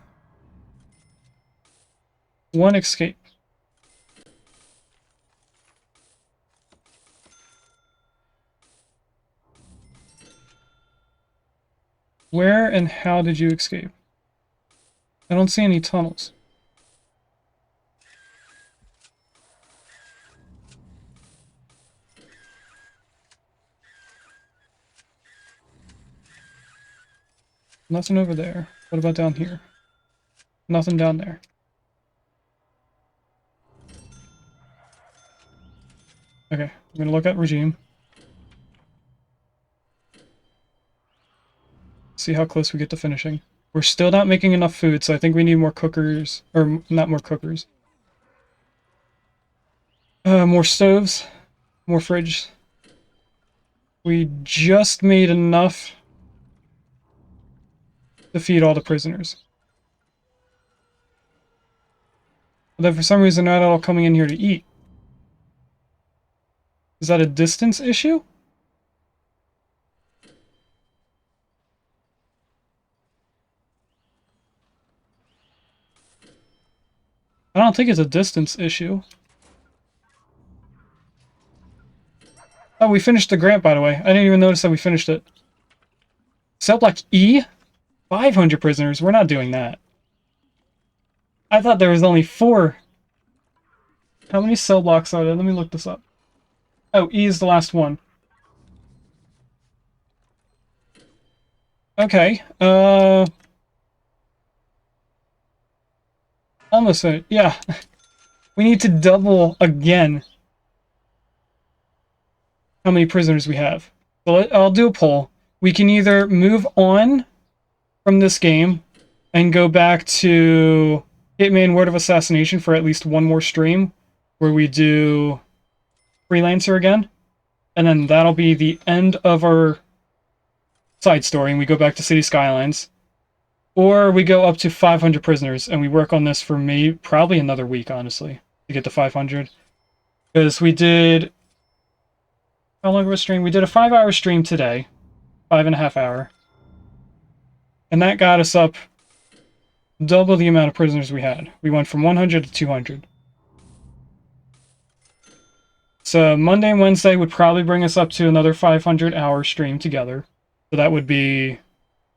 1 escape. Where and how did you escape? I don't see any tunnels. Nothing over there. What about down here? Nothing down there. Okay, I'm gonna look at regime. See how close we get to finishing. We're still not making enough food, so I think we need more cookers. Or, not more cookers. More stoves. More fridge. We just made enough to feed all the prisoners. But then for some reason they're not all coming in here to eat. Is that a distance issue? I don't think it's a distance issue. Oh, we finished the grant, by the way. I didn't even notice that we finished it. Cell block E? 500 prisoners. We're not doing that. I thought there was only 4. How many cell blocks are there? Let me look this up. Oh, E is the last one. Okay. Almost. Yeah. We need to double again how many prisoners we have. So I'll do a poll. We can either move on from this game and go back to Hitman World of Assassination for at least 1 more stream where we do Freelancer again. And then that'll be the end of our side story and we go back to City Skylines. Or we go up to 500 prisoners and we work on this for probably another week, honestly, to get to 500. Because we did... How long of a stream? We did a 5-hour stream today. 5.5 hour. And that got us up double the amount of prisoners we had. We went from 100 to 200. So Monday and Wednesday would probably bring us up to another 500-hour stream together. So that would be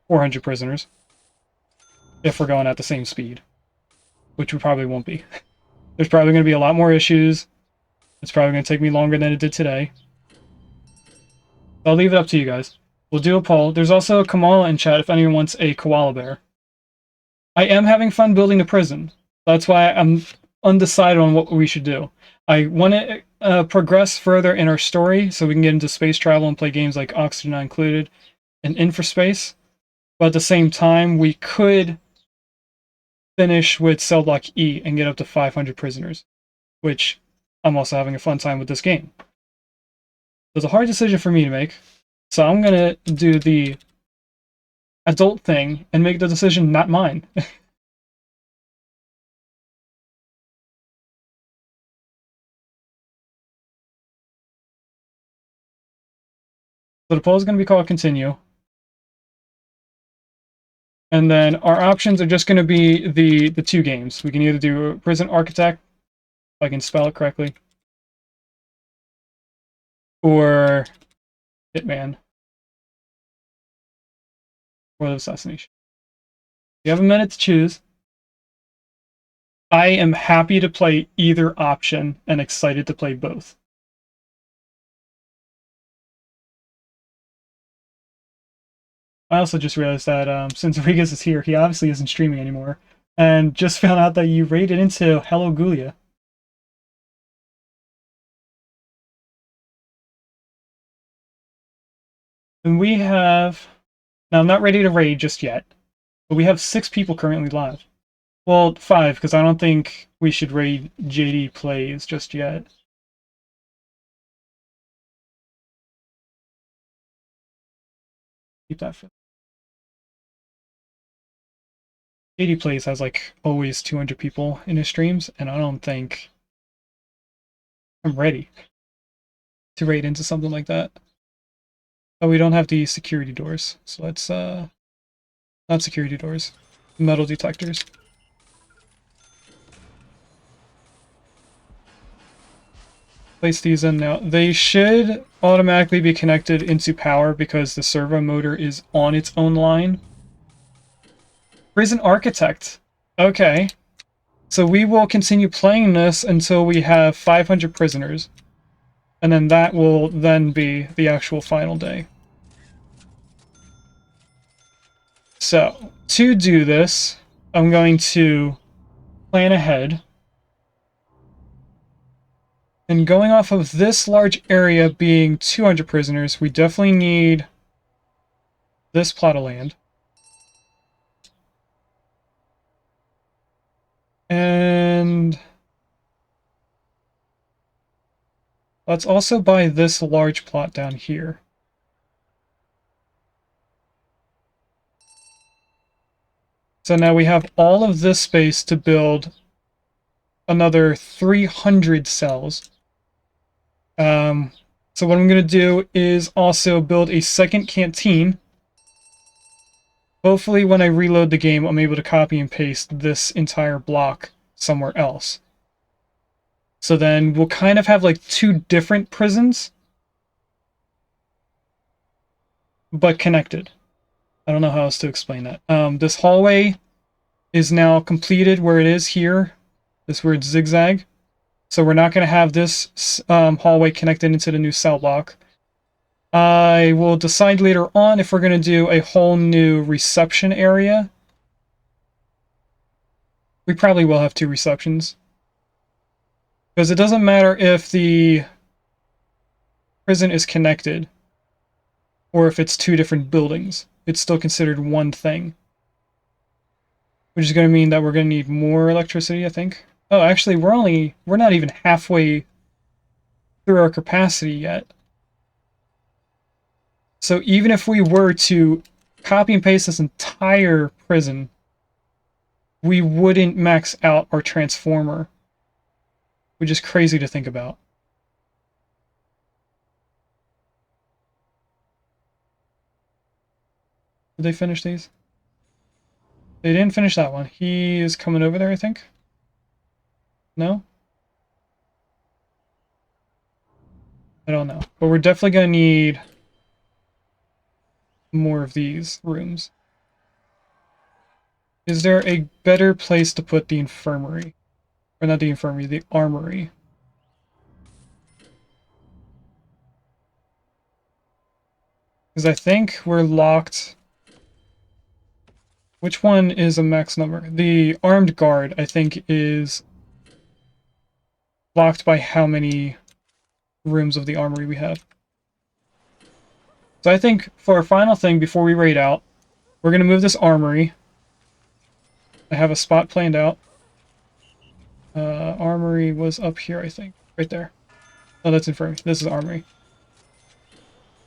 400 prisoners. If we're going at the same speed. Which we probably won't be. There's probably going to be a lot more issues. It's probably going to take me longer than it did today. I'll leave it up to you guys. We'll do a poll. There's also a Kamala in chat if anyone wants a koala bear. I am having fun building the prison. That's why I'm undecided on what we should do. I want to progress further in our story so we can get into space travel and play games like Oxygen Not Included and Infraspace. But at the same time, we could finish with Cell Block E and get up to 500 prisoners, which I'm also having a fun time with this game. It's a hard decision for me to make, so I'm gonna do the adult thing and make the decision not mine. So the poll is going to be called continue. And then our options are just going to be the two games. We can either do Prison Architect, if I can spell it correctly, or Hitman World of Assassination. You have a minute to choose. I am happy to play either option and excited to play both. I also just realized that since Rigas is here, he obviously isn't streaming anymore. And just found out that you raided into Hello Gulia. And we have... Now, I'm not ready to raid just yet, but we have 6 people currently live. Well, 5, because I don't think we should raid JD Plays just yet. Keep that for... JD Plays has, like, always 200 people in his streams, and I don't think I'm ready to raid into something like that. Oh, we don't have the security doors, so let's, not security doors, metal detectors. Place these in now. They should automatically be connected into power because the servo motor is on its own line. Prison Architect. Okay. So we will continue playing this until we have 500 prisoners. And then that will then be the actual final day. So, to do this, I'm going to plan ahead. And going off of this large area being 200 prisoners, we definitely need this plot of land. And let's also buy this large plot down here. So now we have all of this space to build another 300 cells. So what I'm going to do is also build a second canteen. Hopefully when I reload the game, I'm able to copy and paste this entire block somewhere else. So then we'll kind of have like 2 different prisons, but connected. I don't know how else to explain that. This hallway is now completed where it is here. This weird zigzag. So we're not going to have this hallway connected into the new cell block. I will decide later on if we're going to do a whole new reception area. We probably will have 2 receptions. Because it doesn't matter if the prison is connected or if it's 2 different buildings. It's still considered one thing. Which is going to mean that we're going to need more electricity, I think. Oh, actually, we're not even halfway through our capacity yet. So even if we were to copy and paste this entire prison, we wouldn't max out our transformer, which is crazy to think about. Did they finish these? They didn't finish that one. He is coming over there, I think. No? I don't know. But we're definitely going to need more of these rooms. Is there a better place to put the infirmary? Or not the infirmary, the armory. Because I think we're locked... Which one is a max number? The armed guard, I think, is blocked by how many rooms of the armory we have. So I think for our final thing before we raid out, we're going to move this armory. I have a spot planned out. Armory was up here, I think. Right there. Oh, that's infirmary. This is armory.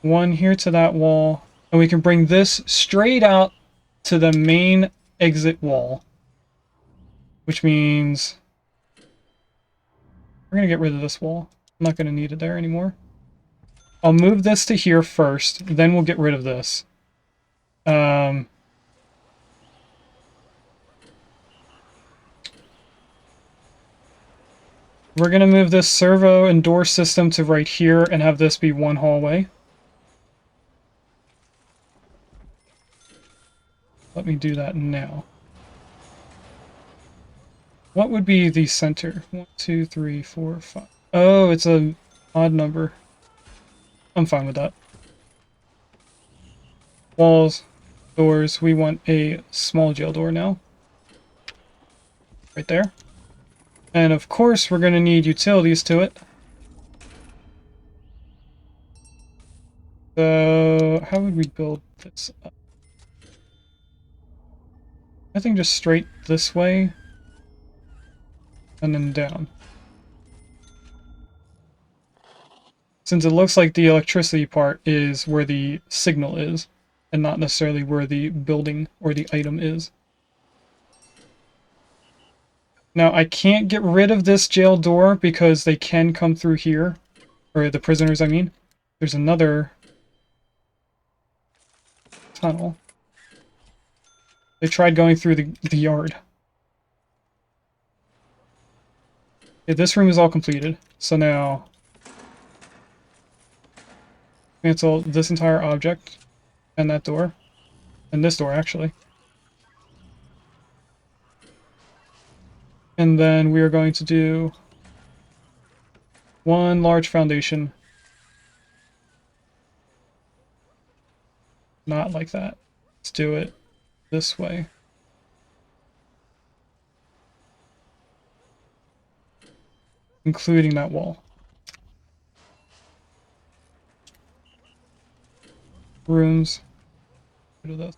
One here to that wall. And we can bring this straight out to the main exit wall. Which means we're going to get rid of this wall. I'm not going to need it there anymore. I'll move this to here first, then we'll get rid of this. We're going to move this servo and door system to right here and have this be one hallway. Let me do that now. What would be the center? 1, 2, 3, 4, 5. Oh, it's an odd number. I'm fine with that. Walls, doors. We want a small jail door now. Right there. And of course, we're going to need utilities to it. So, how would we build this up? I think just straight this way. And then down. Since it looks like the electricity part is where the signal is, and not necessarily where the building or the item is. Now, I can't get rid of this jail door because they can come through here. Or the prisoners, I mean. There's another tunnel. They tried going through the yard. Okay, this room is all completed. So now, cancel this entire object and that door. And this door, actually. And then we are going to do one large foundation. Not like that. Let's do it this way. Including that wall. Rooms. Rid of those.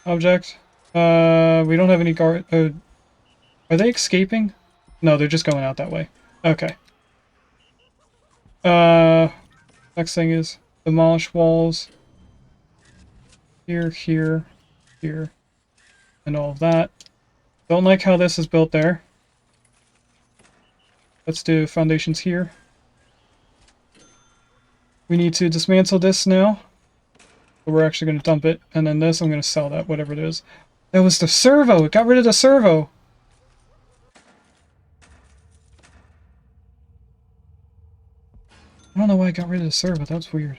Object. We don't have any guard. Are they escaping? No, they're just going out that way. Okay. Next thing is demolish walls. Here, here, here, and all of that. Don't like how this is built there. Let's do foundations here. We need to dismantle this now. But we're actually going to dump it. And then this, I'm going to sell that, whatever it is. That was the servo! It got rid of the servo! I don't know why I got rid of the servo. That's weird.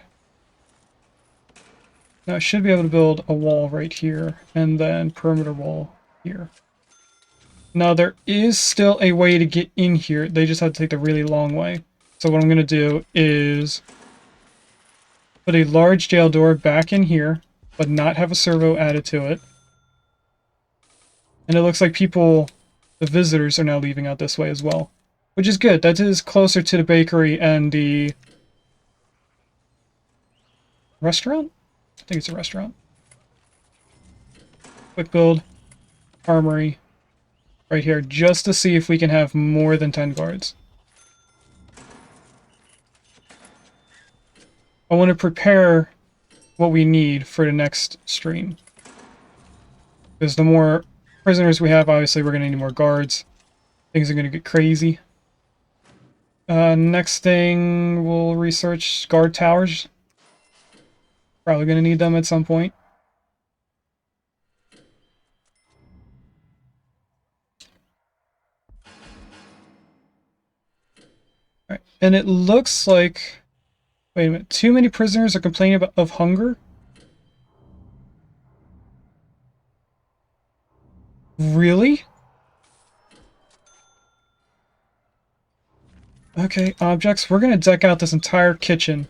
Now I should be able to build a wall right here. And then perimeter wall here. Now there is still a way to get in here. They just have to take the really long way. So what I'm going to do is put a large jail door back in here, but not have a servo added to it. And it looks like people, the visitors, are now leaving out this way as well. Which is good. That is closer to the bakery and the restaurant? I think it's a restaurant. Quick build. Armory. Right here, just to see if we can have more than 10 guards. I want to prepare what we need for the next stream. Because the more prisoners we have, obviously we're going to need more guards. Things are going to get crazy. Next thing, we'll research guard towers. Probably going to need them at some point. Alright, and it looks like... Wait a minute, too many prisoners are complaining of hunger? Really? Okay, objects. We're gonna deck out this entire kitchen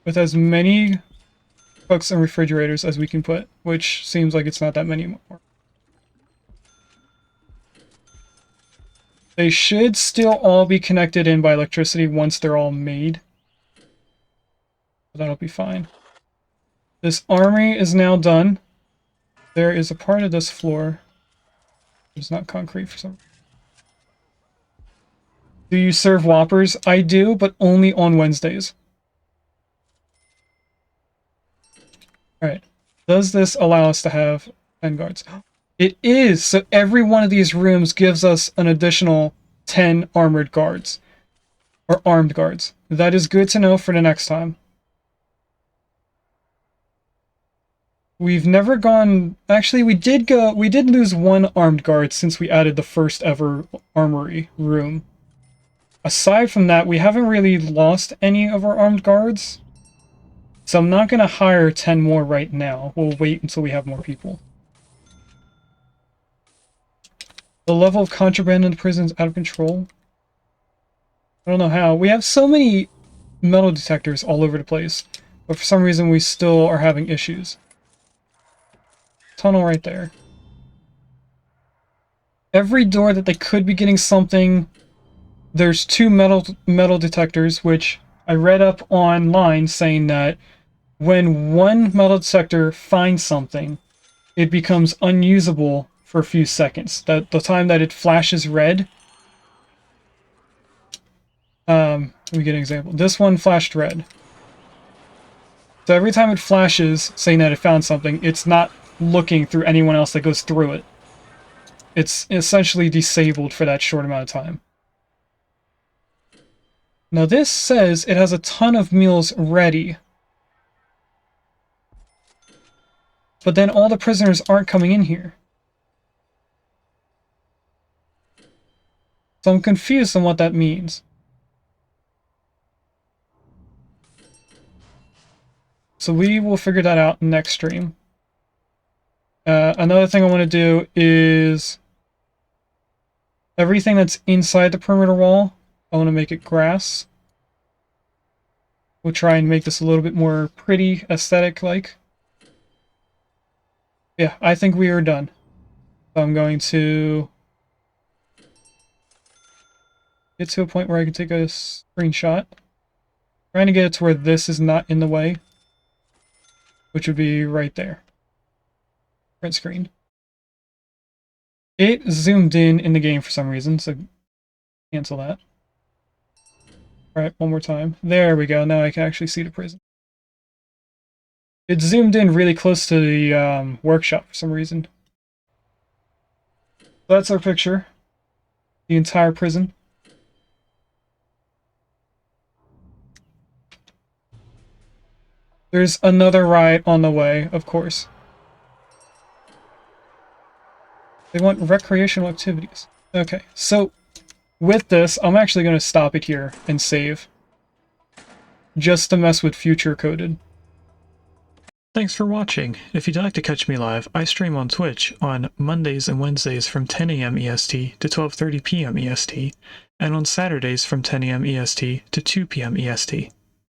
with as many cooks and refrigerators as we can put, which seems like it's not that many more. They should still all be connected in by electricity once they're all made. But that'll be fine. This armory is now done. There is a part of this floor. It's not concrete for some reason. Do you serve Whoppers? I do, but only on Wednesdays. Alright. Does this allow us to have 10 guards? It is! So every one of these rooms gives us an additional 10 armored guards. Or armed guards. That is good to know for the next time. We've never gone... Actually, we did lose one armed guard since we added the first ever armory room. Aside from that, we haven't really lost any of our armed guards. So I'm not going to hire 10 more right now. We'll wait until we have more people. The level of contraband in the prison is out of control. I don't know how. We have so many metal detectors all over the place, but for some reason we still are having issues. Tunnel right there. Every door that they could be getting something, there's 2 metal detectors, which I read up online saying that when one metal detector finds something, it becomes unusable for a few seconds. That the time that it flashes red. Let me get an example. This one flashed red. So every time it flashes, saying that it found something, it's not looking through anyone else that goes through it. It's essentially disabled for that short amount of time. Now this says it has a ton of meals ready. But then all the prisoners aren't coming in here. So I'm confused on what that means. So we will figure that out next stream. Another thing I want to do is everything that's inside the perimeter wall, I want to make it grass. We'll try and make this a little bit more pretty, aesthetic-like. Yeah, I think we are done. So I'm going to get to a point where I can take a screenshot. Trying to get it to where this is not in the way, which would be right there. Print screen. It zoomed in the game for some reason, so cancel that. Alright, one more time. There we go, now I can actually see the prison. It zoomed in really close to the workshop for some reason. So that's our picture. The entire prison. There's another riot on the way, of course. They want recreational activities. Okay, so with this, I'm actually going to stop it here and save. Just to mess with future coded. Thanks for watching. If you'd like to catch me live, I stream on Twitch on Mondays and Wednesdays from 10 AM EST to 12:30 PM EST, and on Saturdays from 10 AM EST to 2 PM EST.